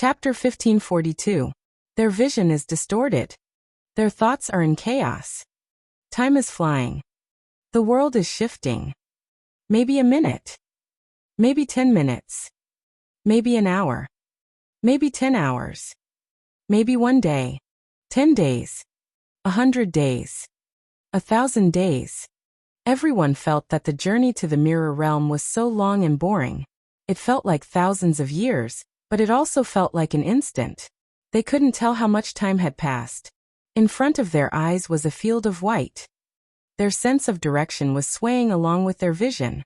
Chapter 1542. Their vision is distorted. Their thoughts are in chaos. Time is flying. The world is shifting. Maybe a minute. Maybe 10 minutes. Maybe an hour. Maybe 10 hours. Maybe 1 day. 10 days. 100 days. 1,000 days. Everyone felt that the journey to the mirror realm was so long and boring. It felt like thousands of years, but it also felt like an instant. They couldn't tell how much time had passed. In front of their eyes was a field of white. Their sense of direction was swaying along with their vision.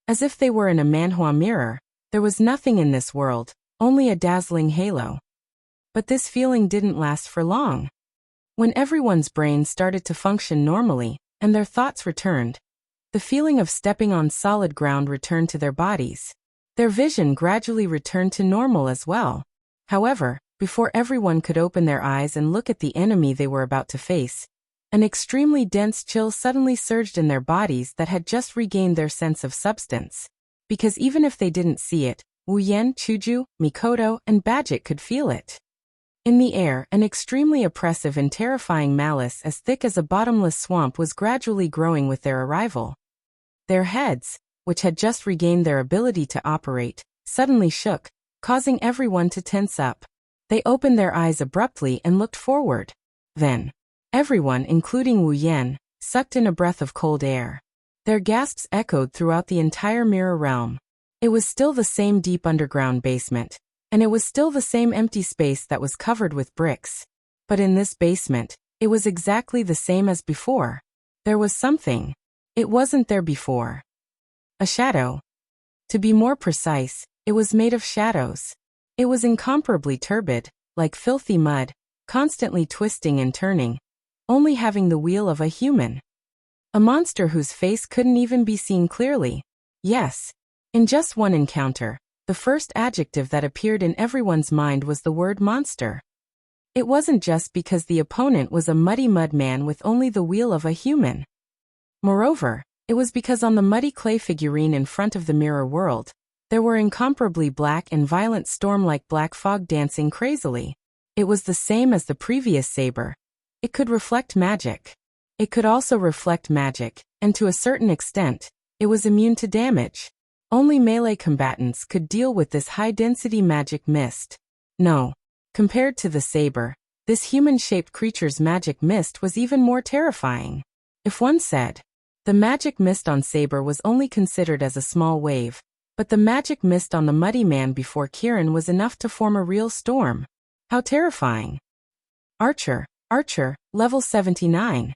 As if they were in a manhua mirror, there was nothing in this world, only a dazzling halo. But this feeling didn't last for long. When everyone's brain started to function normally, and their thoughts returned, the feeling of stepping on solid ground returned to their bodies. Their vision gradually returned to normal as well. However, before everyone could open their eyes and look at the enemy they were about to face, an extremely dense chill suddenly surged in their bodies that had just regained their sense of substance. Because even if they didn't see it, Wuyan, Chuju, Mikoto, and Bajik could feel it. In the air, an extremely oppressive and terrifying malice as thick as a bottomless swamp was gradually growing with their arrival. Their heads, which had just regained their ability to operate, suddenly shook, causing everyone to tense up. They opened their eyes abruptly and looked forward. Then, everyone, including Wu Yan, sucked in a breath of cold air. Their gasps echoed throughout the entire mirror realm. It was still the same deep underground basement, and it was still the same empty space that was covered with bricks. But in this basement, it was exactly the same as before. There was something. It wasn't there before. A shadow. To be more precise, it was made of shadows. It was incomparably turbid, like filthy mud, constantly twisting and turning, only having the wheel of a human. A monster whose face couldn't even be seen clearly. Yes. In just one encounter, the first adjective that appeared in everyone's mind was the word monster. It wasn't just because the opponent was a muddy mud man with only the wheel of a human. Moreover, it was because on the muddy clay figurine in front of the mirror world, there were incomparably black and violent storm-like black fog dancing crazily. It was the same as the previous saber. It could reflect magic. It could also reflect magic, and to a certain extent, it was immune to damage. Only melee combatants could deal with this high-density magic mist. No. Compared to the saber, this human-shaped creature's magic mist was even more terrifying. If one said, the magic mist on saber was only considered as a small wave, but the magic mist on the muddy man before Kirin was enough to form a real storm. How terrifying. Archer, level 79.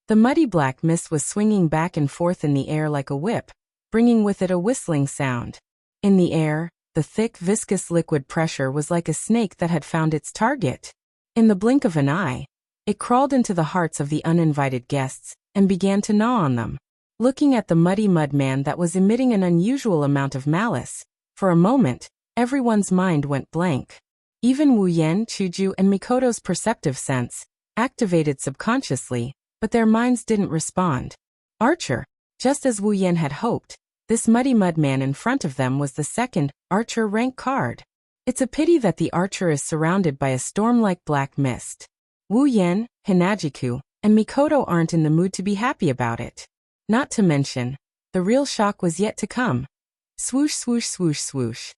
The muddy black mist was swinging back and forth in the air like a whip, bringing with it a whistling sound. In the air, the thick, viscous liquid pressure was like a snake that had found its target. In the blink of an eye, it crawled into the hearts of the uninvited guests and began to gnaw on them. Looking at the muddy mud man that was emitting an unusual amount of malice, for a moment, everyone's mind went blank. Even Wu Yan, Chuju, and Mikoto's perceptive sense activated subconsciously, but their minds didn't respond. Archer. Just as Wu Yan had hoped, this muddy mud man in front of them was the second Archer rank card. It's a pity that the Archer is surrounded by a storm-like black mist. Wu Yan, Hinajiku, and Mikoto aren't in the mood to be happy about it. Not to mention, the real shock was yet to come. Swoosh, swoosh, swoosh, swoosh.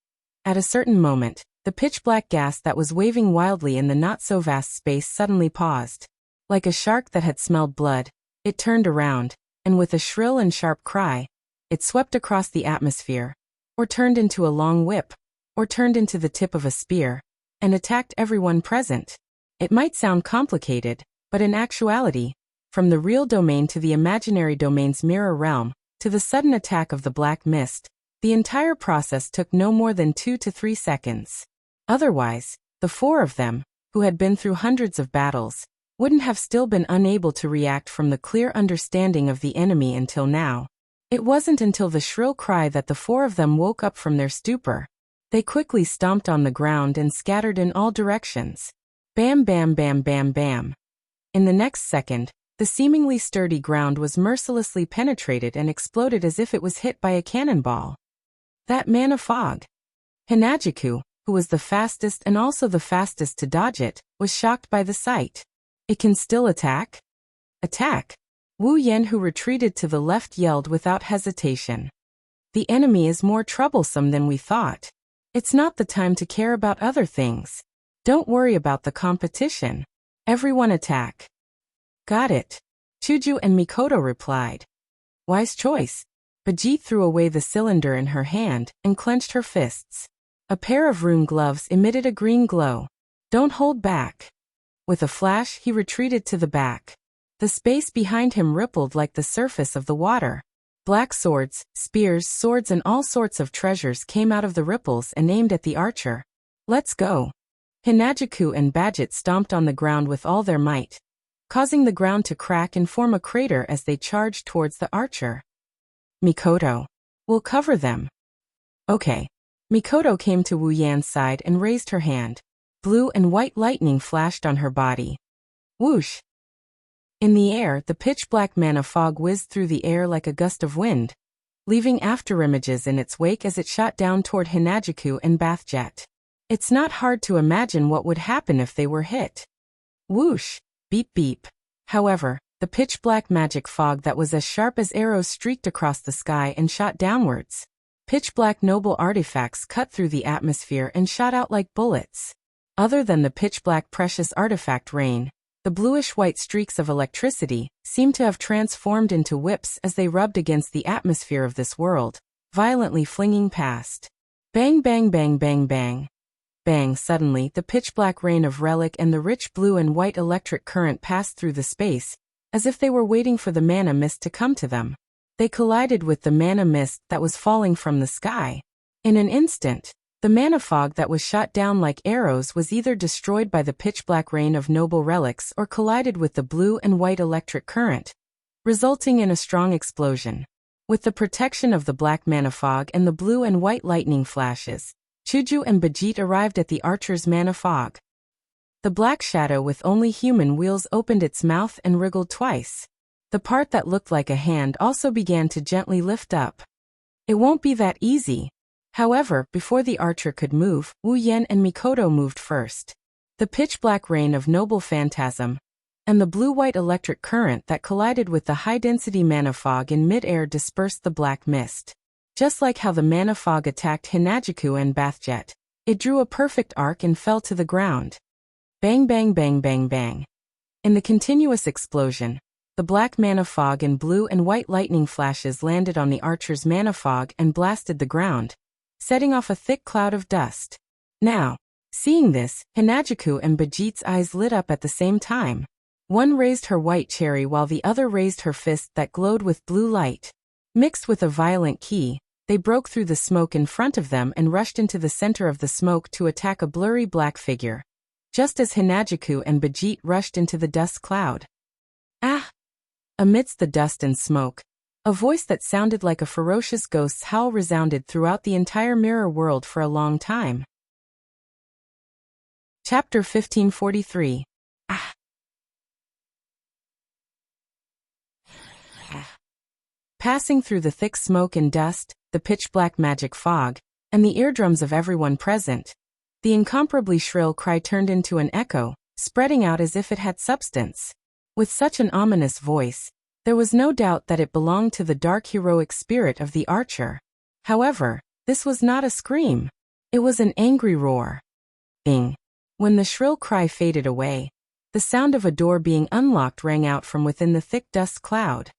At a certain moment, the pitch-black gas that was waving wildly in the not-so-vast space suddenly paused. Like a shark that had smelled blood, it turned around, and with a shrill and sharp cry, it swept across the atmosphere, or turned into a long whip, or turned into the tip of a spear, and attacked everyone present. It might sound complicated, but in actuality, from the real domain to the imaginary domain's mirror realm, to the sudden attack of the black mist, the entire process took no more than 2 to 3 seconds. Otherwise, the four of them, who had been through hundreds of battles, wouldn't have still been unable to react from the clear understanding of the enemy until now. It wasn't until the shrill cry that the four of them woke up from their stupor. They quickly stomped on the ground and scattered in all directions. Bam, bam, bam, bam, bam. In the next second, the seemingly sturdy ground was mercilessly penetrated and exploded as if it was hit by a cannonball. That man of fog. Hinajiku, who was the fastest and also the fastest to dodge it, was shocked by the sight. It can still attack? Attack! Wu Yan, who retreated to the left, yelled without hesitation. The enemy is more troublesome than we thought. It's not the time to care about other things. Don't worry about the competition. Everyone attack. Got it. Chuju and Mikoto replied. Wise choice. Bajit threw away the cylinder in her hand and clenched her fists. A pair of rune gloves emitted a green glow. Don't hold back. With a flash, he retreated to the back. The space behind him rippled like the surface of the water. Black swords, spears, swords and all sorts of treasures came out of the ripples and aimed at the archer. Let's go. Hinajuku and Bajit stomped on the ground with all their might, causing the ground to crack and form a crater as they charged towards the archer. Mikoto. We'll cover them. Okay. Mikoto came to Wu Yan's side and raised her hand. Blue and white lightning flashed on her body. Whoosh! In the air, the pitch-black mana fog whizzed through the air like a gust of wind, leaving afterimages in its wake as it shot down toward Hinajuku and Bathjet. It's not hard to imagine what would happen if they were hit. Whoosh! Beep beep. However, the pitch-black magic fog that was as sharp as arrows streaked across the sky and shot downwards. Pitch-black noble artifacts cut through the atmosphere and shot out like bullets. Other than the pitch-black precious artifact rain, the bluish-white streaks of electricity seemed to have transformed into whips as they rubbed against the atmosphere of this world, violently flinging past. Bang bang bang bang bang. Bang! Suddenly, the pitch-black rain of relic and the rich blue and white electric current passed through the space, as if they were waiting for the mana mist to come to them. They collided with the mana mist that was falling from the sky. In an instant, the mana fog that was shot down like arrows was either destroyed by the pitch-black rain of noble relics or collided with the blue and white electric current, resulting in a strong explosion. With the protection of the black mana fog and the blue and white lightning flashes, Chuju and Bajit arrived at the archer's mana fog. The black shadow with only human wheels opened its mouth and wriggled twice. The part that looked like a hand also began to gently lift up. It won't be that easy. However, before the archer could move, Wu Yan and Mikoto moved first. The pitch-black rain of noble phantasm and the blue-white electric current that collided with the high-density mana fog in mid-air dispersed the black mist. Just like how the mana fog attacked Hinajuku and Bathjet, it drew a perfect arc and fell to the ground. Bang bang bang bang bang. In the continuous explosion, the black mana fog and blue and white lightning flashes landed on the archer's mana fog and blasted the ground, setting off a thick cloud of dust. Now, seeing this, Hinajuku and Bajit's eyes lit up at the same time. One raised her white cherry while the other raised her fist that glowed with blue light. Mixed with a violent ki, they broke through the smoke in front of them and rushed into the center of the smoke to attack a blurry black figure, just as Hinajuku and Bajit rushed into the dust cloud. Ah! Amidst the dust and smoke, a voice that sounded like a ferocious ghost's howl resounded throughout the entire mirror world for a long time. Chapter 1543. Ah! Passing through the thick smoke and dust, the pitch-black magic fog, and the eardrums of everyone present, the incomparably shrill cry turned into an echo, spreading out as if it had substance. With such an ominous voice, there was no doubt that it belonged to the dark heroic spirit of the archer. However, this was not a scream. It was an angry roar. Bing! When the shrill cry faded away, the sound of a door being unlocked rang out from within the thick dust cloud.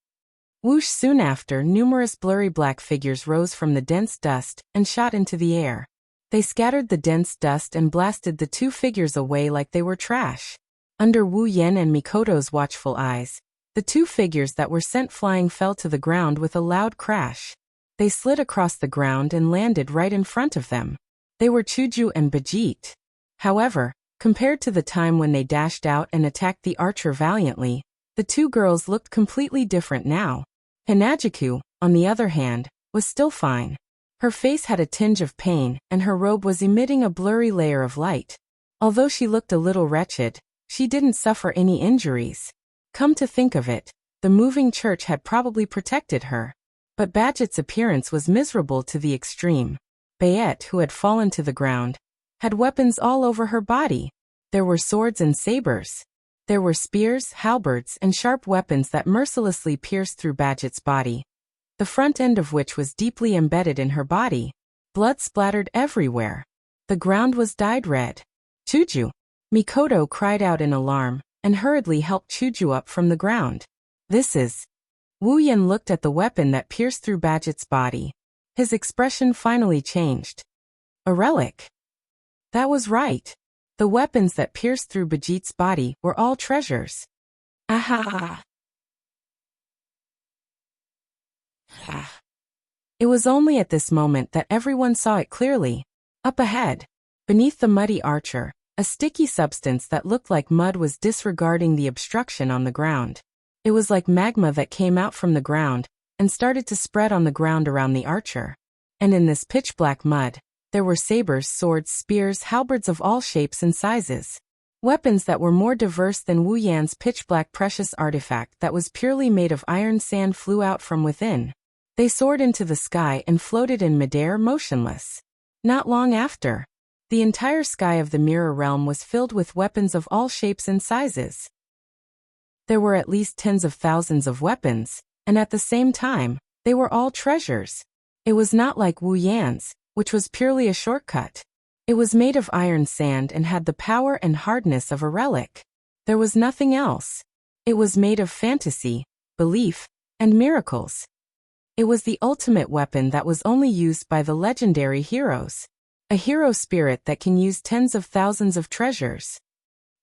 Whoosh! Soon after, numerous blurry black figures rose from the dense dust and shot into the air. They scattered the dense dust and blasted the two figures away like they were trash. Under Wu Yan and Mikoto's watchful eyes, the two figures that were sent flying fell to the ground with a loud crash. They slid across the ground and landed right in front of them. They were Chuju and Bajit. However, compared to the time when they dashed out and attacked the archer valiantly, the two girls looked completely different now. Hinajuku, on the other hand, was still fine. Her face had a tinge of pain, and her robe was emitting a blurry layer of light. Although she looked a little wretched, she didn't suffer any injuries. Come to think of it, the moving church had probably protected her. But Bajit's appearance was miserable to the extreme. Bayet, who had fallen to the ground, had weapons all over her body. There were swords and sabers. There were spears, halberds, and sharp weapons that mercilessly pierced through Badget's body, the front end of which was deeply embedded in her body. Blood splattered everywhere. The ground was dyed red. Chuju! Mikoto cried out in alarm, and hurriedly helped Chuju up from the ground. This is... Wu Yan looked at the weapon that pierced through Badget's body. His expression finally changed. A relic. That was right. The weapons that pierced through Badget's body were all treasures. Aha! It was only at this moment that everyone saw it clearly. Up ahead, beneath the muddy archer, a sticky substance that looked like mud was disregarding the obstruction on the ground. It was like magma that came out from the ground and started to spread on the ground around the archer. And in this pitch-black mud, there were sabers, swords, spears, halberds of all shapes and sizes. Weapons that were more diverse than Wu Yan's pitch-black precious artifact that was purely made of iron sand flew out from within. They soared into the sky and floated in midair motionless. Not long after, the entire sky of the mirror realm was filled with weapons of all shapes and sizes. There were at least tens of thousands of weapons, and at the same time, they were all treasures. It was not like Wu Yan's, which was purely a shortcut. It was made of iron sand and had the power and hardness of a relic. There was nothing else. It was made of fantasy, belief, and miracles. It was the ultimate weapon that was only used by the legendary heroes. A hero spirit that can use tens of thousands of treasures.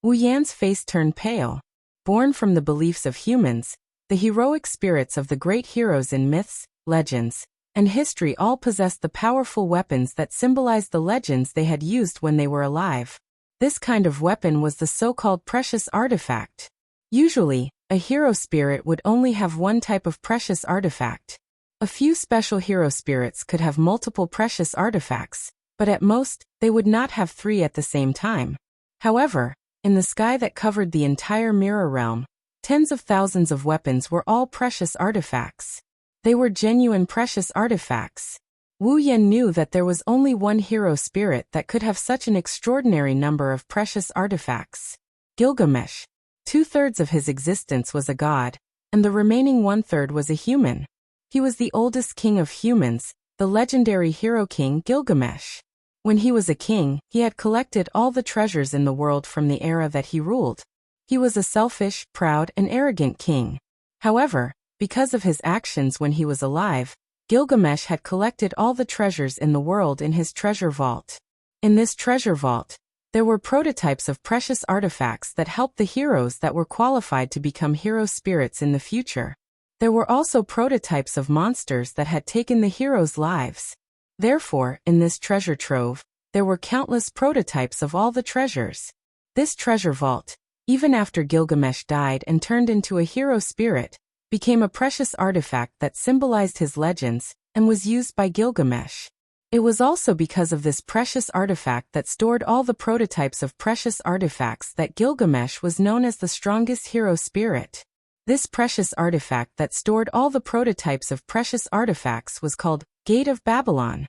Wu Yan's face turned pale. Born from the beliefs of humans, the heroic spirits of the great heroes in myths, legends, and history all possessed the powerful weapons that symbolized the legends they had used when they were alive. This kind of weapon was the so-called precious artifact. Usually, a hero spirit would only have one type of precious artifact. A few special hero spirits could have multiple precious artifacts, but at most, they would not have three at the same time. However, in the sky that covered the entire mirror realm, tens of thousands of weapons were all precious artifacts. They were genuine precious artifacts. Wu Yan knew that there was only one hero spirit that could have such an extraordinary number of precious artifacts. Gilgamesh. 2/3 of his existence was a god, and the remaining 1/3 was a human. He was the oldest king of humans, the legendary hero king Gilgamesh. When he was a king, he had collected all the treasures in the world from the era that he ruled. He was a selfish, proud, and arrogant king. However, because of his actions when he was alive, Gilgamesh had collected all the treasures in the world in his treasure vault. In this treasure vault, there were prototypes of precious artifacts that helped the heroes that were qualified to become hero spirits in the future. There were also prototypes of monsters that had taken the heroes' lives. Therefore, in this treasure trove, there were countless prototypes of all the treasures. This treasure vault, even after Gilgamesh died and turned into a hero spirit, became a precious artifact that symbolized his legends and was used by Gilgamesh. It was also because of this precious artifact that stored all the prototypes of precious artifacts that Gilgamesh was known as the strongest hero spirit. This precious artifact that stored all the prototypes of precious artifacts was called Gate of Babylon.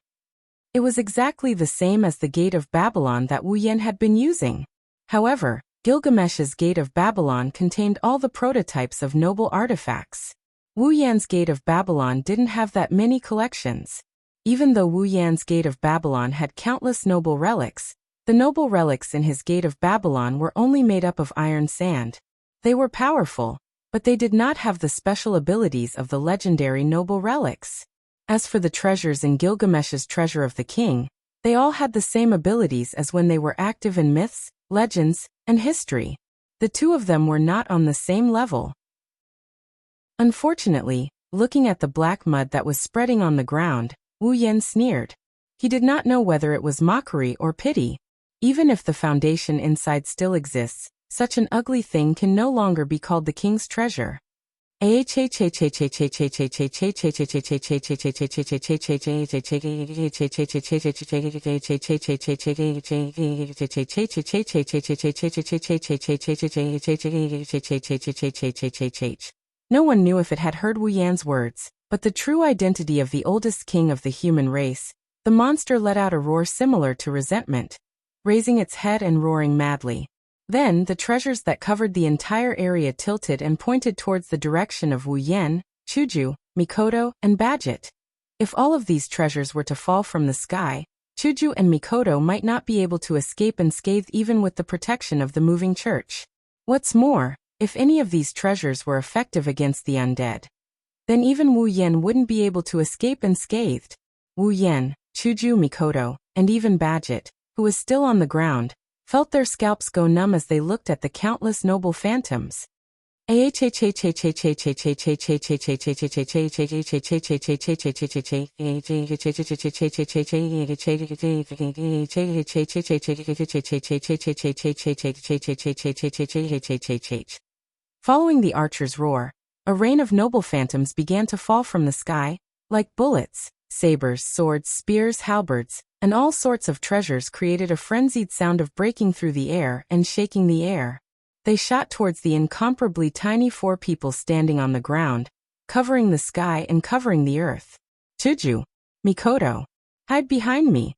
It was exactly the same as the Gate of Babylon that Wu Yan had been using. However, Gilgamesh's Gate of Babylon contained all the prototypes of noble artifacts. Wu Yan's Gate of Babylon didn't have that many collections. Even though Wu Yan's Gate of Babylon had countless noble relics, the noble relics in his Gate of Babylon were only made up of iron sand. They were powerful, but they did not have the special abilities of the legendary noble relics. As for the treasures in Gilgamesh's Treasure of the King, they all had the same abilities as when they were active in myths, legends, and history. The two of them were not on the same level. Unfortunately, looking at the black mud that was spreading on the ground, Wu Yan sneered. He did not know whether it was mockery or pity. Even if the foundation inside still exists, such an ugly thing can no longer be called the king's treasure. No one knew if it had heard Wu Yan's words, but the true identity of the oldest king of the human race, the monster let out a roar similar to resentment. raising its head and roaring madly. Then, the treasures that covered the entire area tilted and pointed towards the direction of Wu Yan, Chuju, Mikoto, and Badget. If all of these treasures were to fall from the sky, Chuju and Mikoto might not be able to escape unscathed even with the protection of the moving church. What's more, if any of these treasures were effective against the undead, then even Wu Yan wouldn't be able to escape unscathed. Wu Yan, Chuju, Mikoto, and even Badget, who was still on the ground, felt their scalps go numb as they looked at the countless noble phantoms. Following the archer's roar, a rain of noble phantoms began to fall from the sky, like bullets, sabers, swords, spears, halberds, and all sorts of treasures created a frenzied sound of breaking through the air and shaking the air. They shot towards the incomparably tiny four people standing on the ground, covering the sky and covering the earth. Chuju, Mikoto, hide behind me.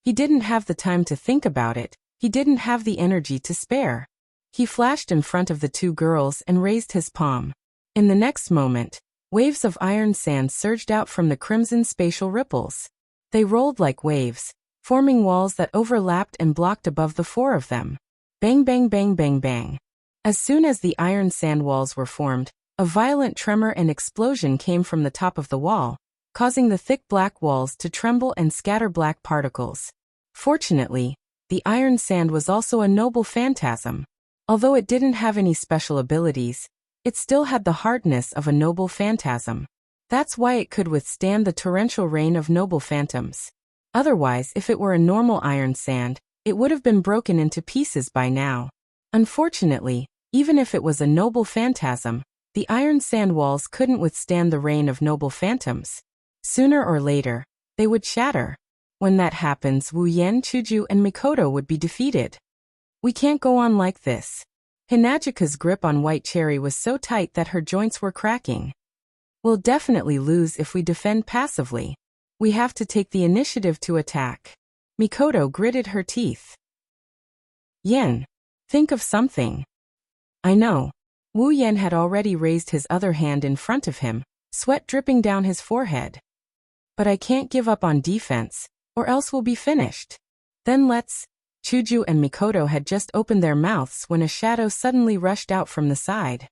He didn't have the time to think about it, he didn't have the energy to spare. He flashed in front of the two girls and raised his palm. In the next moment, waves of iron sand surged out from the crimson spatial ripples. They rolled like waves, forming walls that overlapped and blocked above the four of them. Bang bang bang bang bang. As soon as the iron sand walls were formed, a violent tremor and explosion came from the top of the wall, causing the thick black walls to tremble and scatter black particles. Fortunately, the iron sand was also a noble phantasm. Although it didn't have any special abilities, it still had the hardness of a noble phantasm. That's why it could withstand the torrential rain of noble phantoms. Otherwise, if it were a normal iron sand, it would have been broken into pieces by now. Unfortunately, even if it was a noble phantasm, the iron sand walls couldn't withstand the rain of noble phantoms. Sooner or later, they would shatter. When that happens, Wu Yan, Chuju, and Mikoto would be defeated. We can't go on like this. Hinagika's grip on White Cherry was so tight that her joints were cracking. We'll definitely lose if we defend passively. We have to take the initiative to attack. Mikoto gritted her teeth. Yen, think of something. I know. Wu Yan had already raised his other hand in front of him, sweat dripping down his forehead. But I can't give up on defense, or else we'll be finished. Then let's... Chuju and Mikoto had just opened their mouths when a shadow suddenly rushed out from the side.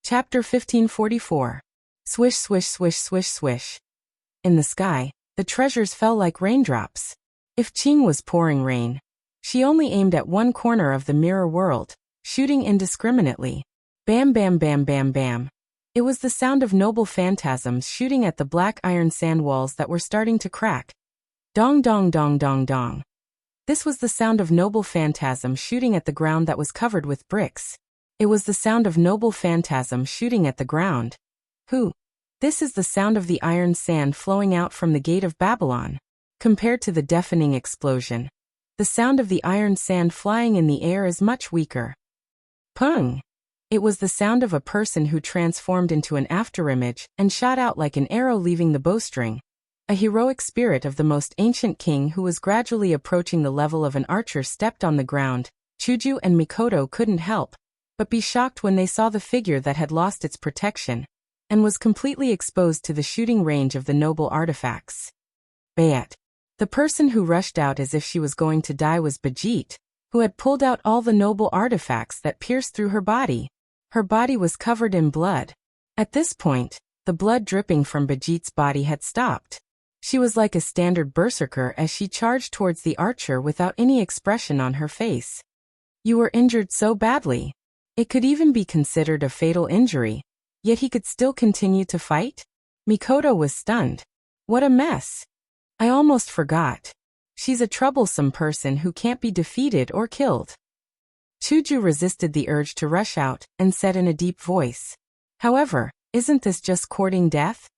Chapter 1544. Swish swish swish swish swish. In the sky, the treasures fell like raindrops. If Qing was pouring rain, she only aimed at one corner of the mirror world, shooting indiscriminately. Bam bam bam bam bam. It was the sound of noble phantasms shooting at the black iron sand walls that were starting to crack. Dong dong dong dong dong. This was the sound of noble phantasm shooting at the ground that was covered with bricks. It was the sound of noble phantasm shooting at the ground. Who? This is the sound of the iron sand flowing out from the gate of Babylon. Compared to the deafening explosion, the sound of the iron sand flying in the air is much weaker. Pung! It was the sound of a person who transformed into an afterimage and shot out like an arrow leaving the bowstring. A heroic spirit of the most ancient king who was gradually approaching the level of an archer stepped on the ground. Chuju and Mikoto couldn't help but be shocked when they saw the figure that had lost its protection and was completely exposed to the shooting range of the noble artifacts. Bayat. The person who rushed out as if she was going to die was Bajit, who had pulled out all the noble artifacts that pierced through her body. Her body was covered in blood. At this point, the blood dripping from Bajit's body had stopped. She was like a standard berserker as she charged towards the archer without any expression on her face. You were injured so badly. It could even be considered a fatal injury, yet he could still continue to fight? Mikoto was stunned. What a mess. I almost forgot. She's a troublesome person who can't be defeated or killed. Chuju resisted the urge to rush out and said in a deep voice. However, isn't this just courting death?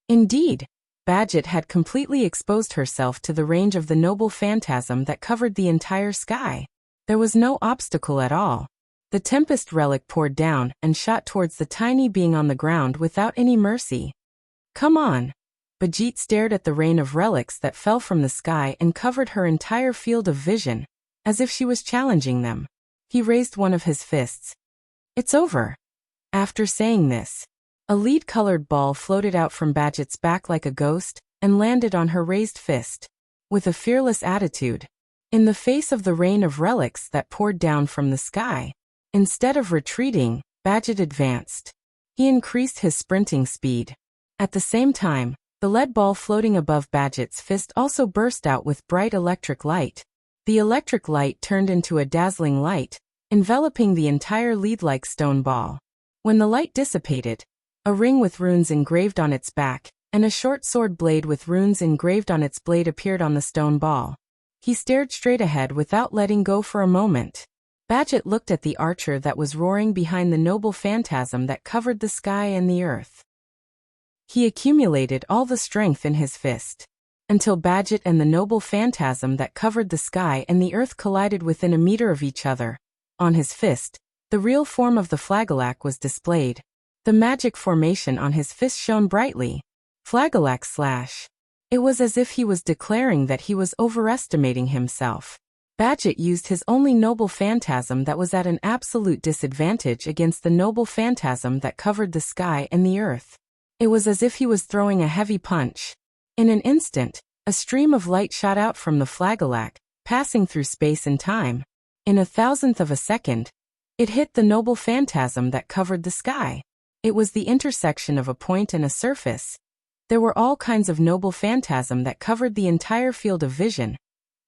Indeed. Badget had completely exposed herself to the range of the noble phantasm that covered the entire sky. There was no obstacle at all. The Tempest relic poured down and shot towards the tiny being on the ground without any mercy. Come on. Bajit stared at the rain of relics that fell from the sky and covered her entire field of vision, as if she was challenging them. He raised one of his fists. "It's over." After saying this, a lead-colored ball floated out from Bajit's back like a ghost and landed on her raised fist. With a fearless attitude, in the face of the rain of relics that poured down from the sky, instead of retreating, Bajit advanced. He increased his sprinting speed. At the same time, the lead ball floating above Bajit's fist also burst out with bright electric light. The electric light turned into a dazzling light, enveloping the entire lead-like stone ball. When the light dissipated, a ring with runes engraved on its back, and a short sword blade with runes engraved on its blade appeared on the stone ball. He stared straight ahead without letting go for a moment. Bajit looked at the archer that was roaring behind the noble phantasm that covered the sky and the earth. He accumulated all the strength in his fist, until Bajit and the noble phantasm that covered the sky and the earth collided within a meter of each other. On his fist, the real form of the Flagellac was displayed. The magic formation on his fist shone brightly. Flagellac slash. It was as if he was declaring that he was overestimating himself. Bajit used his only noble phantasm that was at an absolute disadvantage against the noble phantasm that covered the sky and the earth. It was as if he was throwing a heavy punch. In an instant, a stream of light shot out from the Flagellac, passing through space and time. In a thousandth of a second, it hit the noble phantasm that covered the sky. It was the intersection of a point and a surface. There were all kinds of noble phantasm that covered the entire field of vision.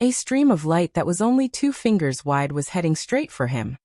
A stream of light that was only 2 fingers wide was heading straight for him.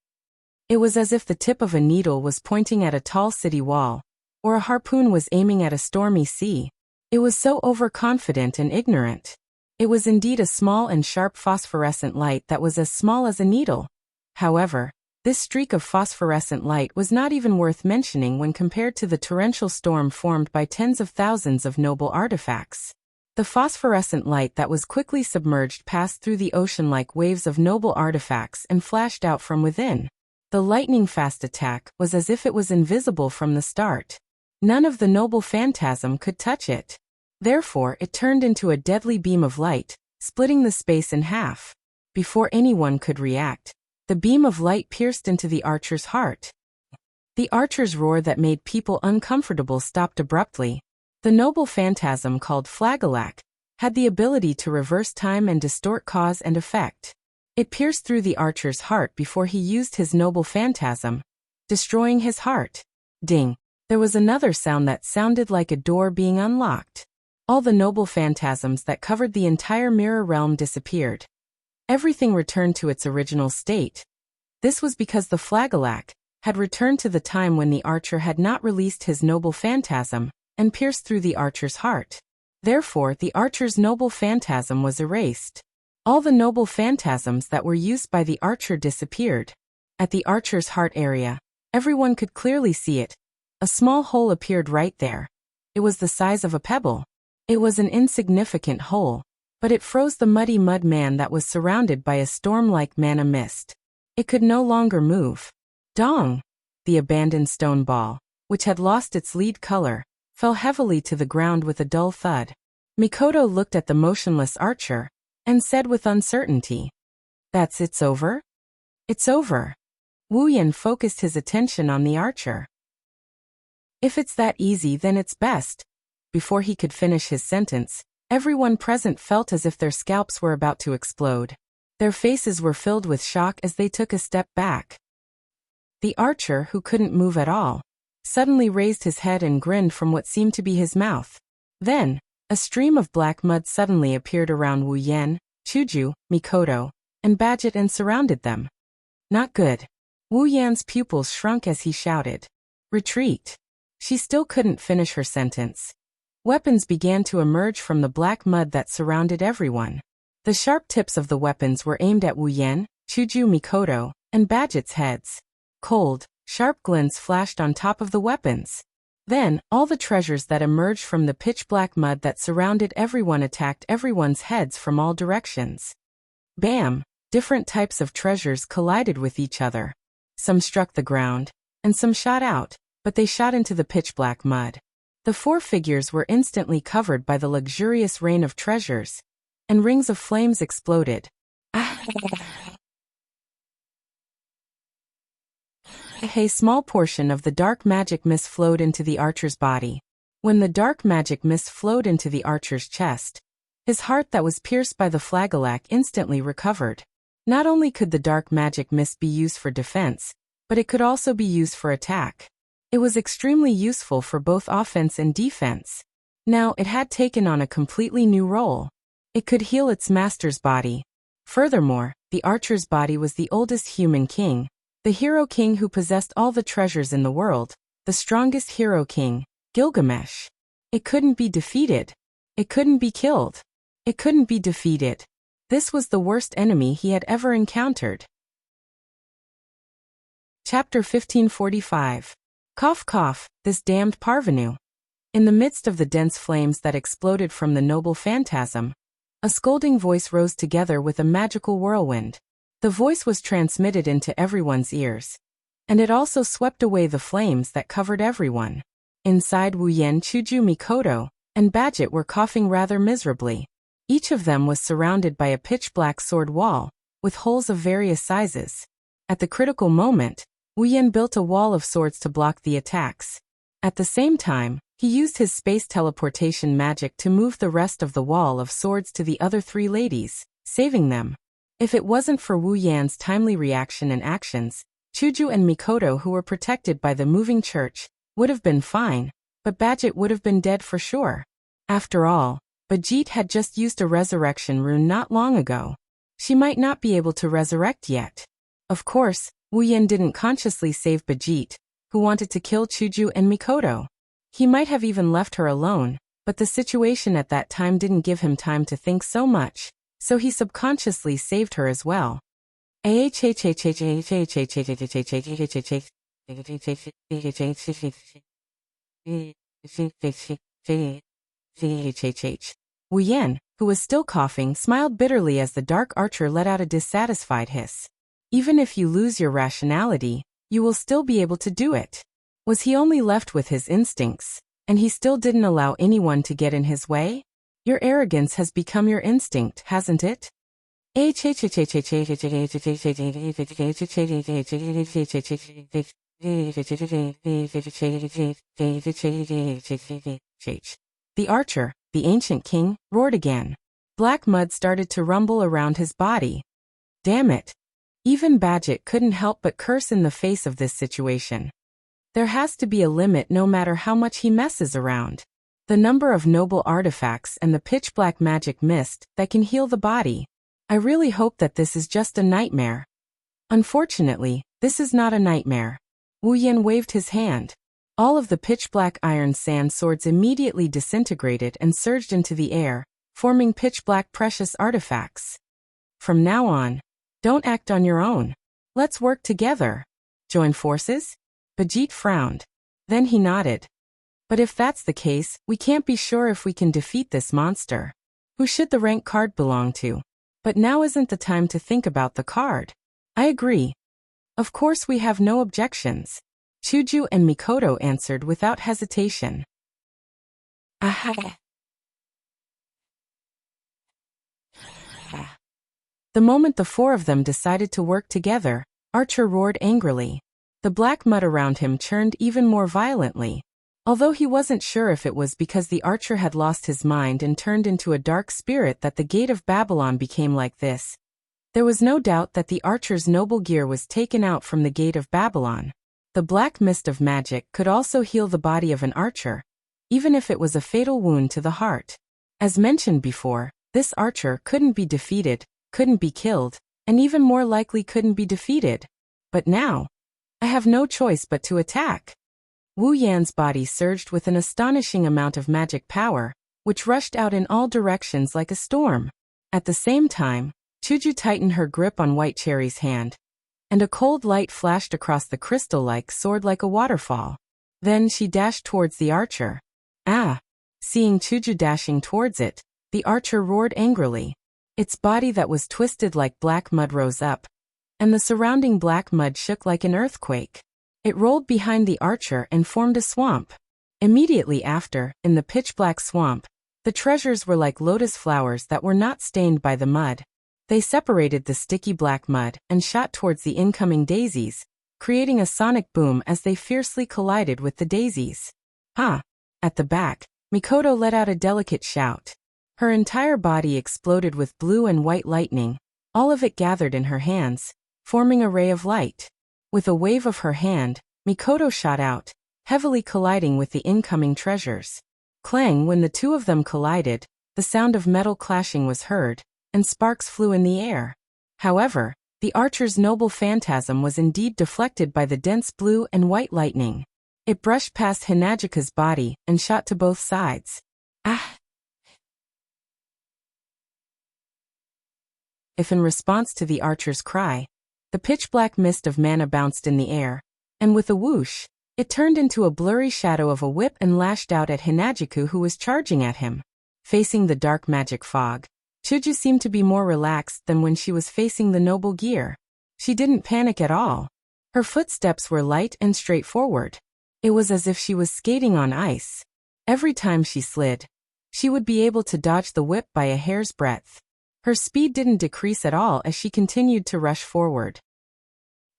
It was as if the tip of a needle was pointing at a tall city wall, or a harpoon was aiming at a stormy sea. It was so overconfident and ignorant. It was indeed a small and sharp phosphorescent light that was as small as a needle. However, this streak of phosphorescent light was not even worth mentioning when compared to the torrential storm formed by tens of thousands of noble artifacts. The phosphorescent light that was quickly submerged passed through the ocean like waves of noble artifacts and flashed out from within. The lightning-fast attack was as if it was invisible from the start. None of the noble phantasm could touch it. Therefore, it turned into a deadly beam of light, splitting the space in half. Before anyone could react, the beam of light pierced into the archer's heart. The archer's roar that made people uncomfortable stopped abruptly. The noble phantasm called Flagellac had the ability to reverse time and distort cause and effect. It pierced through the archer's heart before he used his noble phantasm, destroying his heart. Ding! There was another sound that sounded like a door being unlocked. All the noble phantasms that covered the entire mirror realm disappeared. Everything returned to its original state. This was because the Flagellac had returned to the time when the archer had not released his noble phantasm and pierced through the archer's heart. Therefore, the archer's noble phantasm was erased. All the noble phantasms that were used by the archer disappeared. At the archer's heart area, everyone could clearly see it. A small hole appeared right there. It was the size of a pebble. It was an insignificant hole, but it froze the muddy mud man that was surrounded by a storm-like mana mist. It could no longer move. Dong! The abandoned stone ball, which had lost its lead color, fell heavily to the ground with a dull thud. Mikoto looked at the motionless archer and said with uncertainty, It's over? It's over." Wu Yan focused his attention on the archer. "If it's that easy, then it's best." Before he could finish his sentence, everyone present felt as if their scalps were about to explode. Their faces were filled with shock as they took a step back. The archer, who couldn't move at all, suddenly raised his head and grinned from what seemed to be his mouth. Then, a stream of black mud suddenly appeared around Wu Yan, Chuju, Mikoto, and Bajit and surrounded them. Not good. Wu Yan's pupils shrunk as he shouted, "Retreat!" She still couldn't finish her sentence. Weapons began to emerge from the black mud that surrounded everyone. The sharp tips of the weapons were aimed at Wu Yan, Chuju, Mikoto, and Bajit's heads. Cold, sharp glints flashed on top of the weapons. Then, all the treasures that emerged from the pitch-black mud that surrounded everyone attacked everyone's heads from all directions. Bam! Different types of treasures collided with each other. Some struck the ground, and some shot out, but they shot into the pitch-black mud. The four figures were instantly covered by the luxurious rain of treasures, and rings of flames exploded. A small portion of the dark magic mist flowed into the archer's body. When the dark magic mist flowed into the archer's chest, his heart that was pierced by the flagellac instantly recovered. Not only could the dark magic mist be used for defense, but it could also be used for attack. It was extremely useful for both offense and defense. Now it had taken on a completely new role. It could heal its master's body. Furthermore, the archer's body was the oldest human king, the hero king who possessed all the treasures in the world, the strongest hero king, Gilgamesh. It couldn't be defeated. It couldn't be killed. It couldn't be defeated. This was the worst enemy he had ever encountered. Chapter 1545. Cough cough, this damned parvenu. In the midst of the dense flames that exploded from the noble phantasm, a scolding voice rose together with a magical whirlwind. The voice was transmitted into everyone's ears, and it also swept away the flames that covered everyone. Inside, Wuyan, Chuju, Mikoto, and Badget were coughing rather miserably. Each of them was surrounded by a pitch-black sword wall, with holes of various sizes. At the critical moment, Wuyan built a wall of swords to block the attacks. At the same time, he used his space teleportation magic to move the rest of the wall of swords to the other three ladies, saving them. If it wasn't for Wu Yan's timely reaction and actions, Chuju and Mikoto, who were protected by the moving church, would have been fine, but Badget would have been dead for sure. After all, Badget had just used a resurrection rune not long ago. She might not be able to resurrect yet. Of course, Wu Yan didn't consciously save Badget, who wanted to kill Chuju and Mikoto. He might have even left her alone, but the situation at that time didn't give him time to think so much, so he subconsciously saved her as well. Wu Yan, who was still coughing, smiled bitterly as the dark archer let out a dissatisfied hiss. Even if you lose your rationality, you will still be able to do it. Was he only left with his instincts, and he still didn't allow anyone to get in his way? Your arrogance has become your instinct, hasn't it? The archer, the ancient king, roared again. Black mud started to rumble around his body. Damn it. Even Badget couldn't help but curse in the face of this situation. There has to be a limit no matter how much he messes around. The number of noble artifacts and the pitch-black magic mist that can heal the body. I really hope that this is just a nightmare. Unfortunately, this is not a nightmare. Wu Yan waved his hand. All of the pitch-black iron sand swords immediately disintegrated and surged into the air, forming pitch-black precious artifacts. From now on, don't act on your own. Let's work together. Join forces? Badget frowned. Then he nodded. But if that's the case, we can't be sure if we can defeat this monster. Who should the rank card belong to? But now isn't the time to think about the card. I agree. Of course we have no objections. Chuju and Mikoto answered without hesitation. Aha. The moment the four of them decided to work together, Archer roared angrily. The black mud around him churned even more violently. Although he wasn't sure if it was because the archer had lost his mind and turned into a dark spirit that the gate of Babylon became like this, there was no doubt that the archer's noble gear was taken out from the gate of Babylon. The black mist of magic could also heal the body of an archer, even if it was a fatal wound to the heart. As mentioned before, this archer couldn't be defeated, couldn't be killed, and even more likely couldn't be defeated. But now, I have no choice but to attack. Wu Yan's body surged with an astonishing amount of magic power, which rushed out in all directions like a storm. At the same time, Chuju tightened her grip on White Cherry's hand, and a cold light flashed across the crystal-like sword like a waterfall. Then she dashed towards the archer. Ah! Seeing Chuju dashing towards it, the archer roared angrily. Its body that was twisted like black mud rose up, and the surrounding black mud shook like an earthquake. It rolled behind the archer and formed a swamp. Immediately after, in the pitch-black swamp, the treasures were like lotus flowers that were not stained by the mud. They separated the sticky black mud and shot towards the incoming daisies, creating a sonic boom as they fiercely collided with the daisies. Ha! At the back, Mikoto let out a delicate shout. Her entire body exploded with blue and white lightning, all of it gathered in her hands, forming a ray of light. With a wave of her hand, Mikoto shot out, heavily colliding with the incoming treasures. Clang! When the two of them collided, the sound of metal clashing was heard, and sparks flew in the air. However, the archer's noble phantasm was indeed deflected by the dense blue and white lightning. It brushed past Hinagika's body and shot to both sides. Ah! If in response to the archer's cry, the pitch-black mist of mana bounced in the air, and with a whoosh, it turned into a blurry shadow of a whip and lashed out at Hinagiku, who was charging at him. Facing the dark magic fog, Chuju seemed to be more relaxed than when she was facing the noble gear. She didn't panic at all. Her footsteps were light and straightforward. It was as if she was skating on ice. Every time she slid, she would be able to dodge the whip by a hair's breadth. Her speed didn't decrease at all as she continued to rush forward.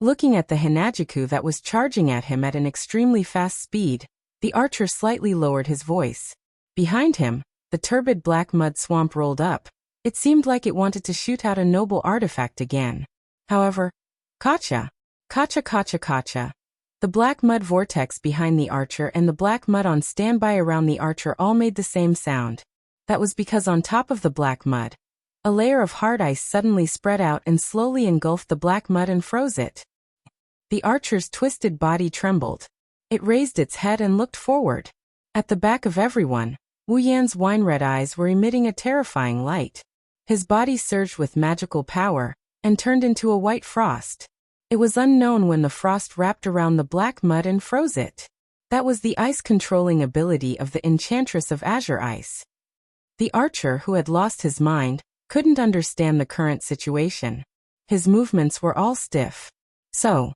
Looking at the Hinagiku that was charging at him at an extremely fast speed, the archer slightly lowered his voice. Behind him, the turbid black mud swamp rolled up. It seemed like it wanted to shoot out a noble artifact again. However, kacha! Kacha kacha kacha! The black mud vortex behind the archer and the black mud on standby around the archer all made the same sound. That was because on top of the black mud, a layer of hard ice suddenly spread out and slowly engulfed the black mud and froze it. The archer's twisted body trembled. It raised its head and looked forward. At the back of everyone, Wu Yan's wine-red eyes were emitting a terrifying light. His body surged with magical power and turned into a white frost. It was unknown when the frost wrapped around the black mud and froze it. That was the ice-controlling ability of the Enchantress of Azure Ice. The archer, who had lost his mind, couldn't understand the current situation. His movements were all stiff. So,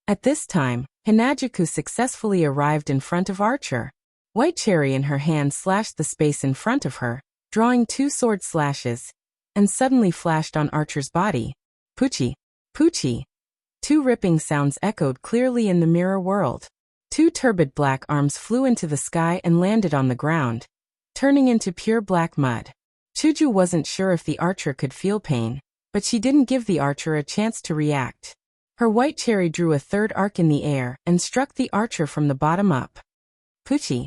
at this time, Hinagiku successfully arrived in front of Archer. White Cherry in her hand slashed the space in front of her, drawing 2 sword slashes, and suddenly flashed on Archer's body. Poochie! Poochie! 2 ripping sounds echoed clearly in the mirror world. 2 turbid black arms flew into the sky and landed on the ground, turning into pure black mud. Chuju wasn't sure if the archer could feel pain, but she didn't give the archer a chance to react. Her White Cherry drew a 3rd arc in the air and struck the archer from the bottom up. Poochie!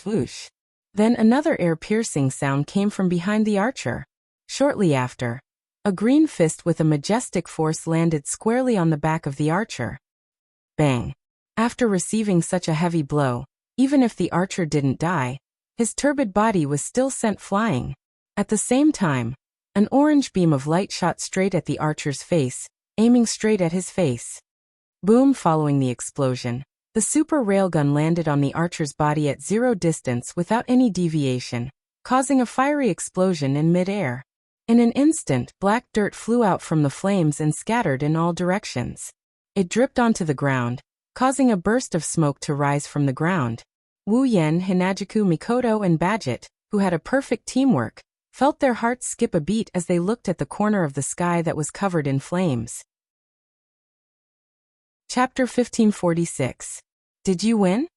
Whoosh. Then another air-piercing sound came from behind the archer. Shortly after, a green fist with a majestic force landed squarely on the back of the archer. Bang! After receiving such a heavy blow, even if the archer didn't die, his turbid body was still sent flying. At the same time, an orange beam of light shot straight at the archer's face, aiming straight at his face. Boom! Following the explosion, the super railgun landed on the archer's body at 0 distance without any deviation, causing a fiery explosion in mid-air. In an instant, black dirt flew out from the flames and scattered in all directions. It dripped onto the ground, causing a burst of smoke to rise from the ground. Wu Yan, Hinagiku, Mikoto, and Badget, who had a perfect teamwork, felt their hearts skip a beat as they looked at the corner of the sky that was covered in flames. Chapter 1546. Did you win?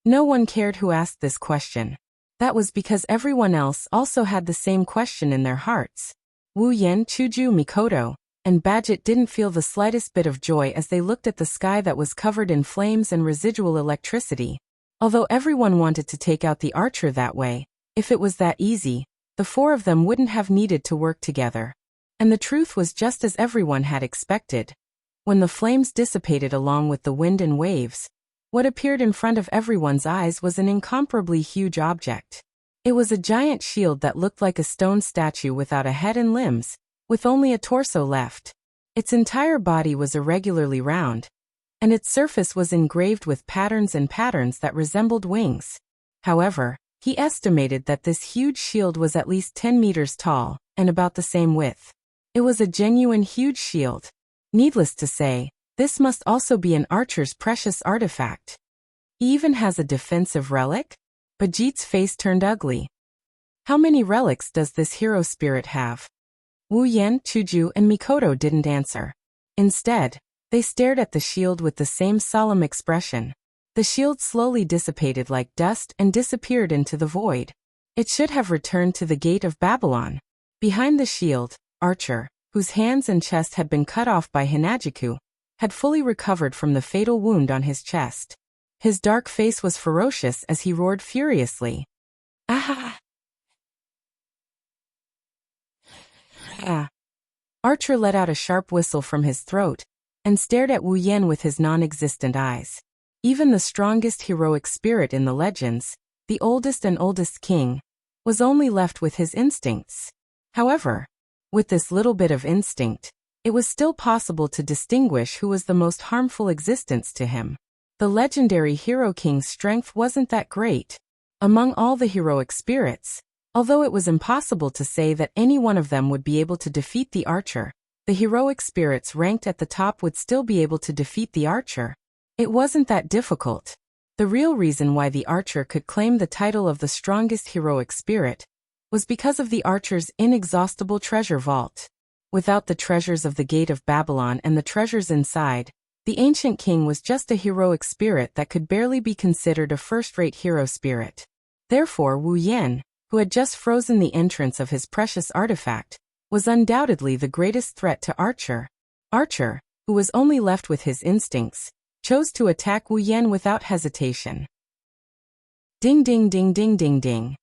No one cared who asked this question. That was because everyone else also had the same question in their hearts. Wu Yan, Chuju, Mikoto, and Badget didn't feel the slightest bit of joy as they looked at the sky that was covered in flames and residual electricity. Although everyone wanted to take out the archer that way, if it was that easy, the 4 of them wouldn't have needed to work together. And the truth was just as everyone had expected. When the flames dissipated along with the wind and waves, what appeared in front of everyone's eyes was an incomparably huge object. It was a giant shield that looked like a stone statue without a head and limbs, with only a torso left. Its entire body was irregularly round, and its surface was engraved with patterns that resembled wings. However, he estimated that this huge shield was at least 10 meters tall, and about the same width. It was a genuine huge shield. Needless to say, this must also be an archer's precious artifact. He even has a defensive relic? Bajit's face turned ugly. How many relics does this hero spirit have? Wu Yan, Chuju, and Mikoto didn't answer. Instead, they stared at the shield with the same solemn expression. The shield slowly dissipated like dust and disappeared into the void. It should have returned to the gate of Babylon. Behind the shield, Archer, whose hands and chest had been cut off by Hinajiku, had fully recovered from the fatal wound on his chest. His dark face was ferocious as he roared furiously. Ah! Ah! Archer let out a sharp whistle from his throat and stared at Wu Yan with his non-existent eyes. Even the strongest heroic spirit in the legends, the oldest and oldest king, was only left with his instincts. However, with this little bit of instinct, it was still possible to distinguish who was the most harmful existence to him. The legendary Hero King's strength wasn't that great. Among all the heroic spirits, although it was impossible to say that any one of them would be able to defeat the archer, the heroic spirits ranked at the top would still be able to defeat the archer. It wasn't that difficult. The real reason why the archer could claim the title of the strongest heroic spirit was because of the archer's inexhaustible treasure vault. Without the treasures of the Gate of Babylon and the treasures inside, the ancient king was just a heroic spirit that could barely be considered a first-rate hero spirit. Therefore Wu Yan, who had just frozen the entrance of his precious artifact, was undoubtedly the greatest threat to Archer. Archer, who was only left with his instincts, chose to attack Wu Yan without hesitation. Ding ding ding ding ding ding.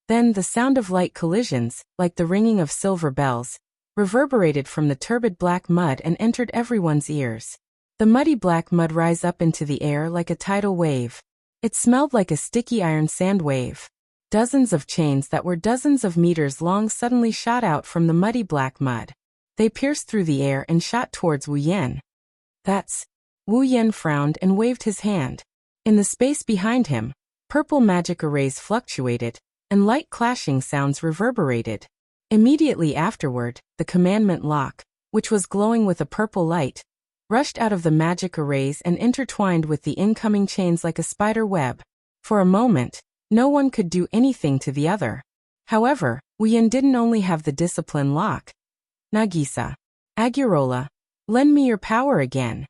Then the sound of light collisions, like the ringing of silver bells, reverberated from the turbid black mud and entered everyone's ears. The muddy black mud rose up into the air like a tidal wave. It smelled like a sticky iron sand wave. Dozens of chains that were dozens of meters long suddenly shot out from the muddy black mud. They pierced through the air and shot towards Wu Yan. That's... Wu Yan frowned and waved his hand. In the space behind him, purple magic arrays fluctuated, and light clashing sounds reverberated. Immediately afterward, the commandment lock, which was glowing with a purple light, rushed out of the magic arrays and intertwined with the incoming chains like a spider web. For a moment, no one could do anything to the other. However, Wu Yan didn't only have the discipline lock. Nagisa. Agurola. Lend me your power again.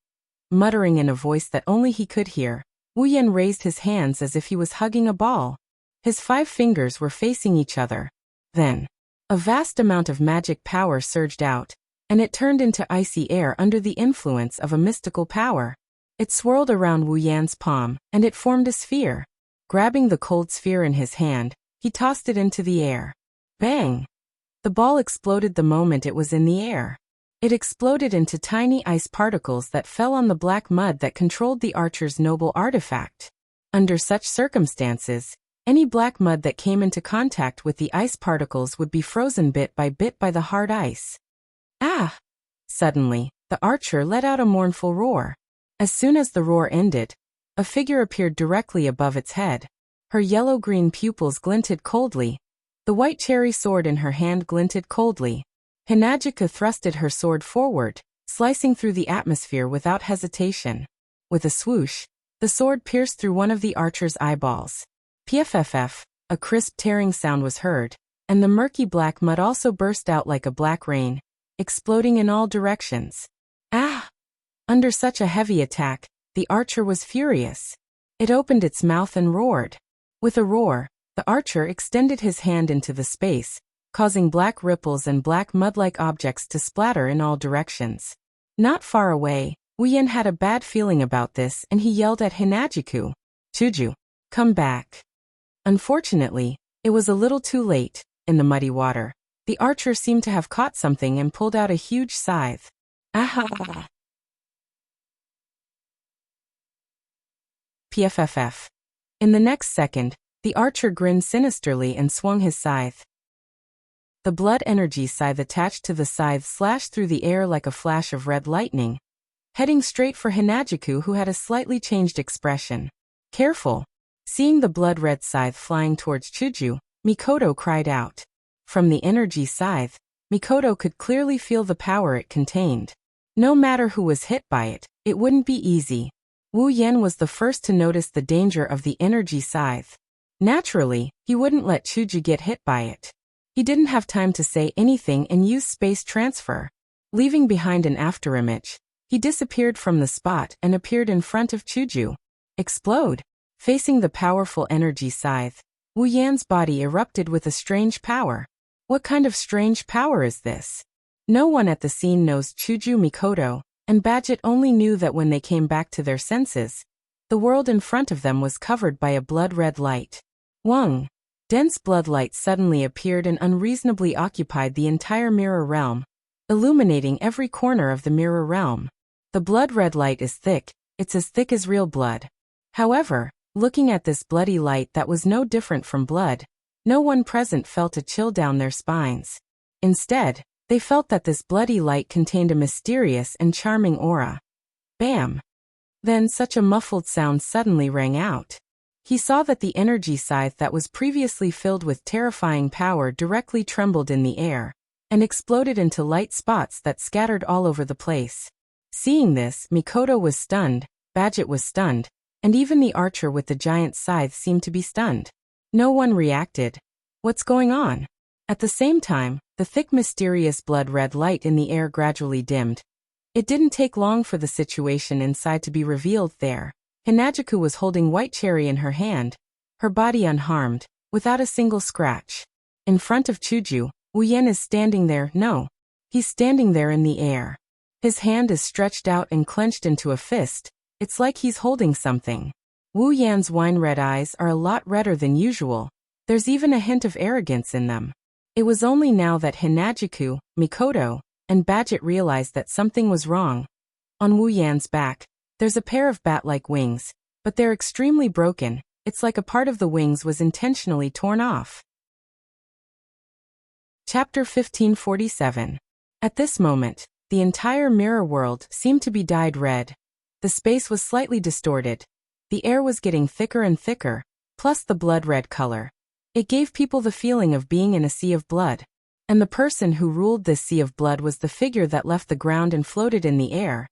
Muttering in a voice that only he could hear, Wu Yan raised his hands as if he was hugging a ball. His 5 fingers were facing each other. Then, a vast amount of magic power surged out, and it turned into icy air under the influence of a mystical power. It swirled around Wu Yan's palm, and it formed a sphere. Grabbing the cold sphere in his hand, he tossed it into the air. Bang! The ball exploded the moment it was in the air. It exploded into tiny ice particles that fell on the black mud that controlled the archer's noble artifact. Under such circumstances, any black mud that came into contact with the ice particles would be frozen bit by the hard ice. Ah! Suddenly, the archer let out a mournful roar. As soon as the roar ended, a figure appeared directly above its head. Her yellow-green pupils glinted coldly. The white cherry sword in her hand glinted coldly. Hinajika thrusted her sword forward, slicing through the atmosphere without hesitation. With a swoosh, the sword pierced through one of the archer's eyeballs. Pfff, a crisp tearing sound was heard, and the murky black mud also burst out like a black rain, exploding in all directions. Ah! Under such a heavy attack, the archer was furious. It opened its mouth and roared. With a roar, the archer extended his hand into the space, causing black ripples and black mud-like objects to splatter in all directions. Not far away, Wu Yan had a bad feeling about this and he yelled at Hinajiku, "Chuju, come back." Unfortunately, it was a little too late. In the muddy water, the archer seemed to have caught something and pulled out a huge scythe. Aha! Pfff. In the next second, the archer grinned sinisterly and swung his scythe. The blood energy scythe attached to the scythe slashed through the air like a flash of red lightning, heading straight for Hinajiku, who had a slightly changed expression. Careful! Seeing the blood-red scythe flying towards Chuju, Mikoto cried out. From the energy scythe, Mikoto could clearly feel the power it contained. No matter who was hit by it, it wouldn't be easy. Wu Yan was the first to notice the danger of the energy scythe. Naturally, he wouldn't let Chuju get hit by it. He didn't have time to say anything and use space transfer. Leaving behind an afterimage, he disappeared from the spot and appeared in front of Chuju. Explode! Facing the powerful energy scythe, Wu Yan's body erupted with a strange power. What kind of strange power is this? No one at the scene knows Chuju, Mikoto, and Badget only knew that when they came back to their senses, the world in front of them was covered by a blood-red light. Wang! Dense blood light suddenly appeared and unreasonably occupied the entire mirror realm, illuminating every corner of the mirror realm. The blood-red light is thick, it's as thick as real blood. However, looking at this bloody light that was no different from blood, no one present felt a chill down their spines. Instead, they felt that this bloody light contained a mysterious and charming aura. Bam! Then such a muffled sound suddenly rang out. He saw that the energy scythe that was previously filled with terrifying power directly trembled in the air, and exploded into light spots that scattered all over the place. Seeing this, Mikoto was stunned, Badget was stunned, and even the archer with the giant scythe seemed to be stunned. No one reacted. What's going on? At the same time, the thick mysterious blood-red light in the air gradually dimmed. It didn't take long for the situation inside to be revealed there. Hinajuku was holding White Cherry in her hand, her body unharmed, without a single scratch. In front of Chuju, Wu Yan is standing there. No. He's standing there in the air. His hand is stretched out and clenched into a fist. It's like he's holding something. Wu Yan's wine-red eyes are a lot redder than usual. There's even a hint of arrogance in them. It was only now that Hinajuku, Mikoto, and Badget realized that something was wrong. On Wu Yan's back, there's a pair of bat-like wings, but they're extremely broken. It's like a part of the wings was intentionally torn off. Chapter 1547. At this moment, the entire mirror world seemed to be dyed red. The space was slightly distorted. The air was getting thicker and thicker, plus the blood-red color. It gave people the feeling of being in a sea of blood. And the person who ruled this sea of blood was the figure that left the ground and floated in the air.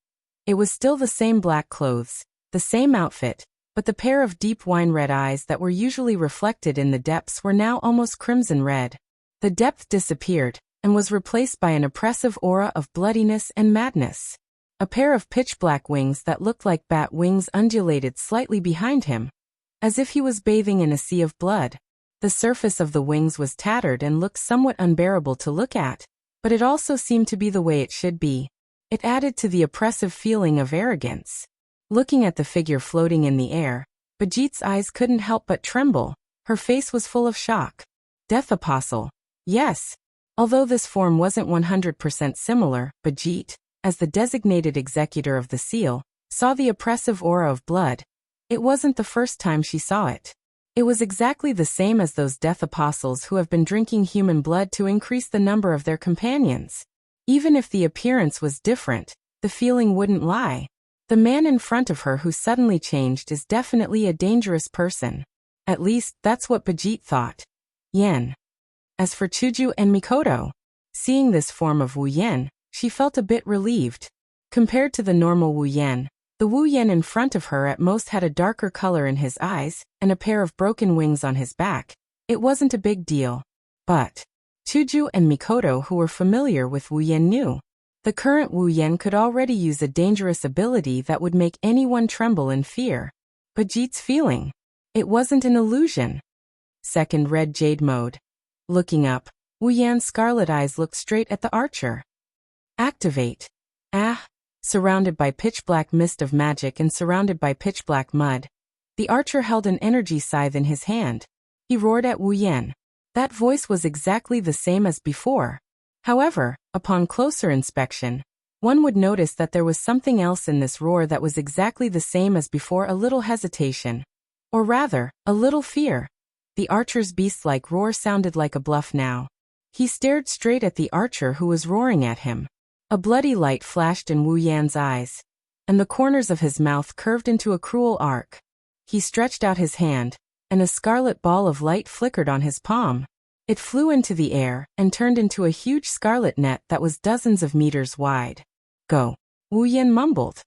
It was still the same black clothes, the same outfit, but the pair of deep wine-red eyes that were usually reflected in the depths were now almost crimson red. The depth disappeared, and was replaced by an oppressive aura of bloodiness and madness. A pair of pitch-black wings that looked like bat wings undulated slightly behind him, as if he was bathing in a sea of blood. The surface of the wings was tattered and looked somewhat unbearable to look at, but it also seemed to be the way it should be. It added to the oppressive feeling of arrogance. Looking at the figure floating in the air, Bajit's eyes couldn't help but tremble. Her face was full of shock. Death Apostle. Yes. Although this form wasn't 100% similar, Bajit, as the designated executor of the seal, saw the oppressive aura of blood. It wasn't the first time she saw it. It was exactly the same as those death apostles who have been drinking human blood to increase the number of their companions. Even if the appearance was different, the feeling wouldn't lie. The man in front of her who suddenly changed is definitely a dangerous person. At least, that's what Bajit thought. Yen. As for Chuju and Mikoto, seeing this form of Wu Yan, she felt a bit relieved. Compared to the normal Wu Yan, the Wu Yan in front of her at most had a darker color in his eyes and a pair of broken wings on his back. It wasn't a big deal. But Chuju and Mikoto, who were familiar with Wu Yan, knew. The current Wu Yan could already use a dangerous ability that would make anyone tremble in fear. Bajit's feeling. It wasn't an illusion. Second red jade mode. Looking up, Wu Yan's scarlet eyes looked straight at the archer. Activate. Surrounded by pitch-black mist of magic and surrounded by pitch-black mud, the archer held an energy scythe in his hand. He roared at Wu Yan. That voice was exactly the same as before. However, upon closer inspection, one would notice that there was something else in this roar that was exactly the same as before. A little hesitation. Or rather, a little fear. The archer's beast-like roar sounded like a bluff now. He stared straight at the archer who was roaring at him. A bloody light flashed in Wu Yan's eyes, and the corners of his mouth curved into a cruel arc. He stretched out his hand, and a scarlet ball of light flickered on his palm. It flew into the air and turned into a huge scarlet net that was dozens of meters wide. Go, Wu Yan mumbled.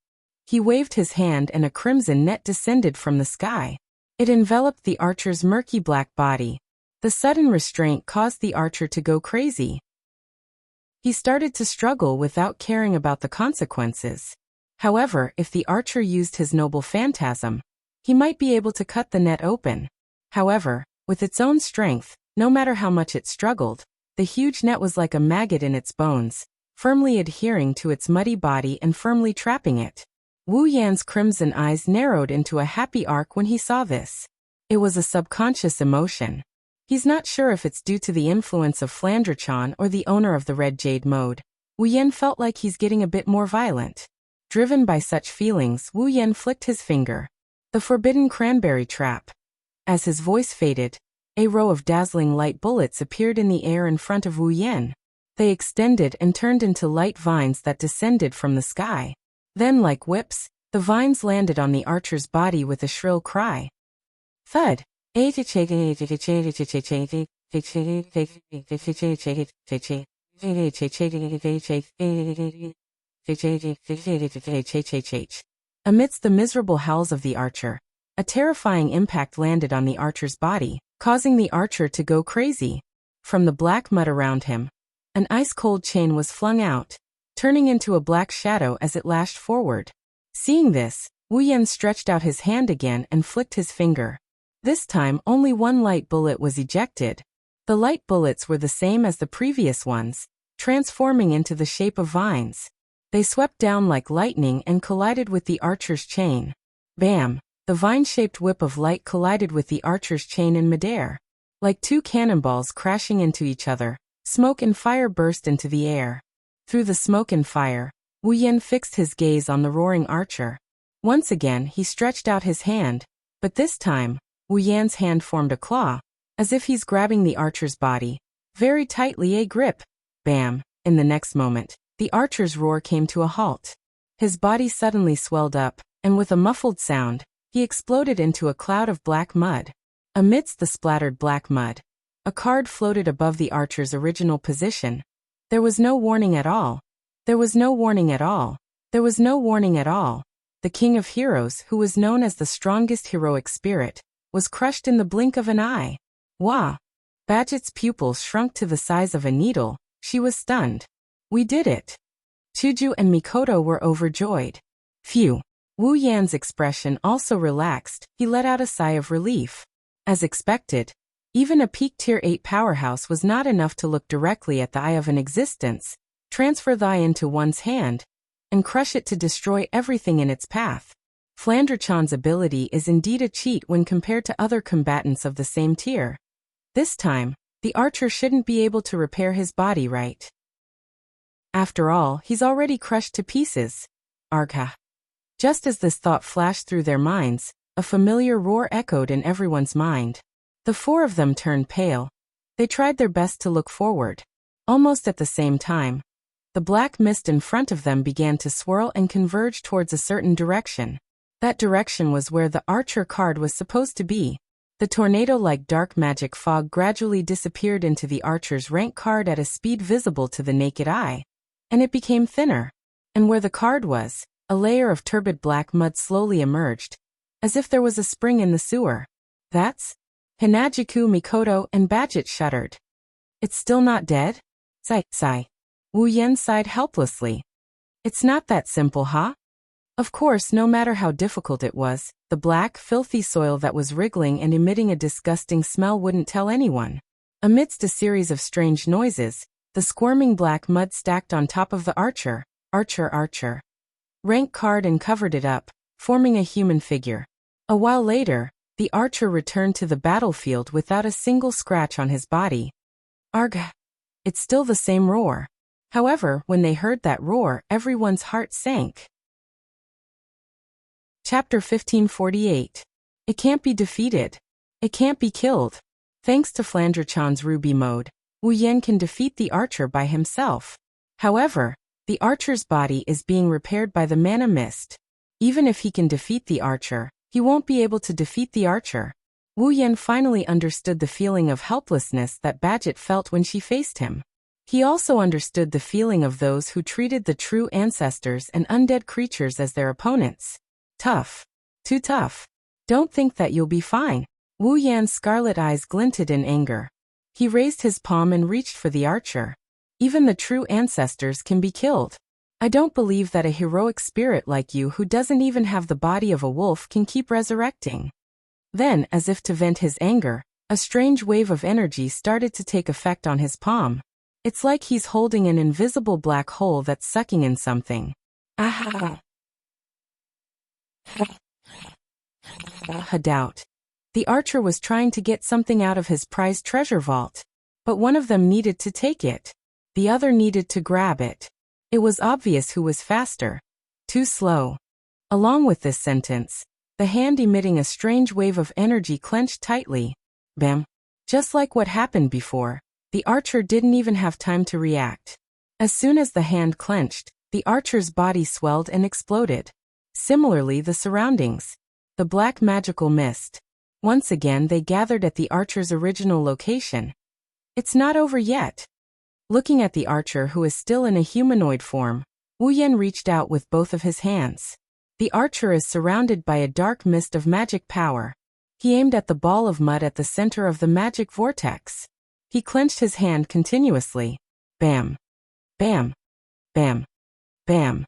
He waved his hand and a crimson net descended from the sky. It enveloped the archer's murky black body. The sudden restraint caused the archer to go crazy. He started to struggle without caring about the consequences. However, if the archer used his noble phantasm, he might be able to cut the net open. However, with its own strength, no matter how much it struggled, the huge net was like a maggot in its bones, firmly adhering to its muddy body and firmly trapping it. Wu Yan's crimson eyes narrowed into a happy arc when he saw this. It was a subconscious emotion. He's not sure if it's due to the influence of Flandrachon or the owner of the Red Jade mode. Wu Yan felt like he's getting a bit more violent. Driven by such feelings, Wu Yan flicked his finger. The forbidden cranberry trap. As his voice faded, a row of dazzling light bullets appeared in the air in front of Wu Yan. They extended and turned into light vines that descended from the sky. Then, like whips, the vines landed on the archer's body with a shrill cry. Thud! Amidst the miserable howls of the archer, a terrifying impact landed on the archer's body, causing the archer to go crazy. From the black mud around him, an ice-cold chain was flung out, turning into a black shadow as it lashed forward. Seeing this, Wu Yan stretched out his hand again and flicked his finger. This time only one light bullet was ejected. The light bullets were the same as the previous ones, transforming into the shape of vines. They swept down like lightning and collided with the archer's chain. Bam! The vine-shaped whip of light collided with the archer's chain in midair. Like two cannonballs crashing into each other, smoke and fire burst into the air. Through the smoke and fire, Wu Yan fixed his gaze on the roaring archer. Once again he stretched out his hand, but this time, Wu Yan's hand formed a claw, as if he's grabbing the archer's body. Very tightly a grip. Bam! In the next moment, the archer's roar came to a halt. His body suddenly swelled up, and with a muffled sound, he exploded into a cloud of black mud. Amidst the splattered black mud, a card floated above the archer's original position. There was no warning at all. There was no warning at all. There was no warning at all. The King of Heroes, who was known as the strongest heroic spirit, was crushed in the blink of an eye. Wah! Badget's pupils shrunk to the size of a needle. She was stunned. We did it. Chuju and Mikoto were overjoyed. Phew! Wu Yan's expression also relaxed. He let out a sigh of relief. As expected, even a peak tier 8 powerhouse was not enough to look directly at the eye of an existence, transfer the eye into one's hand, and crush it to destroy everything in its path. Flandrachon's ability is indeed a cheat when compared to other combatants of the same tier. This time, the archer shouldn't be able to repair his body, right? After all, he's already crushed to pieces. Argha. Just as this thought flashed through their minds, a familiar roar echoed in everyone's mind. The four of them turned pale. They tried their best to look forward. Almost at the same time, the black mist in front of them began to swirl and converge towards a certain direction. That direction was where the archer card was supposed to be. The tornado-like dark magic fog gradually disappeared into the archer's rank card at a speed visible to the naked eye. And it became thinner. And where the card was, a layer of turbid black mud slowly emerged, as if there was a spring in the sewer. That's Hinajiku, Mikoto, and Badget shuddered. It's still not dead? Sigh. Wu Yan sighed helplessly. It's not that simple, huh? Of course, no matter how difficult it was, the black, filthy soil that was wriggling and emitting a disgusting smell wouldn't tell anyone. Amidst a series of strange noises, the squirming black mud stacked on top of the archer, rank card and covered it up, forming a human figure. A while later, the archer returned to the battlefield without a single scratch on his body. Argh! It's still the same roar. However, when they heard that roar, everyone's heart sank. Chapter 1548. It can't be defeated. It can't be killed. Thanks to Flandrachon's Ruby mode, Wu Yan can defeat the archer by himself. However, the archer's body is being repaired by the mana mist. Even if he can defeat the archer, he won't be able to defeat the archer. Wu Yan finally understood the feeling of helplessness that Badget felt when she faced him. He also understood the feeling of those who treated the true ancestors and undead creatures as their opponents. Tough. Too tough. Don't think that you'll be fine. Wu Yan's scarlet eyes glinted in anger. He raised his palm and reached for the archer. Even the true ancestors can be killed. I don't believe that a heroic spirit like you who doesn't even have the body of a wolf can keep resurrecting. Then, as if to vent his anger, a strange wave of energy started to take effect on his palm. It's like he's holding an invisible black hole that's sucking in something. Ah! Doubt. The archer was trying to get something out of his prized treasure vault. But one of them needed to take it. The other needed to grab it. It was obvious who was faster. Too slow. Along with this sentence, the hand emitting a strange wave of energy clenched tightly. Bam. Just like what happened before, the archer didn't even have time to react. As soon as the hand clenched, the archer's body swelled and exploded. Similarly, the surroundings. The black magical mist. Once again they gathered at the archer's original location. It's not over yet. Looking at the archer who is still in a humanoid form, Wu Yan reached out with both of his hands. The archer is surrounded by a dark mist of magic power. He aimed at the ball of mud at the center of the magic vortex. He clenched his hand continuously. Bam. Bam. Bam. Bam.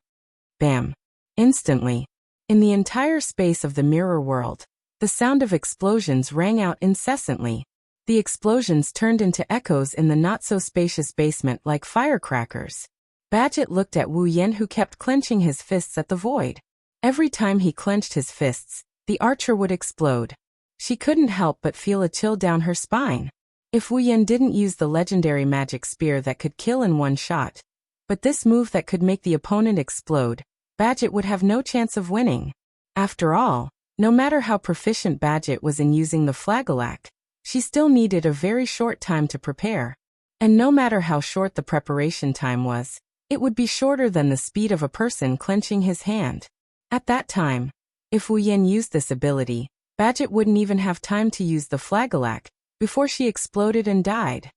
Bam. Instantly. In the entire space of the mirror world, the sound of explosions rang out incessantly. The explosions turned into echoes in the not-so-spacious basement like firecrackers. Badget looked at Wu Yan who kept clenching his fists at the void. Every time he clenched his fists, the archer would explode. She couldn't help but feel a chill down her spine. If Wu Yan didn't use the legendary magic spear that could kill in one shot, but this move that could make the opponent explode, Badget would have no chance of winning. After all, no matter how proficient Badget was in using the flagellac, she still needed a very short time to prepare. And no matter how short the preparation time was, it would be shorter than the speed of a person clenching his hand. At that time, if Wu Yan used this ability, Badget wouldn't even have time to use the flagellac before she exploded and died.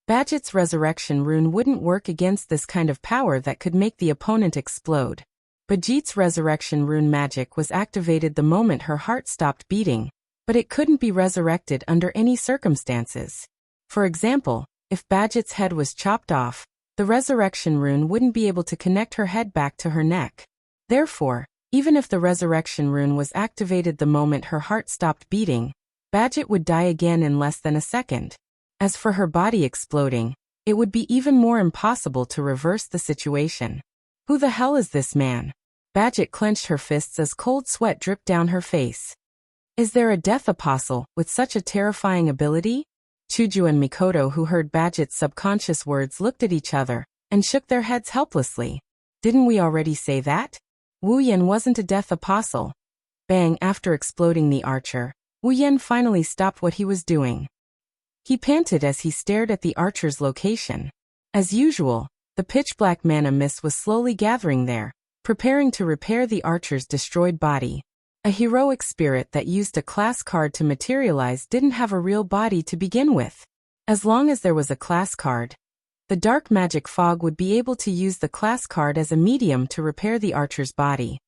Badget's resurrection rune wouldn't work against this kind of power that could make the opponent explode. Badget's resurrection rune magic was activated the moment her heart stopped beating, but it couldn't be resurrected under any circumstances. For example, if Badget's head was chopped off, the resurrection rune wouldn't be able to connect her head back to her neck. Therefore, even if the resurrection rune was activated the moment her heart stopped beating, Badget would die again in less than a second. As for her body exploding, it would be even more impossible to reverse the situation. Who the hell is this man? Badget clenched her fists as cold sweat dripped down her face. Is there a death apostle with such a terrifying ability? Chuju and Mikoto, who heard Badget's subconscious words, looked at each other and shook their heads helplessly. Didn't we already say that? Wu Yan wasn't a death apostle. Bang! After exploding the archer, Wu Yan finally stopped what he was doing. He panted as he stared at the archer's location. As usual, the pitch-black mana mist was slowly gathering there, preparing to repair the archer's destroyed body. A heroic spirit that used a class card to materialize didn't have a real body to begin with. As long as there was a class card, the dark magic fog would be able to use the class card as a medium to repair the archer's body.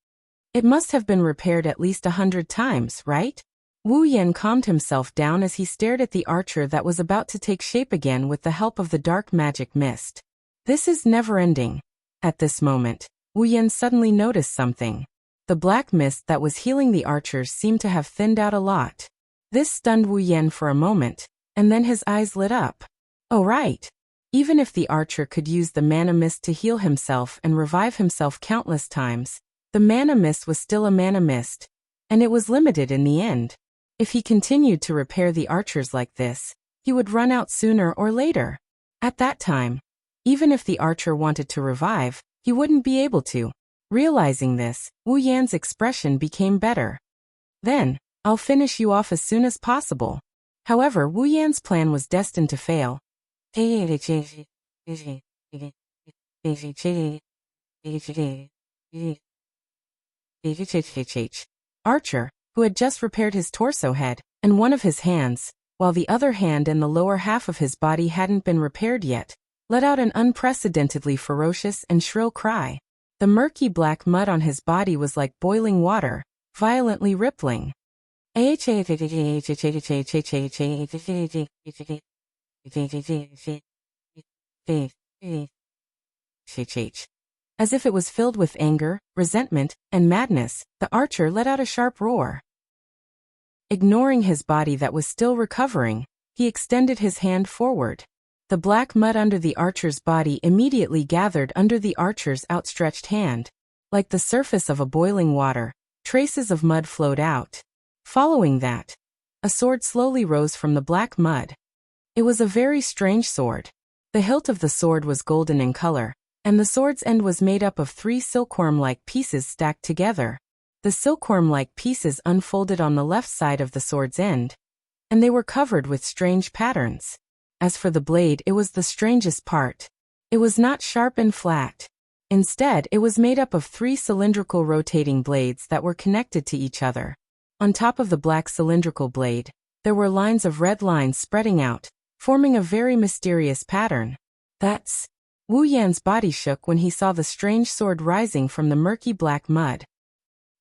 It must have been repaired at least 100 times, right? Wu Yan calmed himself down as he stared at the archer that was about to take shape again with the help of the dark magic mist. This is never-ending. At this moment, Wu Yan suddenly noticed something. The black mist that was healing the archers seemed to have thinned out a lot. This stunned Wu Yan for a moment, and then his eyes lit up. Oh right. Even if the archer could use the mana mist to heal himself and revive himself countless times, the mana mist was still a mana mist, and it was limited in the end. If he continued to repair the archers like this, he would run out sooner or later. At that time, even if the archer wanted to revive, he wouldn't be able to. Realizing this, Wu Yan's expression became better. Then, I'll finish you off as soon as possible. However, Wu Yan's plan was destined to fail. Archer, who had just repaired his torso head, and one of his hands, while the other hand and the lower half of his body hadn't been repaired yet, let out an unprecedentedly ferocious and shrill cry. The murky black mud on his body was like boiling water, violently rippling. As if it was filled with anger, resentment, and madness, the archer let out a sharp roar. Ignoring his body that was still recovering, he extended his hand forward. The black mud under the archer's body immediately gathered under the archer's outstretched hand. Like the surface of a boiling water, traces of mud flowed out. Following that, a sword slowly rose from the black mud. It was a very strange sword. The hilt of the sword was golden in color, and the sword's end was made up of 3 silkworm-like pieces stacked together. The silkworm-like pieces unfolded on the left side of the sword's end, and they were covered with strange patterns. As for the blade, it was the strangest part. It was not sharp and flat. Instead, it was made up of 3 cylindrical rotating blades that were connected to each other. On top of the black cylindrical blade, there were lines of red lines spreading out, forming a very mysterious pattern. That's... Wu Yan's body shook when he saw the strange sword rising from the murky black mud.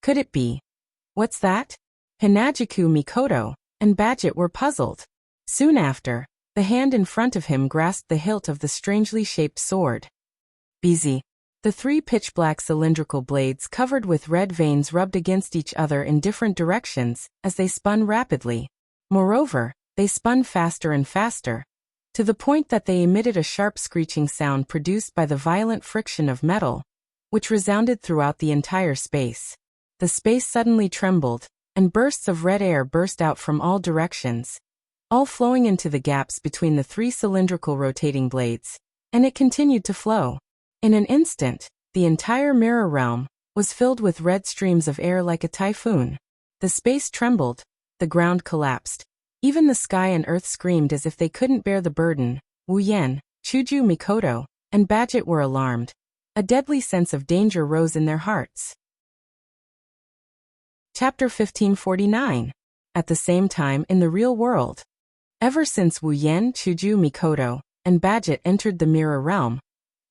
Could it be? What's that? Hinajiku, Mikoto, and Badget were puzzled. Soon after, the hand in front of him grasped the hilt of the strangely shaped sword. Busy. The 3 pitch-black cylindrical blades covered with red veins rubbed against each other in different directions as they spun rapidly. Moreover, they spun faster and faster, to the point that they emitted a sharp screeching sound produced by the violent friction of metal, which resounded throughout the entire space. The space suddenly trembled, and bursts of red air burst out from all directions, all flowing into the gaps between the 3 cylindrical rotating blades, and it continued to flow. In an instant, the entire mirror realm was filled with red streams of air like a typhoon. The space trembled, the ground collapsed. Even the sky and earth screamed as if they couldn't bear the burden. Wu Yan, Chuju, Mikoto, and Badget were alarmed. A deadly sense of danger rose in their hearts. Chapter 1549. At the same time in the real world. Ever since Wu Yan, Chuju, Mikoto, and Badget entered the mirror realm,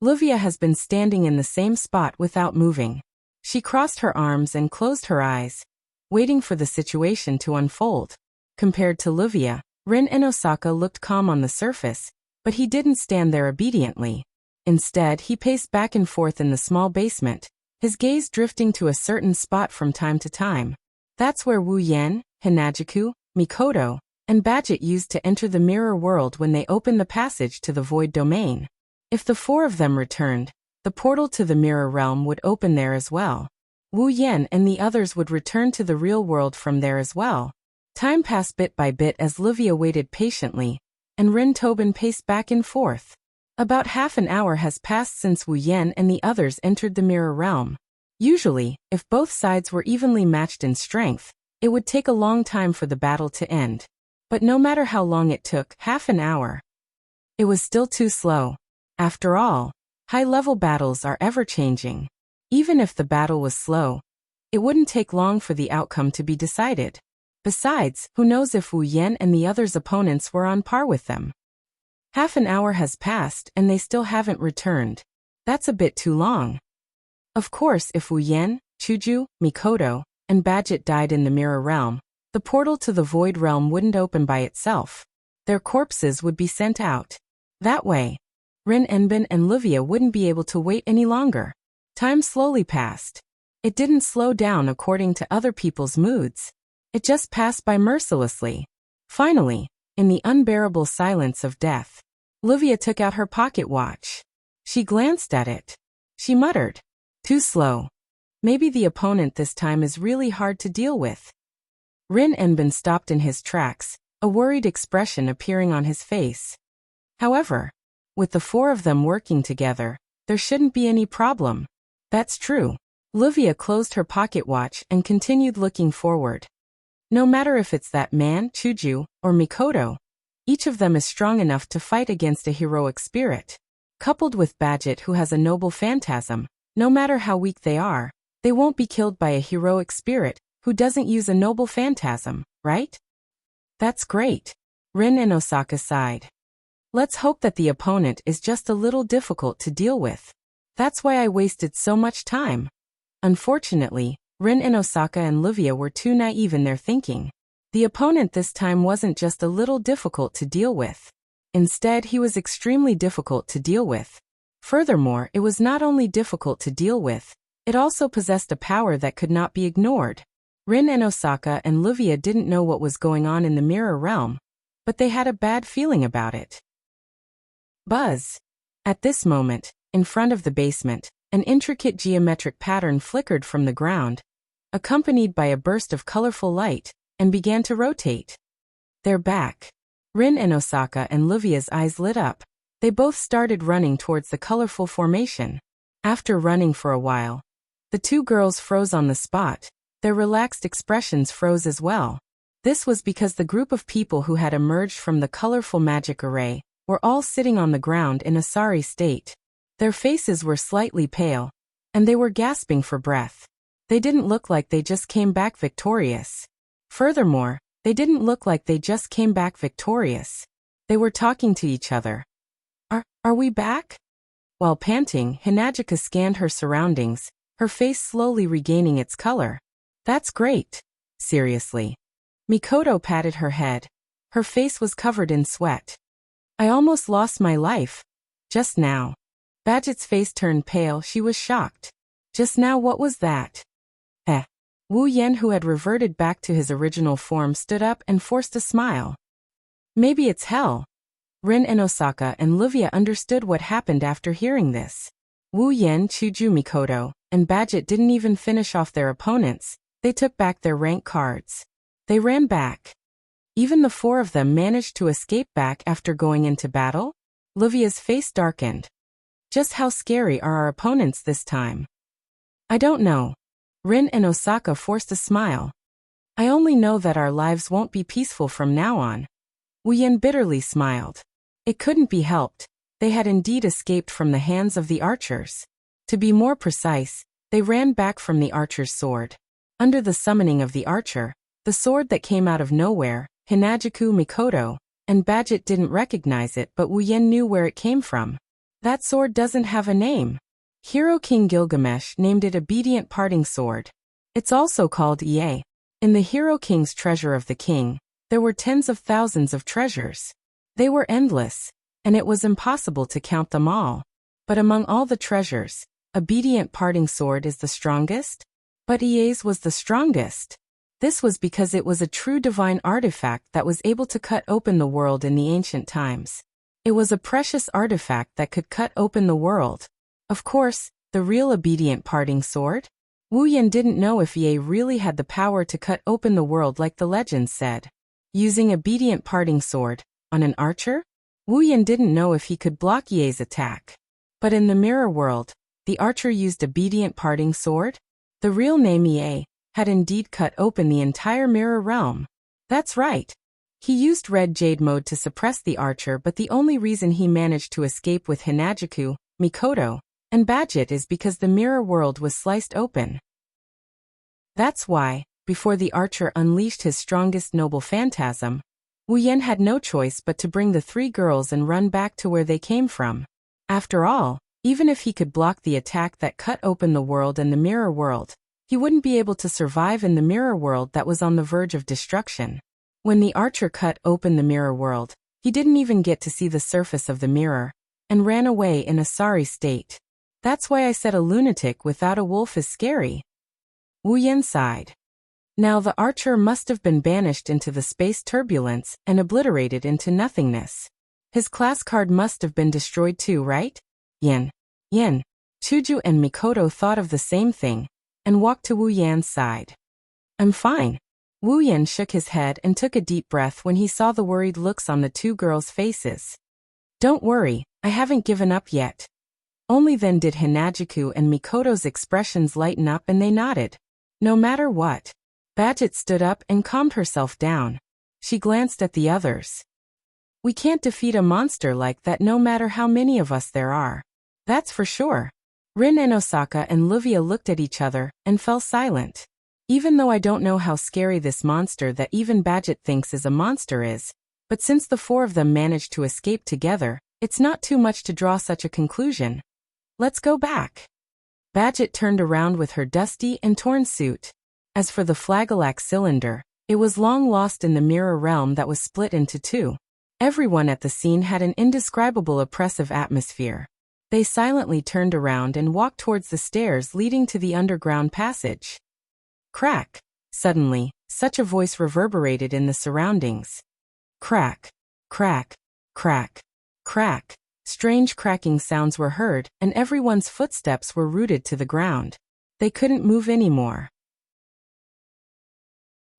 Wuxia has been standing in the same spot without moving. She crossed her arms and closed her eyes, waiting for the situation to unfold. Compared to Wuxia, Rin Inosaka looked calm on the surface, but he didn't stand there obediently. Instead, he paced back and forth in the small basement, his gaze drifting to a certain spot from time to time. That's where Wu Yan, Hinajiku, Mikoto, and Badget used to enter the mirror world when they opened the passage to the void domain. If the 4 of them returned, the portal to the mirror realm would open there as well. Wu Yan and the others would return to the real world from there as well. Time passed bit by bit as Wuxia waited patiently, and Rin Tobin paced back and forth. About half an hour has passed since Wu Yan and the others entered the mirror realm. Usually, if both sides were evenly matched in strength, it would take a long time for the battle to end. But no matter how long it took, half an hour, it was still too slow. After all, high-level battles are ever-changing. Even if the battle was slow, it wouldn't take long for the outcome to be decided. Besides, who knows if Wu Yan and the others' opponents were on par with them. Half an hour has passed and they still haven't returned. That's a bit too long. Of course, if Wu Yan, Chuju, Mikoto, and Badget died in the mirror realm, the portal to the void realm wouldn't open by itself. Their corpses would be sent out. That way, Rin Enbin and Wuxia wouldn't be able to wait any longer. Time slowly passed. It didn't slow down according to other people's moods. It just passed by mercilessly. Finally, in the unbearable silence of death, Wuxia took out her pocket watch. She glanced at it. She muttered, "Too slow. Maybe the opponent this time is really hard to deal with." Rin Enbin stopped in his tracks, a worried expression appearing on his face. However, with the 4 of them working together, there shouldn't be any problem. That's true. Wuxia closed her pocket watch and continued looking forward. No matter if it's that man, Chuju, or Mikoto, each of them is strong enough to fight against a heroic spirit. Coupled with Badget, who has a noble phantasm, no matter how weak they are, they won't be killed by a heroic spirit who doesn't use a noble phantasm, right? That's great. Rin and Osaka sighed. Let's hope that the opponent is just a little difficult to deal with. That's why I wasted so much time. Unfortunately, Rin and Osaka and Livia were too naive in their thinking. The opponent this time wasn't just a little difficult to deal with. Instead, he was extremely difficult to deal with. Furthermore, it was not only difficult to deal with, it also possessed a power that could not be ignored. Rin and Osaka and Livia didn't know what was going on in the mirror realm, but they had a bad feeling about it. Buzz. At this moment, in front of the basement, an intricate geometric pattern flickered from the ground, accompanied by a burst of colorful light, and began to rotate. They're back. Rin and Osaka and Livia's eyes lit up. They both started running towards the colorful formation. After running for a while, the two girls froze on the spot. Their relaxed expressions froze as well. This was because the group of people who had emerged from the colorful magic array were all sitting on the ground in a sorry state. Their faces were slightly pale, and they were gasping for breath. They didn't look like they just came back victorious. Furthermore, they didn't look like they just came back victorious. They were talking to each other. Are we back? While panting, Hinajika scanned her surroundings, her face slowly regaining its color. That's great. Seriously. Mikoto patted her head. Her face was covered in sweat. I almost lost my life. Just now. Badget's face turned pale. She was shocked. Just now, what was that? Wu Yen, who had reverted back to his original form, stood up and forced a smile. Maybe it's hell. Rin and Osaka and Livia understood what happened after hearing this. Wu Yen, Chuju, Mikoto, and Badget didn't even finish off their opponents. They took back their rank cards. They ran back. Even the four of them managed to escape back after going into battle? Livia's face darkened. Just how scary are our opponents this time? I don't know. Rin and Osaka forced a smile. I only know that our lives won't be peaceful from now on. Wu Yen bitterly smiled. It couldn't be helped. They had indeed escaped from the hands of the archers. To be more precise, they ran back from the archer's sword. Under the summoning of the archer, the sword that came out of nowhere, Hinajiku, Mikoto, and Badget didn't recognize it, but Wu Yen knew where it came from. That sword doesn't have a name. Hero King Gilgamesh named it Obedient Parting Sword. It's also called Ie. In the Hero King's treasure of the king, there were tens of thousands of treasures. They were endless, and it was impossible to count them all. But among all the treasures, Obedient Parting Sword is the strongest? But Ie's was the strongest. This was because it was a true divine artifact that was able to cut open the world in the ancient times. It was a precious artifact that could cut open the world. Of course, the real Obedient Parting Sword? Wu Yen didn't know if Ye really had the power to cut open the world like the legends said. Using Obedient Parting Sword on an archer? Wu Yen didn't know if he could block Ye's attack. But in the mirror world, the archer used Obedient Parting Sword? The real name Ye had indeed cut open the entire mirror realm. That's right. He used Red Jade mode to suppress the archer, but the only reason he managed to escape with Hinajiku, Mikoto, and Badget is because the mirror world was sliced open. That's why, before the archer unleashed his strongest noble phantasm, Wu Yen had no choice but to bring the three girls and run back to where they came from. After all, even if he could block the attack that cut open the world and the mirror world, he wouldn't be able to survive in the mirror world that was on the verge of destruction. When the archer cut open the mirror world, he didn't even get to see the surface of the mirror, and ran away in a sorry state. That's why I said a lunatic without a wolf is scary. Wu Yen sighed. Now the archer must have been banished into the space turbulence and obliterated into nothingness. His class card must have been destroyed too, right? Yen, Chuju and Mikoto thought of the same thing, and walked to Wu Yan's side. I'm fine. Wu Yen shook his head and took a deep breath when he saw the worried looks on the two girls' faces. Don't worry, I haven't given up yet. Only then did Hinajiku and Mikoto's expressions lighten up and they nodded. No matter what. Badget stood up and calmed herself down. She glanced at the others. We can't defeat a monster like that no matter how many of us there are. That's for sure. Rin and Osaka and Livia looked at each other and fell silent. Even though I don't know how scary this monster that even Badget thinks is a monster is, but since the four of them managed to escape together, it's not too much to draw such a conclusion. Let's go back. Badget turned around with her dusty and torn suit. As for the Flagellac cylinder, it was long lost in the mirror realm that was split into two. Everyone at the scene had an indescribable oppressive atmosphere. They silently turned around and walked towards the stairs leading to the underground passage. Crack! Suddenly, such a voice reverberated in the surroundings. Crack! Crack! Crack! Crack! Strange cracking sounds were heard, and everyone's footsteps were rooted to the ground. They couldn't move anymore.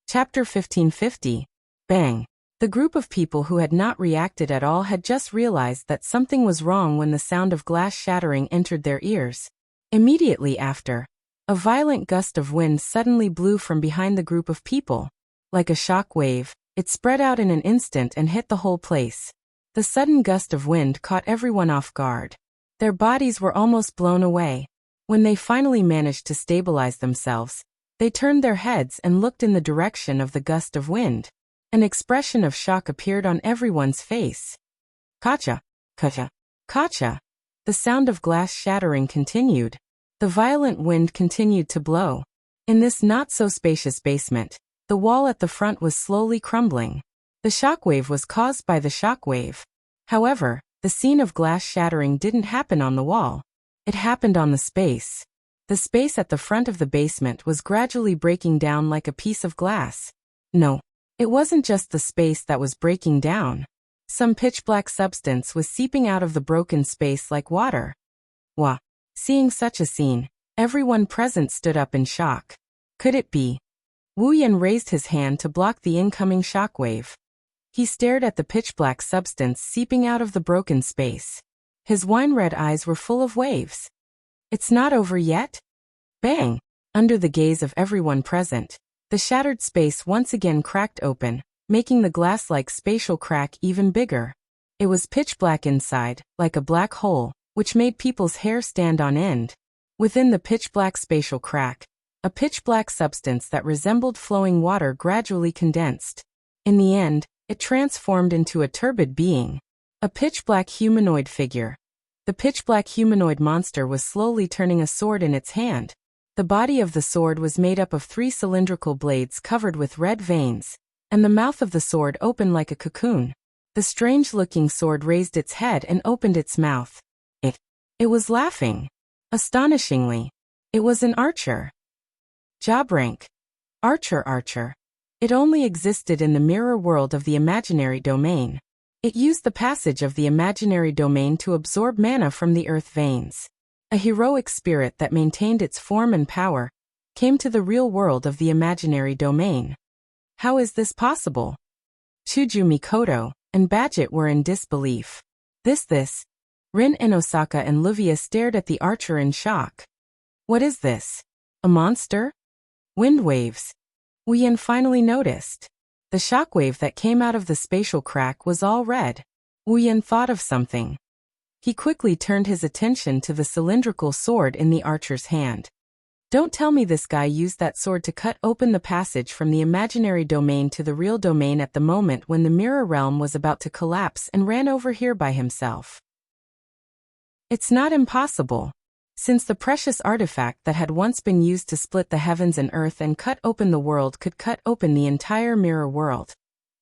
Chapter 1550. Bang! The group of people who had not reacted at all had just realized that something was wrong when the sound of glass shattering entered their ears. Immediately after, a violent gust of wind suddenly blew from behind the group of people. Like a shock wave, it spread out in an instant and hit the whole place. The sudden gust of wind caught everyone off guard. Their bodies were almost blown away. When they finally managed to stabilize themselves, they turned their heads and looked in the direction of the gust of wind. An expression of shock appeared on everyone's face. Kacha! Kacha! Kacha! The sound of glass shattering continued. The violent wind continued to blow. In this not-so-spacious basement, the wall at the front was slowly crumbling. The shockwave was caused by the shockwave. However, the scene of glass shattering didn't happen on the wall. It happened on the space. The space at the front of the basement was gradually breaking down like a piece of glass. No. It wasn't just the space that was breaking down. Some pitch-black substance was seeping out of the broken space like water. Wah! Seeing such a scene, everyone present stood up in shock. Could it be? Wu Yan raised his hand to block the incoming shockwave. He stared at the pitch-black substance seeping out of the broken space. His wine-red eyes were full of waves. It's not over yet? Bang! Under the gaze of everyone present, the shattered space once again cracked open, making the glass-like spatial crack even bigger. It was pitch black inside, like a black hole, which made people's hair stand on end. Within the pitch-black spatial crack, a pitch-black substance that resembled flowing water gradually condensed. In the end, it transformed into a turbid being, a pitch-black humanoid figure. The pitch-black humanoid monster was slowly turning a sword in its hand. The body of the sword was made up of 3 cylindrical blades covered with red veins, and the mouth of the sword opened like a cocoon. The strange-looking sword raised its head and opened its mouth. It was laughing. Astonishingly, it was an archer. Job rank. Archer. It only existed in the mirror world of the imaginary domain. It used the passage of the imaginary domain to absorb mana from the earth veins. A heroic spirit that maintained its form and power came to the real world of the imaginary domain. How is this possible? Chuju Mikoto and Badget were in disbelief. This. Rin and Osaka and Livia stared at the archer in shock. What is this? A monster? Wind waves. Wu Yan finally noticed. The shockwave that came out of the spatial crack was all red. Wu Yan thought of something. He quickly turned his attention to the cylindrical sword in the archer's hand. Don't tell me this guy used that sword to cut open the passage from the imaginary domain to the real domain at the moment when the mirror realm was about to collapse and ran over here by himself. It's not impossible. Since the precious artifact that had once been used to split the heavens and earth and cut open the world could cut open the entire mirror world,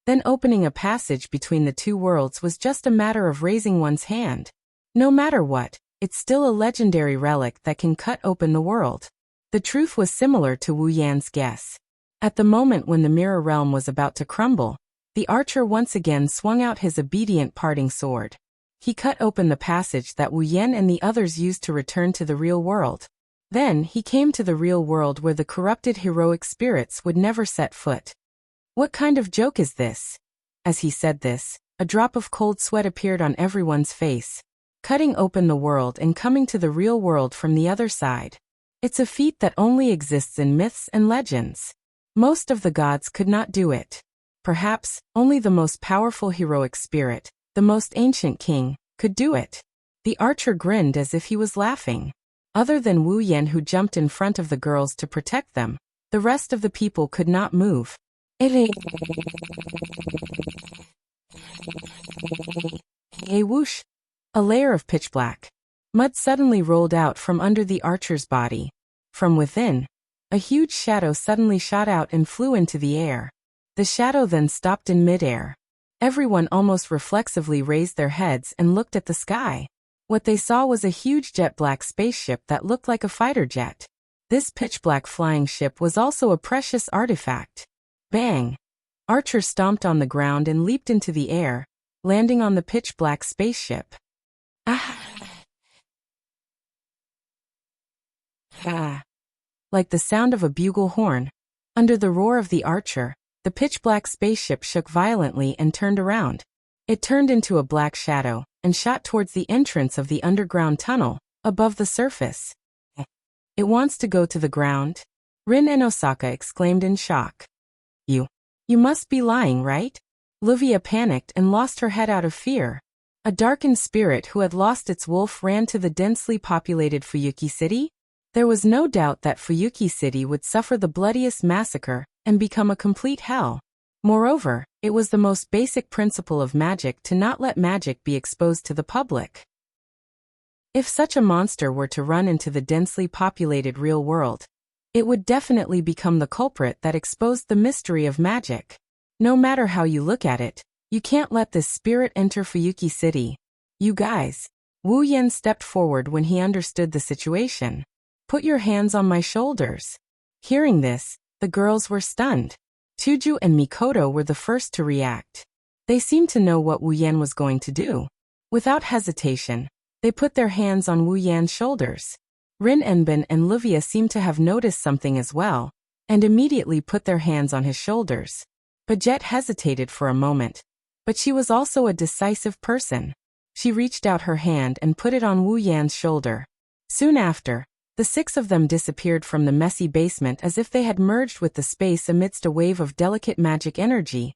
then opening a passage between the two worlds was just a matter of raising one's hand. No matter what, it's still a legendary relic that can cut open the world. The truth was similar to Wu Yan's guess. At the moment when the mirror realm was about to crumble, the archer once again swung out his obedient parting sword. He cut open the passage that Wu Yan and the others used to return to the real world. Then he came to the real world where the corrupted heroic spirits would never set foot. What kind of joke is this? As he said this, a drop of cold sweat appeared on everyone's face. Cutting open the world and coming to the real world from the other side. It's a feat that only exists in myths and legends. Most of the gods could not do it. Perhaps, only the most powerful heroic spirit, the most ancient king, could do it. The archer grinned as if he was laughing. Other than Wu Yan, who jumped in front of the girls to protect them, The rest of the people could not move. A whoosh! A layer of pitch black mud suddenly rolled out from under the archer's body. From within, a huge shadow suddenly shot out and flew into the air. The shadow then stopped in midair. Everyone almost reflexively raised their heads and looked at the sky. What they saw was a huge jet-black spaceship that looked like a fighter jet. This pitch-black flying ship was also a precious artifact. Bang! Archer stomped on the ground and leaped into the air, landing on the pitch-black spaceship. Like the sound of a bugle horn. Under the roar of the archer, the pitch-black spaceship shook violently and turned around. It turned into a black shadow and shot towards the entrance of the underground tunnel, above the surface. It wants to go to the ground? Rin and Osaka exclaimed in shock. You must be lying, right? Wuxia panicked and lost her head out of fear. A darkened spirit who had lost its wolf ran to the densely populated Fuyuki City? There was no doubt that Fuyuki City would suffer the bloodiest massacre and become a complete hell. Moreover, it was the most basic principle of magic to not let magic be exposed to the public. If such a monster were to run into the densely populated real world, it would definitely become the culprit that exposed the mystery of magic. No matter how you look at it, you can't let this spirit enter Fuyuki City. You guys. Wu Yan stepped forward when he understood the situation. Put your hands on my shoulders. Hearing this, the girls were stunned. Chuju and Mikoto were the first to react. They seemed to know what Wu Yan was going to do. Without hesitation, they put their hands on Wu Yan's shoulders. Rin Enbin and Wuxia seemed to have noticed something as well, and immediately put their hands on his shoulders. Baguette hesitated for a moment, but she was also a decisive person. She reached out her hand and put it on Wu Yan's shoulder. Soon after, the six of them disappeared from the messy basement as if they had merged with the space amidst a wave of delicate magic energy.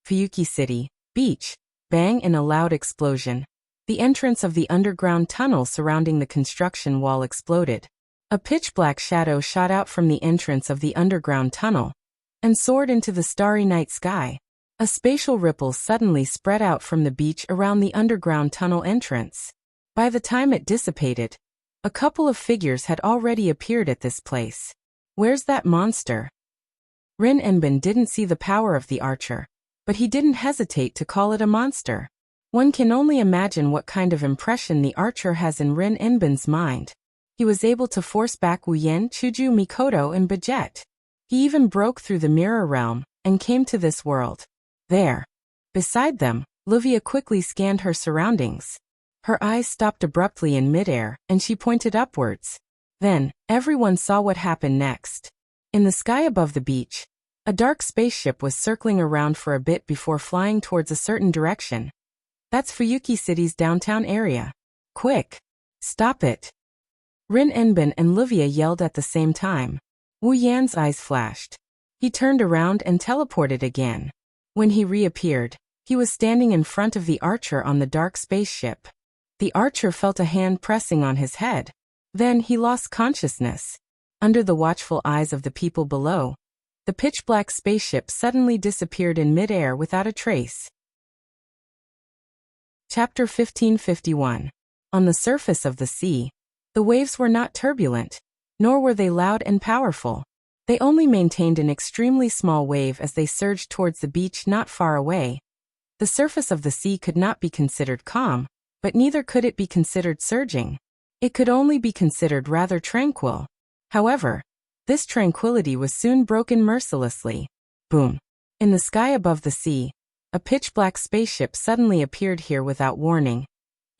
Fuyuki City, beach, bang in a loud explosion. The entrance of the underground tunnel surrounding the construction wall exploded. A pitch-black shadow shot out from the entrance of the underground tunnel and soared into the starry night sky. A spatial ripple suddenly spread out from the beach around the underground tunnel entrance. By the time it dissipated, a couple of figures had already appeared at this place. Where's that monster? Rin Enbin didn't see the power of the archer, but he didn't hesitate to call it a monster. One can only imagine what kind of impression the archer has in Rin Enbin's mind. He was able to force back Wu Yan, Chuju, Mikoto, and Baguette. He even broke through the mirror realm and came to this world. There. Beside them, Wuxia quickly scanned her surroundings. Her eyes stopped abruptly in midair, and she pointed upwards. Then, everyone saw what happened next. In the sky above the beach, a dark spaceship was circling around for a bit before flying towards a certain direction. That's Fuyuki City's downtown area. Quick! Stop it! Rin Enbin and Wuxia yelled at the same time. Wu Yan's eyes flashed. He turned around and teleported again. When he reappeared, he was standing in front of the archer on the dark spaceship. The archer felt a hand pressing on his head. Then he lost consciousness. Under the watchful eyes of the people below, the pitch-black spaceship suddenly disappeared in midair without a trace. Chapter 1551. On the surface of the sea, the waves were not turbulent, nor were they loud and powerful. They only maintained an extremely small wave as they surged towards the beach not far away. The surface of the sea could not be considered calm, but neither could it be considered surging. It could only be considered rather tranquil. However, this tranquility was soon broken mercilessly. Boom! In the sky above the sea, a pitch-black spaceship suddenly appeared here without warning.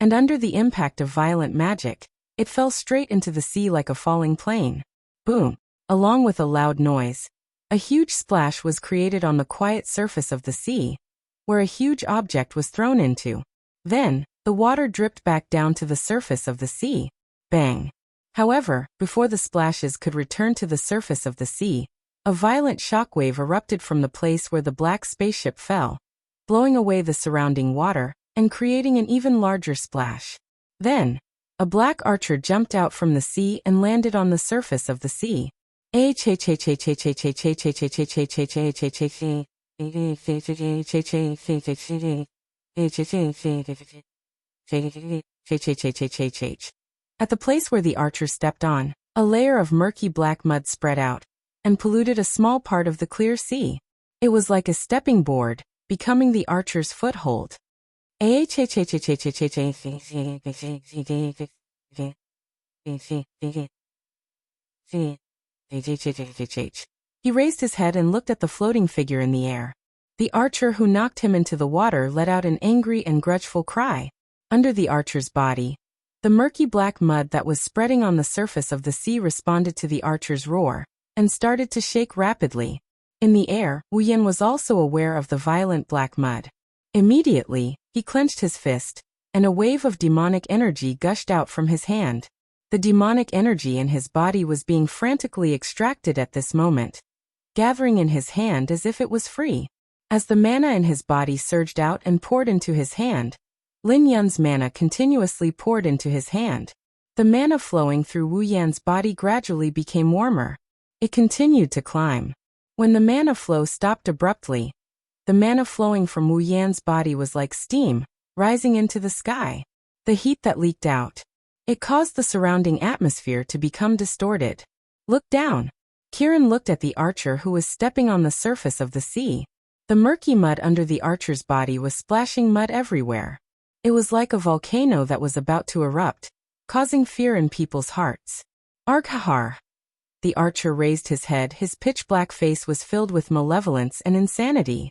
And under the impact of violent magic, it fell straight into the sea like a falling plane. Boom! Along with a loud noise, a huge splash was created on the quiet surface of the sea, where a huge object was thrown into. Then, the water dripped back down to the surface of the sea. Bang! However, before the splashes could return to the surface of the sea, a violent shockwave erupted from the place where the black spaceship fell, blowing away the surrounding water and creating an even larger splash. Then, a black archer jumped out from the sea and landed on the surface of the sea. At the place where the archer stepped on, a layer of murky black mud spread out and polluted a small part of the clear sea. It was like a stepping board, becoming the archer's foothold. He raised his head and looked at the floating figure in the air. The archer who knocked him into the water let out an angry and grudgeful cry. Under the archer's body, the murky black mud that was spreading on the surface of the sea responded to the archer's roar and started to shake rapidly. In the air, Wuyan was also aware of the violent black mud. Immediately, he clenched his fist, and a wave of demonic energy gushed out from his hand. The demonic energy in his body was being frantically extracted at this moment, gathering in his hand as if it was free. As the mana in his body surged out and poured into his hand, Lin Yun's mana continuously poured into his hand. The mana flowing through Wu Yan's body gradually became warmer. It continued to climb. When the mana flow stopped abruptly, the mana flowing from Wu Yan's body was like steam, rising into the sky. The heat that leaked out, it caused the surrounding atmosphere to become distorted. Look down. Kiran looked at the archer who was stepping on the surface of the sea. The murky mud under the archer's body was splashing mud everywhere. It was like a volcano that was about to erupt, causing fear in people's hearts. Arghahar. The archer raised his head. His pitch-black face was filled with malevolence and insanity.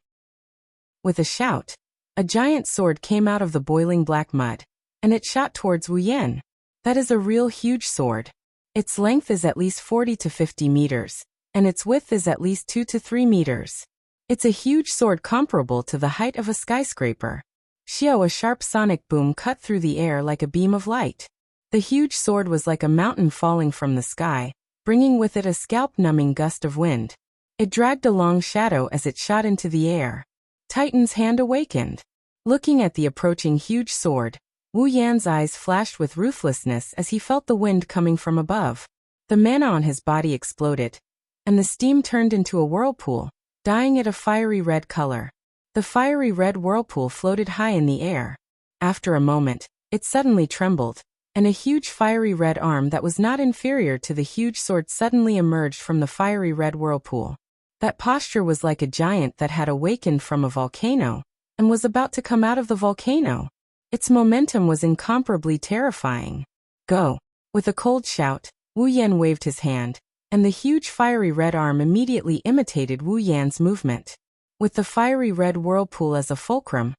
With a shout, a giant sword came out of the boiling black mud, and it shot towards Wu Yan. That is a real huge sword. Its length is at least 40 to 50 meters, and its width is at least 2 to 3 meters. It's a huge sword comparable to the height of a skyscraper. Xiao, a sharp sonic boom cut through the air like a beam of light. The huge sword was like a mountain falling from the sky, bringing with it a scalp-numbing gust of wind. It dragged a long shadow as it shot into the air. Titan's hand awakened. Looking at the approaching huge sword, Wu Yan's eyes flashed with ruthlessness as he felt the wind coming from above. The mana on his body exploded, and the steam turned into a whirlpool, dyeing it a fiery red color. The fiery red whirlpool floated high in the air. After a moment, it suddenly trembled, and a huge fiery red arm that was not inferior to the huge sword suddenly emerged from the fiery red whirlpool. That posture was like a giant that had awakened from a volcano, and was about to come out of the volcano. Its momentum was incomparably terrifying. Go! With a cold shout, Wu Yan waved his hand, and the huge fiery red arm immediately imitated Wu Yan's movement. With the fiery red whirlpool as a fulcrum,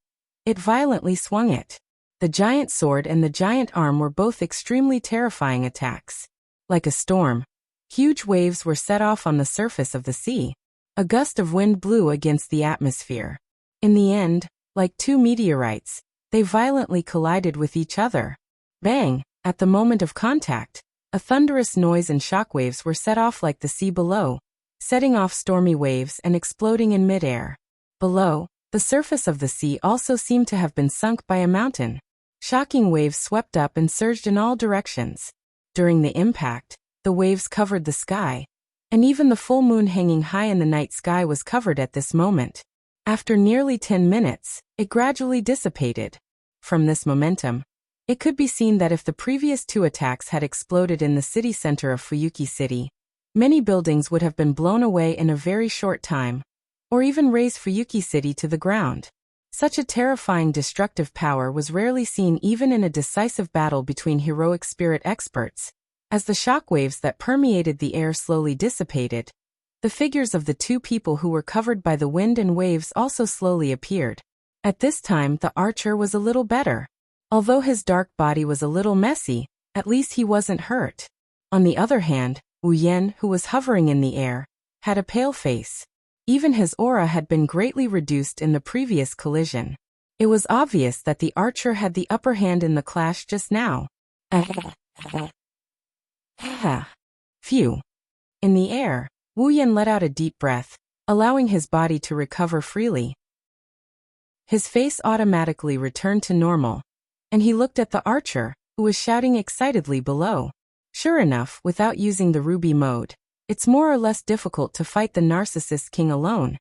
it violently swung it. The giant sword and the giant arm were both extremely terrifying attacks. Like a storm, huge waves were set off on the surface of the sea. A gust of wind blew against the atmosphere. In the end, like two meteorites, they violently collided with each other. Bang! At the moment of contact, a thunderous noise and shockwaves were set off like the sea below, setting off stormy waves and exploding in midair. Below, the surface of the sea also seemed to have been sunk by a mountain. Shocking waves swept up and surged in all directions. During the impact, the waves covered the sky, and even the full moon hanging high in the night sky was covered at this moment. After nearly 10 minutes, it gradually dissipated. From this momentum, it could be seen that if the previous two attacks had exploded in the city center of Fuyuki City, many buildings would have been blown away in a very short time, or even raze Fuyuki City to the ground. Such a terrifying destructive power was rarely seen even in a decisive battle between heroic spirit experts. As the shockwaves that permeated the air slowly dissipated, the figures of the two people who were covered by the wind and waves also slowly appeared. At this time, the archer was a little better. Although his dark body was a little messy, at least he wasn't hurt. On the other hand, Wu Yan, who was hovering in the air, had a pale face. Even his aura had been greatly reduced in the previous collision. It was obvious that the archer had the upper hand in the clash just now. Phew. In the air, Wu Yan let out a deep breath, allowing his body to recover freely. His face automatically returned to normal, and he looked at the archer, who was shouting excitedly below. Sure enough, without using the ruby mode, It's more or less difficult to fight the Narcissus King alone.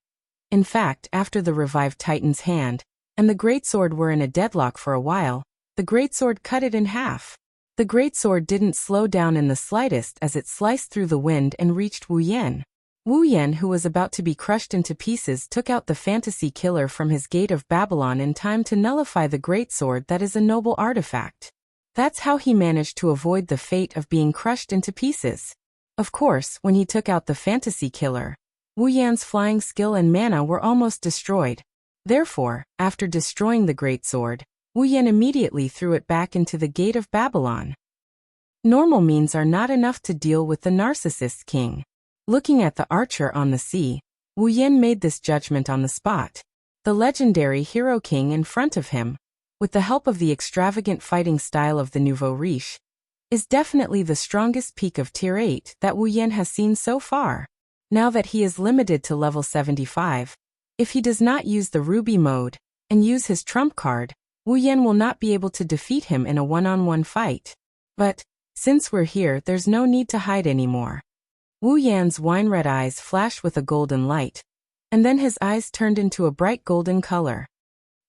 In fact, after the revived Titan's hand and the greatsword were in a deadlock for a while, the greatsword cut it in half. The greatsword didn't slow down in the slightest as it sliced through the wind and reached Wu Yan. Wu Yan, who was about to be crushed into pieces, took out the fantasy killer from his gate of Babylon in time to nullify the greatsword that is a noble artifact. That's how he managed to avoid the fate of being crushed into pieces. Of course, when he took out the fantasy killer, Wu Yan's flying skill and mana were almost destroyed. Therefore, after destroying the greatsword, Wu Yan immediately threw it back into the gate of Babylon. Normal means are not enough to deal with the Narcissus King. Looking at the archer on the sea, Wu Yan made this judgment on the spot. The legendary hero king in front of him, with the help of the extravagant fighting style of the nouveau riche, is definitely the strongest peak of Tier 8 that Wu Yan has seen so far. Now that he is limited to level 75, if he does not use the ruby mode and use his trump card, Wu Yan will not be able to defeat him in a one-on-one fight. But, since we're here, there's no need to hide anymore. Wu Yan's wine-red eyes flashed with a golden light, and then his eyes turned into a bright golden color.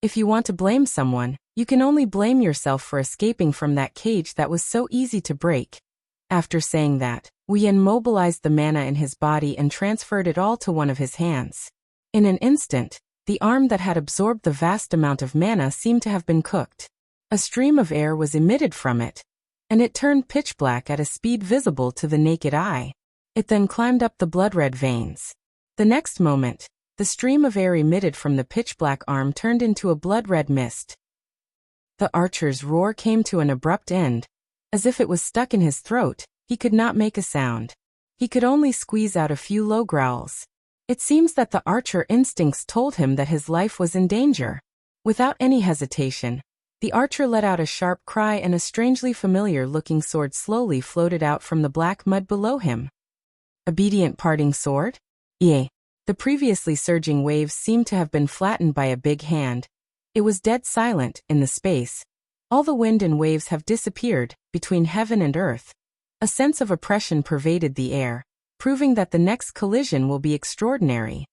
If you want to blame someone, you can only blame yourself for escaping from that cage that was so easy to break. After saying that, Wu Yan mobilized the mana in his body and transferred it all to one of his hands. In an instant, the arm that had absorbed the vast amount of mana seemed to have been cooked. A stream of air was emitted from it, and it turned pitch black at a speed visible to the naked eye. It then climbed up the blood-red veins. The next moment, the stream of air emitted from the pitch-black arm turned into a blood-red mist. The archer's roar came to an abrupt end. As if it was stuck in his throat, he could not make a sound. He could only squeeze out a few low growls. It seems that the archer instincts told him that his life was in danger. Without any hesitation, the archer let out a sharp cry and a strangely familiar-looking sword slowly floated out from the black mud below him. Obedient parting sword? Yea. The previously surging waves seemed to have been flattened by a big hand. It was dead silent in the space. All the wind and waves have disappeared between heaven and earth. A sense of oppression pervaded the air, proving that the next collision will be extraordinary.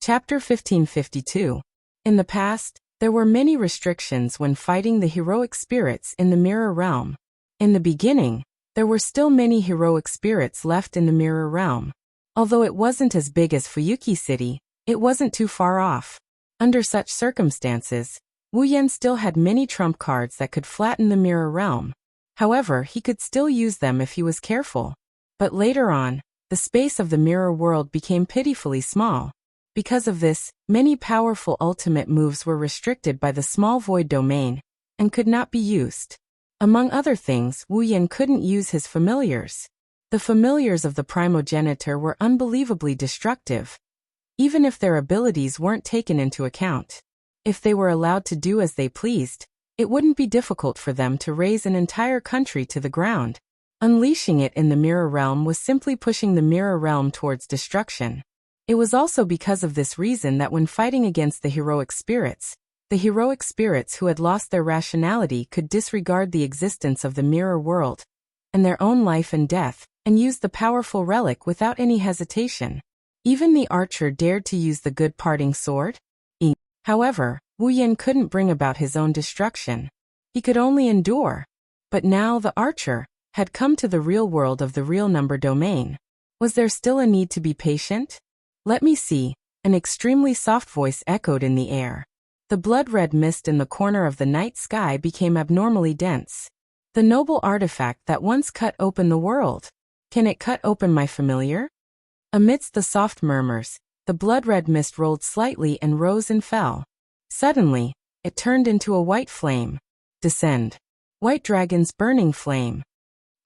Chapter 1552. In the past, there were many restrictions when fighting the heroic spirits in the Mirror Realm. In the beginning, there were still many heroic spirits left in the Mirror Realm. Although it wasn't as big as Fuyuki City, it wasn't too far off. Under such circumstances, Wu Yan still had many trump cards that could flatten the Mirror Realm. However, he could still use them if he was careful. But later on, the space of the mirror world became pitifully small. Because of this, many powerful ultimate moves were restricted by the small void domain and could not be used. Among other things, Wu Yan couldn't use his familiars. The familiars of the primogenitor were unbelievably destructive, even if their abilities weren't taken into account. If they were allowed to do as they pleased, it wouldn't be difficult for them to raze an entire country to the ground. Unleashing it in the Mirror Realm was simply pushing the Mirror Realm towards destruction. It was also because of this reason that when fighting against the heroic spirits who had lost their rationality could disregard the existence of the mirror world and their own life and death, and use the powerful relic without any hesitation. Even the archer dared to use the good parting sword. However, Wu Yan couldn't bring about his own destruction. He could only endure. But now the archer had come to the real world of the real number domain. Was there still a need to be patient? Let me see. An extremely soft voice echoed in the air. The blood-red mist in the corner of the night sky became abnormally dense. The noble artifact that once cut open the world. Can it cut open my familiar? Amidst the soft murmurs, the blood-red mist rolled slightly and rose and fell. Suddenly, it turned into a white flame. Descend. White dragon's burning flame.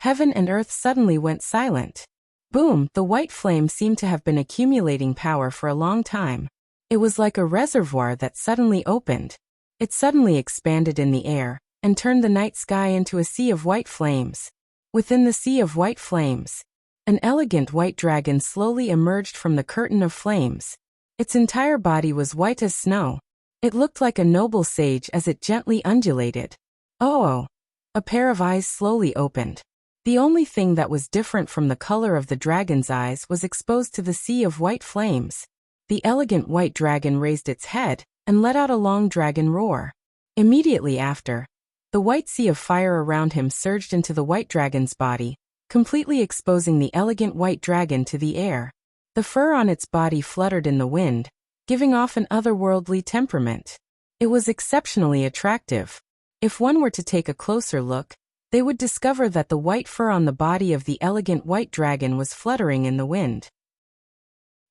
Heaven and earth suddenly went silent. Boom! The white flame seemed to have been accumulating power for a long time. It was like a reservoir that suddenly opened. It suddenly expanded in the air, and turned the night sky into a sea of white flames. Within the sea of white flames, an elegant white dragon slowly emerged from the curtain of flames. Its entire body was white as snow. It looked like a noble sage as it gently undulated. Oh! A pair of eyes slowly opened. The only thing that was different from the color of the dragon's eyes was exposed to the sea of white flames. The elegant white dragon raised its head and let out a long dragon roar. Immediately after, the white sea of fire around him surged into the white dragon's body, completely exposing the elegant white dragon to the air. The fur on its body fluttered in the wind, giving off an otherworldly temperament. It was exceptionally attractive. If one were to take a closer look, they would discover that the white fur on the body of the elegant white dragon was fluttering in the wind.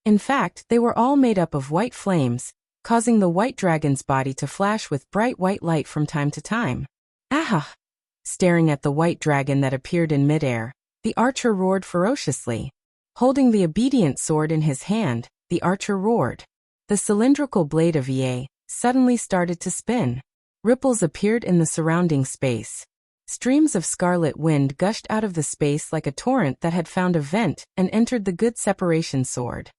In fact, they were all made up of white flames, causing the white dragon's body to flash with bright white light from time to time. Aha! Staring at the white dragon that appeared in midair, the archer roared ferociously. Holding the obedient sword in his hand, the archer roared. The cylindrical blade of Ye suddenly started to spin. Ripples appeared in the surrounding space. Streams of scarlet wind gushed out of the space like a torrent that had found a vent and entered the good separation sword.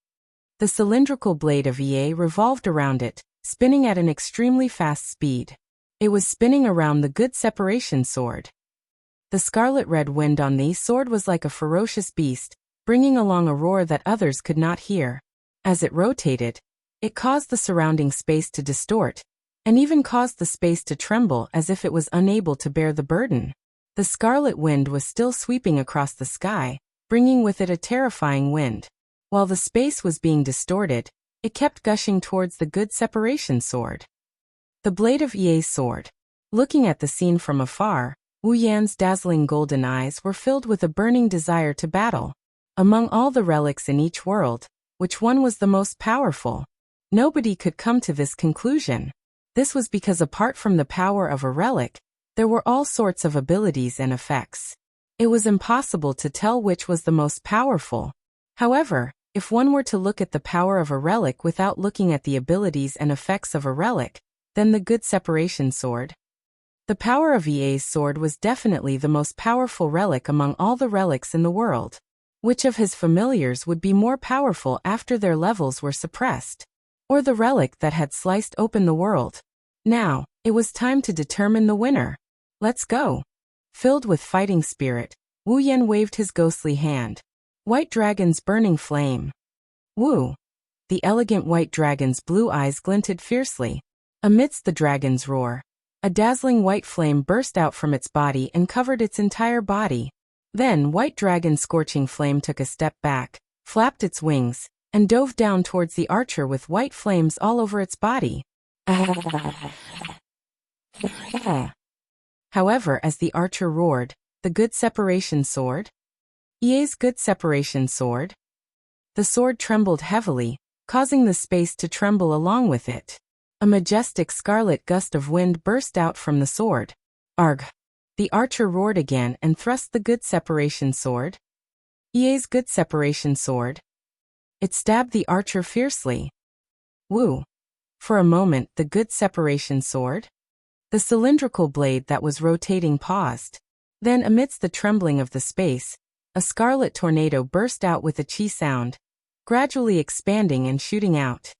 The cylindrical blade of Ye revolved around it, spinning at an extremely fast speed. It was spinning around the good separation sword. The scarlet red wind on the sword was like a ferocious beast, bringing along a roar that others could not hear. As it rotated, it caused the surrounding space to distort, and even caused the space to tremble as if it was unable to bear the burden. The scarlet wind was still sweeping across the sky, bringing with it a terrifying wind. While the space was being distorted, it kept gushing towards the good separation sword. The blade of Ye's sword. Looking at the scene from afar, Wu Yan's dazzling golden eyes were filled with a burning desire to battle. Among all the relics in each world, which one was the most powerful? Nobody could come to this conclusion. This was because apart from the power of a relic, there were all sorts of abilities and effects. It was impossible to tell which was the most powerful. However, if one were to look at the power of a relic without looking at the abilities and effects of a relic, then the good separation sword. The power of Ye's sword was definitely the most powerful relic among all the relics in the world. Which of his familiars would be more powerful after their levels were suppressed? Or the relic that had sliced open the world? Now, it was time to determine the winner. Let's go. Filled with fighting spirit, Wu Yan waved his ghostly hand. White dragon's burning flame. Wu. The elegant white dragon's blue eyes glinted fiercely. Amidst the dragon's roar, a dazzling white flame burst out from its body and covered its entire body. Then White Dragon's scorching flame took a step back, flapped its wings, and dove down towards the archer with white flames all over its body. However, as the archer roared, the good separation sword? Ye's good separation sword? The sword trembled heavily, causing the space to tremble along with it. A majestic scarlet gust of wind burst out from the sword. Arg! The archer roared again and thrust the good separation sword. Ye's good separation sword. It stabbed the archer fiercely. Woo! For a moment, the good separation sword? The cylindrical blade that was rotating paused. Then, amidst the trembling of the space, a scarlet tornado burst out with a chi sound, gradually expanding and shooting out.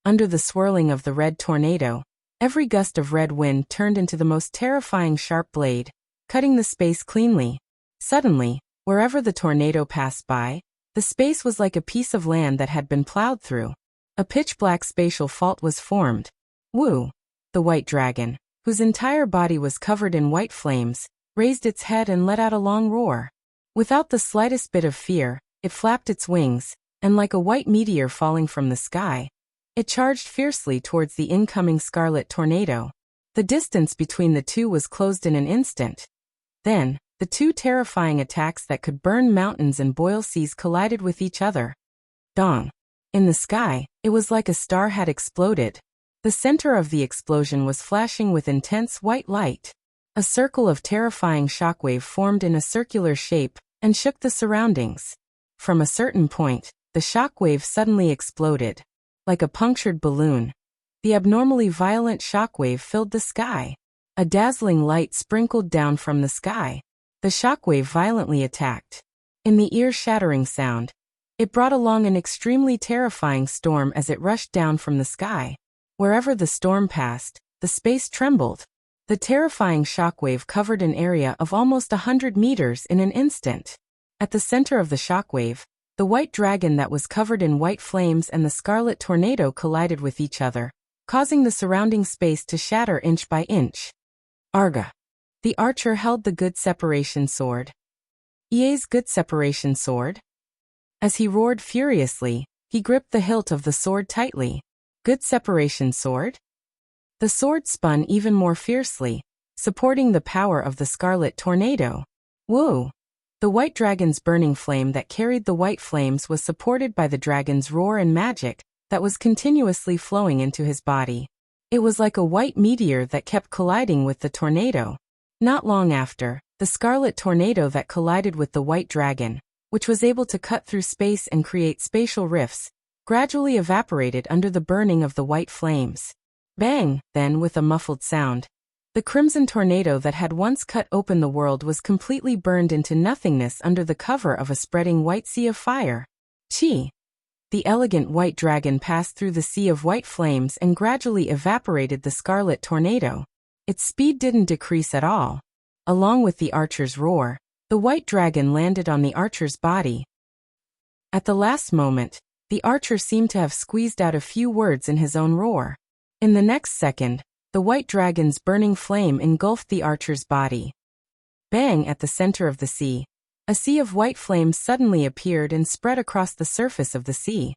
Under the swirling of the red tornado, every gust of red wind turned into the most terrifying sharp blade, cutting the space cleanly. Suddenly, wherever the tornado passed by, the space was like a piece of land that had been plowed through. A pitch-black spatial fault was formed. Wu, the white dragon, whose entire body was covered in white flames, raised its head and let out a long roar. Without the slightest bit of fear, it flapped its wings, and like a white meteor falling from the sky, it charged fiercely towards the incoming scarlet tornado. The distance between the two was closed in an instant. Then, the two terrifying attacks that could burn mountains and boil seas collided with each other. Dong! In the sky, it was like a star had exploded. The center of the explosion was flashing with intense white light. A circle of terrifying shockwave formed in a circular shape and shook the surroundings. From a certain point, the shockwave suddenly exploded. Like a punctured balloon, the abnormally violent shockwave filled the sky. A dazzling light sprinkled down from the sky. The shockwave violently attacked. In the ear-shattering sound, it brought along an extremely terrifying storm as it rushed down from the sky. Wherever the storm passed, the space trembled. The terrifying shockwave covered an area of almost 100 meters in an instant. At the center of the shockwave, the white dragon that was covered in white flames and the scarlet tornado collided with each other, causing the surrounding space to shatter inch by inch. Arga. The archer held the good separation sword. Ye's good separation sword? As he roared furiously, he gripped the hilt of the sword tightly. Good separation sword? The sword spun even more fiercely, supporting the power of the scarlet tornado. Woo! The white dragon's burning flame that carried the white flames was supported by the dragon's roar and magic that was continuously flowing into his body. It was like a white meteor that kept colliding with the tornado. Not long after, the scarlet tornado that collided with the white dragon, which was able to cut through space and create spatial rifts, gradually evaporated under the burning of the white flames. Bang! Then, with a muffled sound, the crimson tornado that had once cut open the world was completely burned into nothingness under the cover of a spreading white sea of fire. Chi! The elegant white dragon passed through the sea of white flames and gradually evaporated the scarlet tornado. Its speed didn't decrease at all. Along with the archer's roar, the white dragon landed on the archer's body. At the last moment, the archer seemed to have squeezed out a few words in his own roar. In the next second, the white dragon's burning flame engulfed the archer's body. Bang! At the center of the sea, a sea of white flames suddenly appeared and spread across the surface of the sea.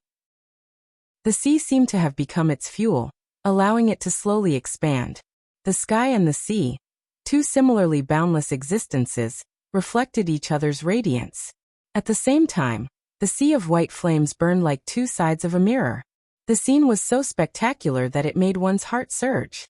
The sea seemed to have become its fuel, allowing it to slowly expand. The sky and the sea, two similarly boundless existences, reflected each other's radiance. At the same time, the sea of white flames burned like two sides of a mirror. The scene was so spectacular that it made one's heart surge.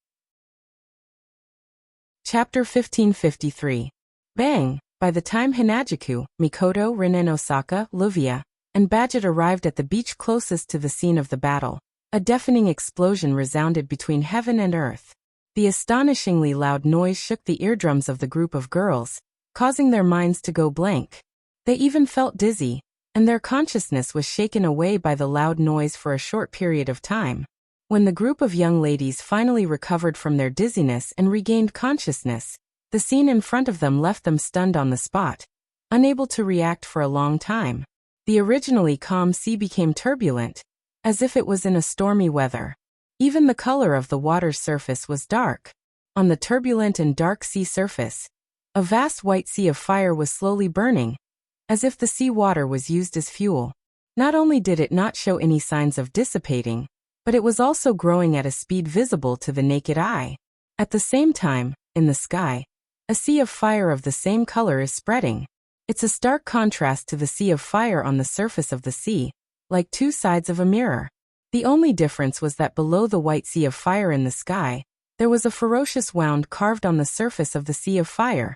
Chapter 1553. Bang! By the time Hinajuku, Mikoto, Rin Osaka, Wuxia, and Badget arrived at the beach closest to the scene of the battle, a deafening explosion resounded between heaven and earth. The astonishingly loud noise shook the eardrums of the group of girls, causing their minds to go blank. They even felt dizzy, and their consciousness was shaken away by the loud noise for a short period of time. When the group of young ladies finally recovered from their dizziness and regained consciousness, the scene in front of them left them stunned on the spot, unable to react for a long time. The originally calm sea became turbulent, as if it was in a stormy weather. Even the color of the water's surface was dark. On the turbulent and dark sea surface, a vast white sea of fire was slowly burning, as if the sea water was used as fuel. Not only did it not show any signs of dissipating, but it was also growing at a speed visible to the naked eye. At the same time, in the sky, a sea of fire of the same color is spreading. It's a stark contrast to the sea of fire on the surface of the sea, like two sides of a mirror. The only difference was that below the white sea of fire in the sky, there was a ferocious wound carved on the surface of the sea of fire.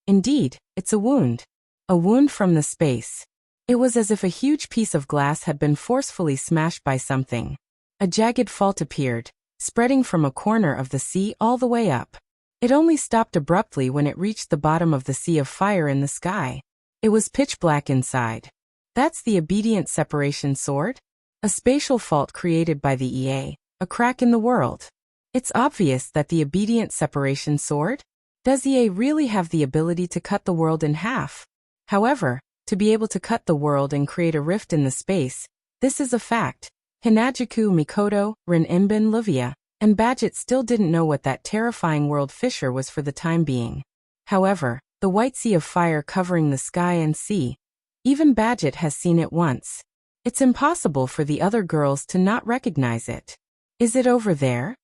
Indeed, it's a wound. A wound from the space. It was as if a huge piece of glass had been forcefully smashed by something. A jagged fault appeared, spreading from a corner of the sea all the way up. It only stopped abruptly when it reached the bottom of the sea of fire in the sky. It was pitch black inside. That's the obedient separation sword? A spatial fault created by the EA, a crack in the world. It's obvious that the obedient separation sword? Does EA really have the ability to cut the world in half? However, to be able to cut the world and create a rift in the space, this is a fact. Hinajuku, Mikoto, Rin Wuxia, and Badget still didn't know what that terrifying world fissure was for the time being. However, the white sea of fire covering the sky and sea, even Badget has seen it once. It's impossible for the other girls to not recognize it. Is it over there?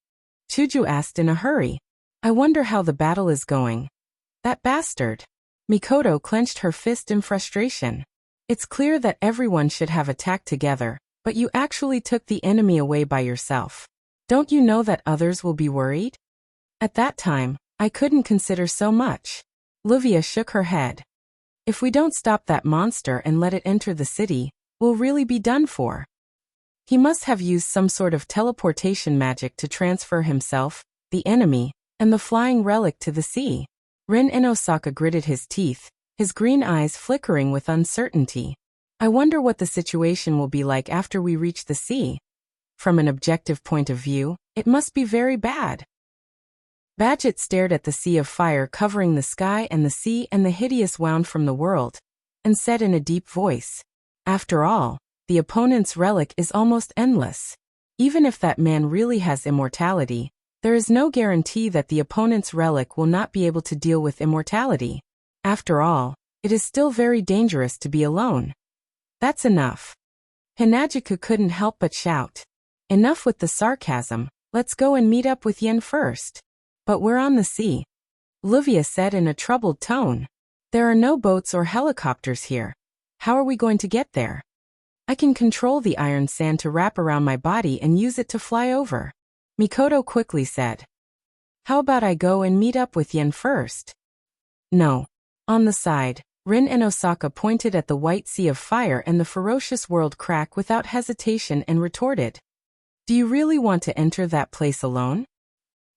Chuju asked in a hurry. I wonder how the battle is going. That bastard. Mikoto clenched her fist in frustration. It's clear that everyone should have attacked together, but you actually took the enemy away by yourself. Don't you know that others will be worried? At that time, I couldn't consider so much. Wuxia shook her head. If we don't stop that monster and let it enter the city, we'll really be done for. He must have used some sort of teleportation magic to transfer himself, the enemy, and the flying relic to the sea. Rin Osaka gritted his teeth, his green eyes flickering with uncertainty. I wonder what the situation will be like after we reach the sea. From an objective point of view, it must be very bad. Badget stared at the sea of fire covering the sky and the sea and the hideous wound from the world, and said in a deep voice, "After all, the opponent's relic is almost endless. Even if that man really has immortality, there is no guarantee that the opponent's relic will not be able to deal with immortality. After all, it is still very dangerous to be alone." "That's enough." Hinagiku couldn't help but shout. "Enough with the sarcasm, let's go and meet up with Yen first." "But we're on the sea," Livia said in a troubled tone. "There are no boats or helicopters here. How are we going to get there?" "I can control the iron sand to wrap around my body and use it to fly over," Mikoto quickly said. "How about I go and meet up with Yen first?" "No." On the side, Rin and Osaka pointed at the white sea of fire and the ferocious world crack without hesitation and retorted, "Do you really want to enter that place alone?"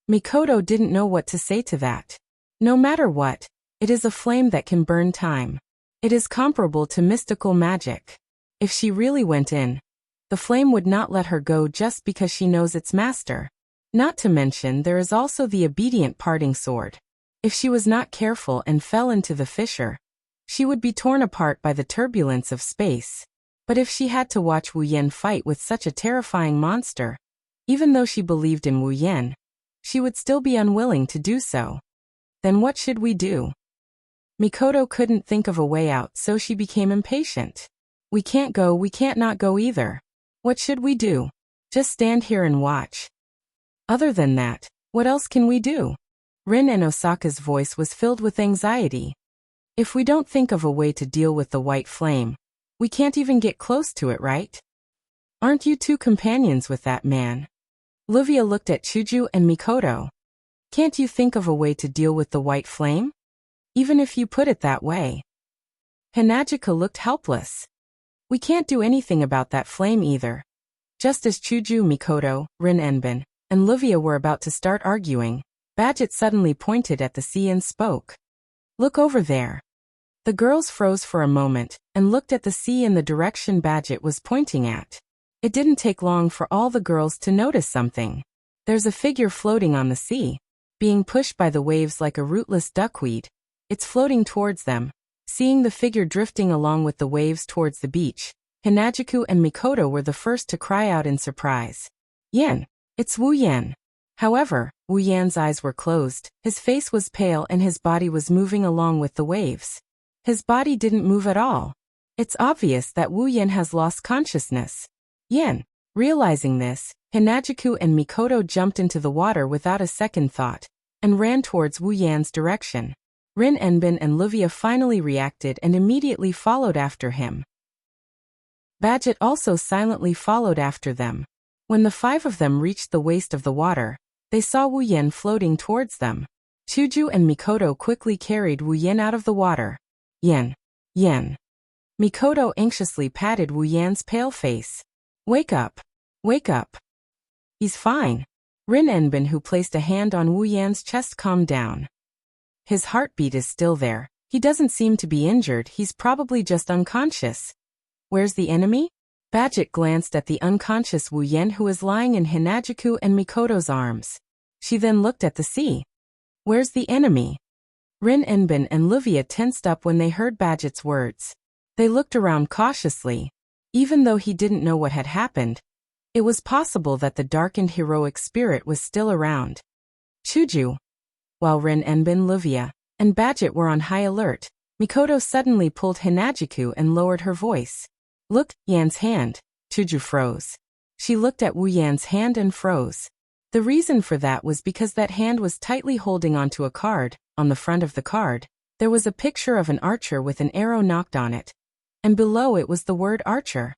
Mikoto didn't know what to say to that. No matter what, it is a flame that can burn time. It is comparable to mystical magic. If she really went in, the flame would not let her go just because she knows its master. Not to mention there is also the obedient parting sword. If she was not careful and fell into the fissure, she would be torn apart by the turbulence of space. But if she had to watch Wu Yen fight with such a terrifying monster, even though she believed in Wu Yen, she would still be unwilling to do so. Then what should we do? Mikoto couldn't think of a way out, so she became impatient. "We can't go, we can't not go either. What should we do? Just stand here and watch. Other than that, what else can we do?" Rin and Osaka's voice was filled with anxiety. "If we don't think of a way to deal with the white flame, we can't even get close to it, right? Aren't you two companions with that man?" Livia looked at Chuju and Mikoto. "Can't you think of a way to deal with the white flame? Even if you put it that way." Hinagika looked helpless. "We can't do anything about that flame either." Just as Chuju, Mikoto, Rin Enbin, and Livia were about to start arguing, Badget suddenly pointed at the sea and spoke. "Look over there." The girls froze for a moment and looked at the sea in the direction Badget was pointing at. It didn't take long for all the girls to notice something. There's a figure floating on the sea, being pushed by the waves like a rootless duckweed. It's floating towards them. Seeing the figure drifting along with the waves towards the beach, Hinagiku and Mikoto were the first to cry out in surprise. "Yen! It's Wu Yen!" However, Wu Yan's eyes were closed, his face was pale and his body was moving along with the waves. His body didn't move at all. It's obvious that Wu Yen has lost consciousness. "Yen!" Realizing this, Hinagiku and Mikoto jumped into the water without a second thought, and ran towards Wu Yan's direction. Rin Enbin and Livia finally reacted and immediately followed after him. Badget also silently followed after them. When the five of them reached the waist of the water, they saw Wu Yen floating towards them. Chuju and Mikoto quickly carried Wu Yen out of the water. "Yen! Yen!" Mikoto anxiously patted Wu Yan's pale face. "Wake up! Wake up! He's fine." Rin Enbin, who placed a hand on Wu Yan's chest, calmed down. "His heartbeat is still there. He doesn't seem to be injured, he's probably just unconscious." "Where's the enemy?" Badget glanced at the unconscious Wu Yen, who was lying in Hinagiku and Mikoto's arms. She then looked at the sea. "Where's the enemy?" Rin Enbin and Livia tensed up when they heard Badget's words. They looked around cautiously. Even though he didn't know what had happened, it was possible that the darkened heroic spirit was still around. Chuju. While Rin Enbin, Livia, and Badget were on high alert, Mikoto suddenly pulled Hinagiku and lowered her voice. "Look, Yan's hand." Chuju froze. She looked at Wu Yan's hand and froze. The reason for that was because that hand was tightly holding onto a card. On the front of the card, there was a picture of an archer with an arrow knocked on it, and below it was the word archer.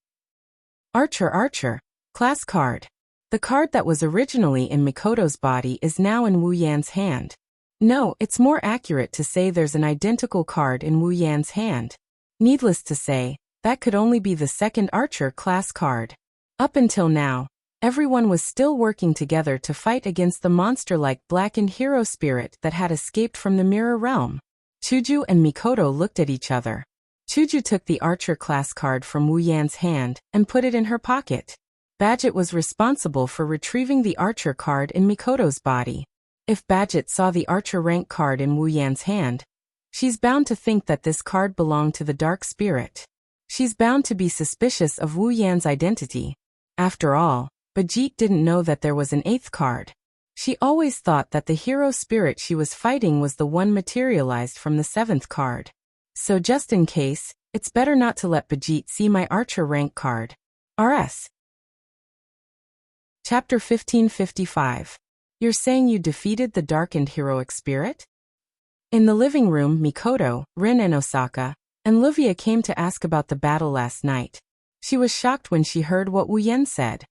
Archer, archer. Class card. The card that was originally in Mikoto's body is now in Wu Yan's hand. No, it's more accurate to say there's an identical card in Wu Yan's hand. Needless to say, that could only be the second archer class card. Up until now, everyone was still working together to fight against the monster-like blackened hero spirit that had escaped from the mirror realm. Chuju and Mikoto looked at each other. Chuju took the archer class card from Wu Yan's hand and put it in her pocket. Badget was responsible for retrieving the archer card in Mikoto's body. If Badget saw the archer rank card in Wu Yan's hand, she's bound to think that this card belonged to the dark spirit. She's bound to be suspicious of Wu Yan's identity. After all, Badget didn't know that there was an 8th card. She always thought that the hero spirit she was fighting was the one materialized from the 7th card. So just in case, it's better not to let Badget see my archer rank card. RS. Chapter 1555. You're saying you defeated the dark and heroic spirit? In the living room, Mikoto, Rin and Osaka, and Livia came to ask about the battle last night. She was shocked when she heard what Wu Yan said.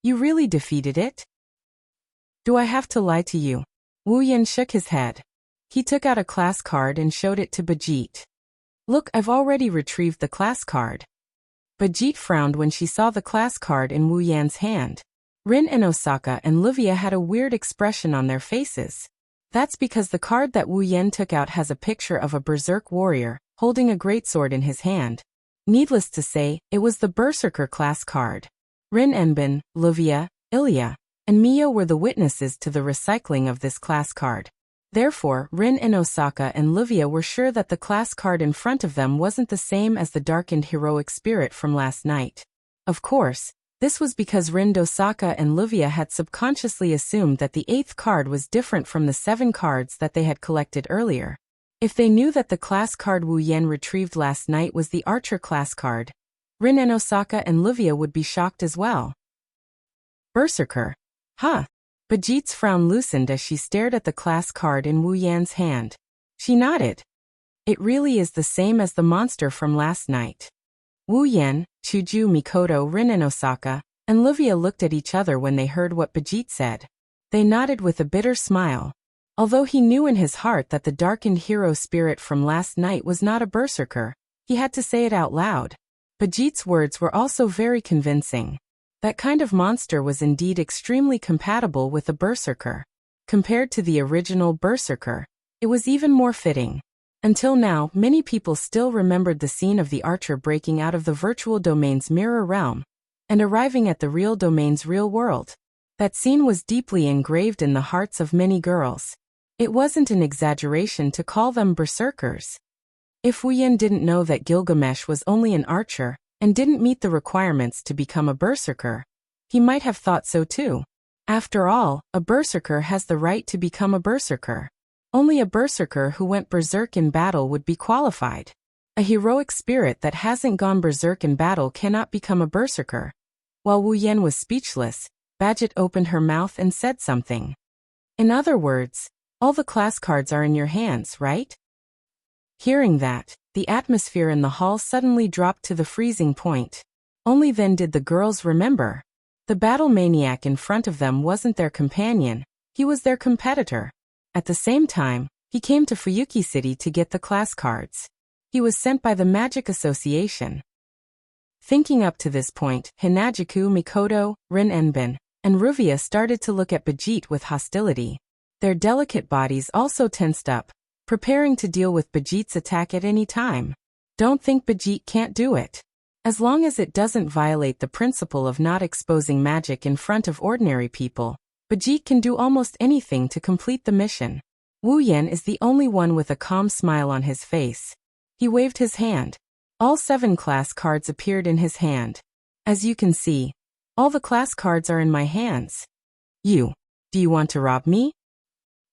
You really defeated it? Do I have to lie to you? Wu Yan shook his head. He took out a class card and showed it to Badget. Look, I've already retrieved the class card. Badget frowned when she saw the class card in Wu Yan's hand. Rin and Osaka and Livia had a weird expression on their faces. That's because the card that Wu Yan took out has a picture of a berserk warrior, holding a greatsword in his hand. Needless to say, it was the Berserker class card. Rin Enbin, Livia, Ilya, and Mio were the witnesses to the recycling of this class card. Therefore, Rin and Osaka and Livia were sure that the class card in front of them wasn't the same as the darkened heroic spirit from last night. Of course, this was because Rin, Osaka and Livia had subconsciously assumed that the 8th card was different from the 7 cards that they had collected earlier. If they knew that the class card Wu Yan retrieved last night was the archer class card, Rin and Osaka and Livia would be shocked as well. Berserker. Huh? Badget's frown loosened as she stared at the class card in Wu Yan's hand. She nodded. It really is the same as the monster from last night. Wu Yan, Chuju, Mikoto, Rin and Osaka, and Livia looked at each other when they heard what Badget said. They nodded with a bitter smile. Although he knew in his heart that the darkened hero spirit from last night was not a berserker, he had to say it out loud. Badget's words were also very convincing. That kind of monster was indeed extremely compatible with a berserker. Compared to the original berserker, it was even more fitting. Until now, many people still remembered the scene of the archer breaking out of the virtual domain's mirror realm and arriving at the real domain's real world. That scene was deeply engraved in the hearts of many girls. It wasn't an exaggeration to call them berserkers. If Wu Yan didn't know that Gilgamesh was only an archer and didn't meet the requirements to become a berserker, he might have thought so too. After all, a berserker has the right to become a berserker. Only a berserker who went berserk in battle would be qualified. A heroic spirit that hasn't gone berserk in battle cannot become a berserker. While Wu Yan was speechless, Badget opened her mouth and said something. In other words, all the class cards are in your hands, right? Hearing that, the atmosphere in the hall suddenly dropped to the freezing point. Only then did the girls remember. The battle maniac in front of them wasn't their companion, he was their competitor. At the same time, he came to Fuyuki City to get the class cards. He was sent by the Magic Association. Thinking up to this point, Hinajuku, Mikoto, Rin Enbin, and Ruvia started to look at Badget with hostility. Their delicate bodies also tensed up, preparing to deal with Badget's attack at any time. Don't think Badget can't do it. As long as it doesn't violate the principle of not exposing magic in front of ordinary people, Badget can do almost anything to complete the mission. Wu Yan is the only one with a calm smile on his face. He waved his hand. All 7 class cards appeared in his hand. As you can see, all the class cards are in my hands. Do you want to rob me?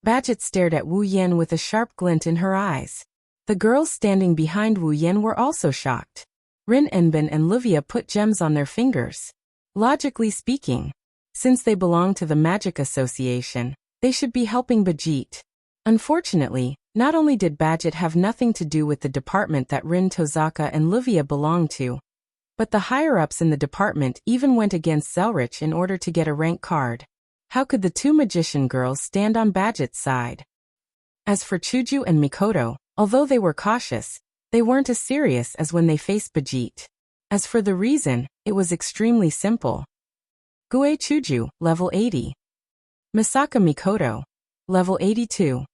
Badget stared at Wu Yan with a sharp glint in her eyes. The girls standing behind Wu Yan were also shocked. Rin Enbin and Livia put gems on their fingers. Logically speaking, since they belong to the Magic Association, they should be helping Badget. Unfortunately, not only did Badget have nothing to do with the department that Rin, Tozaka and Livia belonged to, but the higher-ups in the department even went against Zelrich in order to get a rank card. How could the 2 magician girls stand on Badget's side? As for Chuju and Mikoto, although they were cautious, they weren't as serious as when they faced Badget. As for the reason, it was extremely simple. Gue Chuju, level 80. Misaka Mikoto, level 82.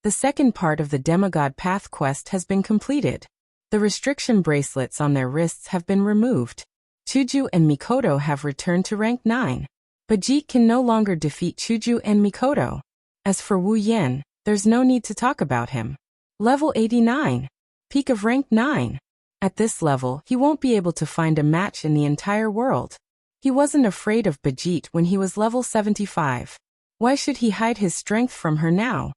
The second part of the Demigod Path quest has been completed. The restriction bracelets on their wrists have been removed. Chuju and Mikoto have returned to rank 9. Badget can no longer defeat Chuju and Mikoto. As for Wu Yan, there's no need to talk about him. Level 89. Peak of rank 9. At this level, he won't be able to find a match in the entire world. He wasn't afraid of Bijit when he was level 75. Why should he hide his strength from her now?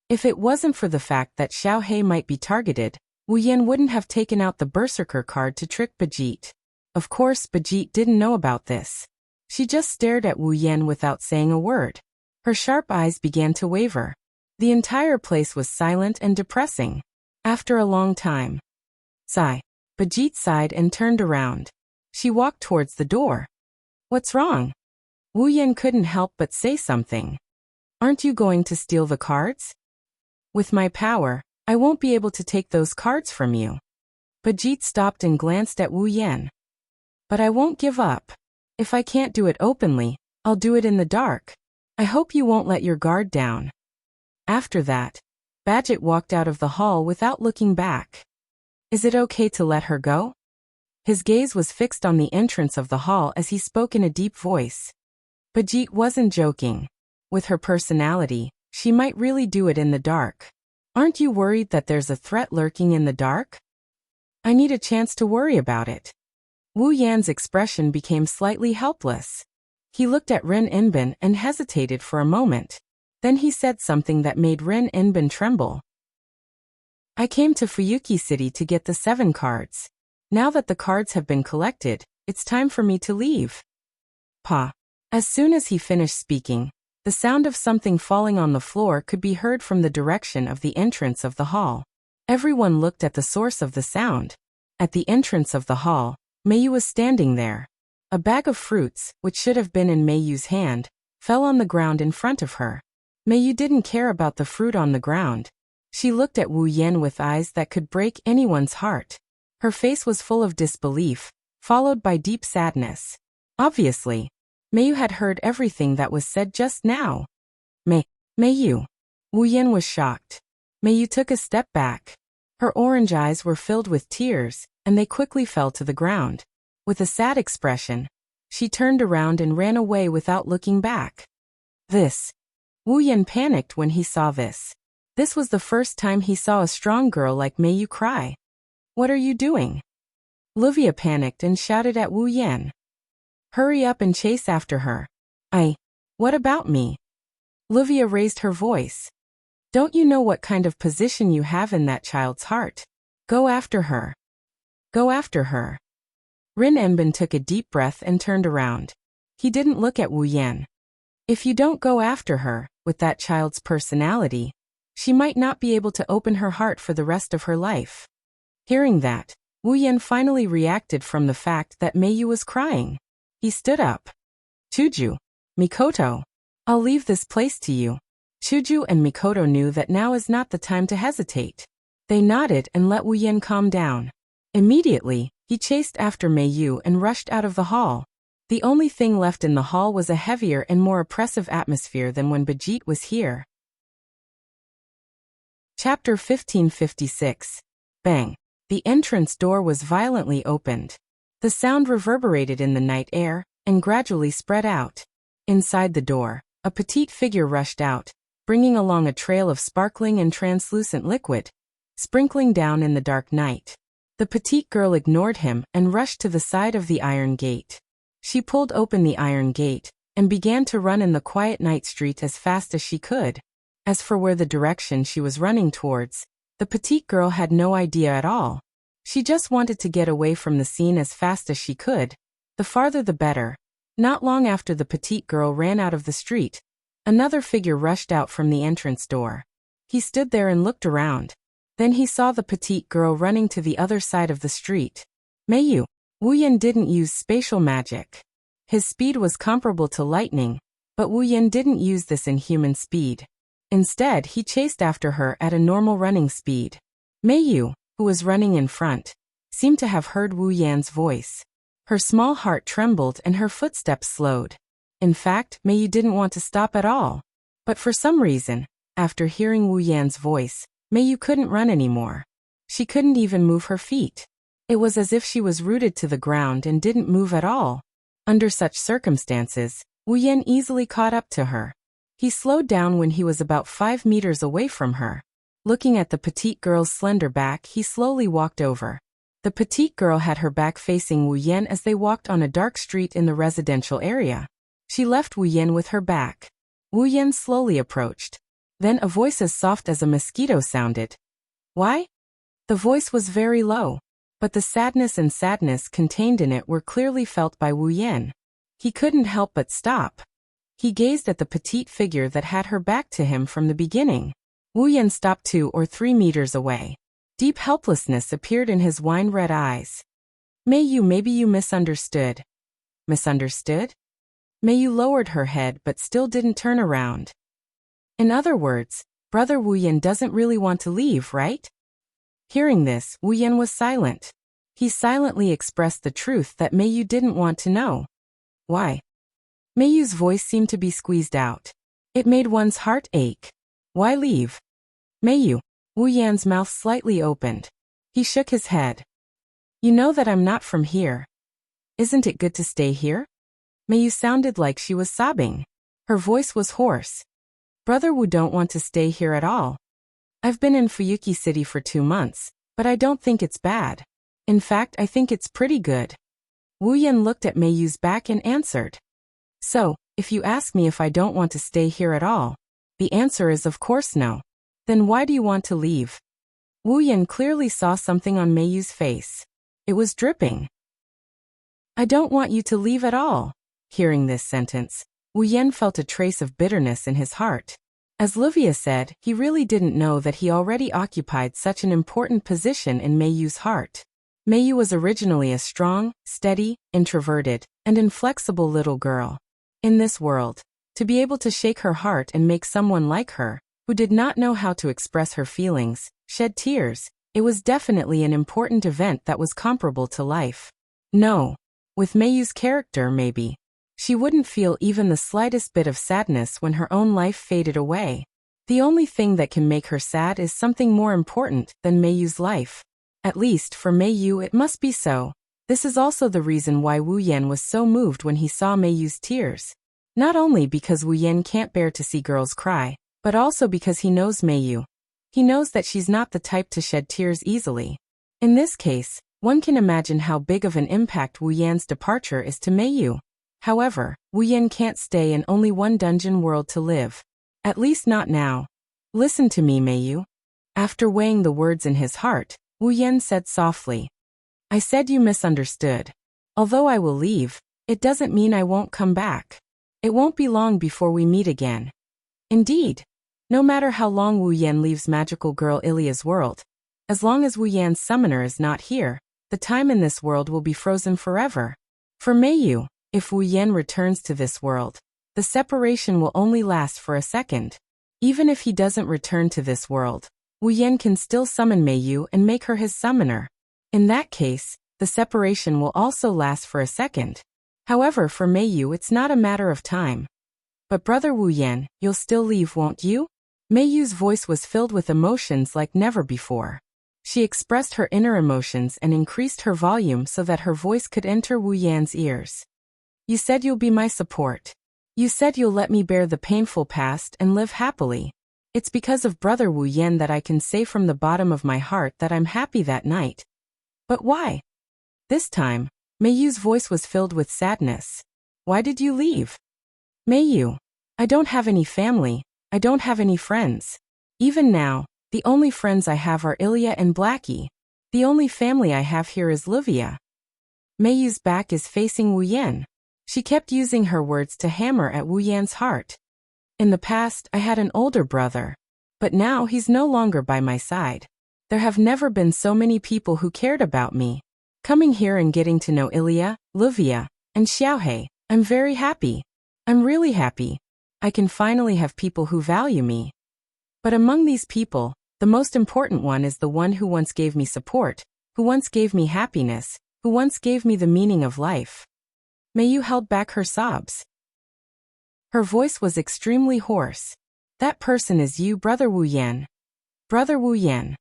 If it wasn't for the fact that Xiao He might be targeted, Wu Yan wouldn't have taken out the Berserker card to trick Bijit. Of course, Bijit didn't know about this. She just stared at Wu Yan without saying a word. Her sharp eyes began to waver. The entire place was silent and depressing. After a long time, sigh. Bijit sighed and turned around. She walked towards the door. What's wrong? Wu Yan couldn't help but say something. Aren't you going to steal the cards? With my power, I won't be able to take those cards from you. Bijit stopped and glanced at Wu Yan. But I won't give up. If I can't do it openly, I'll do it in the dark. I hope you won't let your guard down. After that, Bijit walked out of the hall without looking back. Is it okay to let her go? His gaze was fixed on the entrance of the hall as he spoke in a deep voice. Bijit wasn't joking. With her personality, she might really do it in the dark. Aren't you worried that there's a threat lurking in the dark? I need a chance to worry about it. Wu Yan's expression became slightly helpless. He looked at Ren Inbin and hesitated for a moment. Then he said something that made Ren Inbin tremble. I came to Fuyuki City to get the 7 cards. Now that the cards have been collected, it's time for me to leave. Pa. As soon as he finished speaking, the sound of something falling on the floor could be heard from the direction of the entrance of the hall. Everyone looked at the source of the sound. At the entrance of the hall, Meiyu was standing there. A bag of fruits, which should have been in Meiyu's hand, fell on the ground in front of her. Meiyu didn't care about the fruit on the ground. She looked at Wu Yan with eyes that could break anyone's heart. Her face was full of disbelief, followed by deep sadness. Obviously, Meiyu had heard everything that was said just now. Meiyu. Wu Yan was shocked. Meiyu took a step back. Her orange eyes were filled with tears, and they quickly fell to the ground. With a sad expression, she turned around and ran away without looking back. Wu Yan panicked when he saw this. This was the first time he saw a strong girl like Meiyu cry. What are you doing? Livia panicked and shouted at Wu Yan. Hurry up and chase after her. What about me? Livia raised her voice. Don't you know what kind of position you have in that child's heart? Go after her. Go after her. Rin Enbin took a deep breath and turned around. He didn't look at Wu Yan. If you don't go after her, with that child's personality, she might not be able to open her heart for the rest of her life. Hearing that, Wu Yan finally reacted from the fact that Meiyu was crying. He stood up. Chuju, Mikoto, I'll leave this place to you. Chuju and Mikoto knew that now is not the time to hesitate. They nodded and let Wu Yan calm down. Immediately, he chased after Meiyu and rushed out of the hall. The only thing left in the hall was a heavier and more oppressive atmosphere than when Bijit was here. Chapter 1556. Bang. The entrance door was violently opened. The sound reverberated in the night air, and gradually spread out. Inside the door, a petite figure rushed out, bringing along a trail of sparkling and translucent liquid, sprinkling down in the dark night. The petite girl ignored him and rushed to the side of the iron gate. She pulled open the iron gate, and began to run in the quiet night street as fast as she could. As for where the direction she was running towards, the petite girl had no idea at all. She just wanted to get away from the scene as fast as she could. The farther the better. Not long after the petite girl ran out of the street, another figure rushed out from the entrance door. He stood there and looked around. Then he saw the petite girl running to the other side of the street. Meiyu. Wu Yan didn't use spatial magic. His speed was comparable to lightning, but Wu Yan didn't use this in human speed. Instead, he chased after her at a normal running speed. Meiyu, who was running in front, seemed to have heard Wu Yan's voice. Her small heart trembled and her footsteps slowed. In fact, Meiyu didn't want to stop at all. But for some reason, after hearing Wu Yan's voice, Meiyu couldn't run anymore. She couldn't even move her feet. It was as if she was rooted to the ground and didn't move at all. Under such circumstances, Wu Yan easily caught up to her. He slowed down when he was about 5 meters away from her. Looking at the petite girl's slender back, he slowly walked over. The petite girl had her back facing Wu Yan as they walked on a dark street in the residential area. She left Wu Yan with her back. Wu Yan slowly approached. Then a voice as soft as a mosquito sounded. Why? The voice was very low, but the sadness contained in it were clearly felt by Wu Yan. He couldn't help but stop. He gazed at the petite figure that had her back to him from the beginning. Wu Yan stopped 2 or 3 meters away. Deep helplessness appeared in his wine-red eyes. Maybe you misunderstood. Misunderstood? Mayou lowered her head but still didn't turn around. In other words, Brother Wu Yan doesn't really want to leave, right? Hearing this, Wu Yan was silent. He silently expressed the truth that Mayou didn't want to know. Why? Mayou's voice seemed to be squeezed out. It made one's heart ache. Why leave? Mayou. Wu Yan's mouth slightly opened. He shook his head. You know that I'm not from here. Isn't it good to stay here? Mayou sounded like she was sobbing. Her voice was hoarse. Brother Wu don't want to stay here at all. I've been in Fuyuki City for 2 months, but I don't think it's bad. In fact, I think it's pretty good. Wu Yan looked at Mayou's back and answered. So, if you ask me if I don't want to stay here at all, the answer is of course no. Then why do you want to leave? Wu Yan clearly saw something on Mayou's face. It was dripping. I don't want you to leave at all. Hearing this sentence, Wu Yan felt a trace of bitterness in his heart. As Livia said, he really didn't know that he already occupied such an important position in Mayou's heart. Mayou was originally a strong, steady, introverted, and inflexible little girl. In this world, to be able to shake her heart and make someone like her, who did not know how to express her feelings, shed tears, it was definitely an important event that was comparable to life. No. With Mayou's character, maybe. She wouldn't feel even the slightest bit of sadness when her own life faded away. The only thing that can make her sad is something more important than Mayou's life. At least for Mayou it must be so. This is also the reason why Wu Yan was so moved when he saw Mayou's tears. Not only because Wu Yan can't bear to see girls cry, but also because he knows Mayou. He knows that she's not the type to shed tears easily. In this case, one can imagine how big of an impact Wu Yan's departure is to Mayou. However, Wu Yan can't stay in only one dungeon world to live. At least not now. Listen to me, Mayou. After weighing the words in his heart, Wu Yan said softly. I said you misunderstood. Although I will leave, it doesn't mean I won't come back. It won't be long before we meet again. Indeed. No matter how long Wu Yan leaves magical girl Ilia's world, as long as Wu Yan's summoner is not here, the time in this world will be frozen forever. For Mayou, if Wu Yan returns to this world, the separation will only last for a second. Even if he doesn't return to this world, Wu Yan can still summon Mayou and make her his summoner. In that case, the separation will also last for a second. However, for Mayou it's not a matter of time. But Brother Wu Yan, you'll still leave, won't you? Mayou's voice was filled with emotions like never before. She expressed her inner emotions and increased her volume so that her voice could enter Wu Yan's ears. You said you'll be my support. You said you'll let me bear the painful past and live happily. It's because of Brother Wu Yan that I can say from the bottom of my heart that I'm happy that night. But why? This time, Mayou's voice was filled with sadness. Why did you leave? Mayou, I don't have any family. I don't have any friends. Even now, the only friends I have are Ilia and Blackie. The only family I have here is Livia. Mayou's back is facing Wu Yan. She kept using her words to hammer at Wu Yan's heart. In the past, I had an older brother. But now he's no longer by my side. There have never been so many people who cared about me. Coming here and getting to know Ilia, Livia, and Xiaohei, I'm very happy. I'm really happy. I can finally have people who value me. But among these people, the most important one is the one who once gave me support, who once gave me happiness, who once gave me the meaning of life. Mayou held back her sobs. Her voice was extremely hoarse. That person is you, Brother Wu Yan. Brother Wu Yan.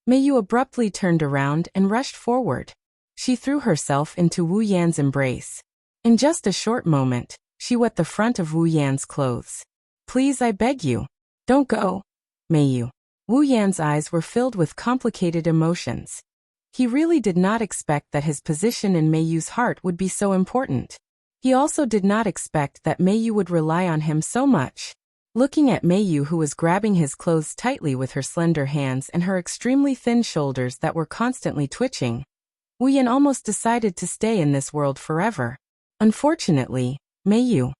Mayou abruptly turned around and rushed forward. She threw herself into Wu Yan's embrace. In just a short moment, she wet the front of Wu Yan's clothes. Please, I beg you. Don't go. Meiyu. Wu Yan's eyes were filled with complicated emotions. He really did not expect that his position in Meiyu's heart would be so important. He also did not expect that Meiyu would rely on him so much. Looking at Meiyu, who was grabbing his clothes tightly with her slender hands and her extremely thin shoulders that were constantly twitching, Wu Yan almost decided to stay in this world forever. Unfortunately, Meiyu.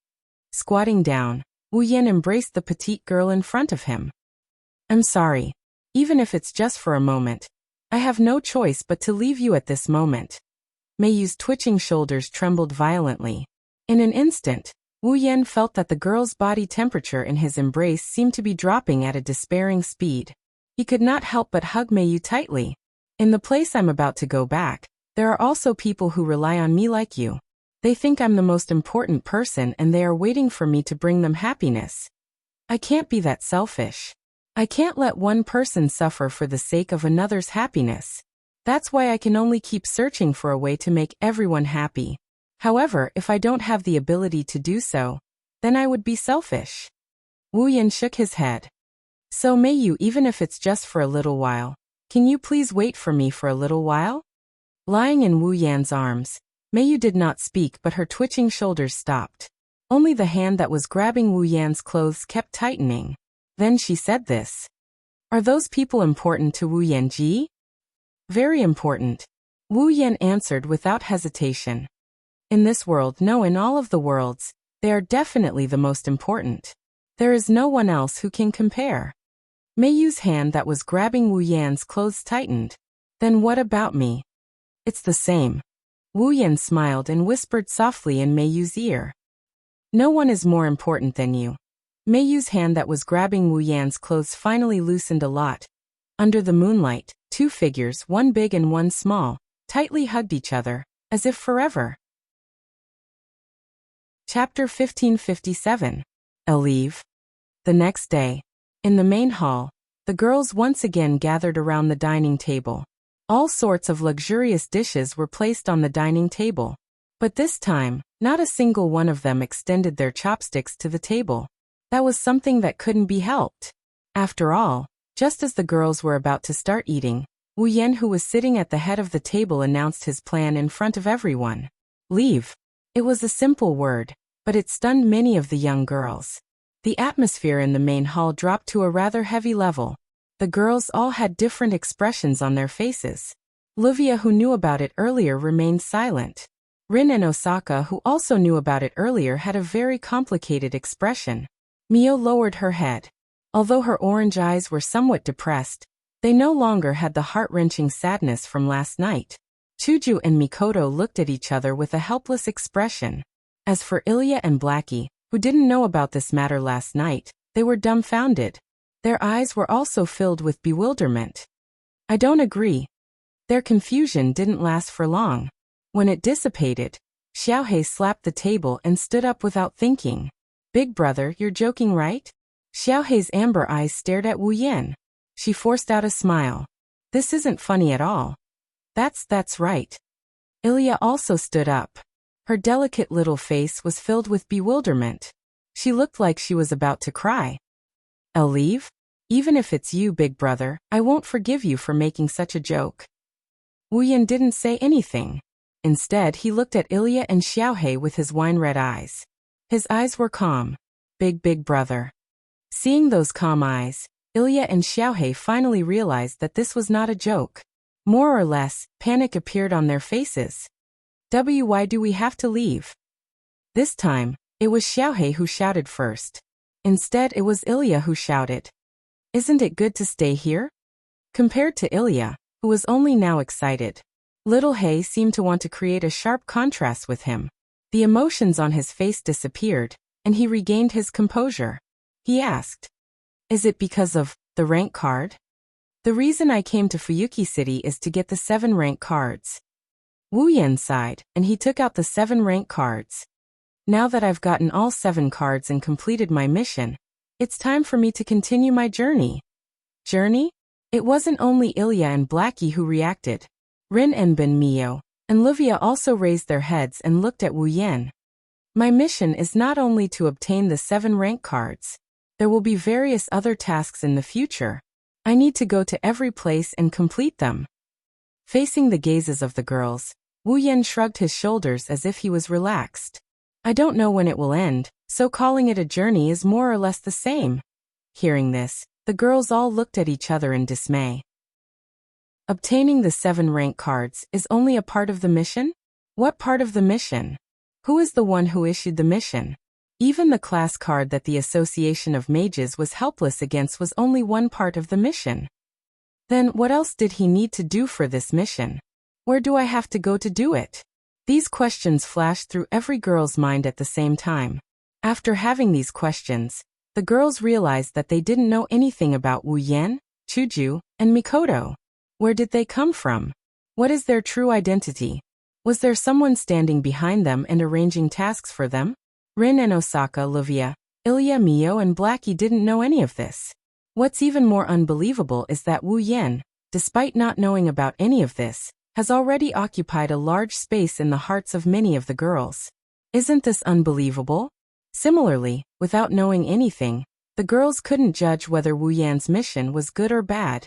Squatting down, Wu Yan embraced the petite girl in front of him. I'm sorry. Even if it's just for a moment, I have no choice but to leave you at this moment. Meiyu's twitching shoulders trembled violently. In an instant, Wu Yan felt that the girl's body temperature in his embrace seemed to be dropping at a despairing speed. He could not help but hug Meiyu tightly. In the place I'm about to go back, there are also people who rely on me like you. They think I'm the most important person and they are waiting for me to bring them happiness. I can't be that selfish. I can't let one person suffer for the sake of another's happiness. That's why I can only keep searching for a way to make everyone happy. However, if I don't have the ability to do so, then I would be selfish. Wu Yan shook his head. So Meiyu, even if it's just for a little while, can you please wait for me for a little while? Lying in Wu Yan's arms, Meiyu did not speak, but her twitching shoulders stopped. Only the hand that was grabbing Wu Yan's clothes kept tightening. Then she said this. Are those people important to Wu Yanji? Very important. Wu Yan answered without hesitation. In this world, no, in all of the worlds, they are definitely the most important. There is no one else who can compare. Meiyu's hand that was grabbing Wu Yan's clothes tightened. Then what about me? It's the same. Wu Yan smiled and whispered softly in Meiyu's ear. No one is more important than you. Meiyu's hand that was grabbing Wu Yan's clothes finally loosened a lot. Under the moonlight, two figures, one big and one small, tightly hugged each other, as if forever. Chapter 1557. Leave. The next day, in the main hall, the girls once again gathered around the dining table. All sorts of luxurious dishes were placed on the dining table. But this time, not a single one of them extended their chopsticks to the table. That was something that couldn't be helped. After all, just as the girls were about to start eating, Wu Yan, who was sitting at the head of the table, announced his plan in front of everyone. Leave. It was a simple word, but it stunned many of the young girls. The atmosphere in the main hall dropped to a rather heavy level. The girls all had different expressions on their faces. Livia, who knew about it earlier, remained silent. Rin and Osaka, who also knew about it earlier, had a very complicated expression. Mio lowered her head. Although her orange eyes were somewhat depressed, they no longer had the heart-wrenching sadness from last night. Chuju and Mikoto looked at each other with a helpless expression. As for Ilya and Blackie, who didn't know about this matter last night, they were dumbfounded. Their eyes were also filled with bewilderment. I don't agree. Their confusion didn't last for long. When it dissipated, Xiaohei slapped the table and stood up without thinking. Big brother, you're joking, right? Xiaohei's amber eyes stared at Wu Yan. She forced out a smile. This isn't funny at all. That's right. Ilya also stood up. Her delicate little face was filled with bewilderment. She looked like she was about to cry. I'll leave? Even if it's you, big brother, I won't forgive you for making such a joke. Wu Yan didn't say anything. Instead, he looked at Ilya and Xiaohei with his wine-red eyes. His eyes were calm. Big brother. Seeing those calm eyes, Ilya and Xiaohei finally realized that this was not a joke. More or less, panic appeared on their faces. Why do we have to leave? This time, it was Xiaohei who shouted first. Instead, it was Ilya who shouted. Isn't it good to stay here? Compared to Ilya, who was only now excited, Little Hei seemed to want to create a sharp contrast with him. The emotions on his face disappeared, and he regained his composure. He asked, is it because of the rank card? The reason I came to Fuyuki City is to get the 7 rank cards. Wu Yan sighed, and he took out the 7 rank cards. Now that I've gotten all 7 cards and completed my mission, it's time for me to continue my journey. Journey? It wasn't only Ilya and Blackie who reacted. Rin and Ben Mio and Livia also raised their heads and looked at Wu Yan. My mission is not only to obtain the 7 rank cards. There will be various other tasks in the future. I need to go to every place and complete them. Facing the gazes of the girls, Wu Yan shrugged his shoulders as if he was relaxed. I don't know when it will end, so calling it a journey is more or less the same. Hearing this, the girls all looked at each other in dismay. Obtaining the 7 rank cards is only a part of the mission? What part of the mission? Who is the one who issued the mission? Even the class card that the Association of Mages was helpless against was only one part of the mission. Then what else did he need to do for this mission? Where do I have to go to do it? These questions flashed through every girl's mind at the same time. After having these questions, the girls realized that they didn't know anything about Wu Yan, Chuju, and Mikoto. Where did they come from? What is their true identity? Was there someone standing behind them and arranging tasks for them? Rin and Osaka, Livia, Ilya, Mio, and Blackie didn't know any of this. What's even more unbelievable is that Wu Yan, despite not knowing about any of this, has already occupied a large space in the hearts of many of the girls. Isn't this unbelievable? Similarly, without knowing anything, the girls couldn't judge whether Wu Yan's mission was good or bad,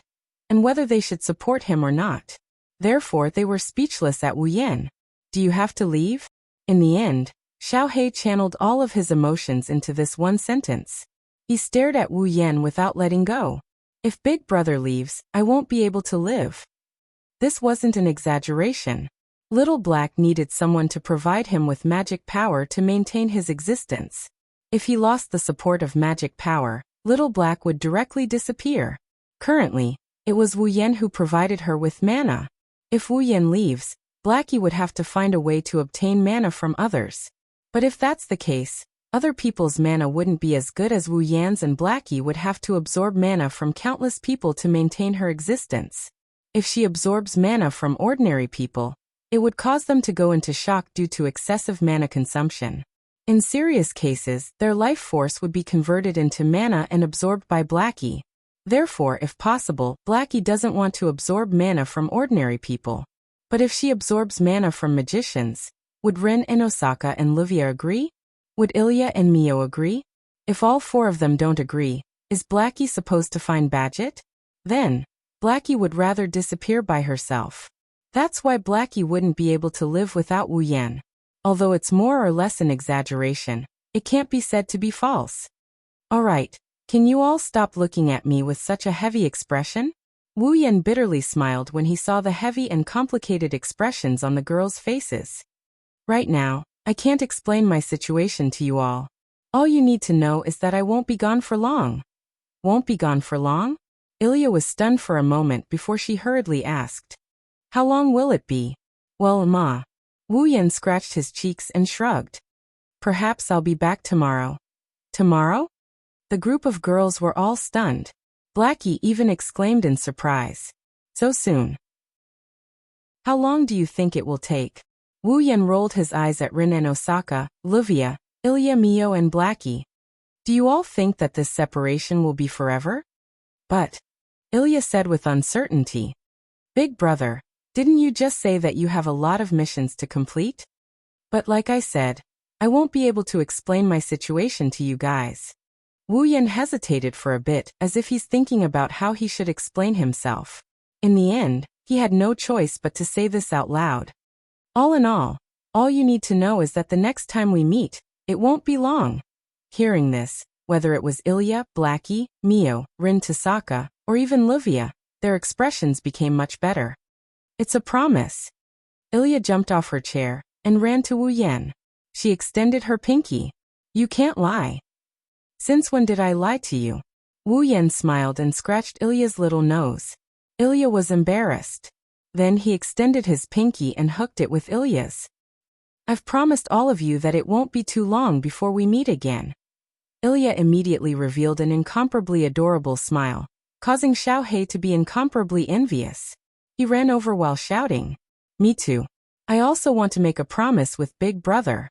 and whether they should support him or not. Therefore, they were speechless at Wu Yan. Do you have to leave? In the end, Xiaohei channeled all of his emotions into this one sentence. He stared at Wu Yan without letting go. If Big Brother leaves, I won't be able to live. This wasn't an exaggeration. Little Black needed someone to provide him with magic power to maintain his existence. If he lost the support of magic power, Little Black would directly disappear. Currently, it was Wu Yan who provided her with mana. If Wu Yan leaves, Blackie would have to find a way to obtain mana from others. But if that's the case, other people's mana wouldn't be as good as Wu Yan's, and Blackie would have to absorb mana from countless people to maintain her existence. If she absorbs mana from ordinary people, it would cause them to go into shock due to excessive mana consumption. In serious cases, their life force would be converted into mana and absorbed by Blackie. Therefore, if possible, Blackie doesn't want to absorb mana from ordinary people. But if she absorbs mana from magicians, would Rin and Osaka and Livia agree? Would Ilya and Mio agree? If all 4 of them don't agree, is Blackie supposed to find Badget? Then, Blackie would rather disappear by herself. That's why Blackie wouldn't be able to live without Wu Yan. Although it's more or less an exaggeration, it can't be said to be false. Alright, can you all stop looking at me with such a heavy expression? Wu Yan bitterly smiled when he saw the heavy and complicated expressions on the girls' faces. Right now, I can't explain my situation to you all. All you need to know is that I won't be gone for long. Won't be gone for long? Ilya was stunned for a moment before she hurriedly asked. How long will it be? Well, Ma. Wu Yan scratched his cheeks and shrugged. Perhaps I'll be back tomorrow. Tomorrow? The group of girls were all stunned. Blackie even exclaimed in surprise. So soon. How long do you think it will take? Wu Yan rolled his eyes at Rin and Osaka, Livia, Ilya, Mio, and Blackie. Do you all think that this separation will be forever? But, Ilya said with uncertainty. Big Brother, didn't you just say that you have a lot of missions to complete? But like I said, I won't be able to explain my situation to you guys. Wu Yan hesitated for a bit, as if he's thinking about how he should explain himself. In the end, he had no choice but to say this out loud. All in all you need to know is that the next time we meet, it won't be long. Hearing this, whether it was Ilya, Blackie, Mio, Rin, Tasaka, or even Livia, their expressions became much better. It's a promise. Ilya jumped off her chair and ran to Wu Yan. She extended her pinky. You can't lie. Since when did I lie to you? Wu Yan smiled and scratched Ilya's little nose. Ilya was embarrassed. Then he extended his pinky and hooked it with Ilya's. I've promised all of you that it won't be too long before we meet again. Ilya immediately revealed an incomparably adorable smile, causing Xiaohei to be incomparably envious. He ran over while shouting, Me too. I also want to make a promise with Big Brother.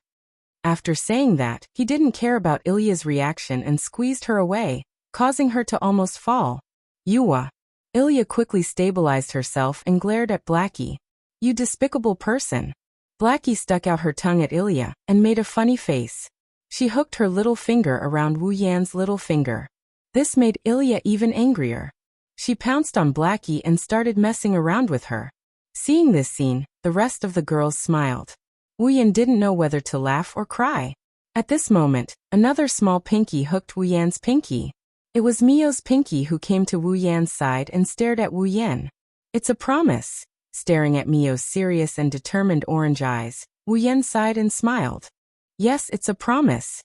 After saying that, he didn't care about Ilya's reaction and squeezed her away, causing her to almost fall. Yuwa. Ilya quickly stabilized herself and glared at Blackie. You despicable person. Blackie stuck out her tongue at Ilya and made a funny face. She hooked her little finger around Wu Yan's little finger. This made Ilya even angrier. She pounced on Blackie and started messing around with her. Seeing this scene, the rest of the girls smiled. Wuyan didn't know whether to laugh or cry. At this moment, another small pinky hooked Wu Yan's pinky. It was Mio's pinky who came to Wu Yan's side and stared at Wu Yan. "It's a promise." Staring at Mio's serious and determined orange eyes, Wu Yan sighed and smiled. "Yes, it's a promise."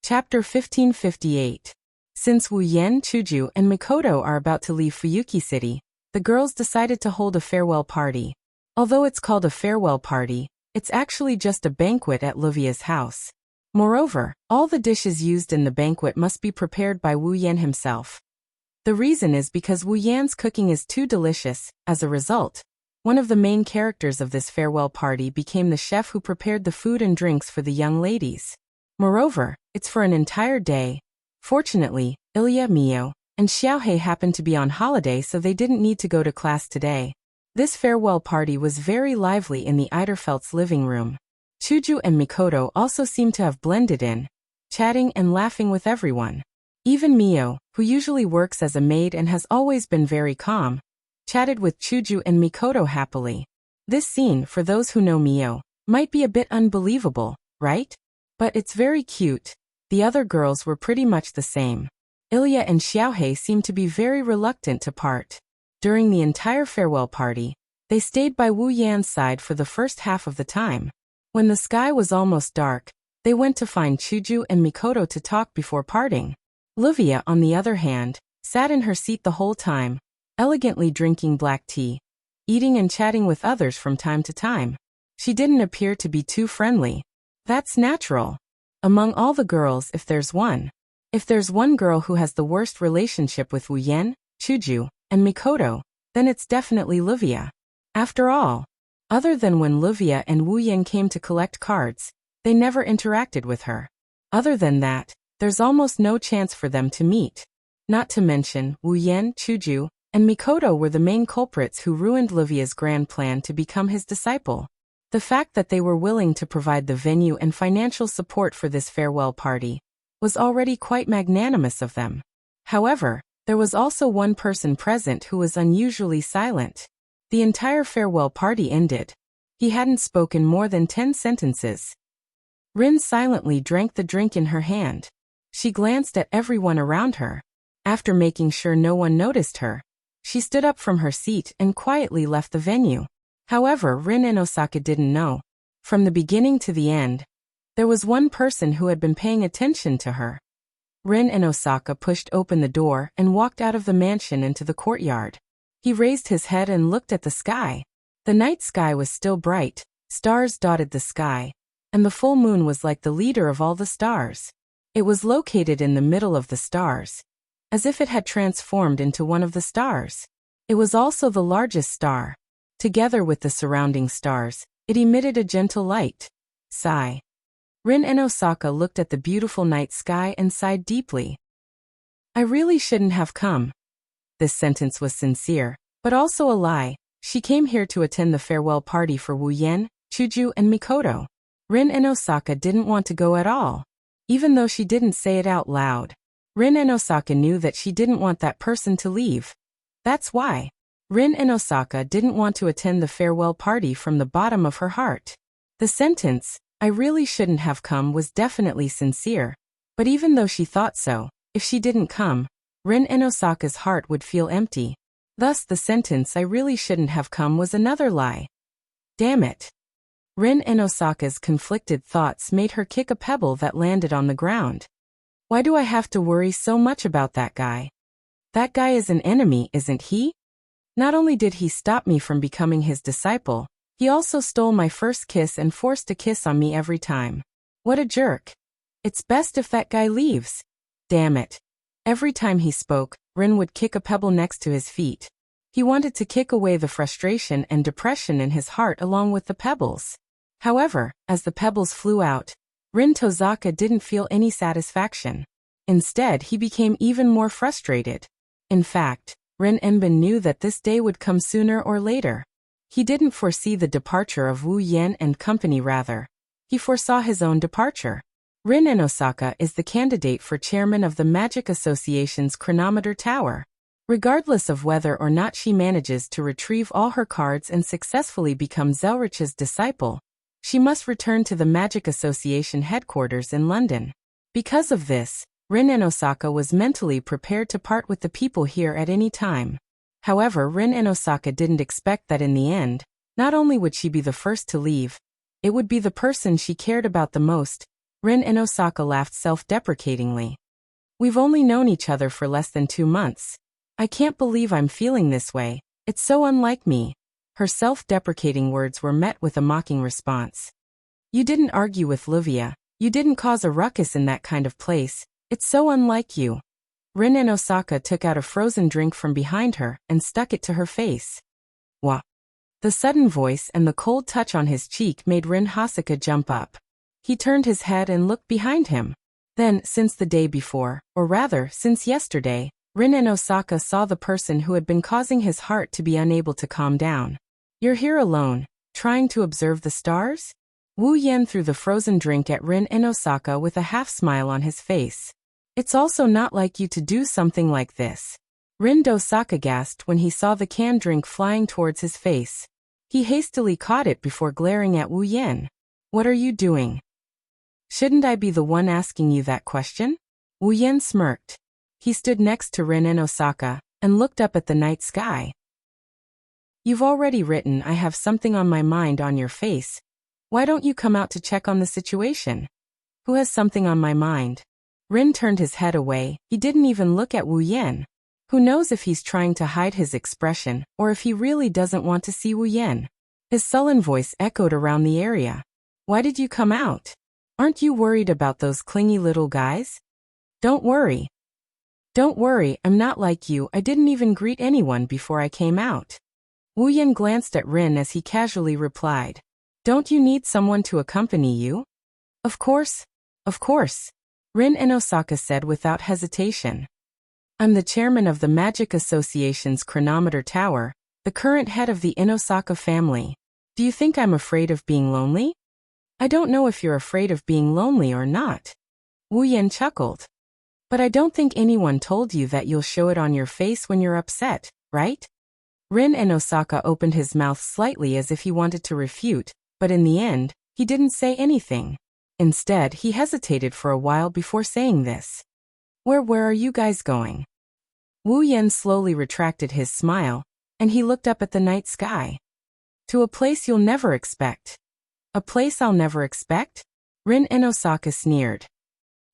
Chapter 1558. Since Wu Yan, Chuju, and Mikoto are about to leave Fuyuki City, the girls decided to hold a farewell party. Although it's called a farewell party, it's actually just a banquet at Luvia's house. Moreover, all the dishes used in the banquet must be prepared by Wu Yan himself. The reason is because Wu Yan's cooking is too delicious. As a result, one of the main characters of this farewell party became the chef who prepared the food and drinks for the young ladies. Moreover, it's for an entire day. Fortunately, Ilya, Mio, and Xiaohei happened to be on holiday, so they didn't need to go to class today. This farewell party was very lively in the Eiderfeldt's living room. Chuju and Mikoto also seemed to have blended in, chatting and laughing with everyone. Even Mio, who usually works as a maid and has always been very calm, chatted with Chuju and Mikoto happily. This scene, for those who know Mio, might be a bit unbelievable, right? But it's very cute. The other girls were pretty much the same. Ilya and Xiaohei seemed to be very reluctant to part. During the entire farewell party, they stayed by Wu Yan's side for the first half of the time. When the sky was almost dark, they went to find Chuju and Mikoto to talk before parting. Luvia, on the other hand, sat in her seat the whole time, elegantly drinking black tea, eating and chatting with others from time to time. She didn't appear to be too friendly. That's natural. Among all the girls, if there's one girl who has the worst relationship with Wu Yan, Chuju, and Mikoto, then it's definitely Luvia. After all, other than when Luvia and Wu Yan came to collect cards, they never interacted with her. Other than that, there's almost no chance for them to meet. Not to mention, Wu Yan, Chuju, and Mikoto were the main culprits who ruined Luvia's grand plan to become his disciple. The fact that they were willing to provide the venue and financial support for this farewell party was already quite magnanimous of them. However, there was also one person present who was unusually silent. The entire farewell party ended. He hadn't spoken more than 10 sentences. Rin silently drank the drink in her hand. She glanced at everyone around her. After making sure no one noticed her, she stood up from her seat and quietly left the venue. However, Rin and Osaka didn't know. From the beginning to the end, there was one person who had been paying attention to her. Rin and Osaka pushed open the door and walked out of the mansion into the courtyard. He raised his head and looked at the sky. The night sky was still bright, stars dotted the sky, and the full moon was like the leader of all the stars. It was located in the middle of the stars, as if it had transformed into one of the stars. It was also the largest star. Together with the surrounding stars, it emitted a gentle light. Sigh. Rin and Osaka looked at the beautiful night sky and sighed deeply. I really shouldn't have come. This sentence was sincere, but also a lie. She came here to attend the farewell party for Wu Yan, Chuju, and Mikoto. Rin and Osaka didn't want to go at all. Even though she didn't say it out loud, Rin and Osaka knew that she didn't want that person to leave. That's why. Rin and Osaka didn't want to attend the farewell party from the bottom of her heart. The sentence, I really shouldn't have come, was definitely sincere. But even though she thought so, if she didn't come, Rin and Osaka's heart would feel empty. Thus the sentence I really shouldn't have come was another lie. Damn it. Rin and Osaka's conflicted thoughts made her kick a pebble that landed on the ground. Why do I have to worry so much about that guy? That guy is an enemy, isn't he? Not only did he stop me from becoming his disciple, he also stole my first kiss and forced a kiss on me every time. What a jerk. It's best if that guy leaves. Damn it. Every time he spoke, Rin would kick a pebble next to his feet. He wanted to kick away the frustration and depression in his heart along with the pebbles. However, as the pebbles flew out, Rin Tozaka didn't feel any satisfaction. Instead, he became even more frustrated. In fact, Rin Enbin knew that this day would come sooner or later. He didn't foresee the departure of Wu Yan and company, rather. He foresaw his own departure. Rin Inosaka is the candidate for chairman of the Magic Association's Chronometer Tower. Regardless of whether or not she manages to retrieve all her cards and successfully become Zelrich's disciple, she must return to the Magic Association headquarters in London. Because of this, Rin Inosaka was mentally prepared to part with the people here at any time. However, Rin Inosaka didn't expect that in the end, not only would she be the first to leave, it would be the person she cared about the most. Rin Inosaka laughed self-deprecatingly. We've only known each other for less than 2 months. I can't believe I'm feeling this way. It's so unlike me. Her self-deprecating words were met with a mocking response. You didn't argue with Livia. You didn't cause a ruckus in that kind of place. It's so unlike you. Rin Inosaka took out a frozen drink from behind her and stuck it to her face. Wah! The sudden voice and the cold touch on his cheek made Rin Hasaka jump up. He turned his head and looked behind him. Then, since the day before, or rather, since yesterday, Rin Inosaka saw the person who had been causing his heart to be unable to calm down. You're here alone, trying to observe the stars? Wu Yan threw the frozen drink at Rin Inosaka with a half-smile on his face. It's also not like you to do something like this. Rin Dosaka gasped when he saw the canned drink flying towards his face. He hastily caught it before glaring at Wu Yan. What are you doing? Shouldn't I be the one asking you that question? Wu Yan smirked. He stood next to Rin Inosaka and looked up at the night sky. You've already written I have something on my mind on your face. Why don't you come out to check on the situation? Who has something on my mind? Rin turned his head away. He didn't even look at Wu Yan. Who knows if he's trying to hide his expression or if he really doesn't want to see Wu Yan. His sullen voice echoed around the area. Why did you come out? Aren't you worried about those clingy little guys? Don't worry. Don't worry, I'm not like you. I didn't even greet anyone before I came out. Wu Yan glanced at Rin as he casually replied. Don't you need someone to accompany you? Of course. Of course. Rin Inosaka said without hesitation. I'm the chairman of the Magic Association's Chronometer Tower, the current head of the Inosaka family. Do you think I'm afraid of being lonely? I don't know if you're afraid of being lonely or not. Wu Yan chuckled. But I don't think anyone told you that you'll show it on your face when you're upset, right? Rin Inosaka opened his mouth slightly as if he wanted to refute, but in the end, he didn't say anything. Instead, he hesitated for a while before saying this. Where are you guys going? Wu Yan slowly retracted his smile, and he looked up at the night sky. To a place you'll never expect. A place I'll never expect? Rin Inosaka sneered.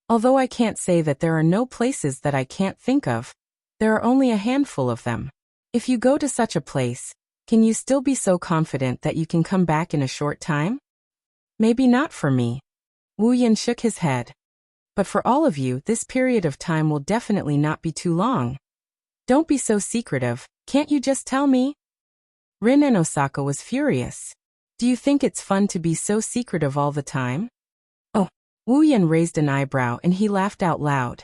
Although I can't say that there are no places that I can't think of, there are only a handful of them. If you go to such a place, can you still be so confident that you can come back in a short time? Maybe not for me. Wu Yan shook his head. But for all of you, this period of time will definitely not be too long. Don't be so secretive, can't you just tell me? Rin Inosaka was furious. Do you think it's fun to be so secretive all the time? Oh, Wu Yan raised an eyebrow and he laughed out loud.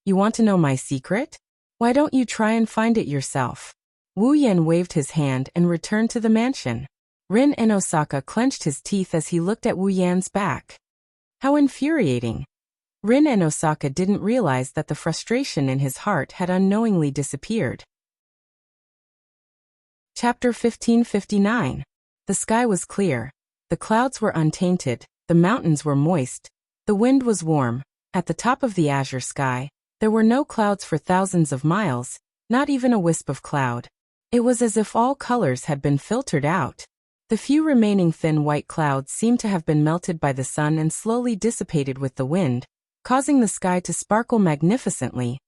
You want to know my secret? Why don't you try and find it yourself? Wu Yan waved his hand and returned to the mansion. Rin Inosaka clenched his teeth as he looked at Wu Yan's back. How infuriating. Rin Inosaka didn't realize that the frustration in his heart had unknowingly disappeared. Chapter 1559. The sky was clear. The clouds were untainted, the mountains were moist, the wind was warm. At the top of the azure sky, there were no clouds for thousands of miles, not even a wisp of cloud. It was as if all colors had been filtered out. The few remaining thin white clouds seemed to have been melted by the sun and slowly dissipated with the wind, causing the sky to sparkle magnificently.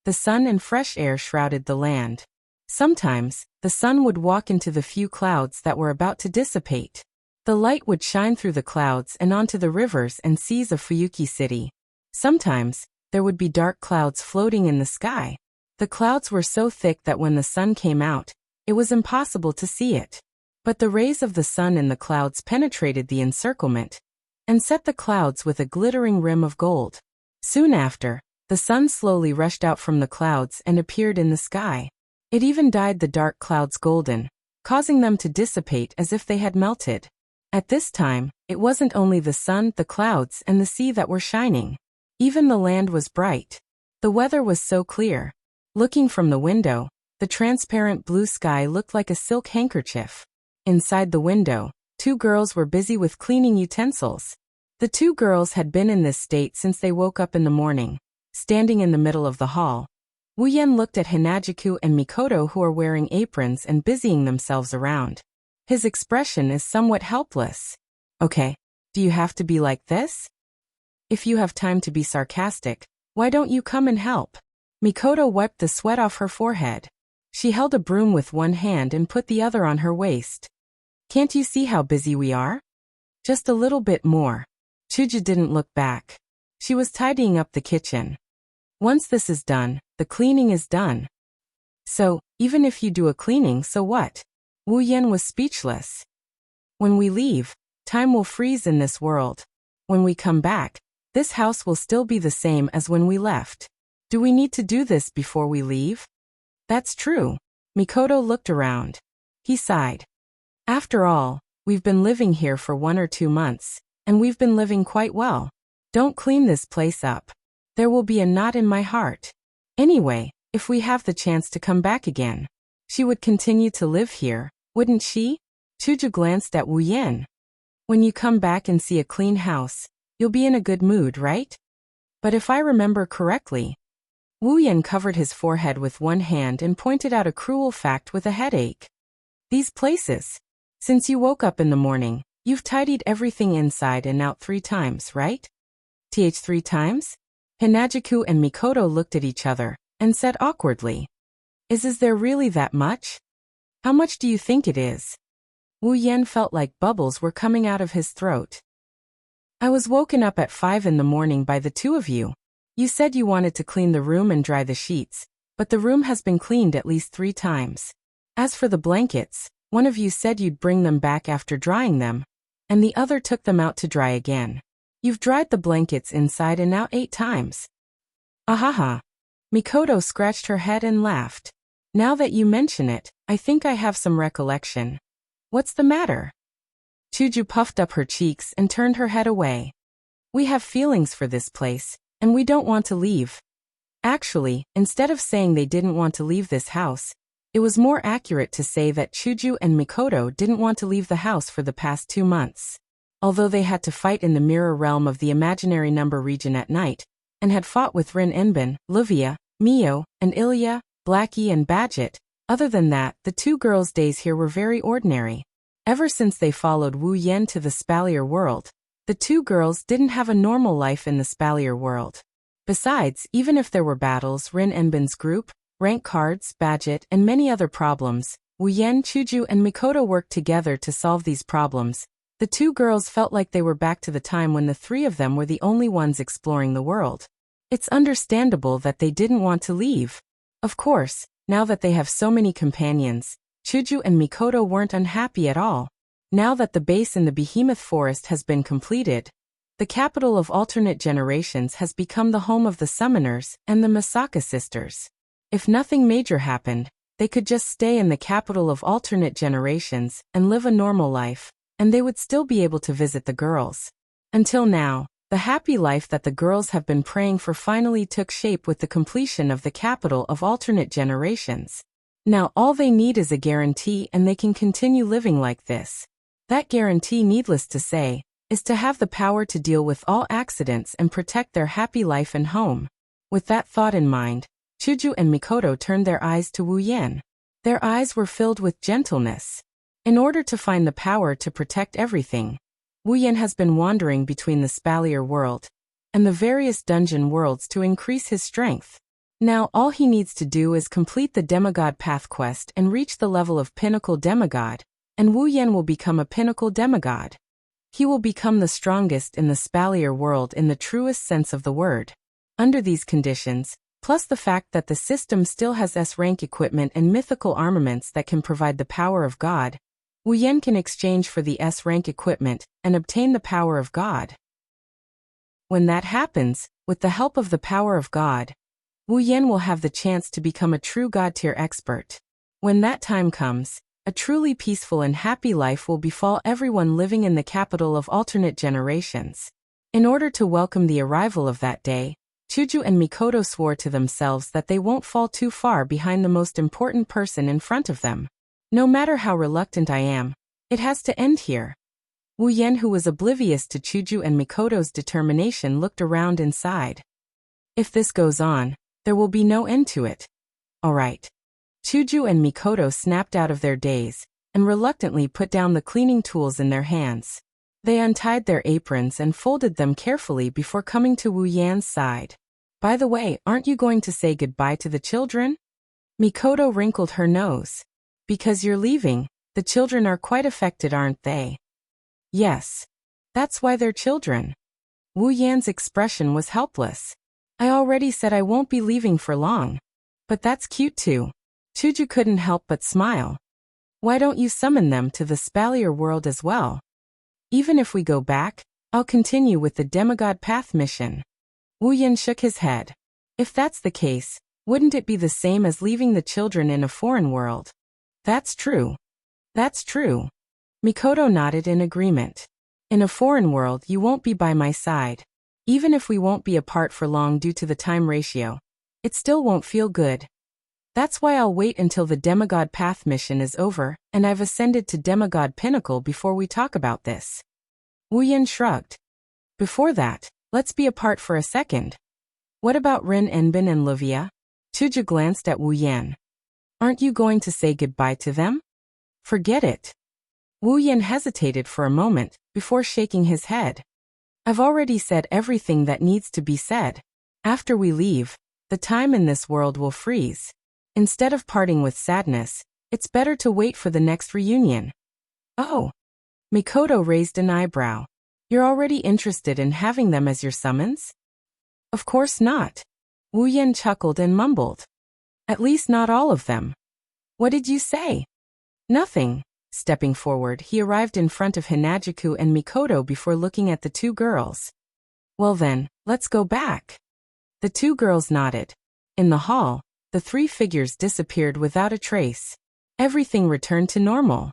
The sun and fresh air shrouded the land. Sometimes, the sun would walk into the few clouds that were about to dissipate. The light would shine through the clouds and onto the rivers and seas of Fuyuki City. Sometimes, there would be dark clouds floating in the sky. The clouds were so thick that when the sun came out, it was impossible to see it. But the rays of the sun in the clouds penetrated the encirclement and set the clouds with a glittering rim of gold. Soon after, the sun slowly rushed out from the clouds and appeared in the sky. It even dyed the dark clouds golden, causing them to dissipate as if they had melted. At this time, it wasn't only the sun, the clouds, and the sea that were shining. Even the land was bright. The weather was so clear. Looking from the window, the transparent blue sky looked like a silk handkerchief. Inside the window, 2 girls were busy with cleaning utensils. The 2 girls had been in this state since they woke up in the morning. Standing in the middle of the hall, Wuyan looked at Hinajiku and Mikoto, who are wearing aprons and busying themselves around. His expression is somewhat helpless. Okay, do you have to be like this? If you have time to be sarcastic, why don't you come and help? Mikoto wiped the sweat off her forehead. She held a broom with one hand and put the other on her waist. Can't you see how busy we are? Just a little bit more. Chuju didn't look back. She was tidying up the kitchen. Once this is done, the cleaning is done. So, even if you do a cleaning, so what? Wu Yan was speechless. When we leave, time will freeze in this world. When we come back, this house will still be the same as when we left. Do we need to do this before we leave? That's true. Mikoto looked around. He sighed. After all, we've been living here for 1 or 2 months, and we've been living quite well. Don't clean this place up. There will be a knot in my heart. Anyway, if we have the chance to come back again, she would continue to live here, wouldn't she? Chuju glanced at Wu Yan. When you come back and see a clean house, you'll be in a good mood, right? But if I remember correctly, Wu Yan covered his forehead with one hand and pointed out a cruel fact with a headache. These places. Since you woke up in the morning, you've tidied everything inside and out 3 times, right? 3 times? Hinajiku and Mikoto looked at each other and said awkwardly, Is there really that much? How much do you think it is? Wu Yan felt like bubbles were coming out of his throat. I was woken up at 5 in the morning by the 2 of you. You said you wanted to clean the room and dry the sheets, but the room has been cleaned at least 3 times. As for the blankets, one of you said you'd bring them back after drying them, and the other took them out to dry again. You've dried the blankets inside and out 8 times. Ahaha. Mikoto scratched her head and laughed. Now that you mention it, I think I have some recollection. What's the matter? Chuju puffed up her cheeks and turned her head away. We have feelings for this place, and we don't want to leave. Actually, instead of saying they didn't want to leave this house, it was more accurate to say that Chuju and Mikoto didn't want to leave the house for the past 2 months. Although they had to fight in the mirror realm of the imaginary number region at night, and had fought with Rin Enbin, Luvia, Mio, and Ilya, Blackie and Badget, other than that, the 2 girls' days here were very ordinary. Ever since they followed Wu Yan to the Spalier world, the 2 girls didn't have a normal life in the Spalier world. Besides, even if there were battles, Rin Enbin's group, rank cards, Badget, and many other problems, Wu Yan, Chuju, and Mikoto worked together to solve these problems. The 2 girls felt like they were back to the time when the 3 of them were the only ones exploring the world. It's understandable that they didn't want to leave. Of course, now that they have so many companions, Chuju and Mikoto weren't unhappy at all. Now that the base in the Behemoth Forest has been completed, the capital of alternate generations has become the home of the Summoners and the Masaka sisters. If nothing major happened, they could just stay in the capital of alternate generations and live a normal life, and they would still be able to visit the girls. Until now, the happy life that the girls have been praying for finally took shape with the completion of the capital of alternate generations. Now all they need is a guarantee and they can continue living like this. That guarantee, needless to say, is to have the power to deal with all accidents and protect their happy life and home. With that thought in mind, Chuju and Mikoto turned their eyes to Wu Yan. Their eyes were filled with gentleness. In order to find the power to protect everything, Wu Yan has been wandering between the Spalier world and the various dungeon worlds to increase his strength. Now all he needs to do is complete the Demigod Path quest and reach the level of Pinnacle Demigod, and Wu Yan will become a Pinnacle Demigod. He will become the strongest in the Spalier world in the truest sense of the word. Under these conditions, plus the fact that the system still has S-rank equipment and mythical armaments that can provide the power of God, Wu Yan can exchange for the S-rank equipment and obtain the power of God. When that happens, with the help of the power of God, Wu Yan will have the chance to become a true God-tier expert. When that time comes, A truly peaceful and happy life will befall everyone living in the capital of alternate generations. In order to welcome the arrival of that day, Chuju and Mikoto swore to themselves that they won't fall too far behind the most important person in front of them. No matter how reluctant I am, it has to end here. Wu Yan, who was oblivious to Chuju and Mikoto's determination, looked around and sighed. If this goes on, there will be no end to it. All right. Chuju and Mikoto snapped out of their daze and reluctantly put down the cleaning tools in their hands. They untied their aprons and folded them carefully before coming to Wu Yan's side. By the way, aren't you going to say goodbye to the children? Mikoto wrinkled her nose. Because you're leaving, the children are quite affected, aren't they? Yes. That's why they're children. Wu Yan's expression was helpless. I already said I won't be leaving for long. But that's cute too. Chuju couldn't help but smile. Why don't you summon them to the Spalier world as well? Even if we go back, I'll continue with the Demigod Path mission. Wu Yan shook his head. If that's the case, wouldn't it be the same as leaving the children in a foreign world? That's true. That's true. Mikoto nodded in agreement. In a foreign world, you won't be by my side. Even if we won't be apart for long due to the time ratio, it still won't feel good. That's why I'll wait until the Demigod Path mission is over and I've ascended to Demigod Pinnacle before we talk about this. Wu Yan shrugged. Before that, let's be apart for a second. What about Rin Enbin and Livia? Chuju glanced at Wu Yan. Aren't you going to say goodbye to them? Forget it. Wu Yan hesitated for a moment before shaking his head. I've already said everything that needs to be said. After we leave, the time in this world will freeze. Instead of parting with sadness, it's better to wait for the next reunion. Oh. Mikoto raised an eyebrow. You're already interested in having them as your summons? Of course not. Wu Yan chuckled and mumbled. At least not all of them. What did you say? Nothing. Stepping forward, he arrived in front of Hinajuku and Mikoto before looking at the two girls. Well then, let's go back. The two girls nodded. In the hall, the three figures disappeared without a trace. Everything returned to normal.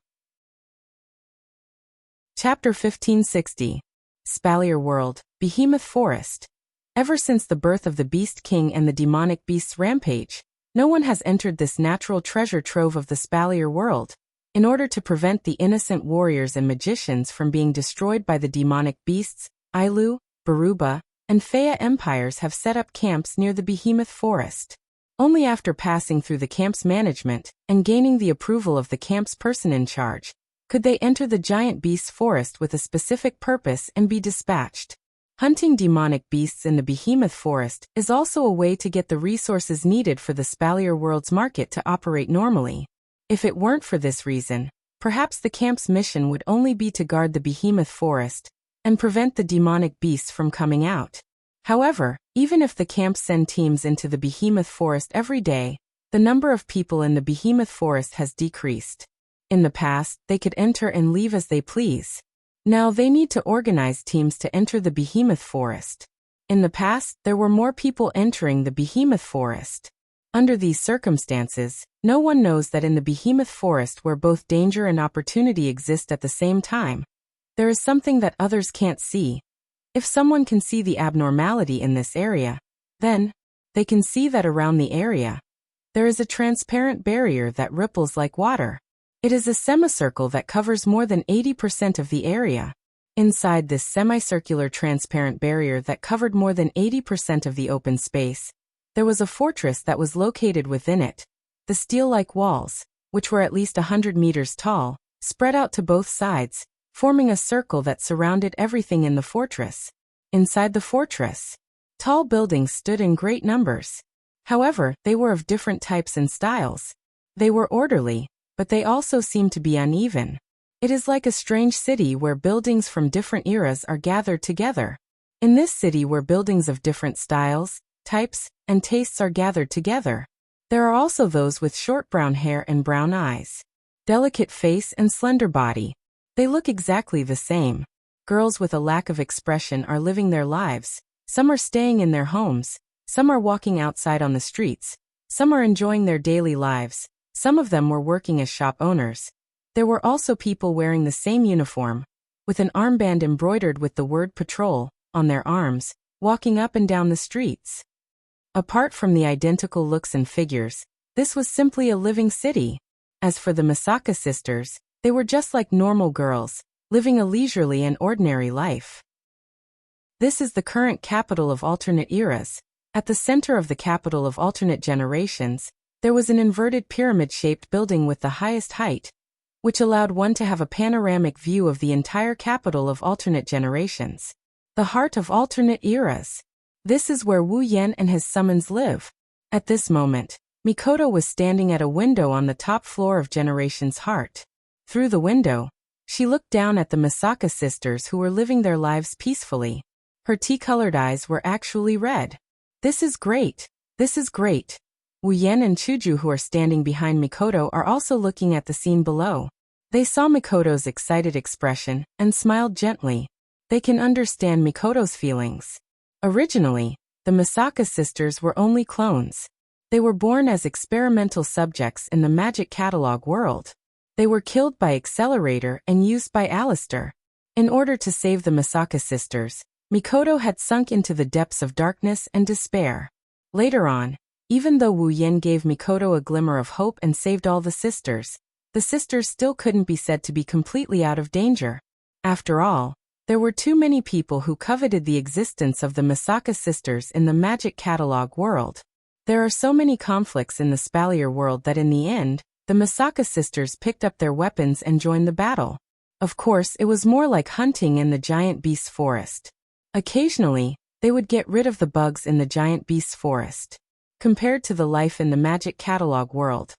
Chapter 1560. Spalier World, Behemoth Forest. Ever since the birth of the Beast King and the demonic beast's rampage, no one has entered this natural treasure trove of the Spalier World. In order to prevent the innocent warriors and magicians from being destroyed by the demonic beasts, Ailu, Baruba, and Fea empires have set up camps near the Behemoth Forest. Only after passing through the camp's management and gaining the approval of the camp's person in charge, could they enter the giant beast's forest with a specific purpose and be dispatched. Hunting demonic beasts in the Behemoth Forest is also a way to get the resources needed for the Spalier World's market to operate normally. If it weren't for this reason, perhaps the camp's mission would only be to guard the Behemoth Forest and prevent the demonic beasts from coming out. However, even if the camps send teams into the Behemoth Forest every day, the number of people in the Behemoth Forest has decreased. In the past, they could enter and leave as they please. Now they need to organize teams to enter the Behemoth Forest. In the past, there were more people entering the Behemoth Forest. Under these circumstances, no one knows that in the Behemoth Forest where both danger and opportunity exist at the same time, there is something that others can't see. If someone can see the abnormality in this area, then they can see that around the area there is a transparent barrier that ripples like water. It is a semicircle that covers more than 80% of the area. Inside this semicircular transparent barrier that covered more than 80% of the open space, there was a fortress that was located within it. The steel-like walls, which were at least 100 meters tall, spread out to both sides, forming a circle that surrounded everything in the fortress. Inside the fortress, tall buildings stood in great numbers. However, they were of different types and styles. They were orderly, but they also seemed to be uneven. It is like a strange city where buildings from different eras are gathered together. In this city where buildings of different styles, types, and tastes are gathered together, there are also those with short brown hair and brown eyes, delicate face and slender body. They look exactly the same. Girls with a lack of expression are living their lives. Some are staying in their homes. Some are walking outside on the streets. Some are enjoying their daily lives. Some of them were working as shop owners. There were also people wearing the same uniform, with an armband embroidered with the word patrol on their arms, walking up and down the streets. Apart from the identical looks and figures, this was simply a living city. As for the Misaka sisters, they were just like normal girls, living a leisurely and ordinary life. This is the current capital of alternate eras. At the center of the capital of alternate generations, there was an inverted pyramid-shaped building with the highest height, which allowed one to have a panoramic view of the entire capital of alternate generations. The heart of alternate eras. This is where Wu Yan and his summons live. At this moment, Mikoto was standing at a window on the top floor of Generation's heart. Through the window, she looked down at the Misaka sisters who were living their lives peacefully. Her tea-colored eyes were actually red. This is great. This is great. Wu Yan and Chuju, who are standing behind Mikoto, are also looking at the scene below. They saw Mikoto's excited expression and smiled gently. They can understand Mikoto's feelings. Originally, the Misaka sisters were only clones. They were born as experimental subjects in the magic catalog world. They were killed by Accelerator and used by Alistair. In order to save the Misaka sisters, Mikoto had sunk into the depths of darkness and despair. Later on, even though Wu Yan gave Mikoto a glimmer of hope and saved all the sisters still couldn't be said to be completely out of danger. After all, there were too many people who coveted the existence of the Misaka sisters in the magic catalog world. There are so many conflicts in the Spalier world that in the end, the Misaka sisters picked up their weapons and joined the battle. Of course, it was more like hunting in the giant beast's forest. Occasionally, they would get rid of the bugs in the giant beast's forest. Compared to the life in the magic catalog world,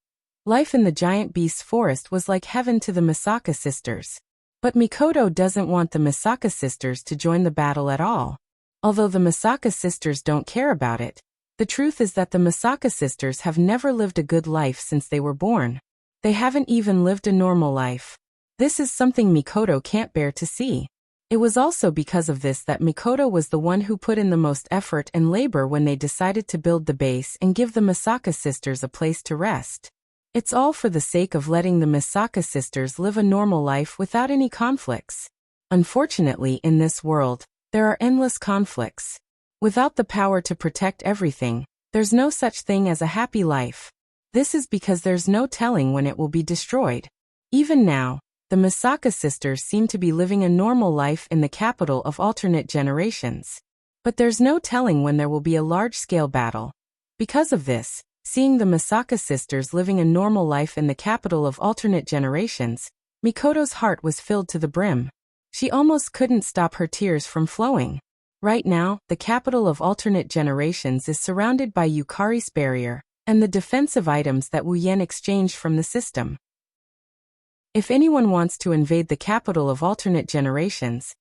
life in the giant beast's forest was like heaven to the Misaka sisters. But Mikoto doesn't want the Misaka sisters to join the battle at all. Although the Misaka sisters don't care about it, the truth is that the Misaka sisters have never lived a good life since they were born. They haven't even lived a normal life. This is something Mikoto can't bear to see. It was also because of this that Mikoto was the one who put in the most effort and labor when they decided to build the base and give the Misaka sisters a place to rest. It's all for the sake of letting the Misaka sisters live a normal life without any conflicts. Unfortunately, in this world, there are endless conflicts. Without the power to protect everything, there's no such thing as a happy life. This is because there's no telling when it will be destroyed. Even now, the Misaka sisters seem to be living a normal life in the capital of alternate generations. But there's no telling when there will be a large-scale battle. Because of this, seeing the Misaka sisters living a normal life in the capital of alternate generations, Mikoto's heart was filled to the brim. She almost couldn't stop her tears from flowing. Right now, the capital of alternate generations is surrounded by Yukari's barrier and the defensive items that Wu Yan exchanged from the system. If anyone wants to invade the capital of alternate generations,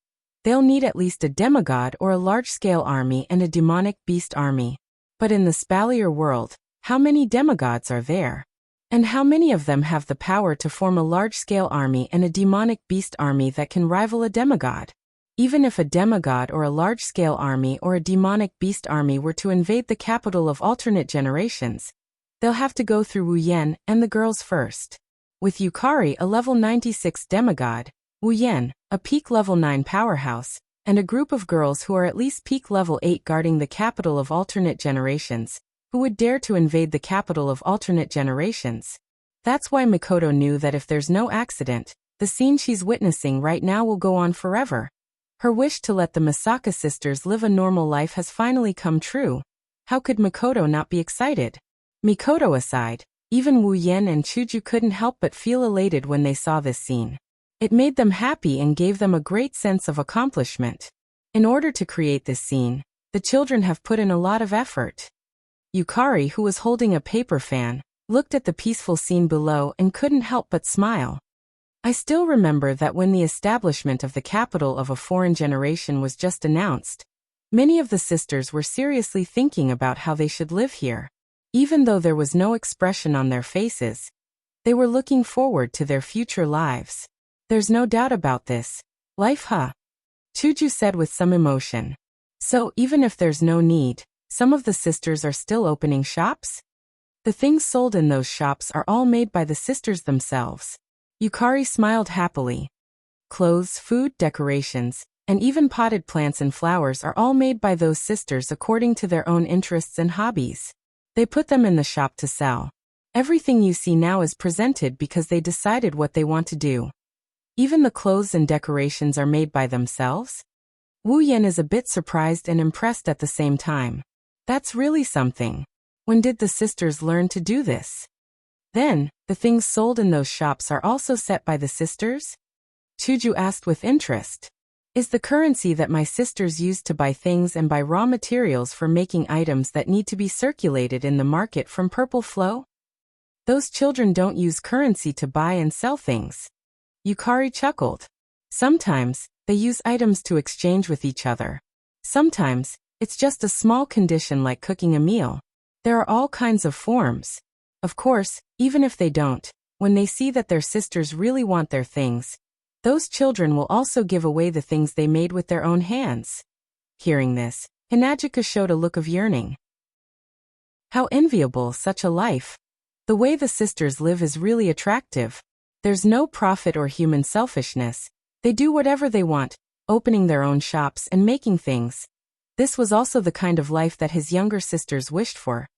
they'll need at least a demigod or a large-scale army and a demonic beast army. But in the Spalier world, how many demigods are there? And how many of them have the power to form a large-scale army and a demonic beast army that can rival a demigod? Even if a demigod or a large-scale army or a demonic beast army were to invade the capital of alternate generations, they'll have to go through Wu Yan and the girls first. With Yukari, a level 96 demigod, Wu Yan, a peak level 9 powerhouse, and a group of girls who are at least peak level 8 guarding the capital of alternate generations, who would dare to invade the capital of alternate generations? That's why Mikoto knew that if there's no accident, the scene she's witnessing right now will go on forever. Her wish to let the Misaka sisters live a normal life has finally come true. How could Mikoto not be excited? Mikoto aside, even Wu Yan and Chuju couldn't help but feel elated when they saw this scene. It made them happy and gave them a great sense of accomplishment. In order to create this scene, the children have put in a lot of effort. Yukari, who was holding a paper fan, looked at the peaceful scene below and couldn't help but smile. I still remember that when the establishment of the capital of a foreign generation was just announced, many of the sisters were seriously thinking about how they should live here. Even though there was no expression on their faces, they were looking forward to their future lives. There's no doubt about this. Life, huh? Chuju said with some emotion. So, even if there's no need, some of the sisters are still opening shops? The things sold in those shops are all made by the sisters themselves. Yukari smiled happily. Clothes, food, decorations, and even potted plants and flowers are all made by those sisters according to their own interests and hobbies. They put them in the shop to sell. Everything you see now is presented because they decided what they want to do. Even the clothes and decorations are made by themselves? Wu Yan is a bit surprised and impressed at the same time. That's really something. When did the sisters learn to do this? Then, the things sold in those shops are also set by the sisters? Chuju asked with interest. Is the currency that my sisters use to buy things and buy raw materials for making items that need to be circulated in the market from purple flow? Those children don't use currency to buy and sell things. Yukari chuckled. Sometimes, they use items to exchange with each other. Sometimes, it's just a small condition like cooking a meal. There are all kinds of forms. Of course, even if they don't, when they see that their sisters really want their things, those children will also give away the things they made with their own hands. Hearing this, Hinajika showed a look of yearning. How enviable such a life. The way the sisters live is really attractive. There's no profit or human selfishness. They do whatever they want, opening their own shops and making things. This was also the kind of life that his younger sisters wished for.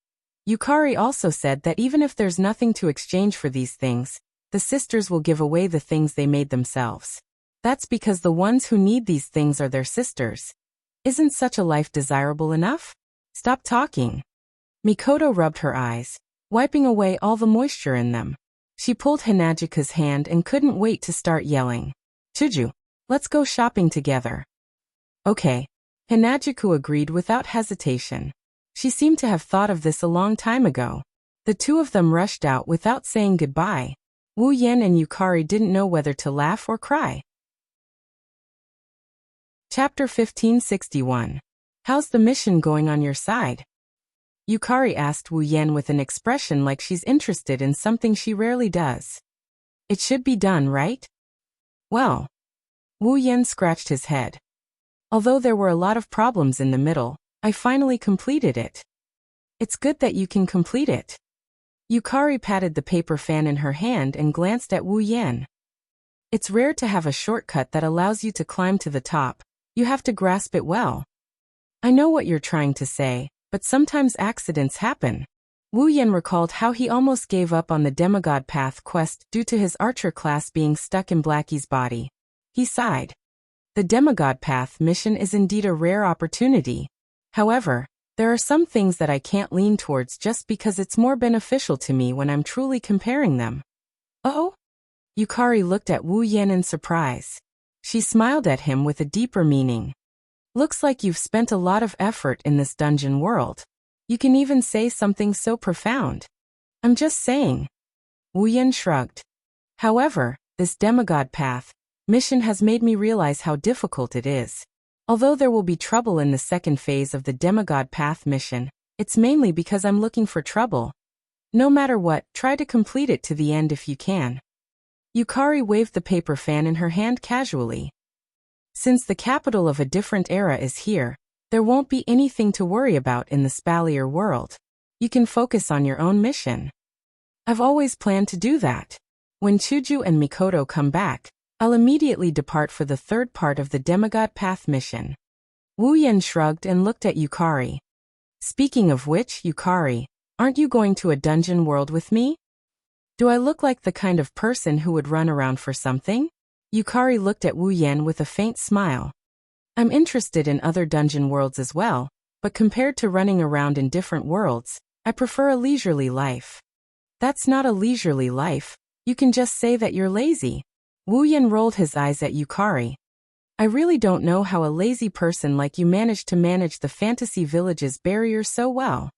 Yukari also said that even if there's nothing to exchange for these things, the sisters will give away the things they made themselves. That's because the ones who need these things are their sisters. Isn't such a life desirable enough? Stop talking. Mikoto rubbed her eyes, wiping away all the moisture in them. She pulled Hinajika's hand and couldn't wait to start yelling. Chuju, let's go shopping together. Okay. Hinajiku agreed without hesitation. She seemed to have thought of this a long time ago. The two of them rushed out without saying goodbye. Wu Yan and Yukari didn't know whether to laugh or cry. Chapter 1561. How's the mission going on your side? Yukari asked Wu Yan with an expression like she's interested in something she rarely does. It should be done, right? Well. Wu Yan scratched his head. Although there were a lot of problems in the middle, I finally completed it. It's good that you can complete it. Yukari patted the paper fan in her hand and glanced at Wu Yan. It's rare to have a shortcut that allows you to climb to the top. You have to grasp it well. I know what you're trying to say, but sometimes accidents happen. Wu Yan recalled how he almost gave up on the demigod path quest due to his archer class being stuck in Blackie's body. He sighed. The demigod path mission is indeed a rare opportunity. However, there are some things that I can't lean towards just because it's more beneficial to me when I'm truly comparing them. Oh? Yukari looked at Wu Yan in surprise. She smiled at him with a deeper meaning. Looks like you've spent a lot of effort in this dungeon world. You can even say something so profound. I'm just saying. Wu Yan shrugged. However, this demigod path mission has made me realize how difficult it is. Although there will be trouble in the second phase of the demigod path mission, it's mainly because I'm looking for trouble. No matter what, try to complete it to the end if you can. Yukari waved the paper fan in her hand casually. Since the capital of a different era is here, there won't be anything to worry about in the Spalier world. You can focus on your own mission. I've always planned to do that. When Chuju and Mikoto come back, I'll immediately depart for the third part of the demigod path mission. Wu Yan shrugged and looked at Yukari. Speaking of which, Yukari, aren't you going to a dungeon world with me? Do I look like the kind of person who would run around for something? Yukari looked at Wu Yan with a faint smile. I'm interested in other dungeon worlds as well, but compared to running around in different worlds, I prefer a leisurely life. That's not a leisurely life. You can just say that you're lazy. Wu Yan rolled his eyes at Yukari. I really don't know how a lazy person like you managed to manage the Fantasy Village's barrier so well.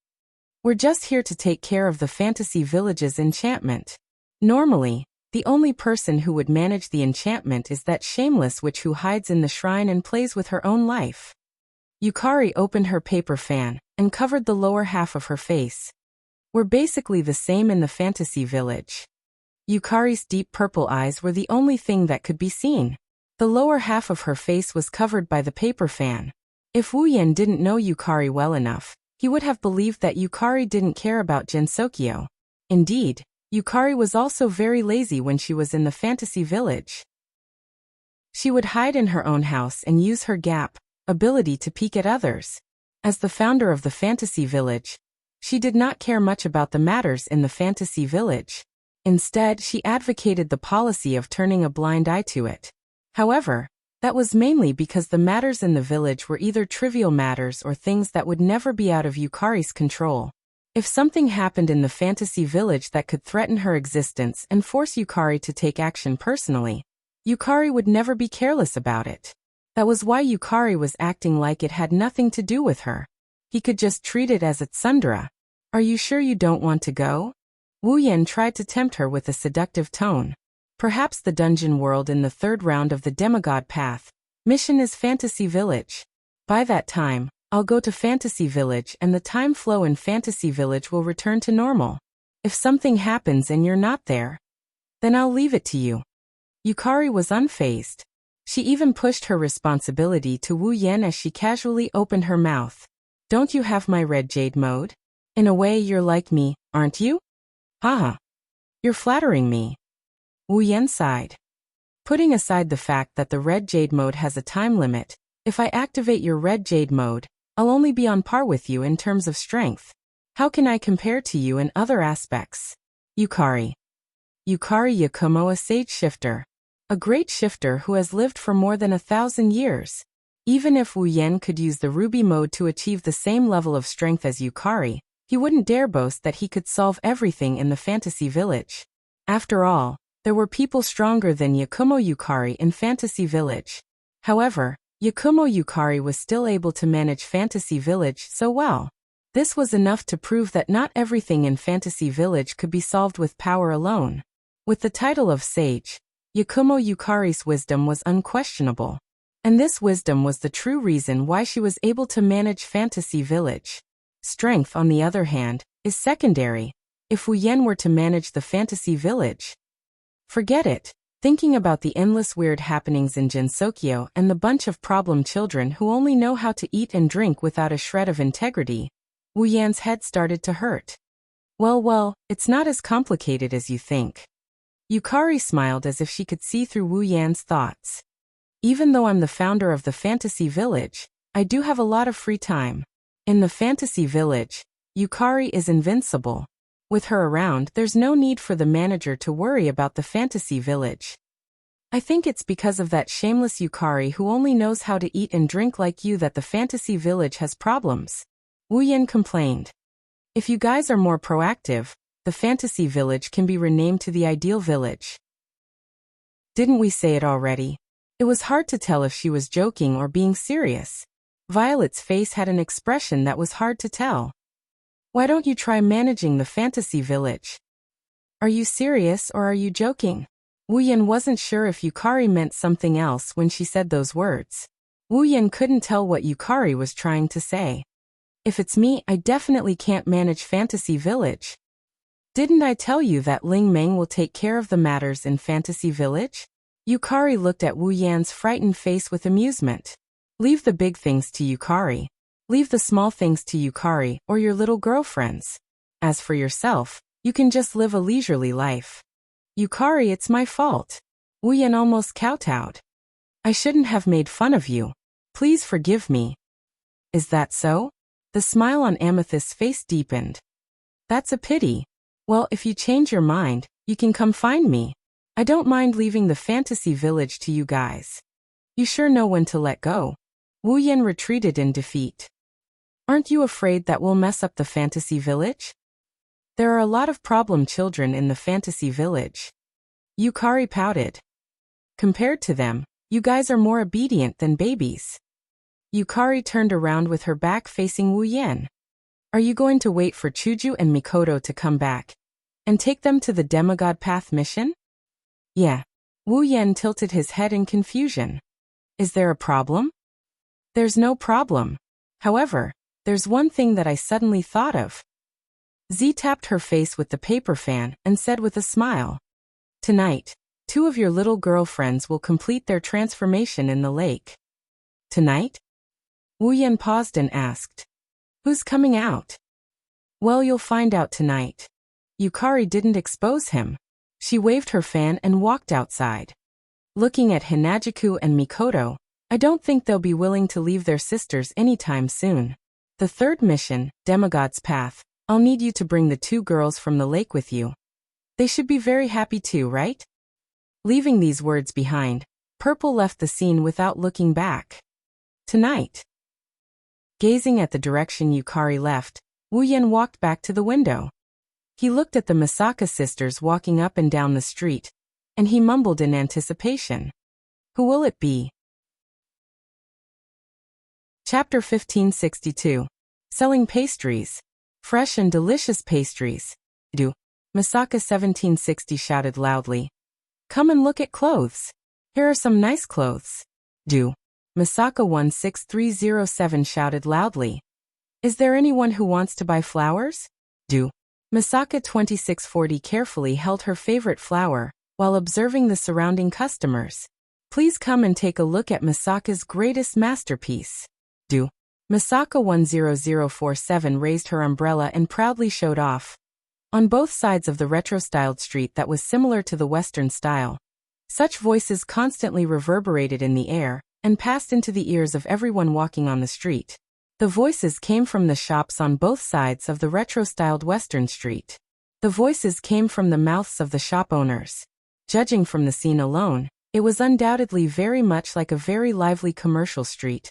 We're just here to take care of the Fantasy Village's enchantment. Normally, the only person who would manage the enchantment is that shameless witch who hides in the shrine and plays with her own life. Yukari opened her paper fan and covered the lower half of her face. We're basically the same in the Fantasy Village. Yukari's deep purple eyes were the only thing that could be seen. The lower half of her face was covered by the paper fan. If Wu Yan didn't know Yukari well enough, he would have believed that Yukari didn't care about Gensokyo. Indeed, Yukari was also very lazy when she was in the fantasy village. She would hide in her own house and use her gap ability to peek at others. As the founder of the fantasy village, she did not care much about the matters in the fantasy village. Instead, she advocated the policy of turning a blind eye to it. However, that was mainly because the matters in the village were either trivial matters or things that would never be out of Yukari's control. If something happened in the fantasy village that could threaten her existence and force Yukari to take action personally, Yukari would never be careless about it. That was why Yukari was acting like it had nothing to do with her. He could just treat it as a tsundere. Are you sure you don't want to go? Wu Yan tried to tempt her with a seductive tone. Perhaps the dungeon world in the third round of the demigod path. Mission is Fantasy Village. By that time, I'll go to Fantasy Village and the time flow in Fantasy Village will return to normal. If something happens and you're not there, then I'll leave it to you. Yukari was unfazed. She even pushed her responsibility to Wu Yan as she casually opened her mouth. Don't you have my red jade mode? In a way you're like me, aren't you? Haha. You're flattering me. Wu Yan sighed. Putting aside the fact that the red jade mode has a time limit, if I activate your red jade mode, I'll only be on par with you in terms of strength. How can I compare to you in other aspects? Yukari. Yukari Yakumo, a sage shifter. A great shifter who has lived for more than 1,000 years. Even if Wu Yan could use the ruby mode to achieve the same level of strength as Yukari, he wouldn't dare boast that he could solve everything in the fantasy village. After all, there were people stronger than Yakumo Yukari in Fantasy Village. However, Yakumo Yukari was still able to manage Fantasy Village so well. This was enough to prove that not everything in Fantasy Village could be solved with power alone. With the title of Sage, Yakumo Yukari's wisdom was unquestionable. And this wisdom was the true reason why she was able to manage Fantasy Village. Strength, on the other hand, is secondary. If Wu Yan were to manage the Fantasy Village, forget it. Thinking about the endless weird happenings in Jinsokyo and the bunch of problem children who only know how to eat and drink without a shred of integrity, Wu Yan's head started to hurt. Well, it's not as complicated as you think. Yukari smiled as if she could see through Wu Yan's thoughts. Even though I'm the founder of the Fantasy Village, I do have a lot of free time. In the Fantasy Village, Yukari is invincible. With her around, there's no need for the manager to worry about the Fantasy Village. I think it's because of that shameless Yukari who only knows how to eat and drink like you that the Fantasy Village has problems. Wu Yan complained. If you guys are more proactive, the Fantasy Village can be renamed to the Ideal Village. Didn't we say it already? It was hard to tell if she was joking or being serious. Violet's face had an expression that was hard to tell. Why don't you try managing the Fantasy Village? Are you serious or are you joking? Wu Yan wasn't sure if Yukari meant something else when she said those words. Wu Yan couldn't tell what Yukari was trying to say. If it's me, I definitely can't manage Fantasy Village. Didn't I tell you that Ling Meng will take care of the matters in Fantasy Village? Yukari looked at Wu Yan's frightened face with amusement. Leave the big things to Yukari. Leave the small things to Yukari or your little girlfriends. As for yourself, you can just live a leisurely life. Yukari, it's my fault. Wu Yan almost kowtowed. I shouldn't have made fun of you. Please forgive me. Is that so? The smile on Amethyst's face deepened. That's a pity. Well, if you change your mind, you can come find me. I don't mind leaving the Fantasy Village to you guys. You sure know when to let go. Wu Yan retreated in defeat. Aren't you afraid that we'll mess up the Fantasy Village? There are a lot of problem children in the Fantasy Village. Yukari pouted. Compared to them, you guys are more obedient than babies. Yukari turned around with her back facing Wu Yan. Are you going to wait for Chuju and Mikoto to come back and take them to the Demigod Path mission? Yeah. Wu Yan tilted his head in confusion. Is there a problem? There's no problem. However, there's one thing that I suddenly thought of. Z tapped her face with the paper fan and said with a smile. Tonight, 2 of your little girlfriends will complete their transformation in the lake. Tonight? Wu Yan paused and asked. Who's coming out? Well, you'll find out tonight. Yukari didn't expose him. She waved her fan and walked outside. Looking at Hinajiku and Mikoto, I don't think they'll be willing to leave their sisters anytime soon. The third mission, Demigod's Path, I'll need you to bring the 2 girls from the lake with you. They should be very happy too, right? Leaving these words behind, Purple left the scene without looking back. Tonight. Gazing at the direction Yukari left, Wuyan walked back to the window. He looked at the Misaka sisters walking up and down the street, and he mumbled in anticipation. Who will it be? Chapter 1562. Selling pastries. Fresh and delicious pastries. Do. Misaka 1760 shouted loudly. Come and look at clothes. Here are some nice clothes. Do. Misaka 16307 shouted loudly. Is there anyone who wants to buy flowers? Do. Misaka 2640 carefully held her favorite flower, while observing the surrounding customers. Please come and take a look at Misaka's greatest masterpiece. Do. Misaka 10047 raised her umbrella and proudly showed off. On both sides of the retro-styled street that was similar to the Western style, such voices constantly reverberated in the air and passed into the ears of everyone walking on the street. The voices came from the shops on both sides of the retro-styled Western street. The voices came from the mouths of the shop owners. Judging from the scene alone, it was undoubtedly very much like a very lively commercial street,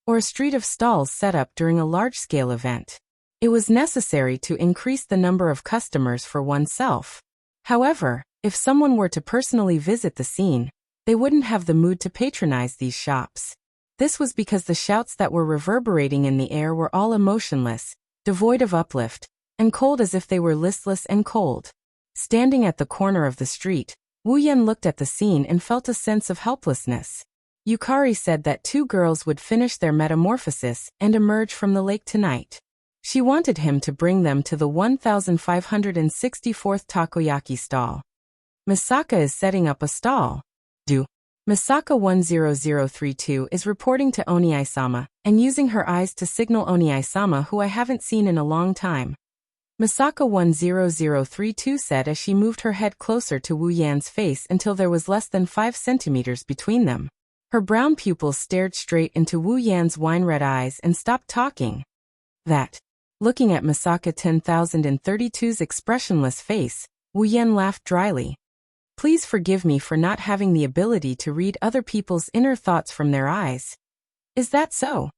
or a street of stalls set up during a large-scale event. It was necessary to increase the number of customers for oneself. However, if someone were to personally visit the scene, they wouldn't have the mood to patronize these shops. This was because the shouts that were reverberating in the air were all emotionless, devoid of uplift, and cold as if they were listless and cold. Standing at the corner of the street, Wuyan looked at the scene and felt a sense of helplessness. Yukari said that 2 girls would finish their metamorphosis and emerge from the lake tonight. She wanted him to bring them to the 1564th takoyaki stall. Misaka is setting up a stall. Do. Misaka 10032 is reporting to Oniai-sama and using her eyes to signal Oniai-sama, who I haven't seen in a long time. Misaka 10032 said as she moved her head closer to Wu Yan's face until there was less than 5 centimeters between them. Her brown pupils stared straight into Wu Yan's wine-red eyes and stopped talking. That. Looking at Misaka 10032's expressionless face, Wu Yan laughed dryly. Please forgive me for not having the ability to read other people's inner thoughts from their eyes. Is that so?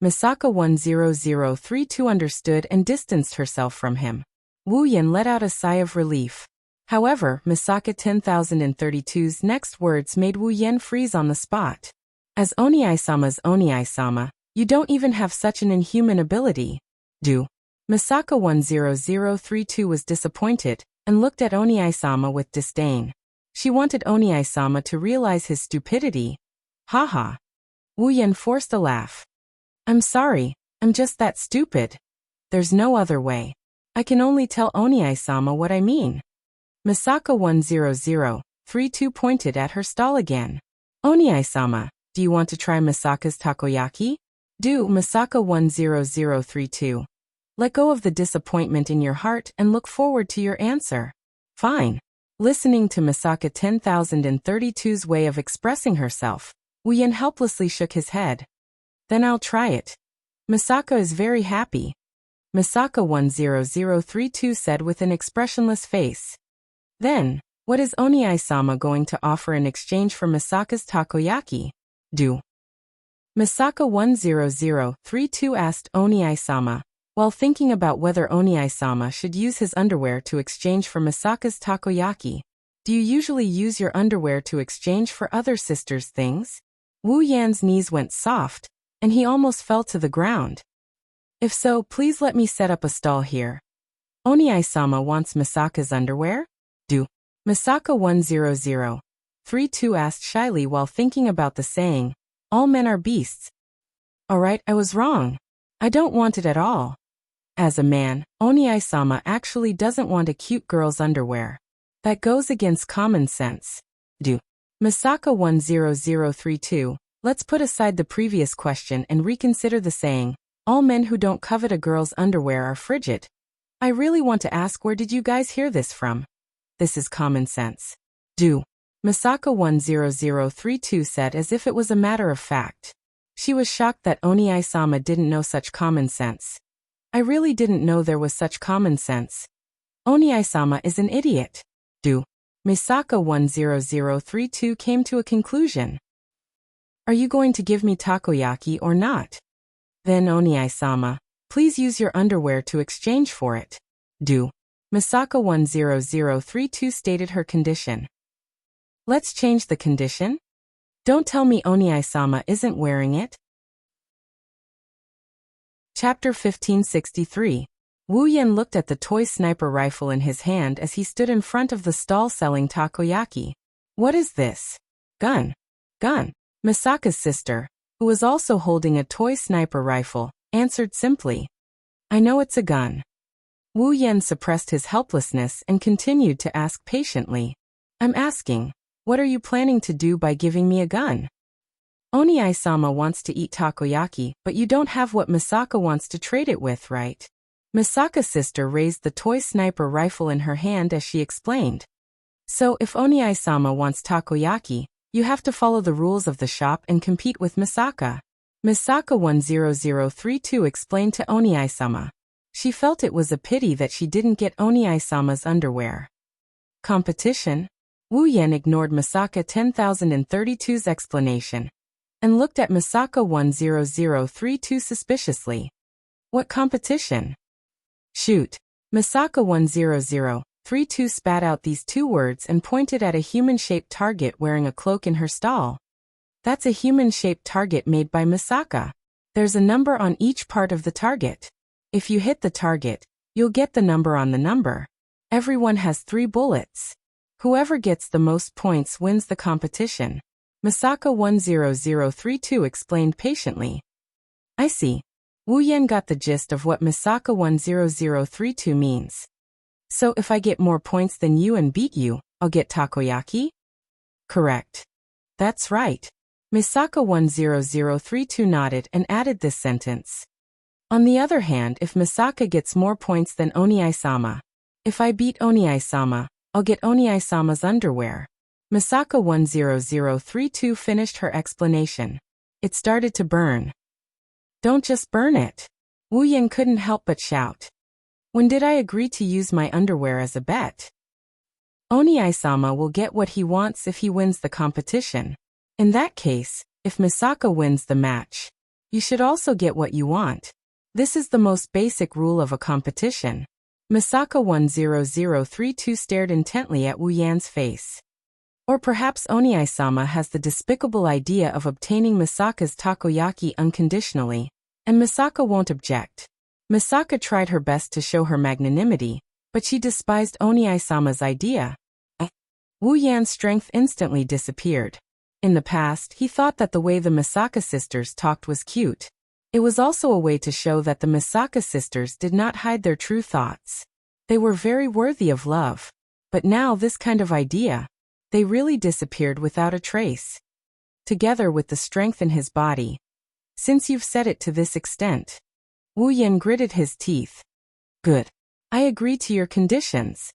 Misaka 10032 understood and distanced herself from him. Wu Yan let out a sigh of relief. However, Misaka 10032's next words made Wu Yan freeze on the spot. As Oniai-sama's Oniai-sama, you don't even have such an inhuman ability. Do. Misaka 10032 was disappointed and looked at Oniai-sama with disdain. She wanted Oniai-sama to realize his stupidity. Haha. Wu Yan forced a laugh. I'm sorry, I'm just that stupid. There's no other way. I can only tell Oniai-sama what I mean. Misaka 10032 pointed at her stall again. Oniai-sama, do you want to try Misaka's takoyaki? Do. Misaka 10032. Let go of the disappointment in your heart and look forward to your answer. Fine. Listening to Misaka 10032's way of expressing herself, Wu Yan helplessly shook his head. Then I'll try it. Misaka is very happy. Misaka 10032 said with an expressionless face. Then, what is Oniai-sama going to offer in exchange for Misaka's takoyaki? Do. Misaka 10032 asked Oniai-sama, while thinking about whether Oniai-sama should use his underwear to exchange for Misaka's takoyaki. Do you usually use your underwear to exchange for other sisters' things? Wu Yan's knees went soft, and he almost fell to the ground. If so, please let me set up a stall here. Oniai-sama wants Misaka's underwear? Do. Misaka 10032 asked shyly while thinking about the saying, all men are beasts. Alright, I was wrong. I don't want it at all. As a man, Oniai-sama actually doesn't want a cute girl's underwear. That goes against common sense. Do. Misaka 10032, let's put aside the previous question and reconsider the saying, all men who don't covet a girl's underwear are frigid. I really want to ask, where did you guys hear this from? This is common sense. Do. Misaka 10032 said as if it was a matter of fact. She was shocked that Oni-sama didn't know such common sense. I really didn't know there was such common sense. Oni-sama is an idiot. Do. Misaka 10032 came to a conclusion. Are you going to give me takoyaki or not? Then Oni-sama, please use your underwear to exchange for it. Do. Misaka 10032 stated her condition. Let's change the condition? Don't tell me Oni-sama isn't wearing it. Chapter 1563. Wu Yan looked at the toy sniper rifle in his hand as he stood in front of the stall selling takoyaki. What is this? Gun. Gun. Misaka's sister, who was also holding a toy sniper rifle, answered simply. I know it's a gun. Wu Yan suppressed his helplessness and continued to ask patiently. I'm asking, what are you planning to do by giving me a gun? Oni-sama wants to eat takoyaki, but you don't have what Misaka wants to trade it with, right? Misaka's sister raised the toy sniper rifle in her hand as she explained. So if Oni-sama wants takoyaki, you have to follow the rules of the shop and compete with Misaka. Misaka 10032 explained to Oni-sama. She felt it was a pity that she didn't get Oni-sama's underwear. Competition? Wu Yan ignored Misaka 10032's explanation and looked at Misaka 10032 suspiciously. What competition? Shoot. Misaka 10032 spat out these two words and pointed at a human-shaped target wearing a cloak in her stall. That's a human-shaped target made by Misaka. There's a number on each part of the target. If you hit the target, you'll get the number on the number. Everyone has 3 bullets. Whoever gets the most points wins the competition. Misaka 10032 explained patiently. I see. Wu Yan got the gist of what Misaka 10032 means. So if I get more points than you and beat you, I'll get takoyaki? Correct. That's right. Misaka 10032 nodded and added this sentence. On the other hand, if Misaka gets more points than Oni-sama, if I beat Oni-sama, I'll get Oni-sama's underwear. Misaka 10032 finished her explanation. It started to burn. Don't just burn it. Wu Yan couldn't help but shout. When did I agree to use my underwear as a bet? Oni-sama will get what he wants if he wins the competition. In that case, if Misaka wins the match, you should also get what you want. This is the most basic rule of a competition. Misaka 10032 stared intently at Wu Yan's face. Or perhaps Oni-sama has the despicable idea of obtaining Misaka's takoyaki unconditionally, and Misaka won't object. Misaka tried her best to show her magnanimity, but she despised Oni-sama's idea. Wu Yan's strength instantly disappeared. In the past, he thought that the way the Misaka sisters talked was cute. It was also a way to show that the Misaka sisters did not hide their true thoughts. They were very worthy of love. But now this kind of idea, they really disappeared without a trace. Together with the strength in his body. Since you've said it to this extent. Wu Yan gritted his teeth. Good. I agree to your conditions.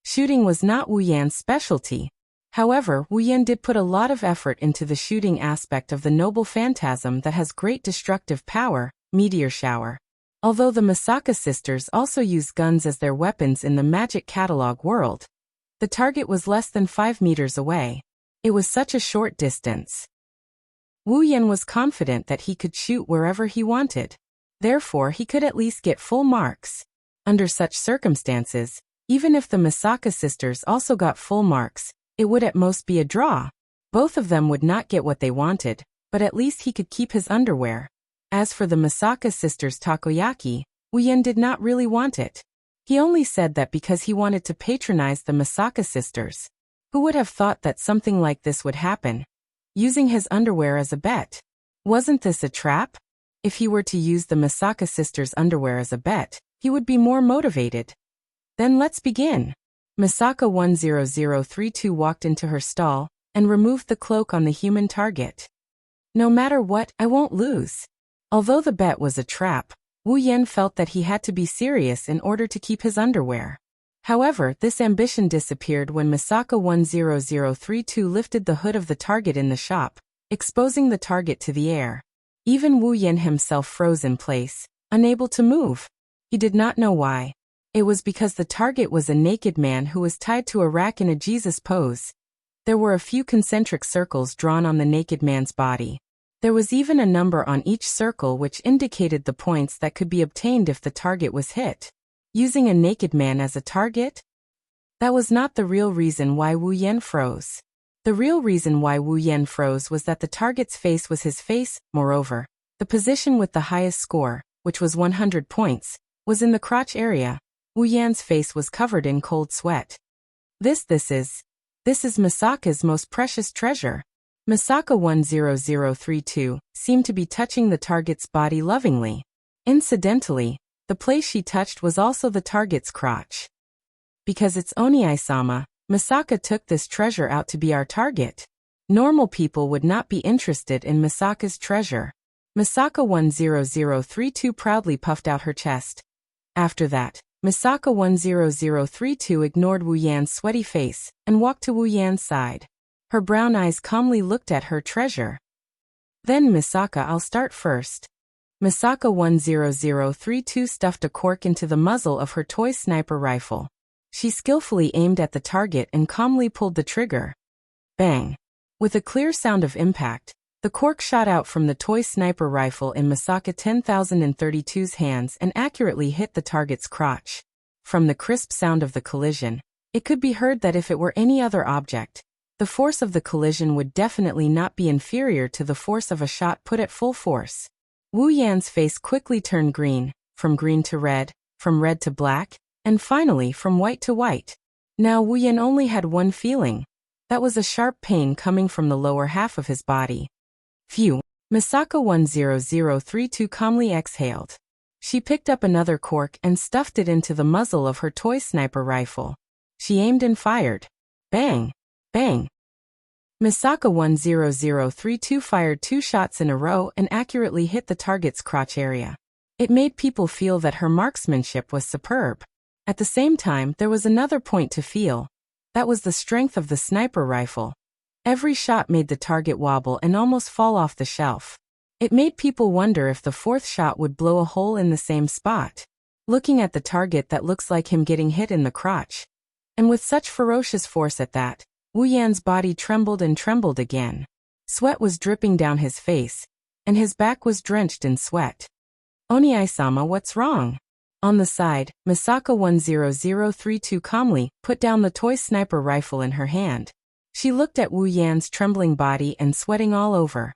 Shooting was not Wu Yan's specialty. However, Wu Yan did put a lot of effort into the shooting aspect of the noble phantasm that has great destructive power, meteor shower. Although the Misaka sisters also used guns as their weapons in the magic catalog world, the target was less than 5 meters away. It was such a short distance. Wu Yan was confident that he could shoot wherever he wanted. Therefore, he could at least get full marks. Under such circumstances, even if the Misaka sisters also got full marks, it would at most be a draw. Both of them would not get what they wanted, but at least he could keep his underwear. As for the Misaka sisters' takoyaki, Wu Yan did not really want it. He only said that because he wanted to patronize the Misaka sisters. Who would have thought that something like this would happen? Using his underwear as a bet. Wasn't this a trap? If he were to use the Misaka sisters' underwear as a bet, he would be more motivated. Then let's begin. Misaka 10032 walked into her stall and removed the cloak on the human target. No matter what, I won't lose. Although the bet was a trap, Wu Yan felt that he had to be serious in order to keep his underwear. However, this ambition disappeared when Misaka 10032 lifted the hood of the target in the shop, exposing the target to the air. Even Wu Yan himself froze in place, unable to move. He did not know why. It was because the target was a naked man who was tied to a rack in a Jesus pose. There were a few concentric circles drawn on the naked man's body. There was even a number on each circle which indicated the points that could be obtained if the target was hit. Using a naked man as a target? That was not the real reason why Wu Yan froze. The real reason why Wu Yan froze was that the target's face was his face. Moreover, the position with the highest score, which was 100 points, was in the crotch area. Wu Yan's face was covered in cold sweat. This is Misaka's most precious treasure. Misaka 10032 seemed to be touching the target's body lovingly. Incidentally, the place she touched was also the target's crotch. Because it's Oniai-sama, Misaka took this treasure out to be our target. Normal people would not be interested in Misaka's treasure. Misaka 10032 proudly puffed out her chest. After that, Misaka 10032 ignored Wu Yan's sweaty face and walked to Wu Yan's side. Her brown eyes calmly looked at her treasure. Then Misaka, I'll start first. Misaka 10032 stuffed a cork into the muzzle of her toy sniper rifle. She skillfully aimed at the target and calmly pulled the trigger. Bang! With a clear sound of impact, the cork shot out from the toy sniper rifle in Misaka 10032's hands and accurately hit the target's crotch. From the crisp sound of the collision, it could be heard that if it were any other object, the force of the collision would definitely not be inferior to the force of a shot put at full force. Wu Yan's face quickly turned green, from green to red, from red to black, and finally from white to white. Now Wu Yan only had one feeling. That was a sharp pain coming from the lower half of his body. Phew! Misaka 10032 calmly exhaled. She picked up another cork and stuffed it into the muzzle of her toy sniper rifle. She aimed and fired. Bang! Bang! Misaka 10032 fired 2 shots in a row and accurately hit the target's crotch area. It made people feel that her marksmanship was superb. At the same time, there was another point to feel. That was the strength of the sniper rifle. Every shot made the target wobble and almost fall off the shelf. It made people wonder if the 4th shot would blow a hole in the same spot. Looking at the target that looks like him getting hit in the crotch. And with such ferocious force at that, Wu Yan's body trembled and trembled again. Sweat was dripping down his face, and his back was drenched in sweat. Oniai-sama, what's wrong? On the side, Misaka 10032 calmly put down the toy sniper rifle in her hand. She looked at Wu Yan's trembling body and sweating all over.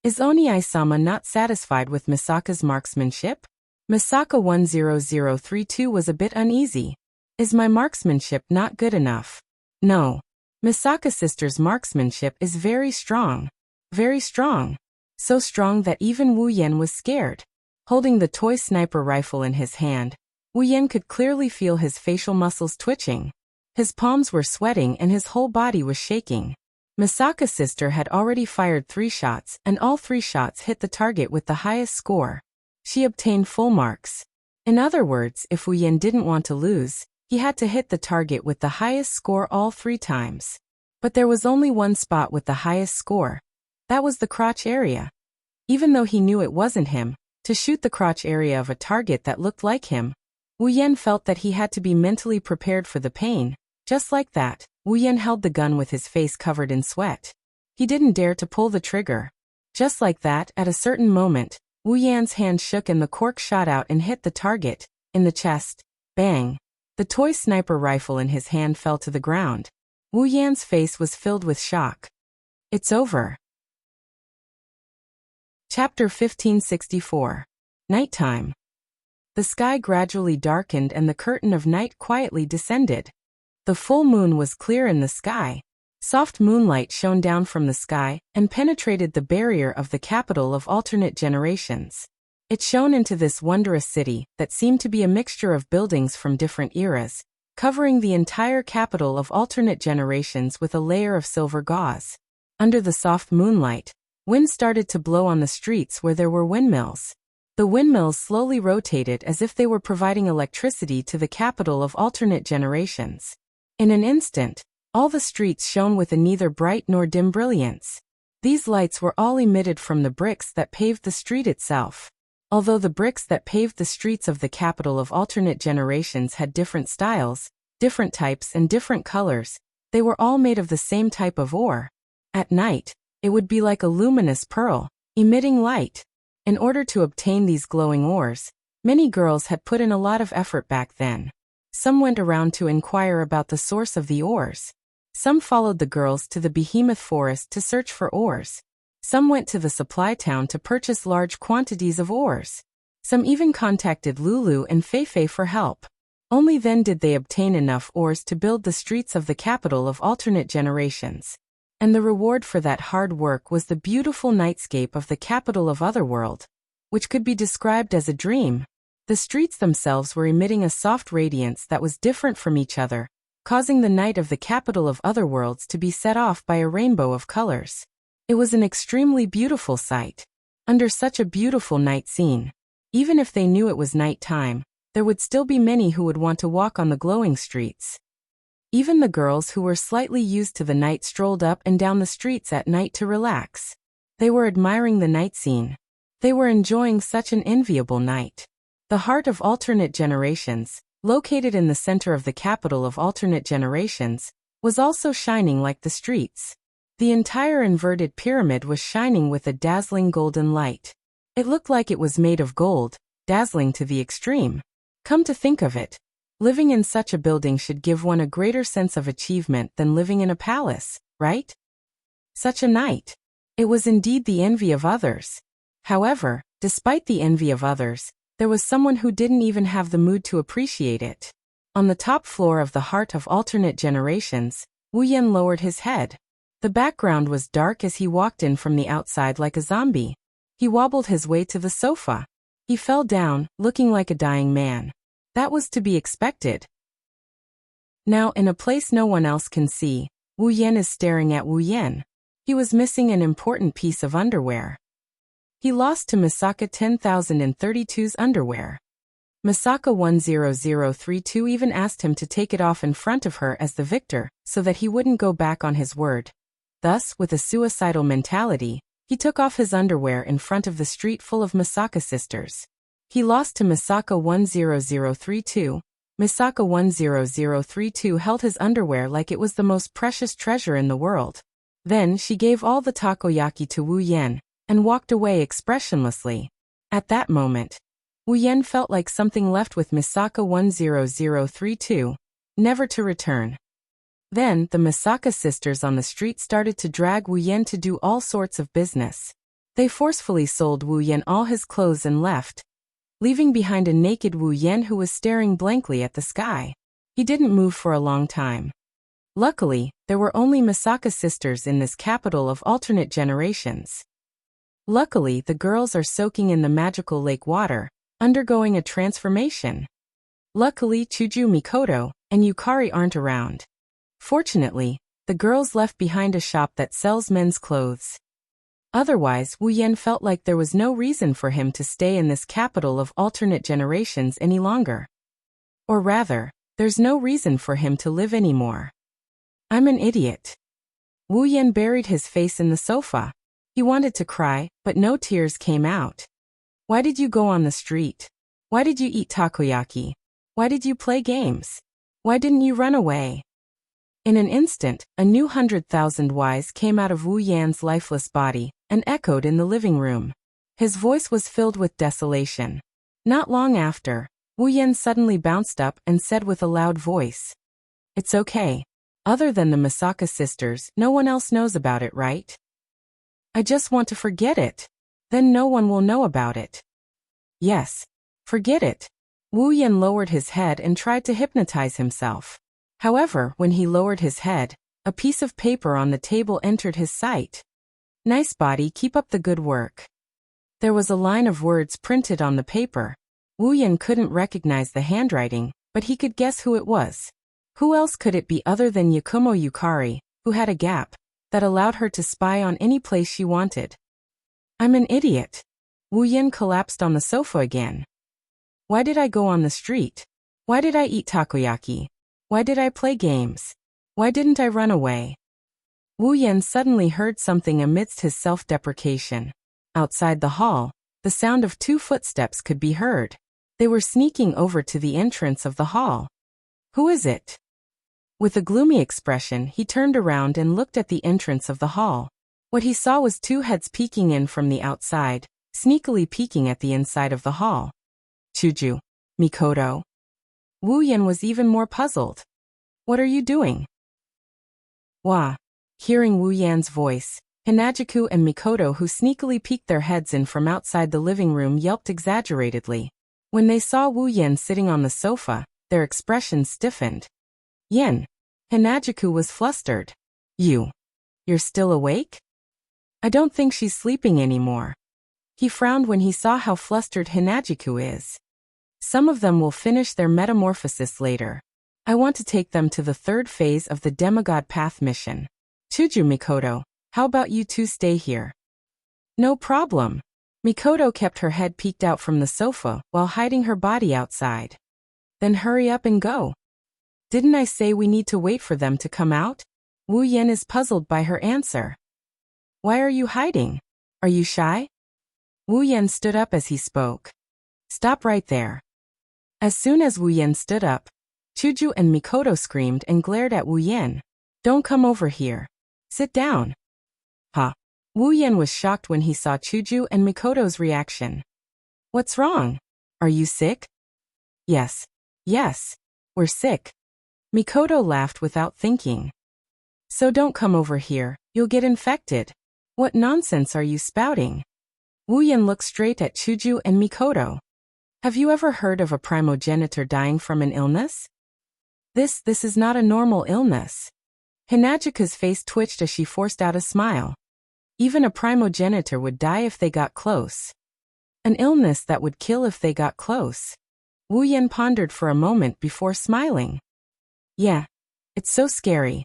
Is Oniai-sama not satisfied with Misaka's marksmanship? Misaka 10032 was a bit uneasy. Is my marksmanship not good enough? No. Misaka's sister's marksmanship is very strong. Very strong. So strong that even Wu Yan was scared. Holding the toy sniper rifle in his hand, Wu Yan could clearly feel his facial muscles twitching. His palms were sweating and his whole body was shaking. Misaka's sister had already fired 3 shots and all 3 shots hit the target with the highest score. She obtained full marks. In other words, if Wu Yan didn't want to lose, he had to hit the target with the highest score all 3 times. But there was only one spot with the highest score. That was the crotch area. Even though he knew it wasn't him, to shoot the crotch area of a target that looked like him, Wu Yan felt that he had to be mentally prepared for the pain. Just like that, Wu Yan held the gun with his face covered in sweat. He didn't dare to pull the trigger. Just like that, at a certain moment, Wu Yan's hand shook and the cork shot out and hit the target, in the chest. Bang! The toy sniper rifle in his hand fell to the ground. Wu Yan's face was filled with shock. It's over. Chapter 1564. Nighttime. The sky gradually darkened and the curtain of night quietly descended. The full moon was clear in the sky. Soft moonlight shone down from the sky and penetrated the barrier of the capital of alternate generations. It shone into this wondrous city that seemed to be a mixture of buildings from different eras, covering the entire capital of alternate generations with a layer of silver gauze. Under the soft moonlight, wind started to blow on the streets where there were windmills. The windmills slowly rotated as if they were providing electricity to the capital of alternate generations. In an instant, all the streets shone with a neither bright nor dim brilliance. These lights were all emitted from the bricks that paved the street itself. Although the bricks that paved the streets of the capital of alternate generations had different styles, different types and different colors, they were all made of the same type of ore. At night, it would be like a luminous pearl, emitting light. In order to obtain these glowing ores, many girls had put in a lot of effort back then. Some went around to inquire about the source of the ores. Some followed the girls to the behemoth forest to search for ores. Some went to the supply town to purchase large quantities of ores. Some even contacted Lulu and Feifei for help. Only then did they obtain enough ores to build the streets of the capital of alternate generations. And the reward for that hard work was the beautiful nightscape of the capital of Otherworld, which could be described as a dream. The streets themselves were emitting a soft radiance that was different from each other, causing the night of the capital of Otherworlds to be set off by a rainbow of colors. It was an extremely beautiful sight. Under such a beautiful night scene, even if they knew it was night time, there would still be many who would want to walk on the glowing streets. Even the girls who were slightly used to the night strolled up and down the streets at night to relax. They were admiring the night scene. They were enjoying such an enviable night. The heart of alternate generations, located in the center of the capital of alternate generations, was also shining like the streets. The entire inverted pyramid was shining with a dazzling golden light. It looked like it was made of gold, dazzling to the extreme. Come to think of it, living in such a building should give one a greater sense of achievement than living in a palace, right? Such a night. It was indeed the envy of others. However, despite the envy of others, there was someone who didn't even have the mood to appreciate it. On the top floor of the heart of alternate generations, Wu Yan lowered his head. The background was dark as he walked in from the outside like a zombie. He wobbled his way to the sofa. He fell down, looking like a dying man. That was to be expected. Now, in a place no one else can see, Wu Yan is staring at Wu Yan. He was missing an important piece of underwear. He lost to Misaka 10,032's underwear. Misaka 10032 even asked him to take it off in front of her as the victor, so that he wouldn't go back on his word. Thus, with a suicidal mentality, he took off his underwear in front of the street full of Misaka sisters. He lost to Misaka 10032. Misaka 10032 held his underwear like it was the most precious treasure in the world. Then she gave all the takoyaki to Wu Yan, and walked away expressionlessly. At that moment, Wu Yan felt like something left with Misaka 10032, never to return. Then, the Misaka sisters on the street started to drag Wu Yan to do all sorts of business. They forcefully sold Wu Yan all his clothes and left, leaving behind a naked Wu Yan who was staring blankly at the sky. He didn't move for a long time. Luckily, there were only Misaka sisters in this capital of alternate generations. Luckily, the girls are soaking in the magical lake water, undergoing a transformation. Luckily, Chuju Mikoto and Yukari aren't around. Fortunately, the girls left behind a shop that sells men's clothes. Otherwise, Wu Yan felt like there was no reason for him to stay in this capital of alternate generations any longer. Or rather, there's no reason for him to live anymore. I'm an idiot. Wu Yan buried his face in the sofa. He wanted to cry, but no tears came out. Why did you go on the street? Why did you eat takoyaki? Why did you play games? Why didn't you run away? In an instant, a new 100,000 whys came out of Wu Yan's lifeless body, and echoed in the living room. His voice was filled with desolation. Not long after, Wu Yan suddenly bounced up and said with a loud voice, "It's okay. Other than the Misaka sisters, no one else knows about it, right? I just want to forget it. Then no one will know about it." "Yes. Forget it." Wu Yan lowered his head and tried to hypnotize himself. However, when he lowered his head, a piece of paper on the table entered his sight. "Nice body, keep up the good work." There was a line of words printed on the paper. Wu Yan couldn't recognize the handwriting, but he could guess who it was. Who else could it be other than Yakumo Yukari, who had a gap that allowed her to spy on any place she wanted? I'm an idiot. Wu Yan collapsed on the sofa again. Why did I go on the street? Why did I eat takoyaki? Why did I play games? Why didn't I run away? Wu Yan suddenly heard something amidst his self-deprecation. Outside the hall, the sound of 2 footsteps could be heard. They were sneaking over to the entrance of the hall. Who is it? With a gloomy expression, he turned around and looked at the entrance of the hall. What he saw was 2 heads peeking in from the outside, sneakily peeking at the inside of the hall. Chuju, Mikoto. Wu Yan was even more puzzled. What are you doing? Wah. Hearing Wu Yan's voice, Hinajuku and Mikoto, who sneakily peeked their heads in from outside the living room, yelped exaggeratedly. When they saw Wu Yan sitting on the sofa, their expressions stiffened. Yen. Hinajuku was flustered. You're still awake? I don't think she's sleeping anymore. He frowned when he saw how flustered Hinajuku is. Some of them will finish their metamorphosis later. I want to take them to the 3rd phase of the Demigod Path mission. Chuju, Mikoto, how about you 2 stay here? No problem. Mikoto kept her head peeked out from the sofa while hiding her body outside. Then hurry up and go. Didn't I say we need to wait for them to come out? Wu Yan is puzzled by her answer. Why are you hiding? Are you shy? Wu Yan stood up as he spoke. Stop right there. As soon as Wu Yan stood up, Chuju and Mikoto screamed and glared at Wu Yan. Don't come over here. Sit down. Huh. Wu Yan was shocked when he saw Chuju and Mikoto's reaction. What's wrong? Are you sick? Yes, we're sick. Mikoto laughed without thinking. So don't come over here, you'll get infected. What nonsense are you spouting? Wu Yan looked straight at Chuju and Mikoto. Have you ever heard of a primogenitor dying from an illness? This is not a normal illness. Hinajuku's face twitched as she forced out a smile. Even a primogenitor would die if they got close. An illness that would kill if they got close. Wu Yan pondered for a moment before smiling. Yeah, it's so scary.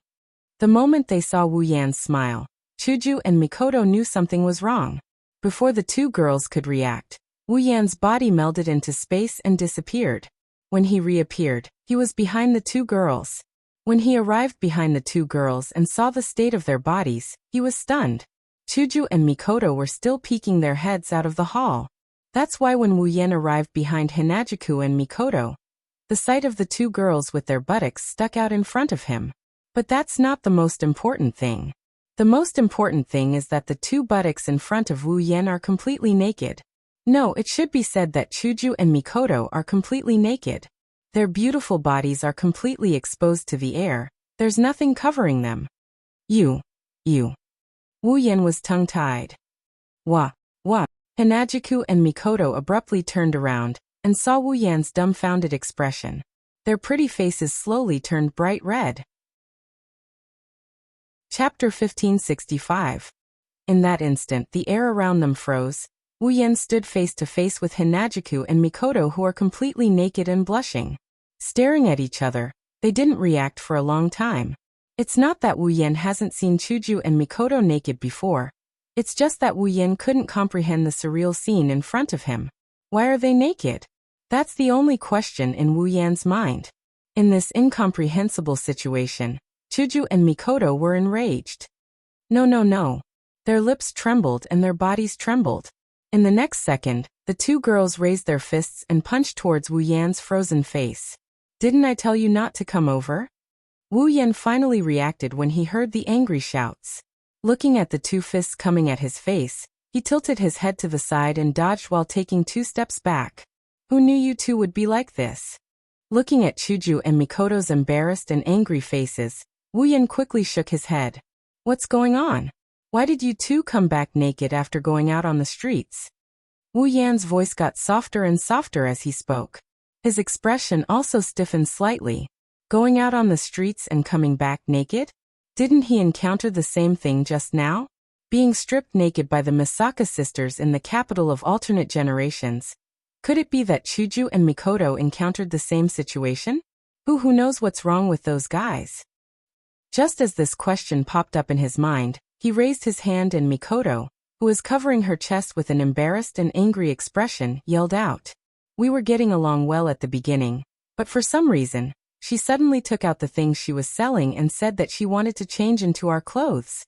The moment they saw Wu Yan's smile, Chuju and Mikoto knew something was wrong. Before the 2 girls could react, Wu Yan's body melded into space and disappeared. When he reappeared, he was behind the 2 girls. When he arrived behind the 2 girls and saw the state of their bodies, he was stunned. Chuju and Mikoto were still peeking their heads out of the hall. That's why when Wu Yan arrived behind Hinajuku and Mikoto, the sight of the 2 girls with their buttocks stuck out in front of him. But that's not the most important thing. The most important thing is that the 2 buttocks in front of Wu Yan are completely naked. No, it should be said that Chuju and Mikoto are completely naked. Their beautiful bodies are completely exposed to the air. There's nothing covering them. You. Wu Yan was tongue-tied. What? Hinajuku and Mikoto abruptly turned around and saw Wu Yan's dumbfounded expression. Their pretty faces slowly turned bright red. Chapter 1565. In that instant, the air around them froze. Wu Yan stood face to face with Hinajuku and Mikoto, who are completely naked and blushing. Staring at each other, they didn't react for a long time. It's not that Wu Yan hasn't seen Chuju and Mikoto naked before. It's just that Wu Yan couldn't comprehend the surreal scene in front of him. Why are they naked? That's the only question in Wu Yan's mind. In this incomprehensible situation, Chuju and Mikoto were enraged. No. Their lips trembled and their bodies trembled. In the next second, the 2 girls raised their fists and punched towards Wu Yan's frozen face. Didn't I tell you not to come over? Wu Yan finally reacted when he heard the angry shouts. Looking at the 2 fists coming at his face, he tilted his head to the side and dodged while taking 2 steps back. Who knew you 2 would be like this? Looking at Chuju and Mikoto's embarrassed and angry faces, Wu Yan quickly shook his head. What's going on? Why did you 2 come back naked after going out on the streets? Wu Yan's voice got softer and softer as he spoke. His expression also stiffened slightly. Going out on the streets and coming back naked? Didn't he encounter the same thing just now? Being stripped naked by the Misaka sisters in the capital of alternate generations. Could it be that Chuju and Mikoto encountered the same situation? Who knows what's wrong with those guys? Just as this question popped up in his mind, he raised his hand and Mikoto, who was covering her chest with an embarrassed and angry expression, yelled out. We were getting along well at the beginning, but for some reason, she suddenly took out the things she was selling and said that she wanted to change into our clothes.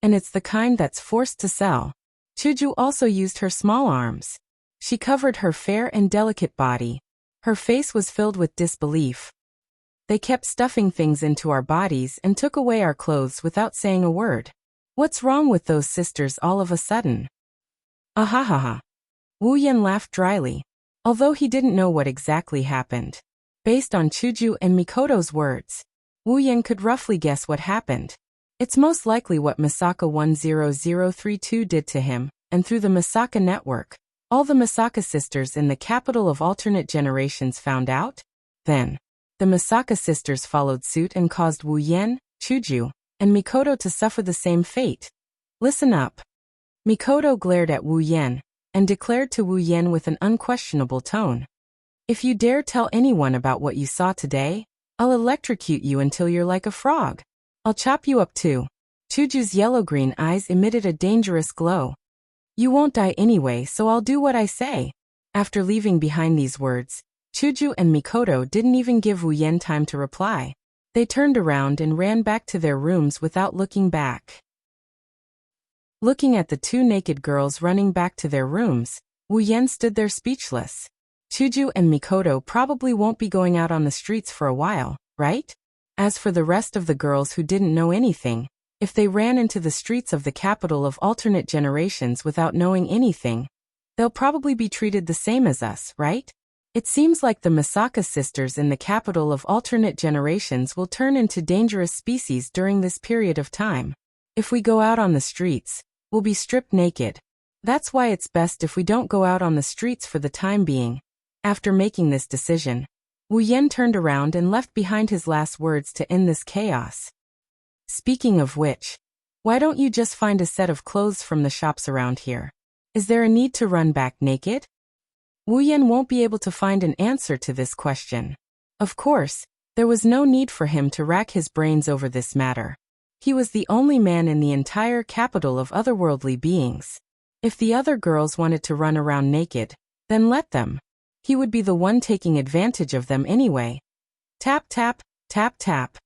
And it's the kind that's forced to sell. Chuju also used her small arms. She covered her fair and delicate body. Her face was filled with disbelief. They kept stuffing things into our bodies and took away our clothes without saying a word. What's wrong with those sisters all of a sudden? Ahahaha. Wu Yan laughed dryly, although he didn't know what exactly happened. Based on Chuju and Mikoto's words, Wu Yan could roughly guess what happened. It's most likely what Misaka 10032 did to him, and through the Misaka network, all the Misaka sisters in the capital of alternate generations found out. Then, the Misaka sisters followed suit and caused Wu Yan, Chuju, and Mikoto to suffer the same fate. Listen up. Mikoto glared at Wu Yan, and declared to Wu Yan with an unquestionable tone. If you dare tell anyone about what you saw today, I'll electrocute you until you're like a frog. I'll chop you up too. Chuju's yellow-green eyes emitted a dangerous glow. You won't die anyway, so I'll do what I say. After leaving behind these words, Chuju and Mikoto didn't even give Wu Yan time to reply. They turned around and ran back to their rooms without looking back. Looking at the two naked girls running back to their rooms, Wu Yan stood there speechless. Chuju and Mikoto probably won't be going out on the streets for a while, right? As for the rest of the girls who didn't know anything, if they ran into the streets of the capital of alternate generations without knowing anything, they'll probably be treated the same as us, right? It seems like the Misaka sisters in the capital of alternate generations will turn into dangerous species during this period of time. If we go out on the streets, we'll be stripped naked. That's why it's best if we don't go out on the streets for the time being. After making this decision, Wu Yan turned around and left behind his last words to end this chaos. Speaking of which, why don't you just find a set of clothes from the shops around here? Is there a need to run back naked? Wu Yan won't be able to find an answer to this question. Of course, there was no need for him to rack his brains over this matter. He was the only man in the entire capital of otherworldly beings. If the other girls wanted to run around naked, then let them. He would be the one taking advantage of them anyway. Tap tap, tap tap.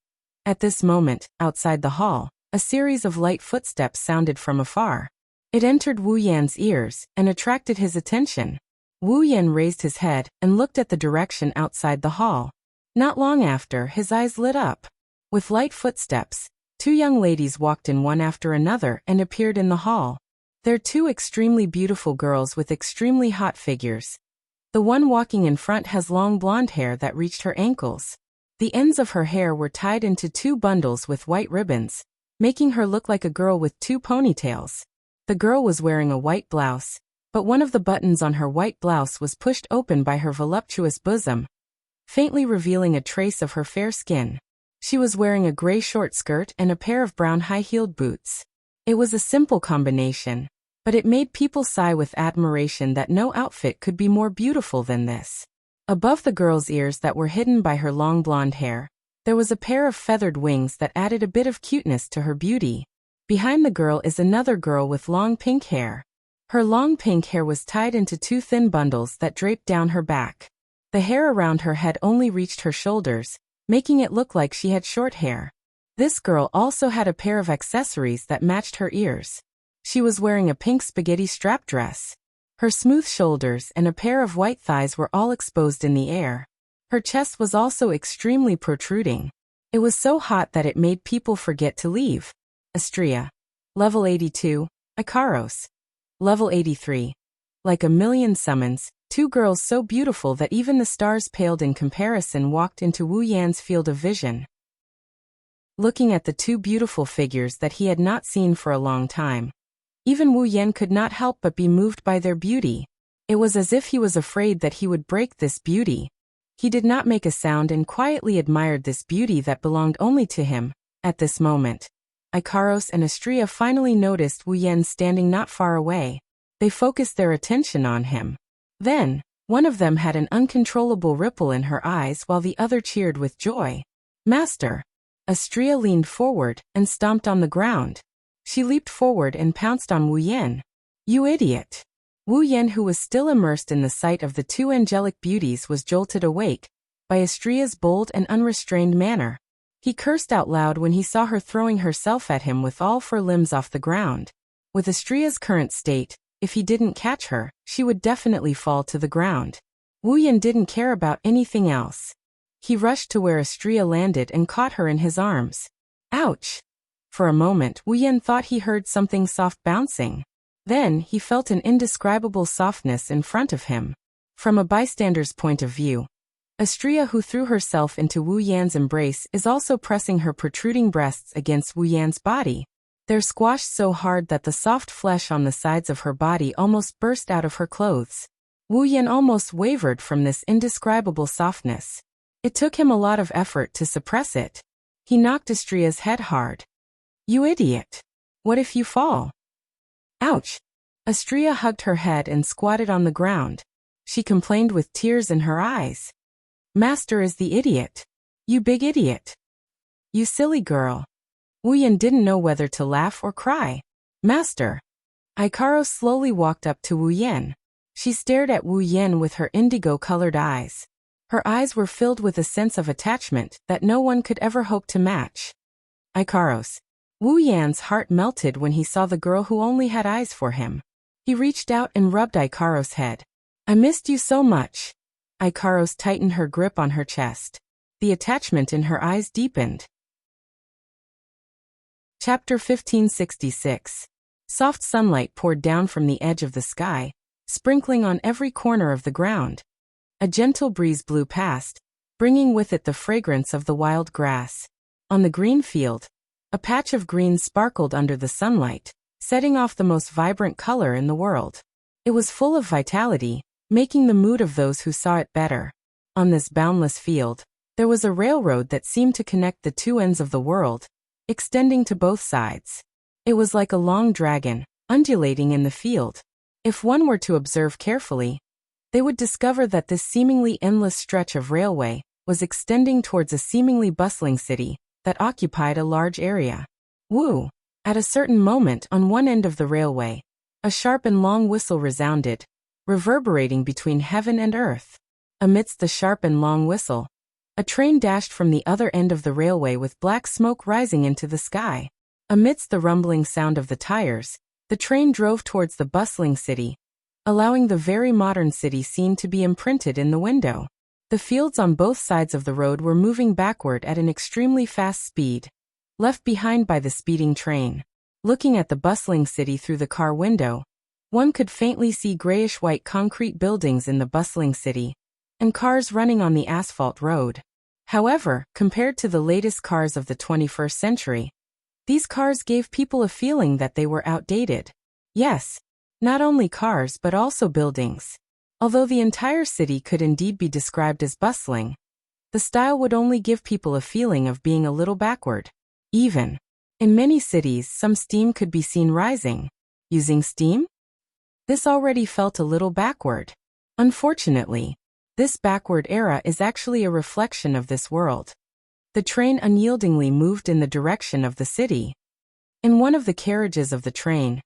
At this moment, outside the hall, a series of light footsteps sounded from afar. It entered Wu Yan's ears and attracted his attention. Wu Yan raised his head and looked at the direction outside the hall. Not long after, his eyes lit up. With light footsteps, two young ladies walked in one after another and appeared in the hall. They're two extremely beautiful girls with extremely hot figures. The one walking in front has long blonde hair that reached her ankles. The ends of her hair were tied into two bundles with white ribbons, making her look like a girl with two ponytails. The girl was wearing a white blouse, but one of the buttons on her white blouse was pushed open by her voluptuous bosom, faintly revealing a trace of her fair skin. She was wearing a gray short skirt and a pair of brown high-heeled boots. It was a simple combination, but it made people sigh with admiration that no outfit could be more beautiful than this. Above the girl's ears that were hidden by her long blonde hair, there was a pair of feathered wings that added a bit of cuteness to her beauty. Behind the girl is another girl with long pink hair. Her long pink hair was tied into two thin bundles that draped down her back. The hair around her head only reached her shoulders, making it look like she had short hair. This girl also had a pair of accessories that matched her ears. She was wearing a pink spaghetti strap dress. Her smooth shoulders and a pair of white thighs were all exposed in the air. Her chest was also extremely protruding. It was so hot that it made people forget to leave. Astria. Level 82, Ikaros. Level 83. Like a million summons, two girls so beautiful that even the stars paled in comparison walked into Wu Yan's field of vision. Looking at the two beautiful figures that he had not seen for a long time, even Wu Yan could not help but be moved by their beauty. It was as if he was afraid that he would break this beauty. He did not make a sound and quietly admired this beauty that belonged only to him. At this moment, Ikaros and Astria finally noticed Wu Yan standing not far away. They focused their attention on him. Then, one of them had an uncontrollable ripple in her eyes while the other cheered with joy. Master! Astria leaned forward and stomped on the ground. She leaped forward and pounced on Wu Yan. You idiot. Wu Yan, who was still immersed in the sight of the two angelic beauties, was jolted awake by Astria's bold and unrestrained manner. He cursed out loud when he saw her throwing herself at him with all four limbs off the ground. With Astria's current state, if he didn't catch her, she would definitely fall to the ground. Wu Yan didn't care about anything else. He rushed to where Astria landed and caught her in his arms. Ouch! For a moment, Wu Yan thought he heard something soft bouncing. Then, he felt an indescribable softness in front of him. From a bystander's point of view, Astria, who threw herself into Wu Yan's embrace, is also pressing her protruding breasts against Wu Yan's body. They're squashed so hard that the soft flesh on the sides of her body almost burst out of her clothes. Wu Yan almost wavered from this indescribable softness. It took him a lot of effort to suppress it. He knocked Astria's head hard. You idiot! What if you fall? Ouch! Astria hugged her head and squatted on the ground. She complained with tears in her eyes. Master is the idiot. You big idiot. You silly girl. Wu Yan didn't know whether to laugh or cry. Master. Ikaro slowly walked up to Wu Yan. She stared at Wu Yan with her indigo-colored eyes. Her eyes were filled with a sense of attachment that no one could ever hope to match. Ikaros. Wu Yan's heart melted when he saw the girl who only had eyes for him. He reached out and rubbed Ikaros' head. I missed you so much. Ikaros tightened her grip on her chest. The attachment in her eyes deepened. Chapter 1566. Soft sunlight poured down from the edge of the sky, sprinkling on every corner of the ground. A gentle breeze blew past, bringing with it the fragrance of the wild grass. On the green field, a patch of green sparkled under the sunlight, setting off the most vibrant color in the world. It was full of vitality, making the mood of those who saw it better. On this boundless field, there was a railroad that seemed to connect the two ends of the world, extending to both sides. It was like a long dragon, undulating in the field. If one were to observe carefully, they would discover that this seemingly endless stretch of railway was extending towards a seemingly bustling city that occupied a large area. Woo! At a certain moment on one end of the railway, a sharp and long whistle resounded, reverberating between heaven and earth. Amidst the sharp and long whistle, a train dashed from the other end of the railway with black smoke rising into the sky. Amidst the rumbling sound of the tires, the train drove towards the bustling city, allowing the very modern city scene to be imprinted in the window. The fields on both sides of the road were moving backward at an extremely fast speed, left behind by the speeding train. Looking at the bustling city through the car window, one could faintly see grayish-white concrete buildings in the bustling city, and cars running on the asphalt road. However, compared to the latest cars of the 21st century, these cars gave people a feeling that they were outdated. Yes, not only cars but also buildings. Although the entire city could indeed be described as bustling, the style would only give people a feeling of being a little backward. Even in many cities, some steam could be seen rising. Using steam? This already felt a little backward. Unfortunately, this backward era is actually a reflection of this world. The train unyieldingly moved in the direction of the city. In one of the carriages of the train,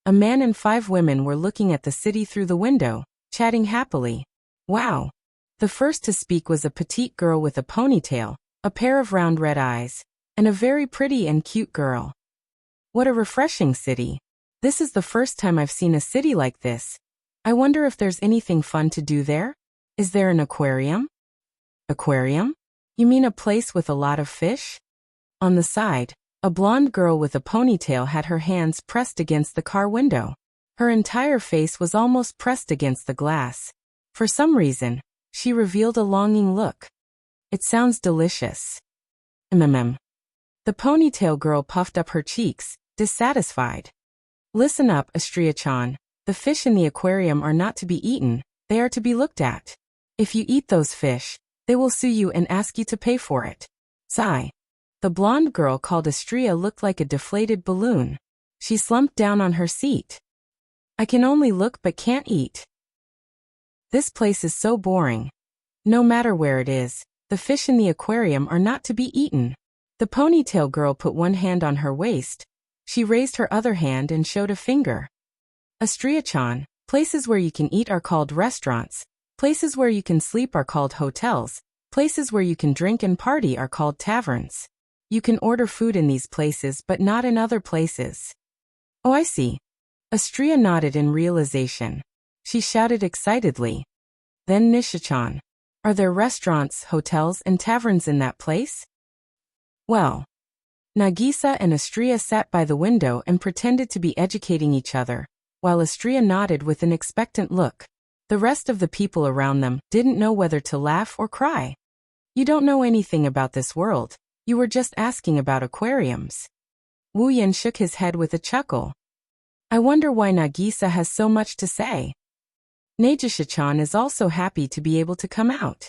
a man and 5 women were looking at the city through the window, chatting happily. Wow! The first to speak was a petite girl with a ponytail, a pair of round red eyes, and a very pretty and cute girl. What a refreshing city. This is the first time I've seen a city like this. I wonder if there's anything fun to do there? Is there an aquarium? Aquarium? You mean a place with a lot of fish? On the side, a blonde girl with a ponytail had her hands pressed against the car window. Her entire face was almost pressed against the glass. For some reason, she revealed a longing look. It sounds delicious. The ponytail girl puffed up her cheeks, dissatisfied. Listen up, Astria-chan. The fish in the aquarium are not to be eaten, they are to be looked at. If you eat those fish, they will sue you and ask you to pay for it. Sigh. The blonde girl called Astria looked like a deflated balloon. She slumped down on her seat. I can only look but can't eat. This place is so boring. No matter where it is, the fish in the aquarium are not to be eaten. The ponytail girl put one hand on her waist. She raised her other hand and showed a finger. Astria-chan, places where you can eat are called restaurants, places where you can sleep are called hotels, places where you can drink and party are called taverns. You can order food in these places but not in other places. Oh, I see. Astria nodded in realization. She shouted excitedly. Then Nisha-chan, are there restaurants, hotels, and taverns in that place? Well. Nagisa and Astria sat by the window and pretended to be educating each other, while Astria nodded with an expectant look. The rest of the people around them didn't know whether to laugh or cry. You don't know anything about this world. You were just asking about aquariums. Wu Yan shook his head with a chuckle. I wonder why Nagisa has so much to say. Nagisa-chan is also happy to be able to come out.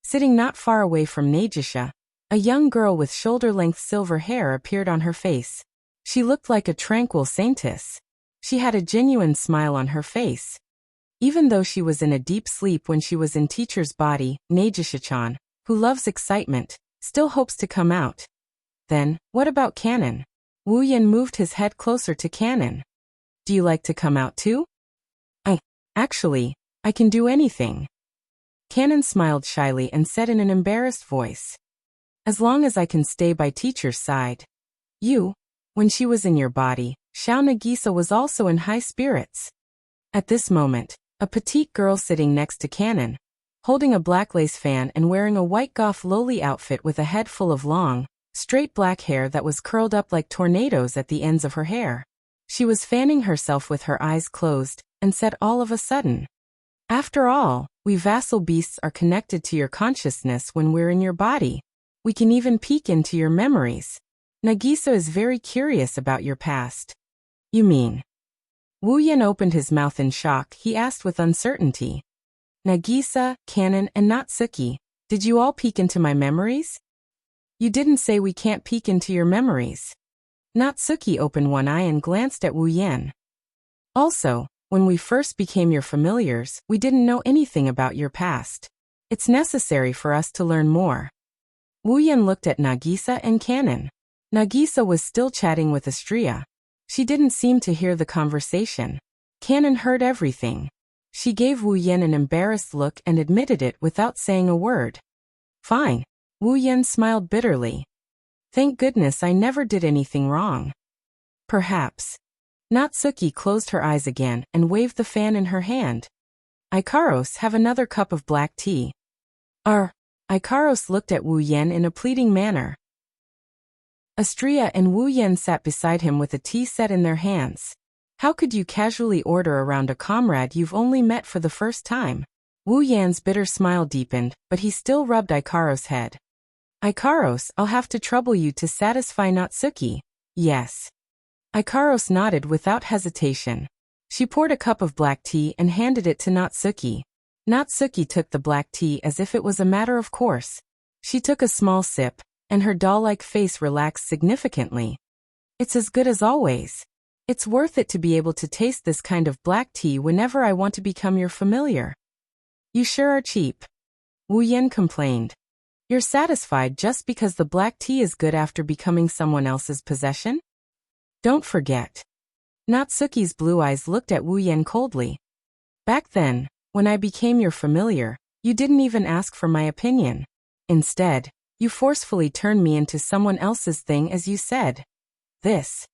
Sitting not far away from Nagisa, a young girl with shoulder-length silver hair appeared on her face. She looked like a tranquil saintess. She had a genuine smile on her face. Even though she was in a deep sleep when she was in teacher's body, Nagisa-chan, who loves excitement, still hopes to come out. Then, what about Kanon? Wu Yan moved his head closer to Kanon. Do you like to come out too? Actually, I can do anything. Kanon smiled shyly and said in an embarrassed voice. As long as I can stay by teacher's side. When she was in your body, Xiao Nagisa was also in high spirits. At this moment, a petite girl sitting next to Kanon, holding a black lace fan and wearing a white goth lowly outfit with a head full of long, straight black hair that was curled up like tornadoes at the ends of her hair. She was fanning herself with her eyes closed, and said all of a sudden, after all, we vassal beasts are connected to your consciousness when we're in your body. We can even peek into your memories. Nagisa is very curious about your past. You mean? Wu Yan opened his mouth in shock. He asked with uncertainty. Nagisa, Kanon, and Natsuki, did you all peek into my memories? You didn't say we can't peek into your memories. Natsuki opened one eye and glanced at Wu Yan. Also, when we first became your familiars, we didn't know anything about your past. It's necessary for us to learn more. Wu Yan looked at Nagisa and Kanon. Nagisa was still chatting with Astria. She didn't seem to hear the conversation. Kanon heard everything. She gave Wu Yan an embarrassed look and admitted it without saying a word. Fine. Wu Yan smiled bitterly. Thank goodness I never did anything wrong. Perhaps. Natsuki closed her eyes again and waved the fan in her hand. Ikaros, have another cup of black tea. Ikaros looked at Wu Yan in a pleading manner. Astria and Wu Yan sat beside him with a tea set in their hands. How could you casually order around a comrade you've only met for the first time? Wu Yan's bitter smile deepened, but he still rubbed Ikaros' head. Ikaros, I'll have to trouble you to satisfy Natsuki. Yes. Ikaros nodded without hesitation. She poured a cup of black tea and handed it to Natsuki. Natsuki took the black tea as if it was a matter of course. She took a small sip, and her doll-like face relaxed significantly. It's as good as always. It's worth it to be able to taste this kind of black tea whenever I want to become your familiar. You sure are cheap. Wu Yan complained. You're satisfied just because the black tea is good after becoming someone else's possession? Don't forget. Natsuki's blue eyes looked at Wu Yan coldly. Back then, when I became your familiar, you didn't even ask for my opinion. Instead, you forcefully turned me into someone else's thing as you said. This.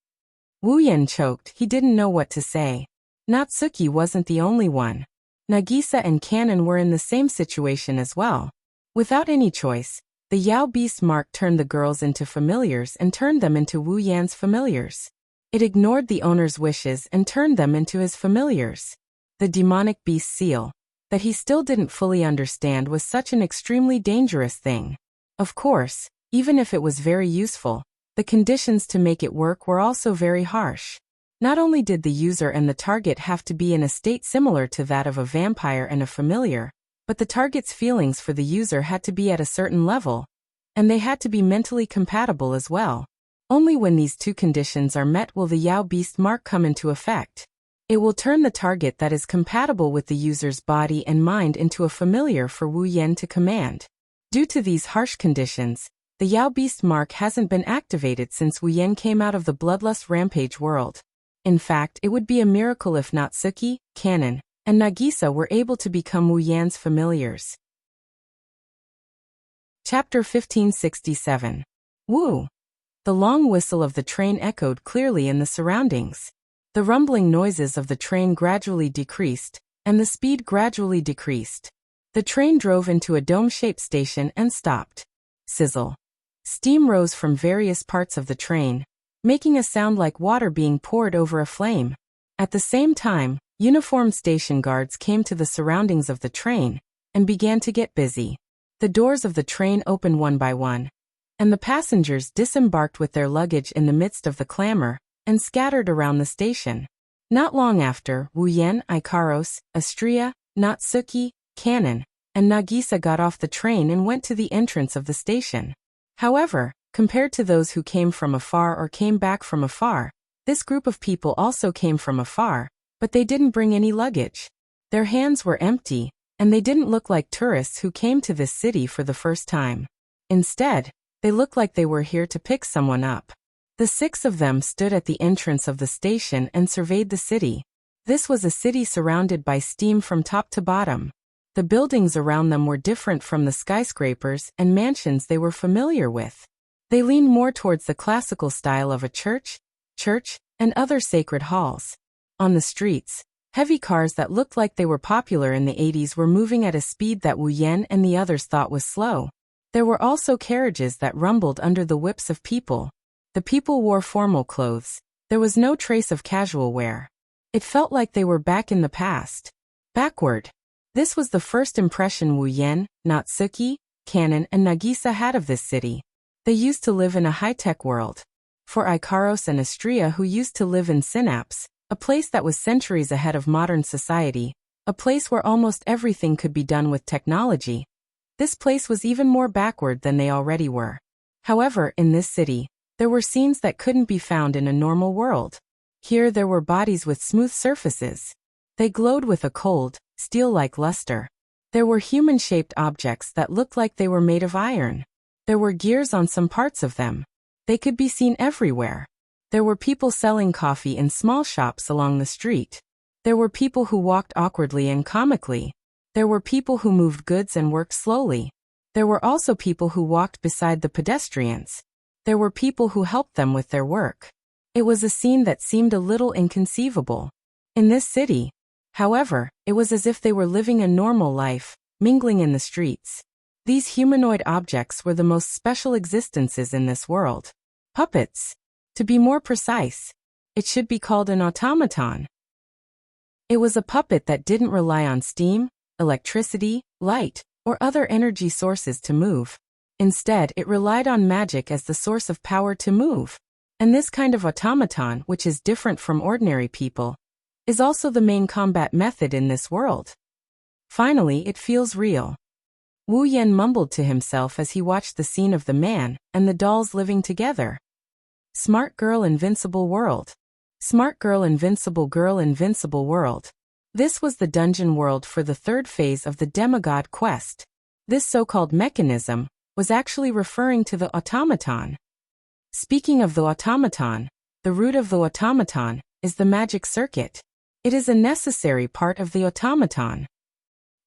Wu Yan choked. He didn't know what to say. Natsuki wasn't the only one. Nagisa and Kanon were in the same situation as well. Without any choice, the Yao Beast mark turned the girls into familiars and turned them into Wu Yan's familiars. It ignored the owner's wishes and turned them into his familiars. The demonic beast seal, that he still didn't fully understand, was such an extremely dangerous thing. Of course, even if it was very useful, the conditions to make it work were also very harsh. Not only did the user and the target have to be in a state similar to that of a vampire and a familiar, but the target's feelings for the user had to be at a certain level, and they had to be mentally compatible as well. Only when these two conditions are met will the Yao Beast mark come into effect. It will turn the target that is compatible with the user's body and mind into a familiar for Wu Yan to command. Due to these harsh conditions, the Yao Beast mark hasn't been activated since Wu Yan came out of the Bloodlust Rampage world. In fact, it would be a miracle if Natsuki, Kanon, and Nagisa were able to become Wu Yan's familiars. Chapter 1567. Wu. The long whistle of the train echoed clearly in the surroundings. The rumbling noises of the train gradually decreased, and the speed gradually decreased. The train drove into a dome-shaped station and stopped. Sizzle. Steam rose from various parts of the train, making a sound like water being poured over a flame. At the same time, uniformed station guards came to the surroundings of the train and began to get busy. The doors of the train opened one by one, and the passengers disembarked with their luggage in the midst of the clamor and scattered around the station. Not long after, Wu Yan, Ikaros, Astria, Natsuki, Kanon, and Nagisa got off the train and went to the entrance of the station. However, compared to those who came from afar or came back from afar, this group of people also came from afar, but they didn't bring any luggage. Their hands were empty, and they didn't look like tourists who came to this city for the first time. Instead, they looked like they were here to pick someone up. The 6 of them stood at the entrance of the station and surveyed the city. This was a city surrounded by steam from top to bottom. The buildings around them were different from the skyscrapers and mansions they were familiar with. They leaned more towards the classical style of a church, and other sacred halls. On the streets, heavy cars that looked like they were popular in the 80s were moving at a speed that Wu Yan and the others thought was slow. There were also carriages that rumbled under the whips of people. The people wore formal clothes. There was no trace of casual wear. It felt like they were back in the past. Backward. This was the first impression Wu Yan, Natsuki, Kanon, and Nagisa had of this city. They used to live in a high-tech world. For Ikaros and Astria, who used to live in Synapse, a place that was centuries ahead of modern society, a place where almost everything could be done with technology, this place was even more backward than they already were. However, in this city, there were scenes that couldn't be found in a normal world. Here there were bodies with smooth surfaces. They glowed with a cold, steel-like luster. There were human-shaped objects that looked like they were made of iron. There were gears on some parts of them. They could be seen everywhere. There were people selling coffee in small shops along the street. There were people who walked awkwardly and comically. There were people who moved goods and worked slowly. There were also people who walked beside the pedestrians. There were people who helped them with their work. It was a scene that seemed a little inconceivable. In this city, however, it was as if they were living a normal life, mingling in the streets. These humanoid objects were the most special existences in this world. Puppets. To be more precise, it should be called an automaton. It was a puppet that didn't rely on steam, electricity, light, or other energy sources to move. Instead, it relied on magic as the source of power to move. And this kind of automaton, which is different from ordinary people, is also the main combat method in this world. Finally, it feels real. Wu Yan mumbled to himself as he watched the scene of the man and the dolls living together. Smart girl, invincible world. Smart girl, invincible world. This was the dungeon world for the 3rd phase of the demigod quest. This so-called mechanism was actually referring to the automaton. Speaking of the automaton, the root of the automaton is the magic circuit. It is a necessary part of the automaton.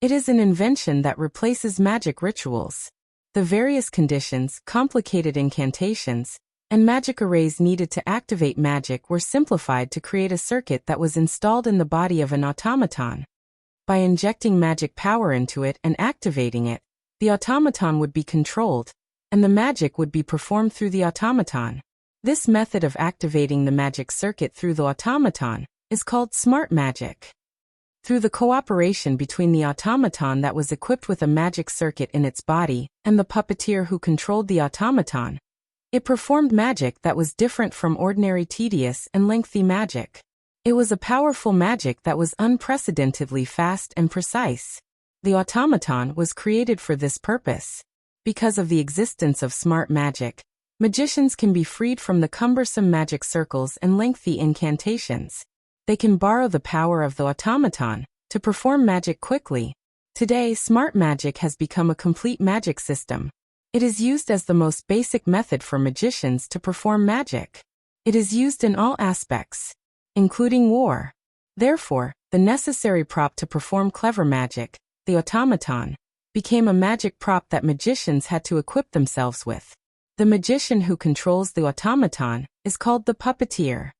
It is an invention that replaces magic rituals. The various conditions, complicated incantations, and magic arrays needed to activate magic were simplified to create a circuit that was installed in the body of an automaton. By injecting magic power into it and activating it, the automaton would be controlled, and the magic would be performed through the automaton. This method of activating the magic circuit through the automaton is called smart magic. Through the cooperation between the automaton that was equipped with a magic circuit in its body and the puppeteer who controlled the automaton, it performed magic that was different from ordinary tedious and lengthy magic. It was a powerful magic that was unprecedentedly fast and precise. The automaton was created for this purpose. Because of the existence of smart magic, magicians can be freed from the cumbersome magic circles and lengthy incantations. They can borrow the power of the automaton to perform magic quickly. Today, smart magic has become a complete magic system. It is used as the most basic method for magicians to perform magic. It is used in all aspects. including war. Therefore, the necessary prop to perform clever magic, the automaton, became a magic prop that magicians had to equip themselves with. The magician who controls the automaton is called the puppeteer.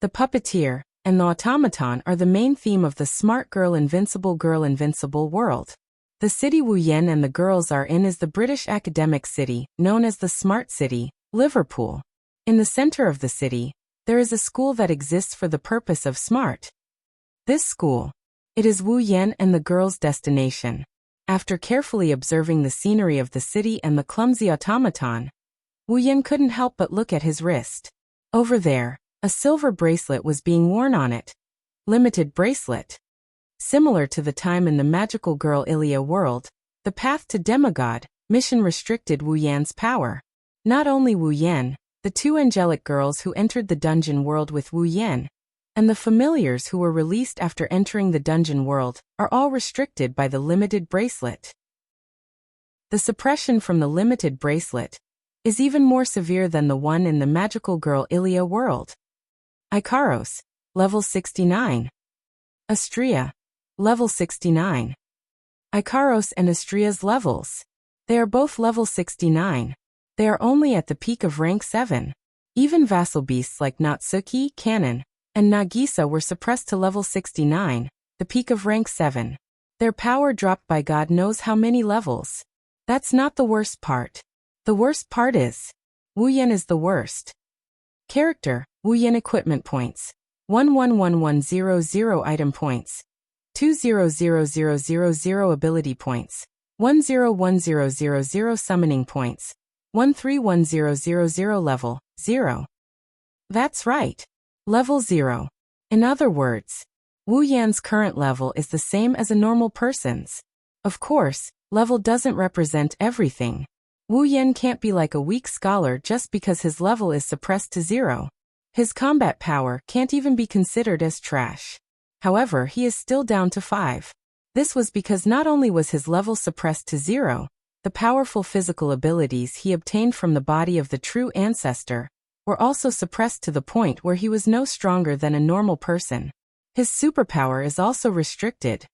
The puppeteer and the automaton are the main theme of the Smart Girl Invincible world. The city Wu Yan and the girls are in is the British academic city, known as the Smart City, Liverpool. In the center of the city, there is a school that exists for the purpose of smart. This school, it is Wu Yan and the girls' destination. After carefully observing the scenery of the city and the clumsy automaton, Wu Yan couldn't help but look at his wrist. Over there, a silver bracelet was being worn on it. Limited bracelet. Similar to the time in the magical girl Ilia world, the path to demigod mission restricted Wu Yan's power. Not only Wu Yan, the two angelic girls who entered the dungeon world with Wu Yan, and the familiars who were released after entering the dungeon world, are all restricted by the limited bracelet. The suppression from the limited bracelet is even more severe than the one in the magical girl Ilia world. Ikaros, level 69. Astria, level 69. Ikaros and Astria's levels. They are both level 69. They are only at the peak of rank 7. Even vassal beasts like Natsuki, Kanon, and Nagisa were suppressed to level 69, the peak of rank 7. Their power dropped by God knows how many levels. That's not the worst part. The worst part is, Wu Yan is the worst. Character, Wu Yan equipment points. 111100 item points. 200000 ability points. 101000 summoning points. 131000 level, 0. That's right. Level 0. In other words, Wu Yan's current level is the same as a normal person's. Of course, level doesn't represent everything. Wu Yan can't be like a weak scholar just because his level is suppressed to 0. His combat power can't even be considered as trash. However, he is still down to 5. This was because not only was his level suppressed to 0, the powerful physical abilities he obtained from the body of the true ancestor were also suppressed to the point where he was no stronger than a normal person. His superpower is also restricted.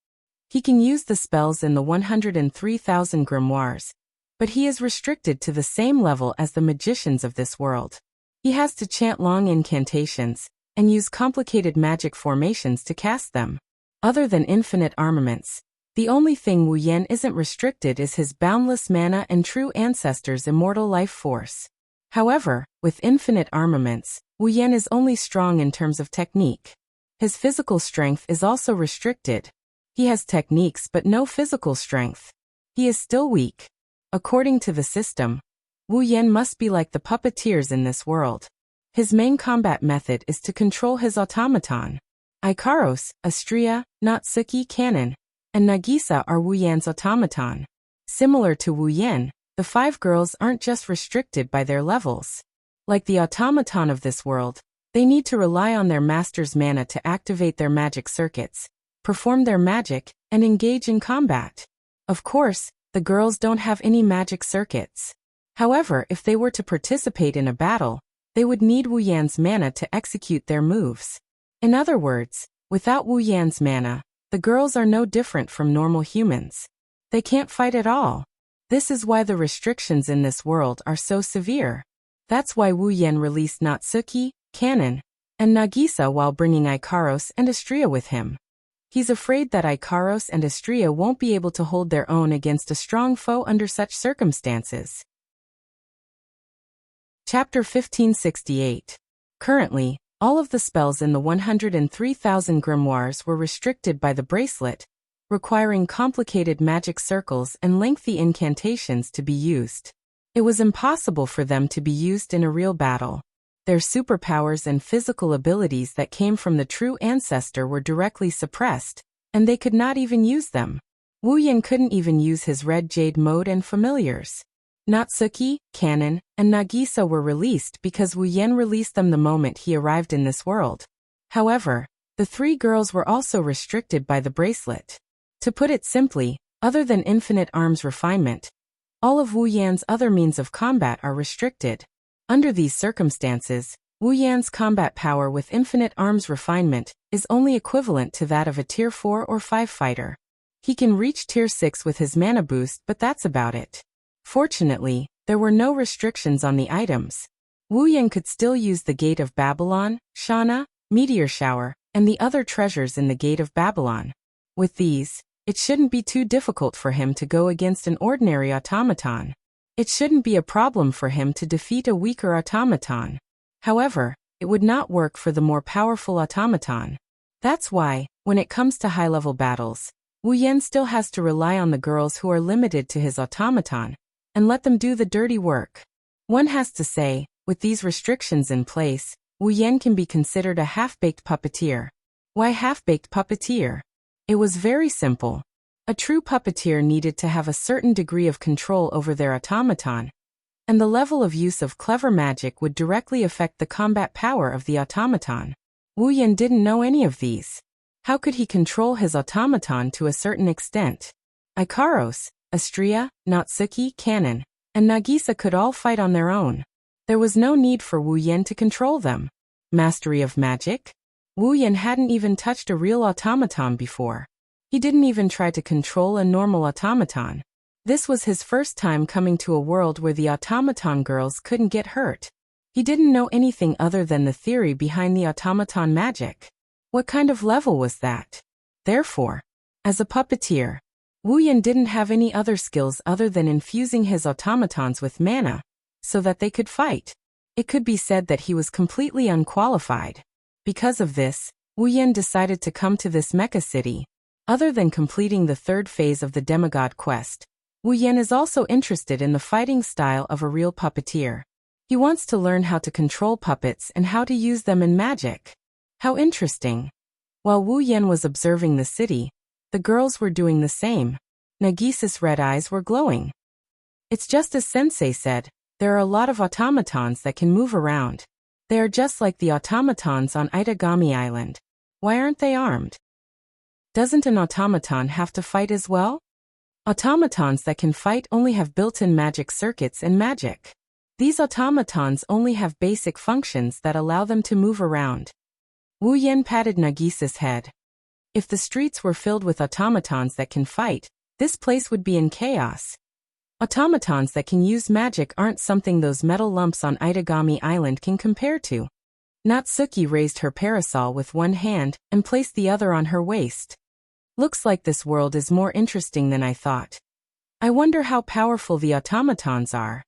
He can use the spells in the 103,000 grimoires, but he is restricted to the same level as the magicians of this world. He has to chant long incantations and use complicated magic formations to cast them. Other than infinite armaments, the only thing Wu Yan isn't restricted is his boundless mana and true ancestor's immortal life force. However, with infinite armaments, Wu Yan is only strong in terms of technique. His physical strength is also restricted. He has techniques but no physical strength. He is still weak. According to the system, Wu Yan must be like the puppeteers in this world. His main combat method is to control his automaton. Ikaros, Astria, Natsuki, Kanon, and Nagisa are Wu Yan's automaton. Similar to Wu Yan, the 5 girls aren't just restricted by their levels. Like the automaton of this world, they need to rely on their master's mana to activate their magic circuits, perform their magic, and engage in combat. Of course, the girls don't have any magic circuits. However, if they were to participate in a battle, they would need Wu Yan's mana to execute their moves. In other words, without Wu Yan's mana, the girls are no different from normal humans. They can't fight at all. This is why the restrictions in this world are so severe. That's why Wu Yan released Natsuki, Kanon, and Nagisa while bringing Ikaros and Astria with him. He's afraid that Ikaros and Astria won't be able to hold their own against a strong foe under such circumstances. Chapter 1568. Currently, all of the spells in the 103,000 grimoires were restricted by the bracelet, requiring complicated magic circles and lengthy incantations to be used. It was impossible for them to be used in a real battle. Their superpowers and physical abilities that came from the true ancestor were directly suppressed, and they could not even use them. Wu Yan couldn't even use his red jade mode and familiars. Natsuki, Kanon, and Nagisa were released because Wu Yan released them the moment he arrived in this world. However, the 3 girls were also restricted by the bracelet. To put it simply, other than infinite arms refinement, all of Wu Yan's other means of combat are restricted. Under these circumstances, Wu Yan's combat power with infinite arms refinement is only equivalent to that of a Tier 4 or 5 fighter. He can reach Tier 6 with his mana boost, but that's about it. Fortunately, there were no restrictions on the items. Wu Yan could still use the Gate of Babylon, Shana, Meteor Shower, and the other treasures in the Gate of Babylon. With these, it shouldn't be too difficult for him to go against an ordinary automaton. It shouldn't be a problem for him to defeat a weaker automaton. However, it would not work for the more powerful automaton. That's why, when it comes to high-level battles, Wu Yan still has to rely on the girls who are limited to his automaton, and let them do the dirty work. One has to say, with these restrictions in place, Wu Yan can be considered a half-baked puppeteer. Why half-baked puppeteer? It was very simple. A true puppeteer needed to have a certain degree of control over their automaton, and the level of use of clever magic would directly affect the combat power of the automaton. Wu Yan didn't know any of these. How could he control his automaton to a certain extent? Ikaros, Astria, Natsuki, Kanon, and Nagisa could all fight on their own. There was no need for Wu Yan to control them. Mastery of magic? Wu Yan hadn't even touched a real automaton before. He didn't even try to control a normal automaton. This was his first time coming to a world where the automaton girls couldn't get hurt. He didn't know anything other than the theory behind the automaton magic. What kind of level was that? Therefore, as a puppeteer, Wu Yan didn't have any other skills other than infusing his automatons with mana, so that they could fight. It could be said that he was completely unqualified. Because of this, Wu Yan decided to come to this mecha city. Other than completing the third phase of the demigod quest, Wu Yan is also interested in the fighting style of a real puppeteer. He wants to learn how to control puppets and how to use them in magic. How interesting. While Wu Yan was observing the city, the girls were doing the same. Nagisa's red eyes were glowing. It's just as Sensei said, there are a lot of automatons that can move around. They are just like the automatons on Itagami Island. Why aren't they armed? Doesn't an automaton have to fight as well? Automatons that can fight only have built-in magic circuits and magic. These automatons only have basic functions that allow them to move around. Wu Yan patted Nagisa's head. If the streets were filled with automatons that can fight, this place would be in chaos. Automatons that can use magic aren't something those metal lumps on Itagami Island can compare to. Natsuki raised her parasol with one hand and placed the other on her waist. Looks like this world is more interesting than I thought. I wonder how powerful the automatons are.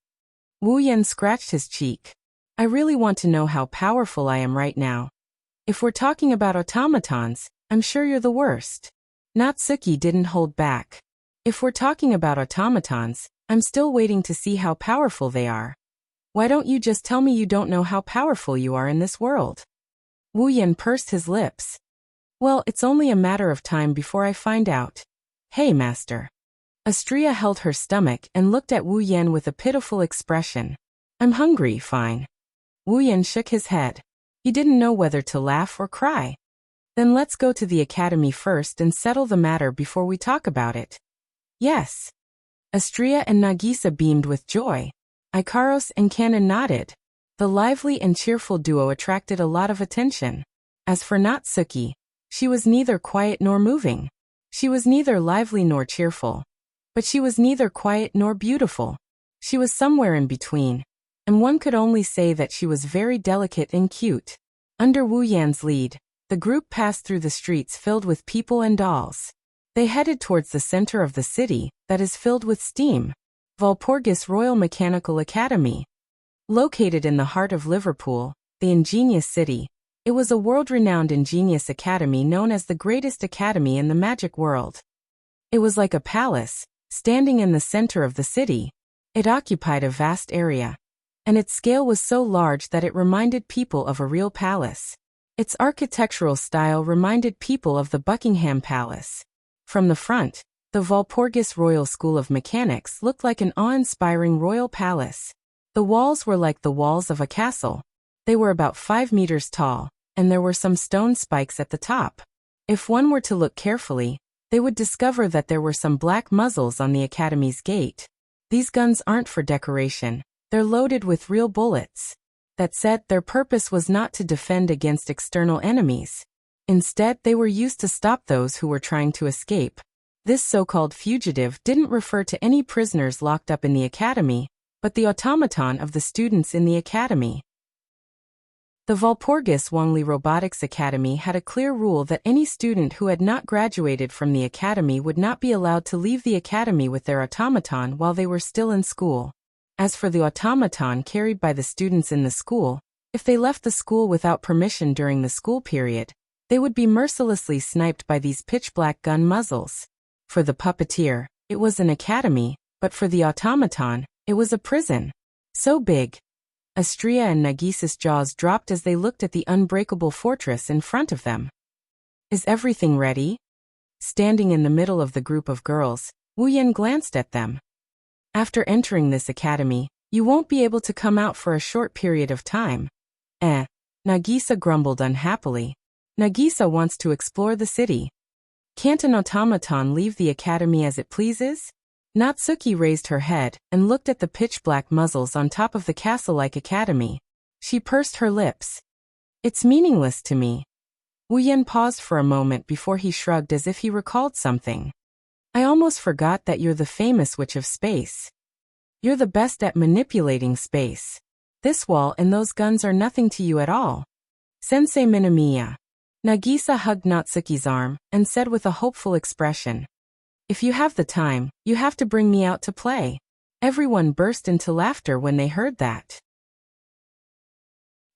Wu Yan scratched his cheek. I really want to know how powerful I am right now. If we're talking about automatons, I'm sure you're the worst. Natsuki didn't hold back. If we're talking about automatons, I'm still waiting to see how powerful they are. Why don't you just tell me you don't know how powerful you are in this world? Wu Yan pursed his lips. Well, it's only a matter of time before I find out. Hey, master. Astria held her stomach and looked at Wu Yan with a pitiful expression. I'm hungry, fine. Wu Yan shook his head. He didn't know whether to laugh or cry. Then let's go to the academy first and settle the matter before we talk about it. Yes. Astria and Nagisa beamed with joy. Ikaros and Kanon nodded. The lively and cheerful duo attracted a lot of attention. As for Natsuki, she was neither quiet nor moving. She was neither lively nor cheerful. But she was neither quiet nor beautiful. She was somewhere in between, and one could only say that she was very delicate and cute. Under Wu Yan's lead, the group passed through the streets filled with people and dolls. They headed towards the center of the city, that is filled with steam. Walpurgis Royal Mechanical Academy. Located in the heart of Liverpool, the ingenious city, it was a world-renowned ingenious academy known as the greatest academy in the magic world. It was like a palace, standing in the center of the city. It occupied a vast area, and its scale was so large that it reminded people of a real palace. Its architectural style reminded people of the Buckingham Palace. From the front, the Walpurgis Royal School of Mechanics looked like an awe-inspiring royal palace. The walls were like the walls of a castle. They were about 5 meters tall, and there were some stone spikes at the top. If one were to look carefully, they would discover that there were some black muzzles on the academy's gate. These guns aren't for decoration. They're loaded with real bullets. That said, their purpose was not to defend against external enemies. Instead, they were used to stop those who were trying to escape. This so-called fugitive didn't refer to any prisoners locked up in the academy, but the automaton of the students in the academy. The Walpurgis Wangli Robotics Academy had a clear rule that any student who had not graduated from the academy would not be allowed to leave the academy with their automaton while they were still in school. As for the automaton carried by the students in the school, if they left the school without permission during the school period, they would be mercilessly sniped by these pitch-black gun muzzles. For the puppeteer, it was an academy, but for the automaton, it was a prison. So big. Astria and Nagisa's jaws dropped as they looked at the unbreakable fortress in front of them. Is everything ready? Standing in the middle of the group of girls, Wu Yan glanced at them. After entering this academy, you won't be able to come out for a short period of time. Nagisa grumbled unhappily. Nagisa wants to explore the city. Can't an automaton leave the academy as it pleases? Natsuki raised her head and looked at the pitch-black muzzles on top of the castle-like academy. She pursed her lips. It's meaningless to me. Wu Yan paused for a moment before he shrugged as if he recalled something. I almost forgot that you're the famous witch of space. You're the best at manipulating space. This wall and those guns are nothing to you at all. Sensei Minamiya. Nagisa hugged Natsuki's arm and said with a hopeful expression, if you have the time, you have to bring me out to play. Everyone burst into laughter when they heard that.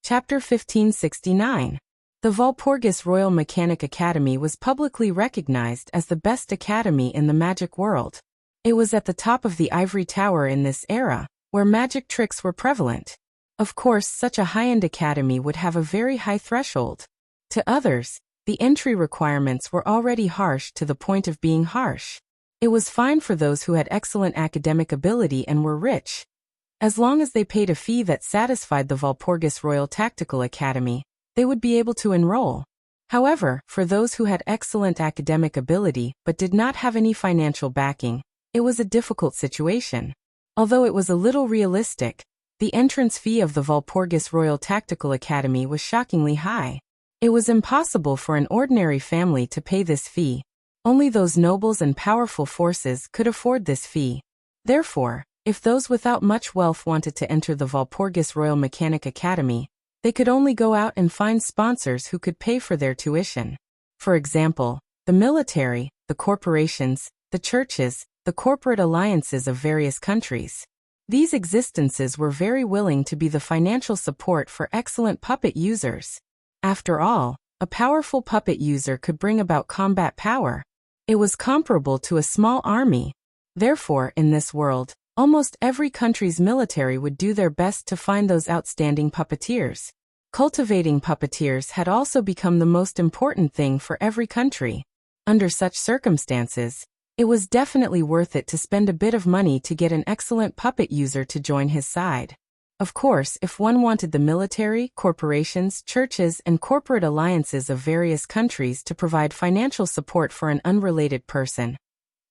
Chapter 1569. The Walpurgis Royal Mechanic Academy was publicly recognized as the best academy in the magic world. It was at the top of the ivory tower in this era, where magic tricks were prevalent. Of course, such a high-end academy would have a very high threshold. To others, the entry requirements were already harsh to the point of being harsh. It was fine for those who had excellent academic ability and were rich. As long as they paid a fee that satisfied the Walpurgis Royal Tactical Academy, they would be able to enroll. However, for those who had excellent academic ability but did not have any financial backing, it was a difficult situation. Although it was a little realistic, the entrance fee of the Walpurgis Royal Tactical Academy was shockingly high. It was impossible for an ordinary family to pay this fee. Only those nobles and powerful forces could afford this fee. Therefore, if those without much wealth wanted to enter the Walpurgis Royal Mechanic Academy, they could only go out and find sponsors who could pay for their tuition. For example, the military, the corporations, the churches, the corporate alliances of various countries. These existences were very willing to be the financial support for excellent puppet users. After all, a powerful puppet user could bring about combat power. It was comparable to a small army. Therefore, in this world, almost every country's military would do their best to find those outstanding puppeteers. Cultivating puppeteers had also become the most important thing for every country. Under such circumstances, it was definitely worth it to spend a bit of money to get an excellent puppet user to join his side. Of course, if one wanted the military, corporations, churches, and corporate alliances of various countries to provide financial support for an unrelated person,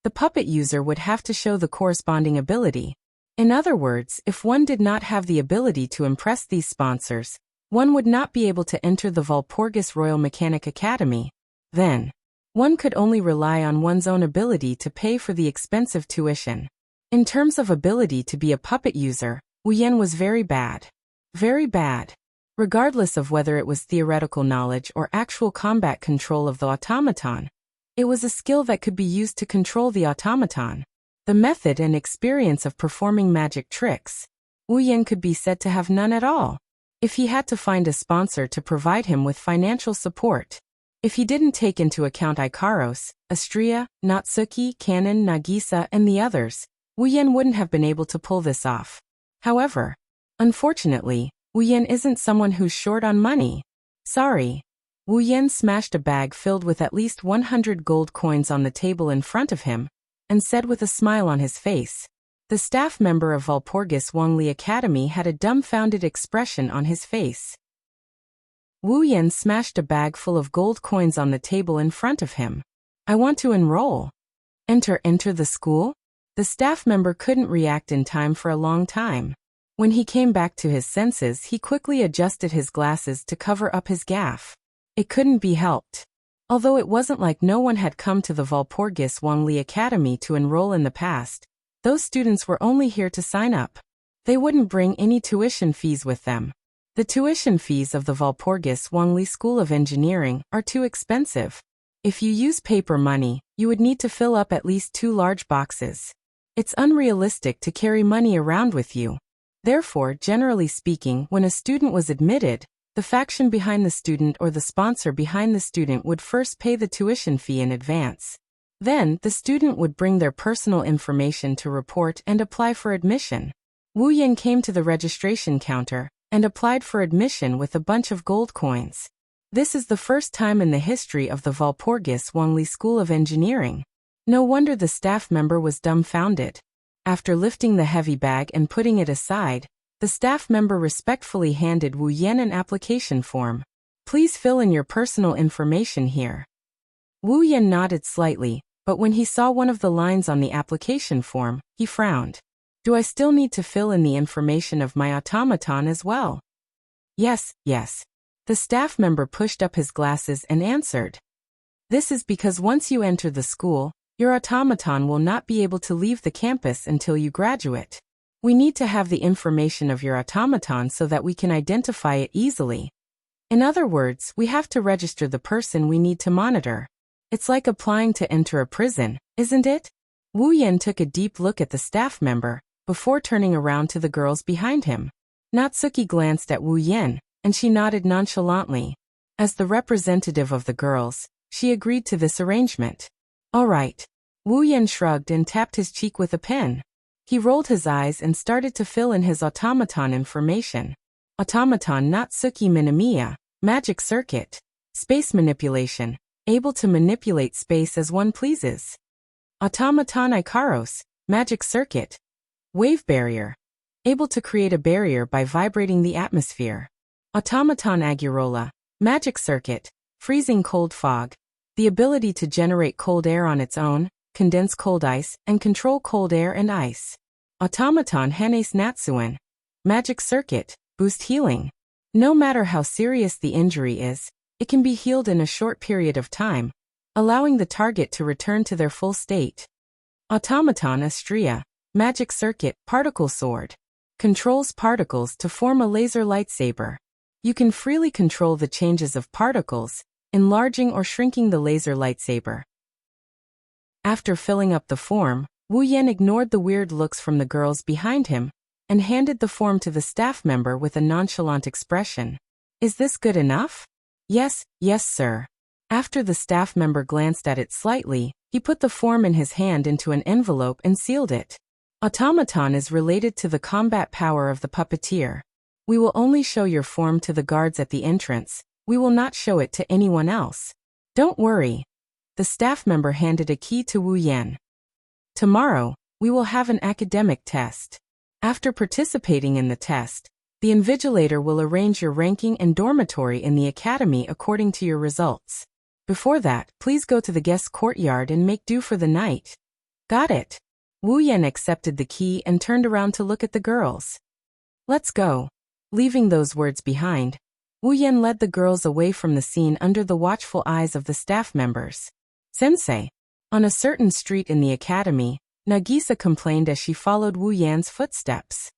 the puppet user would have to show the corresponding ability. In other words, if one did not have the ability to impress these sponsors, one would not be able to enter the Walpurgis Royal Mechanic Academy. Then, one could only rely on one's own ability to pay for the expensive tuition. In terms of ability to be a puppet user, Wu Yan was very bad. Very bad. Regardless of whether it was theoretical knowledge or actual combat control of the automaton, it was a skill that could be used to control the automaton. The method and experience of performing magic tricks, Wu Yan could be said to have none at all. If he had to find a sponsor to provide him with financial support, if he didn't take into account Ikaros, Astria, Natsuki, Kanon, Nagisa, and the others, Wu Yan wouldn't have been able to pull this off. However, unfortunately, Wu Yan isn't someone who's short on money. Sorry. Wu Yan smashed a bag filled with at least 100 gold coins on the table in front of him, and said with a smile on his face. The staff member of Walpurgis Wangli Academy had a dumbfounded expression on his face. Wu Yan smashed a bag full of gold coins on the table in front of him. I want to enroll. Enter the school? The staff member couldn't react in time for a long time. When he came back to his senses, he quickly adjusted his glasses to cover up his gaffe. It couldn't be helped. Although it wasn't like no one had come to the Walpurgis Wanli Academy to enroll in the past, those students were only here to sign up. They wouldn't bring any tuition fees with them. The tuition fees of the Walpurgis Wanli School of Engineering are too expensive. If you use paper money, you would need to fill up at least 2 large boxes. It's unrealistic to carry money around with you. Therefore, generally speaking, when a student was admitted, the faction behind the student or the sponsor behind the student would first pay the tuition fee in advance. Then, the student would bring their personal information to report and apply for admission. Wu Yan came to the registration counter and applied for admission with a bunch of gold coins. This is the first time in the history of the Walpurgis Wanli School of Engineering. No wonder the staff member was dumbfounded. After lifting the heavy bag and putting it aside, the staff member respectfully handed Wu Yan an application form. Please fill in your personal information here. Wu Yan nodded slightly, but when he saw one of the lines on the application form, he frowned. Do I still need to fill in the information of my automaton as well? Yes. The staff member pushed up his glasses and answered. This is because once you enter the school, your automaton will not be able to leave the campus until you graduate. We need to have the information of your automaton so that we can identify it easily. In other words, we have to register the person we need to monitor. It's like applying to enter a prison, isn't it? Wu Yan took a deep look at the staff member before turning around to the girls behind him. Natsuki glanced at Wu Yan, and she nodded nonchalantly. As the representative of the girls, she agreed to this arrangement. All right. Wu Yan shrugged and tapped his cheek with a pen. He rolled his eyes and started to fill in his automaton information. Automaton Natsuki Minamiya, magic circuit, space manipulation, able to manipulate space as one pleases. Automaton Ikaros, magic circuit, wave barrier, able to create a barrier by vibrating the atmosphere. Automaton Agurola, magic circuit, freezing cold fog, the ability to generate cold air on its own, condense cold ice, and control cold air and ice. Automaton Hanes Natsuen, magic circuit, boost healing. No matter how serious the injury is, it can be healed in a short period of time, allowing the target to return to their full state. Automaton Astria, magic circuit, particle sword, controls particles to form a laser lightsaber. You can freely control the changes of particles, enlarging or shrinking the laser lightsaber. After filling up the form, Wu Yan ignored the weird looks from the girls behind him and handed the form to the staff member with a nonchalant expression. Is this good enough? Yes, sir. After the staff member glanced at it slightly, he put the form in his hand into an envelope and sealed it. Automaton is related to the combat power of the puppeteer. We will only show your form to the guards at the entrance. We will not show it to anyone else. Don't worry. The staff member handed a key to Wu Yan. Tomorrow, we will have an academic test. After participating in the test, the invigilator will arrange your ranking and dormitory in the academy according to your results. Before that, please go to the guest courtyard and make do for the night. Got it. Wu Yan accepted the key and turned around to look at the girls. Let's go. Leaving those words behind, Wu Yan led the girls away from the scene under the watchful eyes of the staff members. Sensei. On a certain street in the academy, Nagisa complained as she followed Wu Yan's footsteps.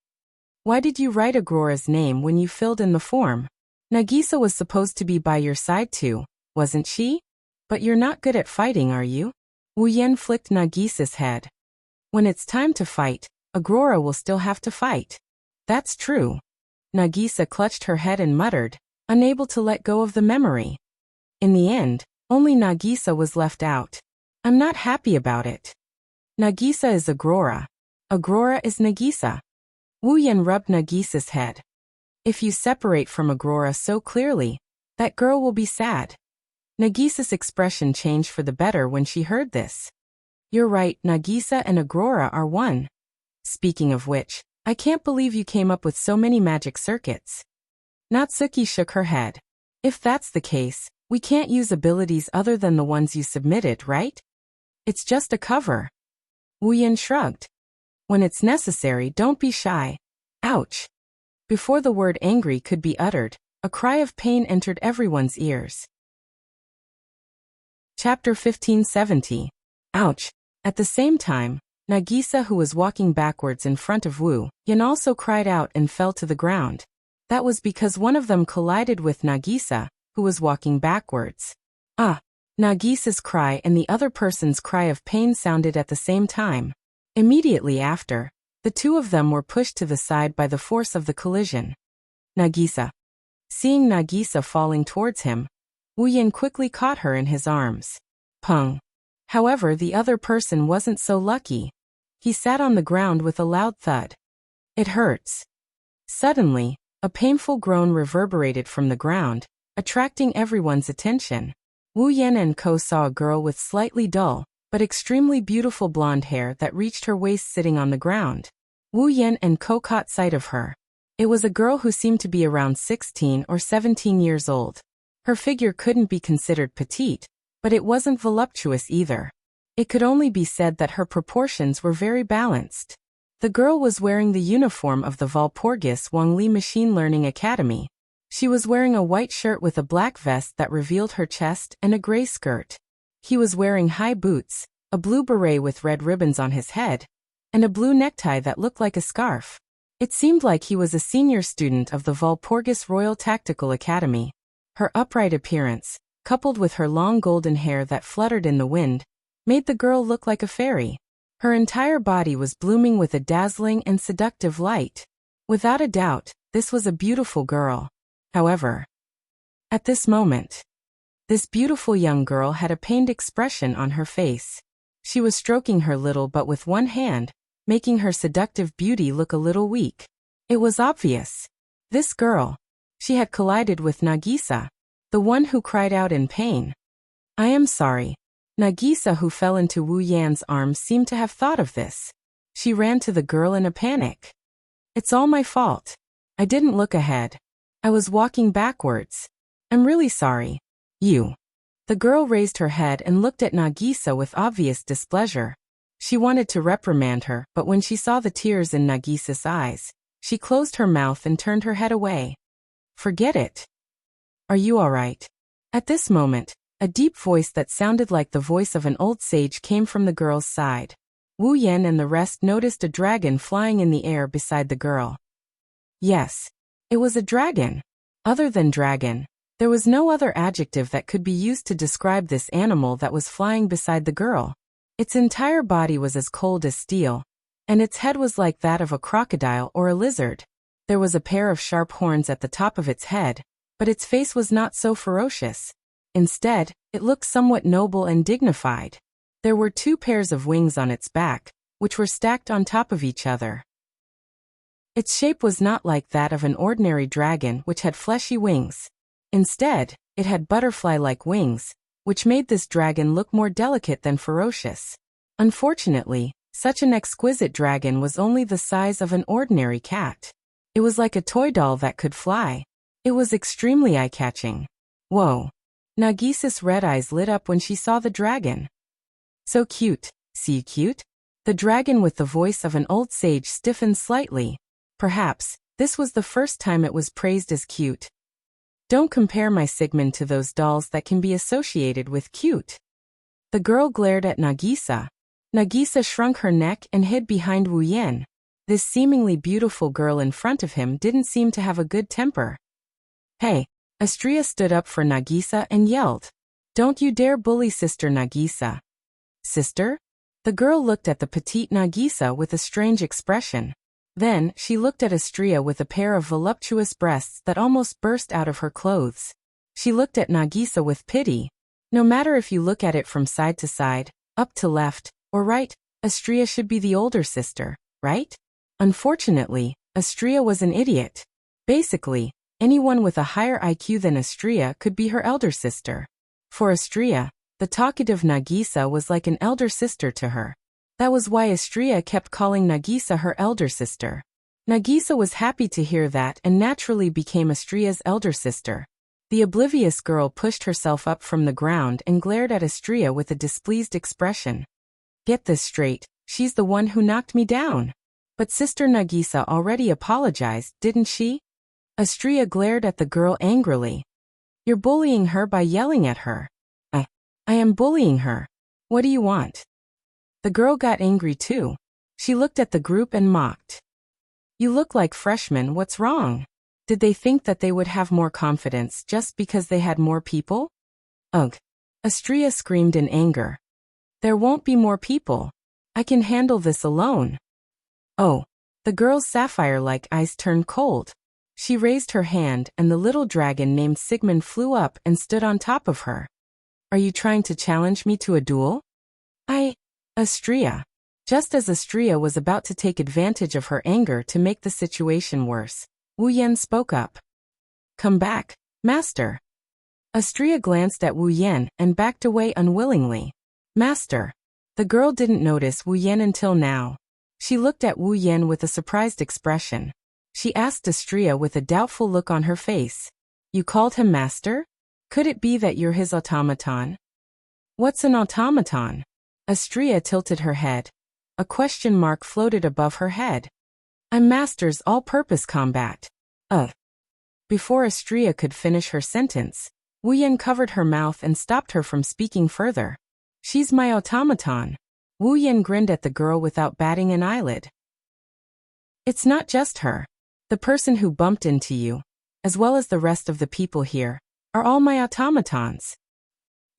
Why did you write Agrora's name when you filled in the form? Nagisa was supposed to be by your side too, wasn't she? But you're not good at fighting, are you? Wu Yan flicked Nagisa's head. When it's time to fight, Agrora will still have to fight. That's true. Nagisa clutched her head and muttered, unable to let go of the memory. In the end, only Nagisa was left out. I'm not happy about it. Nagisa is Agrora. Agrora is Nagisa. Wu Yan rubbed Nagisa's head. If you separate from Agrora so clearly, that girl will be sad. Nagisa's expression changed for the better when she heard this. You're right, Nagisa and Agrora are one. Speaking of which, I can't believe you came up with so many magic circuits. Natsuki shook her head. If that's the case, we can't use abilities other than the ones you submitted, right? It's just a cover. Wu Yan shrugged. When it's necessary, don't be shy. Ouch. Before the word angry could be uttered, a cry of pain entered everyone's ears. Chapter 1570. Ouch! At the same time, Nagisa, who was walking backwards in front of Wu Yan, also cried out and fell to the ground. That was because one of them collided with Nagisa, who was walking backwards. Ah! Nagisa's cry and the other person's cry of pain sounded at the same time. Immediately after, the two of them were pushed to the side by the force of the collision. Nagisa. Seeing Nagisa falling towards him, Wu Yan quickly caught her in his arms. Pung. However, the other person wasn't so lucky. He sat on the ground with a loud thud. It hurts. Suddenly, a painful groan reverberated from the ground, attracting everyone's attention. Wu Yan and Ko saw a girl with slightly dull, but extremely beautiful blonde hair that reached her waist sitting on the ground. Wu Yan and Ko caught sight of her. It was a girl who seemed to be around 16 or 17 years old. Her figure couldn't be considered petite, but it wasn't voluptuous either. It could only be said that her proportions were very balanced. The girl was wearing the uniform of the Walpurgis Wangli Machine Learning Academy. She was wearing a white shirt with a black vest that revealed her chest and a gray skirt. He was wearing high boots, a blue beret with red ribbons on his head, and a blue necktie that looked like a scarf. It seemed like he was a senior student of the Walpurgis Royal Tactical Academy. Her upright appearance, coupled with her long golden hair that fluttered in the wind, made the girl look like a fairy. Her entire body was blooming with a dazzling and seductive light. Without a doubt, this was a beautiful girl. However, at this moment, this beautiful young girl had a pained expression on her face. She was stroking her little butt with one hand, making her seductive beauty look a little weak. It was obvious. This girl, she had collided with Nagisa, the one who cried out in pain. I am sorry. Nagisa, who fell into Wu Yan's arms, seemed to have thought of this. She ran to the girl in a panic. It's all my fault. I didn't look ahead. I was walking backwards. I'm really sorry. You. The girl raised her head and looked at Nagisa with obvious displeasure. She wanted to reprimand her, but when she saw the tears in Nagisa's eyes, she closed her mouth and turned her head away. Forget it. Are you all right? At this moment, a deep voice that sounded like the voice of an old sage came from the girl's side. Wu Yan and the rest noticed a dragon flying in the air beside the girl. Yes. It was a dragon. Other than dragon, there was no other adjective that could be used to describe this animal that was flying beside the girl. Its entire body was as cold as steel, and its head was like that of a crocodile or a lizard. There was a pair of sharp horns at the top of its head, but its face was not so ferocious. Instead, it looked somewhat noble and dignified. There were 2 pairs of wings on its back, which were stacked on top of each other. Its shape was not like that of an ordinary dragon which had fleshy wings. Instead, it had butterfly-like wings, which made this dragon look more delicate than ferocious. Unfortunately, such an exquisite dragon was only the size of an ordinary cat. It was like a toy doll that could fly. It was extremely eye-catching. Whoa! Nagisa's red eyes lit up when she saw the dragon. So cute. See cute? The dragon with the voice of an old sage stiffened slightly. Perhaps, this was the first time it was praised as cute. Don't compare my Sigmund to those dolls that can be associated with cute. The girl glared at Nagisa. Nagisa shrunk her neck and hid behind Wu Yan. This seemingly beautiful girl in front of him didn't seem to have a good temper. Hey! Astria stood up for Nagisa and yelled. Don't you dare bully Sister Nagisa. Sister? The girl looked at the petite Nagisa with a strange expression. Then, she looked at Astria with a pair of voluptuous breasts that almost burst out of her clothes. She looked at Nagisa with pity. No matter if you look at it from side to side, up to left, or right, Astria should be the older sister, right? Unfortunately, Astria was an idiot. Basically, anyone with a higher IQ than Astria could be her elder sister. For Astria, the talkative Nagisa was like an elder sister to her. That was why Astria kept calling Nagisa her elder sister. Nagisa was happy to hear that and naturally became Astria's elder sister. The oblivious girl pushed herself up from the ground and glared at Astria with a displeased expression. Get this straight, she's the one who knocked me down. But Sister Nagisa already apologized, didn't she? Astria glared at the girl angrily. You're bullying her by yelling at her. I am bullying her. What do you want? The girl got angry too. She looked at the group and mocked. You look like freshmen, what's wrong? Did they think that they would have more confidence just because they had more people? Ugh. Astria screamed in anger. There won't be more people. I can handle this alone. Oh. The girl's sapphire-like eyes turned cold. She raised her hand and the little dragon named Sigmund flew up and stood on top of her. Are you trying to challenge me to a duel? Astria. Just as Astria was about to take advantage of her anger to make the situation worse, Wu Yan spoke up. Come back, master. Astria glanced at Wu Yan and backed away unwillingly. Master. The girl didn't notice Wu Yan until now. She looked at Wu Yan with a surprised expression. She asked Astria with a doubtful look on her face. You called him master? Could it be that you're his automaton? What's an automaton? Astria tilted her head. A question mark floated above her head. I'm master's all-purpose combat. Before Astria could finish her sentence, Wu Yan covered her mouth and stopped her from speaking further. She's my automaton. Wu Yan grinned at the girl without batting an eyelid. It's not just her. The person who bumped into you, as well as the rest of the people here, are all my automatons.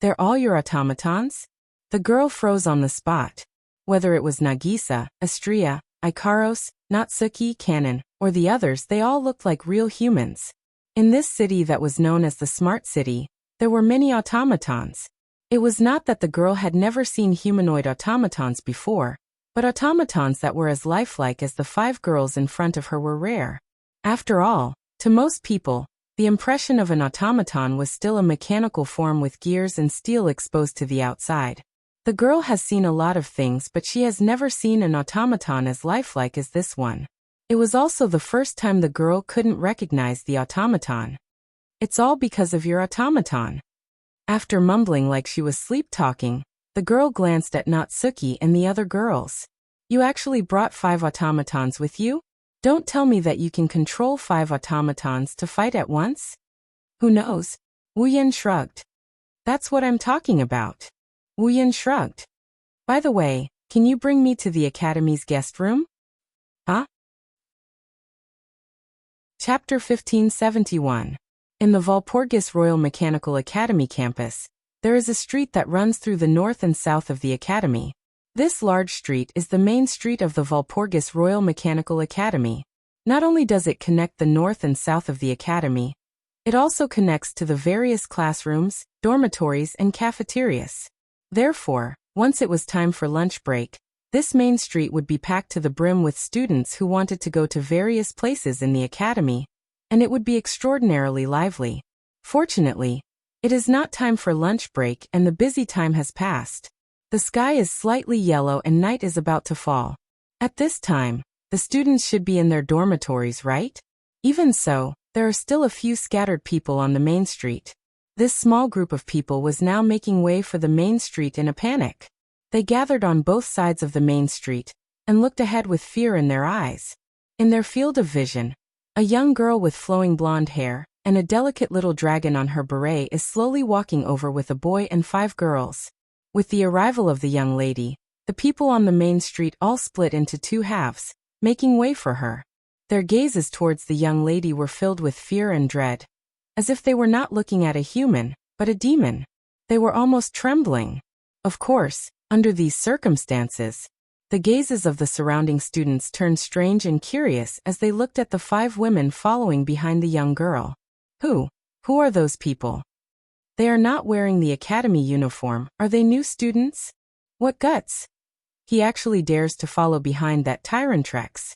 They're all your automatons? The girl froze on the spot. Whether it was Nagisa, Astria, Ikaros, Natsuki, Kanon, or the others, they all looked like real humans. In this city that was known as the Smart City, there were many automatons. It was not that the girl had never seen humanoid automatons before, but automatons that were as lifelike as the 5 girls in front of her were rare. After all, to most people, the impression of an automaton was still a mechanical form with gears and steel exposed to the outside. The girl has seen a lot of things, but she has never seen an automaton as lifelike as this one. It was also the first time the girl couldn't recognize the automaton. It's all because of your automaton. After mumbling like she was sleep-talking, the girl glanced at Natsuki and the other girls. You actually brought 5 automatons with you? Don't tell me that you can control 5 automatons to fight at once? Who knows? Wu Yan shrugged. That's what I'm talking about. Wu Yan shrugged. By the way, can you bring me to the Academy's guest room? Huh? Chapter 1571. In the Walpurgis Royal Mechanical Academy campus, there is a street that runs through the north and south of the academy. This large street is the main street of the Walpurgis Royal Mechanical Academy. Not only does it connect the north and south of the academy, it also connects to the various classrooms, dormitories, and cafeterias. Therefore, once it was time for lunch break, this main street would be packed to the brim with students who wanted to go to various places in the academy, and it would be extraordinarily lively. Fortunately, it is not time for lunch break and the busy time has passed. The sky is slightly yellow and night is about to fall. At this time, the students should be in their dormitories, right? Even so, there are still a few scattered people on the main street. This small group of people was now making way for the main street in a panic. They gathered on both sides of the main street and looked ahead with fear in their eyes. In their field of vision, a young girl with flowing blonde hair and a delicate little dragon on her beret is slowly walking over with a boy and 5 girls. With the arrival of the young lady, the people on the main street all split into 2 halves, making way for her. Their gazes towards the young lady were filled with fear and dread, as if they were not looking at a human, but a demon. They were almost trembling. Of course, under these circumstances, the gazes of the surrounding students turned strange and curious as they looked at the 5 women following behind the young girl. Who are those people? They are not wearing the academy uniform. Are they new students? What guts! He actually dares to follow behind that Tyrantrex.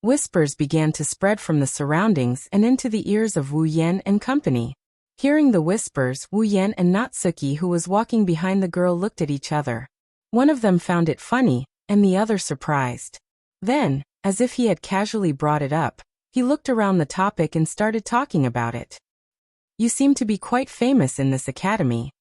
Whispers began to spread from the surroundings and into the ears of Wu Yan and company. Hearing the whispers, Wu Yan and Natsuki, who was walking behind the girl, looked at each other. One of them found it funny, and the other surprised. Then, as if he had casually brought it up, he looked around the topic and started talking about it. You seem to be quite famous in this academy.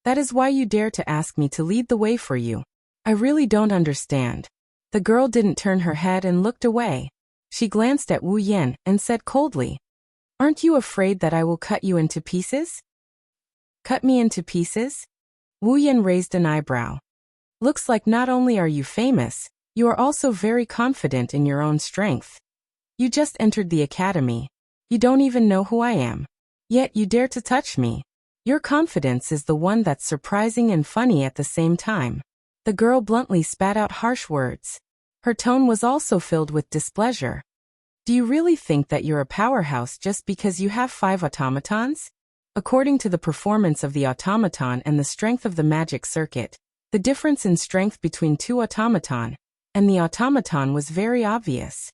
That is why you dare to ask me to lead the way for you. I really don't understand. The girl didn't turn her head and looked away. She glanced at Wu Yan and said coldly, "Aren't you afraid that I will cut you into pieces?" "Cut me into pieces?" Wu Yan raised an eyebrow. "Looks like not only are you famous, you are also very confident in your own strength. You just entered the academy. You don't even know who I am. Yet you dare to touch me. Your confidence is the one that's surprising and funny at the same time." The girl bluntly spat out harsh words. Her tone was also filled with displeasure. "Do you really think that you're a powerhouse just because you have 5 automatons? According to the performance of the automaton and the strength of the magic circuit, the difference in strength between 2 automaton and the automaton was very obvious.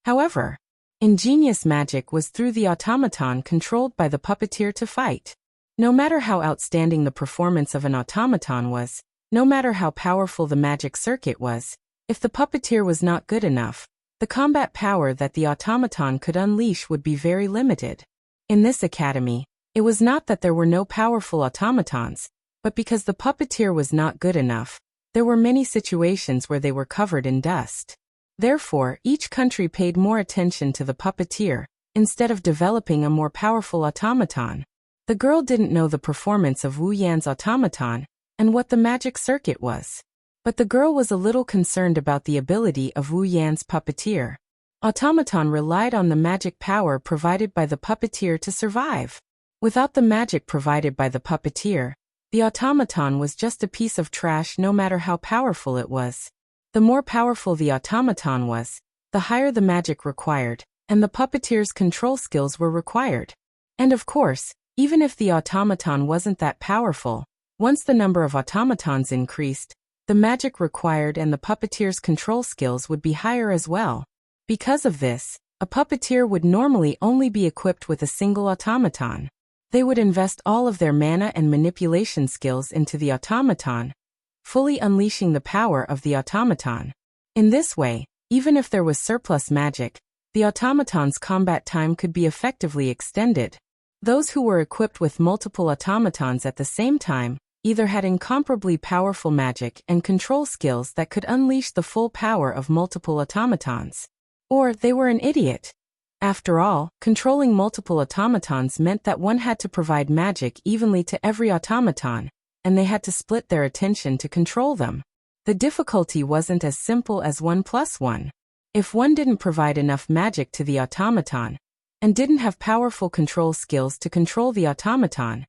However, ingenious magic was through the automaton controlled by the puppeteer to fight. No matter how outstanding the performance of an automaton was, no matter how powerful the magic circuit was, if the puppeteer was not good enough, the combat power that the automaton could unleash would be very limited. In this academy, it was not that there were no powerful automatons, but because the puppeteer was not good enough, there were many situations where they were covered in dust. Therefore, each country paid more attention to the puppeteer, instead of developing a more powerful automaton. The girl didn't know the performance of Wu Yan's automaton, and what the magic circuit was. But the girl was a little concerned about the ability of Wu Yan's puppeteer. Automaton relied on the magic power provided by the puppeteer to survive. Without the magic provided by the puppeteer, the automaton was just a piece of trash no matter how powerful it was. The more powerful the automaton was, the higher the magic required, and the puppeteer's control skills were required. And of course, even if the automaton wasn't that powerful, once the number of automatons increased, the magic required and the puppeteer's control skills would be higher as well. Because of this, a puppeteer would normally only be equipped with a single automaton. They would invest all of their mana and manipulation skills into the automaton, fully unleashing the power of the automaton. In this way, even if there was surplus magic, the automaton's combat time could be effectively extended. Those who were equipped with multiple automatons at the same time either had incomparably powerful magic and control skills that could unleash the full power of multiple automatons, or they were an idiot. After all, controlling multiple automatons meant that one had to provide magic evenly to every automaton, and they had to split their attention to control them. The difficulty wasn't as simple as 1 + 1. If one didn't provide enough magic to the automaton, and didn't have powerful control skills to control the automaton,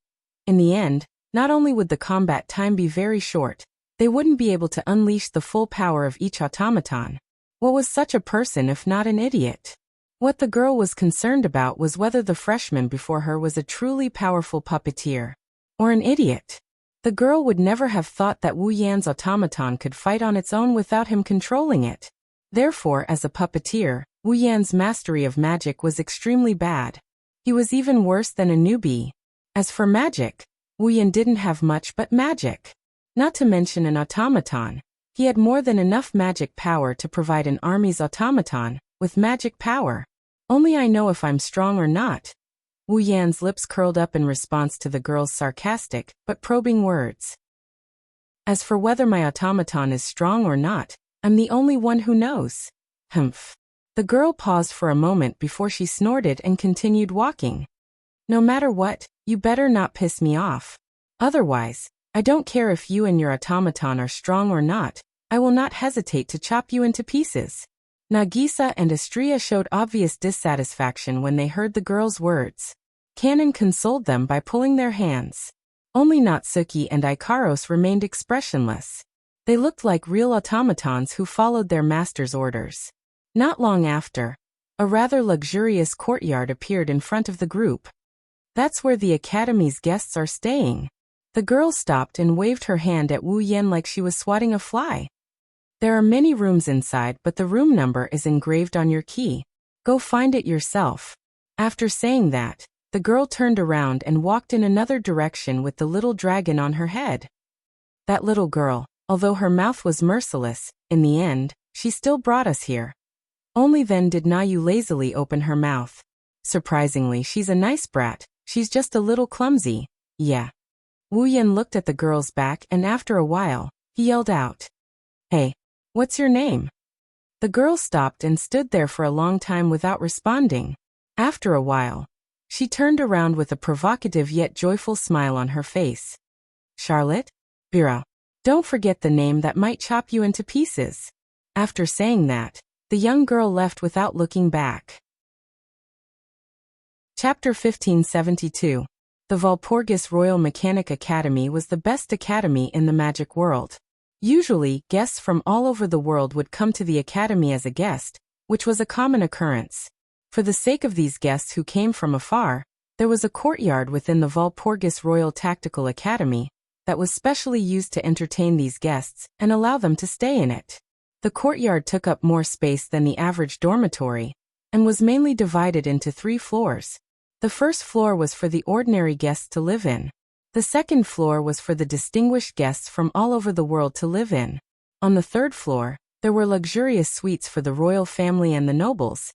in the end, not only would the combat time be very short, they wouldn't be able to unleash the full power of each automaton. What was such a person if not an idiot? What the girl was concerned about was whether the freshman before her was a truly powerful puppeteer, or an idiot. The girl would never have thought that Wu Yan's automaton could fight on its own without him controlling it. Therefore, as a puppeteer, Wu Yan's mastery of magic was extremely bad. He was even worse than a newbie. As for magic, Wu Yan didn't have much but magic. Not to mention an automaton. He had more than enough magic power to provide an army's automaton with magic power. Only I know if I'm strong or not. Wu Yan's lips curled up in response to the girl's sarcastic but probing words. As for whether my automaton is strong or not, I'm the only one who knows. Humph. The girl paused for a moment before she snorted and continued walking. No matter what, you better not piss me off. Otherwise, I don't care if you and your automaton are strong or not, I will not hesitate to chop you into pieces. Nagisa and Estrella showed obvious dissatisfaction when they heard the girl's words. Kanon consoled them by pulling their hands. Only Natsuki and Ikaros remained expressionless. They looked like real automatons who followed their master's orders. Not long after, a rather luxurious courtyard appeared in front of the group. That's where the academy's guests are staying. The girl stopped and waved her hand at Wu Yan like she was swatting a fly. There are many rooms inside, but the room number is engraved on your key. Go find it yourself. After saying that, the girl turned around and walked in another direction with the little dragon on her head. That little girl, although her mouth was merciless, in the end, she still brought us here. Only then did Nayu lazily open her mouth. Surprisingly, she's a nice brat, she's just a little clumsy, yeah. Wu Yan looked at the girl's back and after a while, he yelled out. Hey. What's your name? The girl stopped and stood there for a long time without responding. After a while, she turned around with a provocative yet joyful smile on her face. Charlotte? Vera. Don't forget the name that might chop you into pieces. After saying that, the young girl left without looking back. Chapter 1572. The Walpurgis Royal Mechanic Academy was the best academy in the magic world. Usually, guests from all over the world would come to the academy as a guest, which was a common occurrence. For the sake of these guests who came from afar, there was a courtyard within the Walpurgis Royal Tactical Academy that was specially used to entertain these guests and allow them to stay in it. The courtyard took up more space than the average dormitory and was mainly divided into 3 floors. The first floor was for the ordinary guests to live in. The second floor was for the distinguished guests from all over the world to live in. On the third floor, there were luxurious suites for the royal family and the nobles,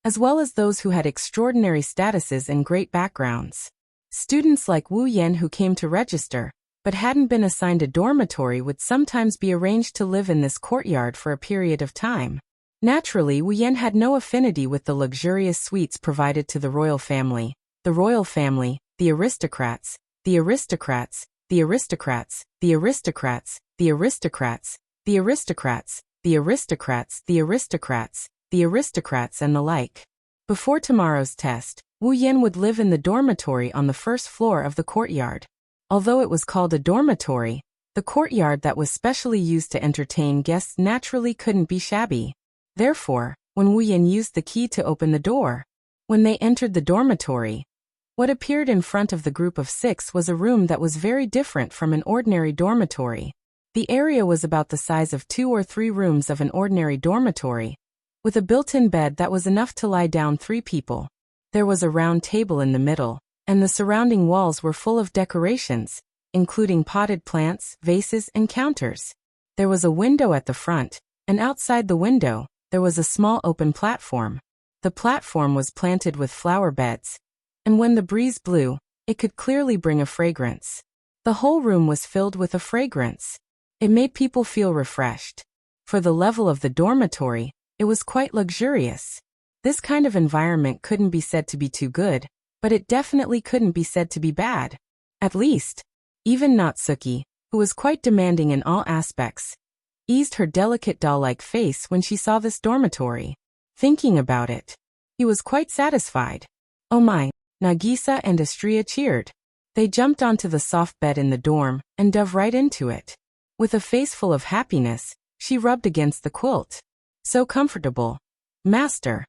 as well as those who had extraordinary statuses and great backgrounds. Students like Wu Yan who came to register, but hadn't been assigned a dormitory would sometimes be arranged to live in this courtyard for a period of time. Naturally, Wu Yan had no affinity with the luxurious suites provided to the royal family, the aristocrats, the aristocrats, the aristocrats, the aristocrats, the aristocrats, the aristocrats, the aristocrats, the aristocrats, the aristocrats, and the like. Before tomorrow's test, Wu Yan would live in the dormitory on the first floor of the courtyard. Although it was called a dormitory, the courtyard that was specially used to entertain guests naturally couldn't be shabby. Therefore, when Wu Yan used the key to open the door, when they entered the dormitory, what appeared in front of the group of 6 was a room that was very different from an ordinary dormitory. The area was about the size of 2 or 3 rooms of an ordinary dormitory, with a built-in bed that was enough to lie down 3 people. There was a round table in the middle, and the surrounding walls were full of decorations, including potted plants, vases, and counters. There was a window at the front, and outside the window, there was a small open platform. The platform was planted with flower beds, and when the breeze blew, it could clearly bring a fragrance. The whole room was filled with a fragrance. It made people feel refreshed. For the level of the dormitory, it was quite luxurious. This kind of environment couldn't be said to be too good, but it definitely couldn't be said to be bad. At least, even Natsuki, who was quite demanding in all aspects, eased her delicate doll-like face when she saw this dormitory. Thinking about it, he was quite satisfied. Oh my! Nagisa and Astria cheered. They jumped onto the soft bed in the dorm and dove right into it. With a face full of happiness, she rubbed against the quilt. So comfortable. Master.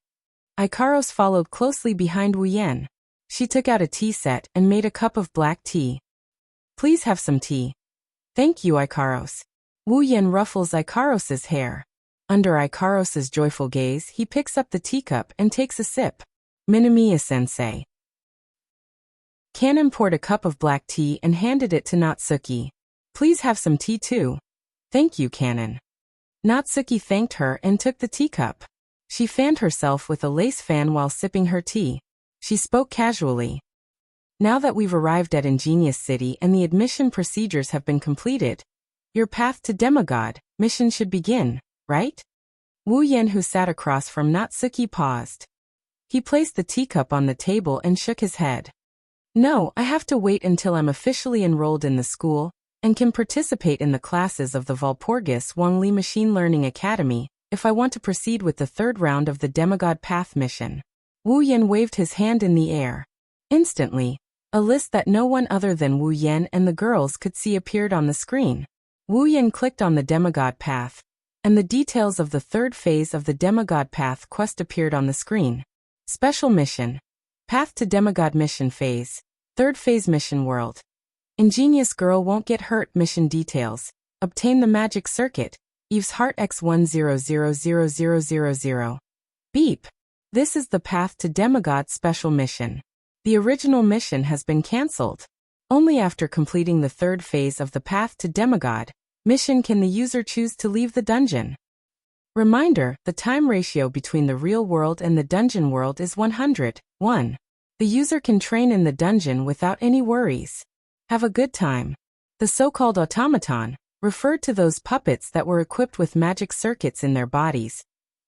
Ikaros followed closely behind Wu Yan. She took out a tea set and made a cup of black tea. Please have some tea. Thank you, Ikaros. Wu Yan ruffles Ikaros's hair. Under Ikaros's joyful gaze, he picks up the teacup and takes a sip. Minamiya-sensei. Kanon poured a cup of black tea and handed it to Natsuki. Please have some tea too. Thank you, Kanon. Natsuki thanked her and took the teacup. She fanned herself with a lace fan while sipping her tea. She spoke casually. Now that we've arrived at Ingenious City and the admission procedures have been completed, your path to demigod mission should begin, right? Wu Yan, who sat across from Natsuki, paused. He placed the teacup on the table and shook his head. No, I have to wait until I'm officially enrolled in the school and can participate in the classes of the Walpurgis Wangli Machine Learning Academy if I want to proceed with the 3rd round of the Demigod Path mission. Wu Yan waved his hand in the air. Instantly, a list that no one other than Wu Yan and the girls could see appeared on the screen. Wu Yan clicked on the Demigod Path, and the details of the 3rd phase of the Demigod Path quest appeared on the screen. Special mission. Path to Demigod Mission Phase. 3rd Phase Mission World. Ingenious Girl Won't Get Hurt Mission Details. Obtain the Magic Circuit. Eve's Heart X10000000. Beep. This is the Path to Demigod Special Mission. The original mission has been cancelled. Only after completing the 3rd phase of the Path to Demigod mission can the user choose to leave the dungeon. Reminder, the time ratio between the real world and the dungeon world is 100:1. The user can train in the dungeon without any worries. Have a good time. The so-called automaton, referred to those puppets that were equipped with magic circuits in their bodies,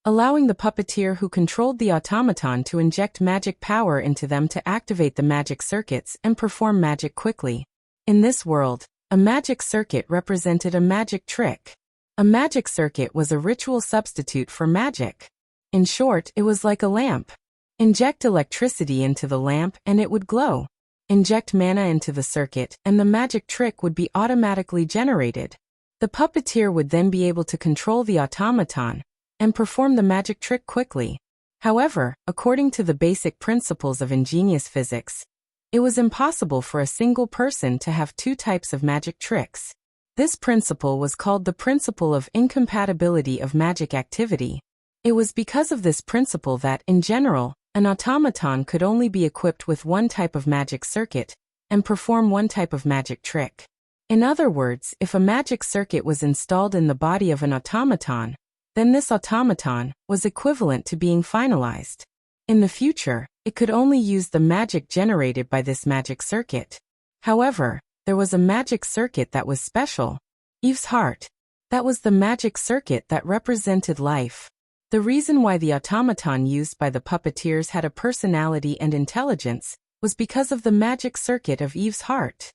allowing the puppeteer who controlled the automaton to inject magic power into them to activate the magic circuits and perform magic quickly. In this world, a magic circuit represented a magic trick. A magic circuit was a ritual substitute for magic. In short, it was like a lamp. Inject electricity into the lamp and it would glow. Inject mana into the circuit and the magic trick would be automatically generated. The puppeteer would then be able to control the automaton and perform the magic trick quickly. However, according to the basic principles of ingenious physics, it was impossible for a single person to have two types of magic tricks. This principle was called the principle of incompatibility of magic activity. It was because of this principle that, in general, an automaton could only be equipped with one type of magic circuit and perform one type of magic trick. In other words, if a magic circuit was installed in the body of an automaton, then this automaton was equivalent to being finalized. In the future, it could only use the magic generated by this magic circuit. However, there was a magic circuit that was special. Eve's heart. That was the magic circuit that represented life. The reason why the automaton used by the puppeteers had a personality and intelligence was because of the magic circuit of Eve's heart.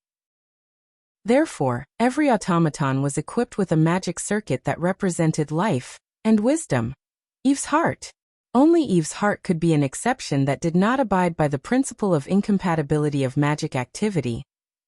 Therefore, every automaton was equipped with a magic circuit that represented life and wisdom. Eve's heart. Only Eve's heart could be an exception that did not abide by the principle of incompatibility of magic activity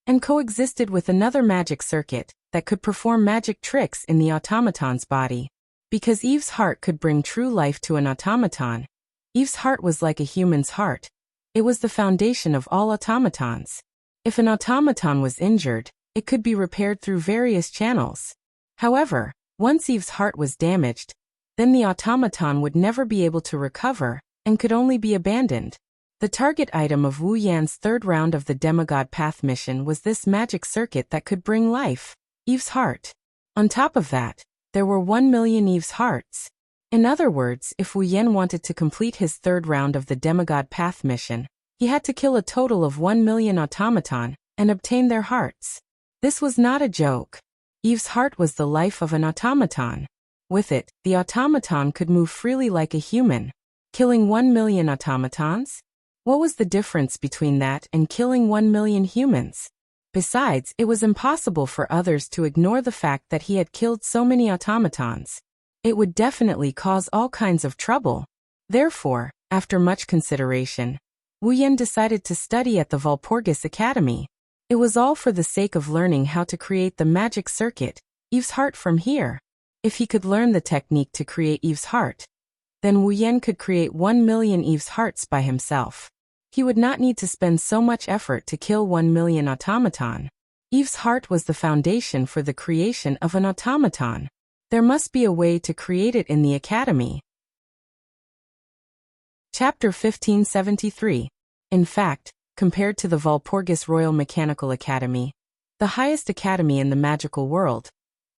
and coexisted with another magic circuit that could perform magic tricks in the automaton's body. Because Eve's heart could bring true life to an automaton, Eve's heart was like a human's heart. It was the foundation of all automatons. If an automaton was injured, it could be repaired through various channels. However, once Eve's heart was damaged, then the automaton would never be able to recover and could only be abandoned. The target item of Wu Yan's third round of the Demigod Path mission was this magic circuit that could bring life, Eve's heart. On top of that, there were 1 million Eve's hearts. In other words, if Wu Yan wanted to complete his third round of the Demigod Path mission, he had to kill a total of 1 million automaton and obtain their hearts. This was not a joke. Eve's heart was the life of an automaton. With it, the automaton could move freely like a human. Killing 1 million automatons? What was the difference between that and killing 1 million humans? Besides, it was impossible for others to ignore the fact that he had killed so many automatons. It would definitely cause all kinds of trouble. Therefore, after much consideration, Wu Yan decided to study at the Walpurgis Academy. It was all for the sake of learning how to create the magic circuit, Eve's heart, from here. If he could learn the technique to create Eve's heart, then Wu Yan could create 1 million Eve's hearts by himself. He would not need to spend so much effort to kill 1 million automaton. Eve's heart was the foundation for the creation of an automaton. There must be a way to create it in the academy. Chapter 1573. In fact, compared to the Walpurgis Royal Mechanical Academy, the highest academy in the magical world,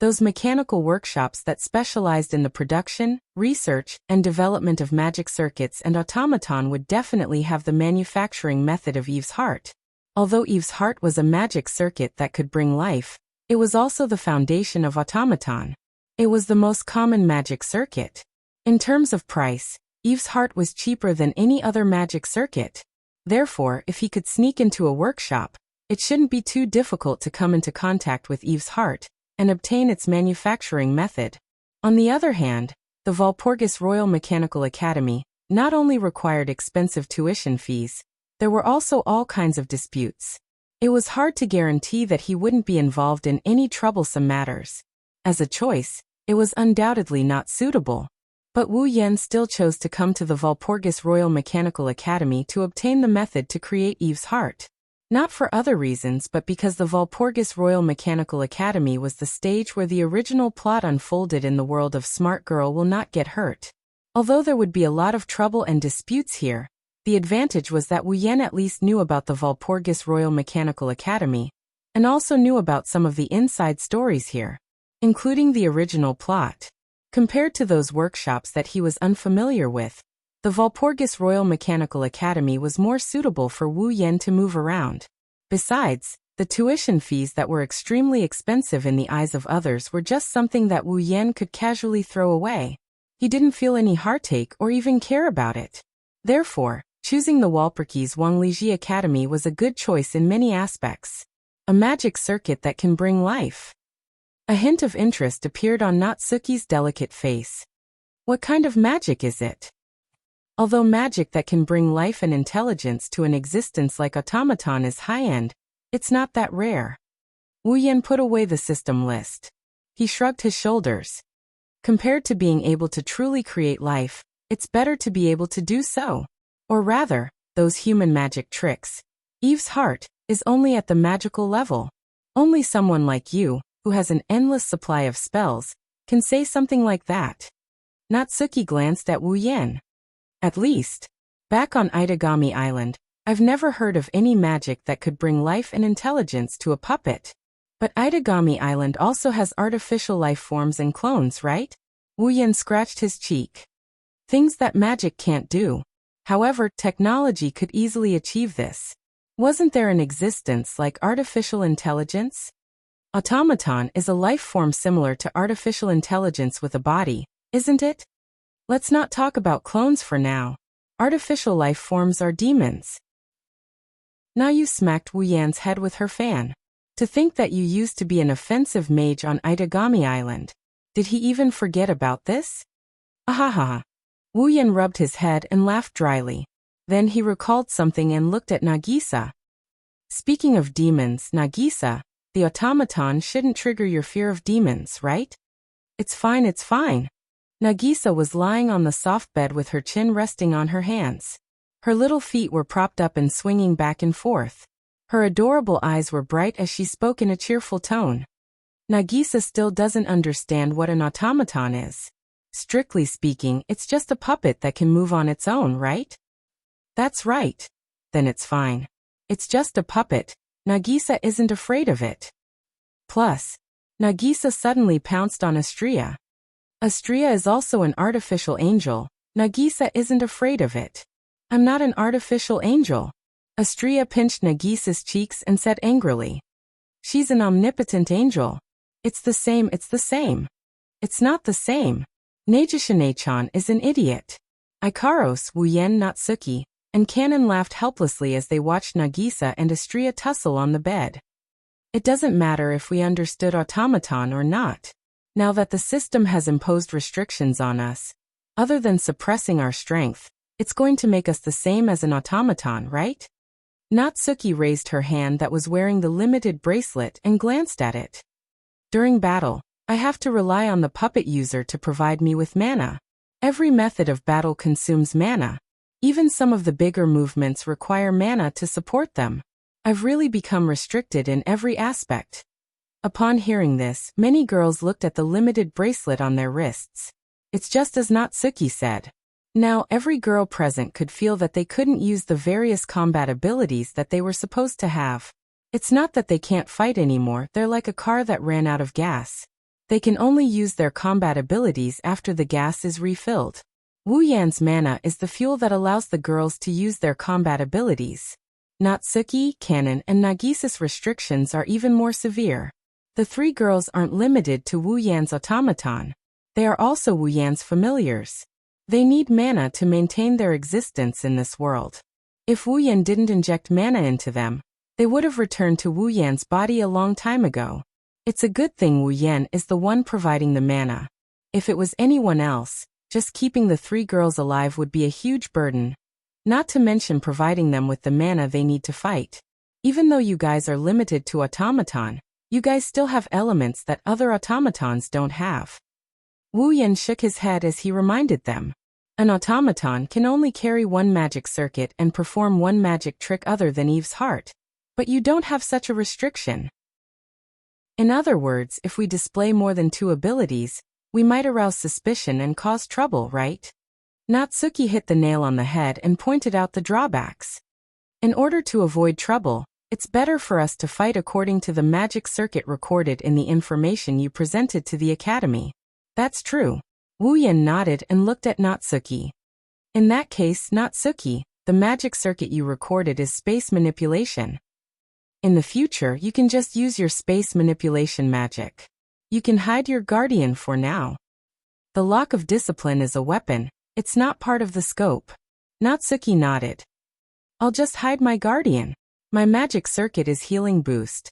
those mechanical workshops that specialized in the production, research, and development of magic circuits and automaton would definitely have the manufacturing method of Eve's heart. Although Eve's heart was a magic circuit that could bring life, it was also the foundation of automaton. It was the most common magic circuit. In terms of price, Eve's heart was cheaper than any other magic circuit. Therefore, if he could sneak into a workshop, it shouldn't be too difficult to come into contact with Eve's heart and obtain its manufacturing method. On the other hand, the Walpurgis Royal Mechanical Academy not only required expensive tuition fees, there were also all kinds of disputes. It was hard to guarantee that he wouldn't be involved in any troublesome matters. As a choice, it was undoubtedly not suitable. But Wu Yan still chose to come to the Walpurgis Royal Mechanical Academy to obtain the method to create Eve's heart. Not for other reasons, but because the Walpurgis Royal Mechanical Academy was the stage where the original plot unfolded in the world of Smart Girl Will Not Get Hurt. Although there would be a lot of trouble and disputes here, the advantage was that Wu Yan at least knew about the Walpurgis Royal Mechanical Academy, and also knew about some of the inside stories here, including the original plot. Compared to those workshops that he was unfamiliar with, the Walpurgis Royal Mechanical Academy was more suitable for Wu Yan to move around. Besides, The tuition fees that were extremely expensive in the eyes of others were just something that Wu Yan could casually throw away. He didn't feel any heartache or even care about it. Therefore, choosing the Walpurgis Wangliji Academy was a good choice in many aspects. A magic circuit that can bring life. A hint of interest appeared on Natsuki's delicate face. What kind of magic is it? Although magic that can bring life and intelligence to an existence like automaton is high-end, it's not that rare. Wu Yan put away the system list. He shrugged his shoulders. Compared to being able to truly create life, it's better to be able to do so. Or rather, those human magic tricks. Eve's heart is only at the magical level. Only someone like you, who has an endless supply of spells, can say something like that. Natsuki glanced at Wu Yan. At least, back on Itagami Island, I've never heard of any magic that could bring life and intelligence to a puppet. But Itagami Island also has artificial life forms and clones, right? Wu Yan scratched his cheek. Things that magic can't do. However, technology could easily achieve this. Wasn't there an existence like artificial intelligence? Automaton is a life form similar to artificial intelligence with a body, isn't it? Let's not talk about clones for now. Artificial life forms are demons. Nayu smacked Wu Yan's head with her fan. To think that you used to be an offensive mage on Itagami Island. Did he even forget about this? Ahaha. Wu Yan rubbed his head and laughed dryly. Then he recalled something and looked at Nagisa. Speaking of demons, Nagisa, the automaton shouldn't trigger your fear of demons, right? It's fine, it's fine. Nagisa was lying on the soft bed with her chin resting on her hands. Her little feet were propped up and swinging back and forth. Her adorable eyes were bright as she spoke in a cheerful tone. Nagisa still doesn't understand what an automaton is. Strictly speaking, it's just a puppet that can move on its own, right? That's right. Then it's fine. It's just a puppet. Nagisa isn't afraid of it. Plus, Nagisa suddenly pounced on Astria. Astria is also an artificial angel. Nagisa isn't afraid of it. I'm not an artificial angel. Astria pinched Nagisa's cheeks and said angrily. She's an omnipotent angel. It's the same, it's the same. It's not the same. Neijishine-chan is an idiot. Ikaros, Wu Yan, Natsuki, and Kanon laughed helplessly as they watched Nagisa and Astria tussle on the bed. It doesn't matter if we understood automaton or not. Now that the system has imposed restrictions on us, other than suppressing our strength, it's going to make us the same as an automaton, right? Natsuki raised her hand that was wearing the limited bracelet and glanced at it. During battle, I have to rely on the puppet user to provide me with mana. Every method of battle consumes mana. Even some of the bigger movements require mana to support them. I've really become restricted in every aspect. Upon hearing this, many girls looked at the limited bracelet on their wrists. It's just as Natsuki said. Now every girl present could feel that they couldn't use the various combat abilities that they were supposed to have. It's not that they can't fight anymore, they're like a car that ran out of gas. They can only use their combat abilities after the gas is refilled. Wu Yan's mana is the fuel that allows the girls to use their combat abilities. Natsuki, Kanon, and Nagisa's restrictions are even more severe. The three girls aren't limited to Wu Yan's automaton. They are also Wu Yan's familiars. They need mana to maintain their existence in this world. If Wu Yan didn't inject mana into them, they would have returned to Wu Yan's body a long time ago. It's a good thing Wu Yan is the one providing the mana. If it was anyone else, just keeping the three girls alive would be a huge burden. Not to mention providing them with the mana they need to fight. Even though you guys are limited to automaton, you guys still have elements that other automatons don't have. Wu Yan shook his head as he reminded them. An automaton can only carry one magic circuit and perform one magic trick other than Eve's heart. But you don't have such a restriction. In other words, if we display more than two abilities, we might arouse suspicion and cause trouble, right? Natsuki hit the nail on the head and pointed out the drawbacks. In order to avoid trouble, it's better for us to fight according to the magic circuit recorded in the information you presented to the Academy. That's true. Wu Yan nodded and looked at Natsuki. In that case, Natsuki, the magic circuit you recorded is space manipulation. In the future, you can just use your space manipulation magic. You can hide your guardian for now. The lock of discipline is a weapon. It's not part of the scope. Natsuki nodded. I'll just hide my guardian. My magic circuit is healing boost.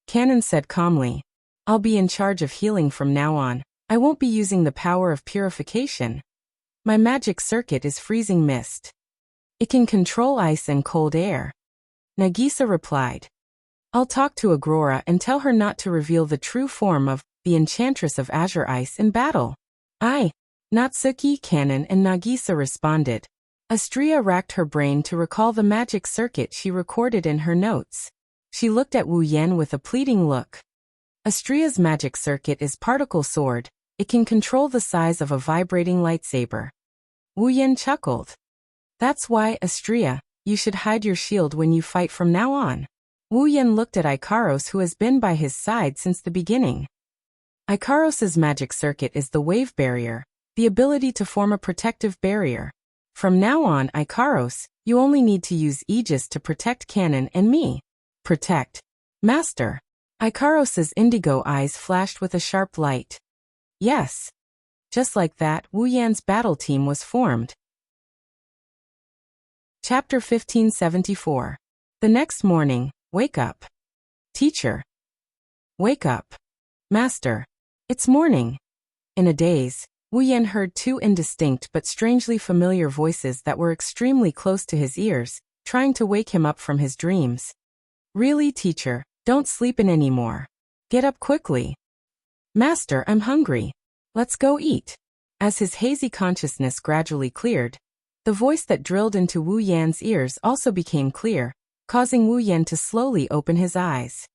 Kanon said calmly. I'll be in charge of healing from now on. I won't be using the power of purification. My magic circuit is freezing mist. It can control ice and cold air. Nagisa replied. I'll talk to Agrora and tell her not to reveal the true form of the Enchantress of Azure Ice in battle. Aye. Natsuki, Kanon, and Nagisa responded. Astria racked her brain to recall the magic circuit she recorded in her notes. She looked at Wu Yan with a pleading look. Astria's magic circuit is particle sword. It can control the size of a vibrating lightsaber. Wu Yan chuckled. That's why, Astria, you should hide your shield when you fight from now on. Wu Yan looked at Ikaros, who has been by his side since the beginning. Ikaros's magic circuit is the wave barrier, the ability to form a protective barrier. From now on, Ikaros, you only need to use Aegis to protect Kanon and me. Protect. Master. Ikaros's indigo eyes flashed with a sharp light. Yes. Just like that, Wu Yan's battle team was formed. Chapter 1574. The next morning, wake up. Teacher. Wake up. Master. It's morning. In a daze, Wu Yan heard two indistinct but strangely familiar voices that were extremely close to his ears, trying to wake him up from his dreams. Really, teacher, don't sleep in anymore. Get up quickly. Master, I'm hungry. Let's go eat. As his hazy consciousness gradually cleared, the voice that drilled into Wu Yan's ears also became clear, causing Wu Yan to slowly open his eyes.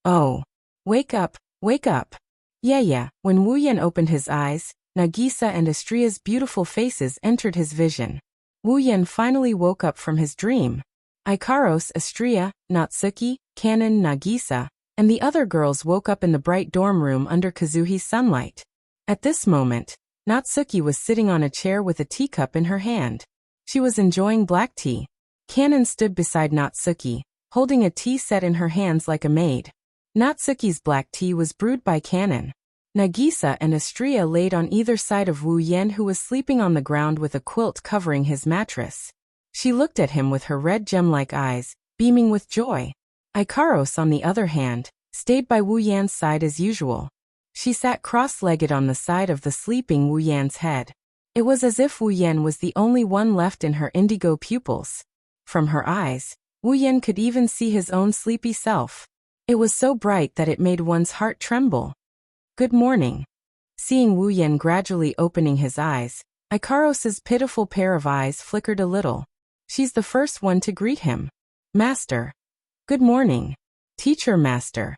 Oh. Wake up, wake up. Yeah. When Wu Yan opened his eyes, Nagisa and Astria's beautiful faces entered his vision. Wu Yan finally woke up from his dream. Ikaros, Astria, Natsuki, Kanon, Nagisa, and the other girls woke up in the bright dorm room under Kazuhi's sunlight. At this moment, Natsuki was sitting on a chair with a teacup in her hand. She was enjoying black tea. Kanon stood beside Natsuki, holding a tea set in her hands like a maid. Natsuki's black tea was brewed by Kanon. Nagisa and Astria laid on either side of Wu Yan, who was sleeping on the ground with a quilt covering his mattress. She looked at him with her red gem-like eyes, beaming with joy. Ikaros, on the other hand, stayed by Wu Yan's side as usual. She sat cross-legged on the side of the sleeping Wu Yan's head. It was as if Wu Yan was the only one left in her indigo pupils. From her eyes, Wu Yan could even see his own sleepy self. It was so bright that it made one's heart tremble. Good morning. Seeing Wu Yan gradually opening his eyes, Ikaros's pitiful pair of eyes flickered a little. She's the first one to greet him. Master. Good morning. Teacher, Master.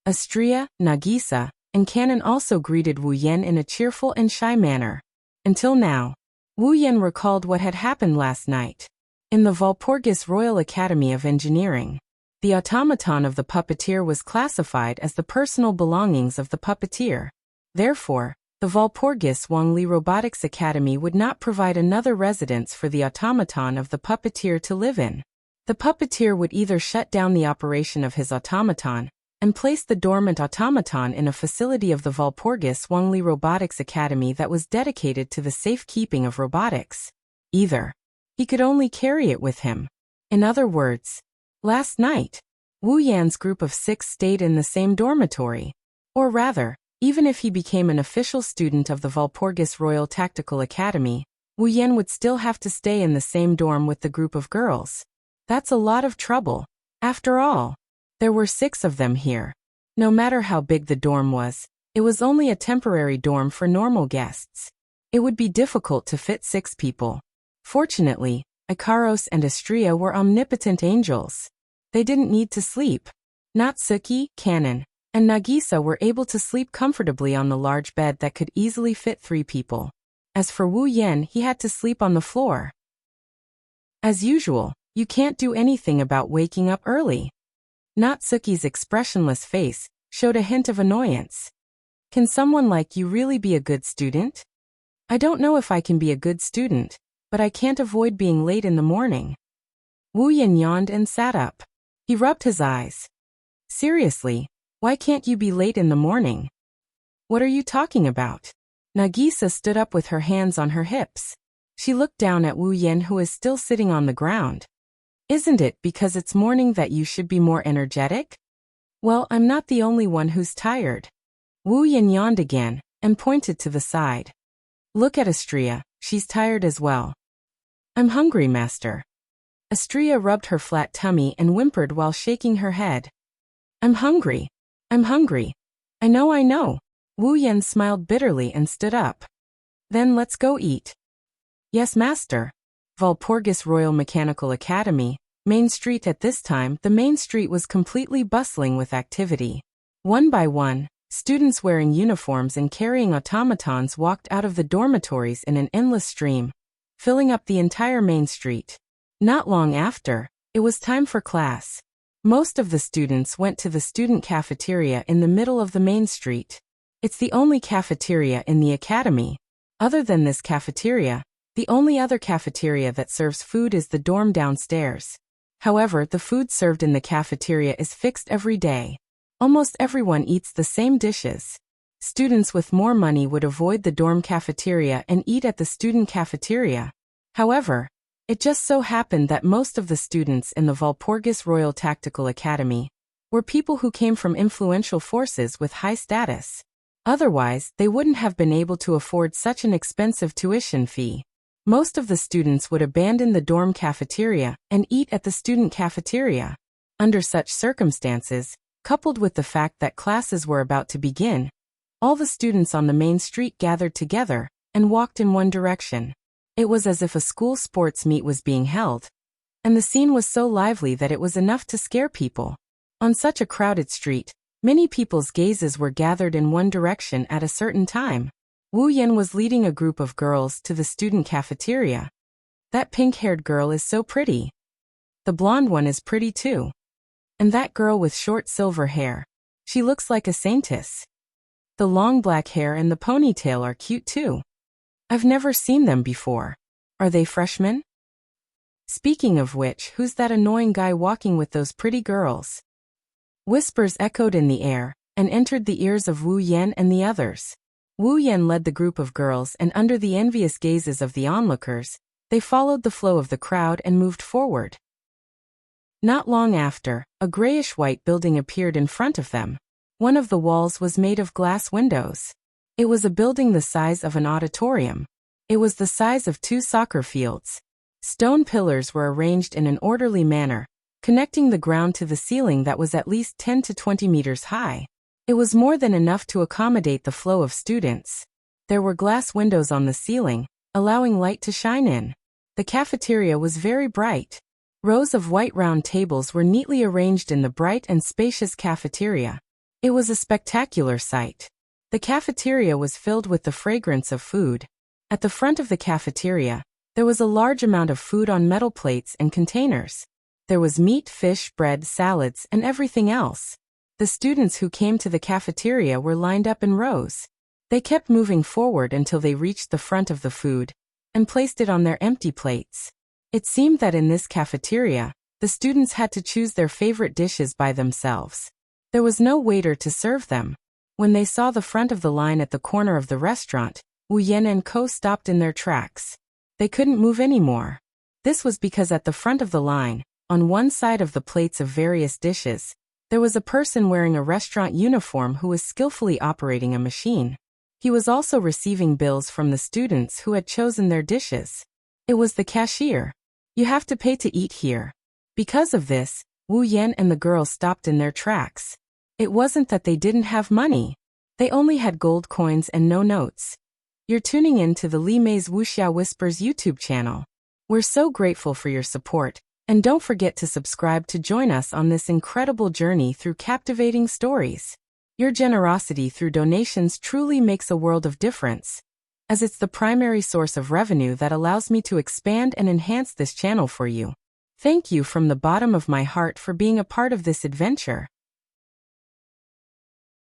Astria, Nagisa, and Kanon also greeted Wu Yan in a cheerful and shy manner. Until now, Wu Yan recalled what had happened last night. In the Walpurgis Royal Academy of Engineering, the automaton of the puppeteer was classified as the personal belongings of the puppeteer. Therefore, the Walpurgis Wangli Robotics Academy would not provide another residence for the automaton of the puppeteer to live in. The puppeteer would either shut down the operation of his automaton and place the dormant automaton in a facility of the Walpurgis Wangli Robotics Academy that was dedicated to the safekeeping of robotics. Either, he could only carry it with him. In other words, last night, Wu Yan's group of 6 stayed in the same dormitory. Or rather, even if he became an official student of the Walpurgis Royal Tactical Academy, Wu Yan would still have to stay in the same dorm with the group of girls. That's a lot of trouble. After all, there were 6 of them here. No matter how big the dorm was, it was only a temporary dorm for normal guests. It would be difficult to fit 6 people. Fortunately, Ikaros and Astria were omnipotent angels. They didn't need to sleep. Natsuki, Kanon, and Nagisa were able to sleep comfortably on the large bed that could easily fit 3 people. As for Wu Yan, he had to sleep on the floor. As usual, you can't do anything about waking up early. Natsuki's expressionless face showed a hint of annoyance. Can someone like you really be a good student? I don't know if I can be a good student, but I can't avoid being late in the morning. Wu Yan yawned and sat up. He rubbed his eyes. Seriously, why can't you be late in the morning? What are you talking about? Nagisa stood up with her hands on her hips. She looked down at Wu Yan, who is still sitting on the ground. Isn't it because it's morning that you should be more energetic? Well, I'm not the only one who's tired. Wu Yan yawned again and pointed to the side. Look at Astria, she's tired as well. I'm hungry, master. Astria rubbed her flat tummy and whimpered while shaking her head. I'm hungry. I'm hungry. I know. Wu Yan smiled bitterly and stood up. Then let's go eat. Yes, master. Walpurgis Royal Mechanical Academy, Main Street. At this time, the main street was completely bustling with activity. One by one, students wearing uniforms and carrying automatons walked out of the dormitories in an endless stream, filling up the entire main street. Not long after, it was time for class. Most of the students went to the student cafeteria in the middle of the main street. It's the only cafeteria in the academy. Other than this cafeteria, the only other cafeteria that serves food is the dorm downstairs. However, the food served in the cafeteria is fixed every day. Almost everyone eats the same dishes. Students with more money would avoid the dorm cafeteria and eat at the student cafeteria. However, it just so happened that most of the students in the Walpurgis Royal Tactical Academy were people who came from influential forces with high status. Otherwise, they wouldn't have been able to afford such an expensive tuition fee. Most of the students would abandon the dorm cafeteria and eat at the student cafeteria. Under such circumstances, coupled with the fact that classes were about to begin, all the students on the main street gathered together and walked in one direction. It was as if a school sports meet was being held, and the scene was so lively that it was enough to scare people. On such a crowded street, many people's gazes were gathered in one direction at a certain time. Wu Yan was leading a group of girls to the student cafeteria. That pink-haired girl is so pretty. The blonde one is pretty too. And that girl with short silver hair. She looks like a saintess. The long black hair and the ponytail are cute too. I've never seen them before. Are they freshmen? Speaking of which, who's that annoying guy walking with those pretty girls? Whispers echoed in the air and entered the ears of Wu Yan and the others. Wu Yan led the group of girls, and under the envious gazes of the onlookers, they followed the flow of the crowd and moved forward. Not long after, a grayish-white building appeared in front of them. One of the walls was made of glass windows. It was a building the size of an auditorium. It was the size of 2 soccer fields. Stone pillars were arranged in an orderly manner, connecting the ground to the ceiling that was at least 10 to 20 meters high. It was more than enough to accommodate the flow of students. There were glass windows on the ceiling, allowing light to shine in. The cafeteria was very bright. Rows of white round tables were neatly arranged in the bright and spacious cafeteria. It was a spectacular sight. The cafeteria was filled with the fragrance of food. At the front of the cafeteria, there was a large amount of food on metal plates and containers. There was meat, fish, bread, salads, and everything else. The students who came to the cafeteria were lined up in rows. They kept moving forward until they reached the front of the food and placed it on their empty plates. It seemed that in this cafeteria, the students had to choose their favorite dishes by themselves. There was no waiter to serve them. When they saw the front of the line at the corner of the restaurant, Wu Yan and Co stopped in their tracks. They couldn't move anymore. This was because at the front of the line, on one side of the plates of various dishes, there was a person wearing a restaurant uniform who was skillfully operating a machine. He was also receiving bills from the students who had chosen their dishes. It was the cashier. You have to pay to eat here. Because of this, Wu Yan and the girls stopped in their tracks. It wasn't that they didn't have money. They only had gold coins and no notes. You're tuning in to the Li Mei's Wuxia Whispers YouTube channel. We're so grateful for your support, and don't forget to subscribe to join us on this incredible journey through captivating stories. Your generosity through donations truly makes a world of difference, as it's the primary source of revenue that allows me to expand and enhance this channel for you. Thank you from the bottom of my heart for being a part of this adventure.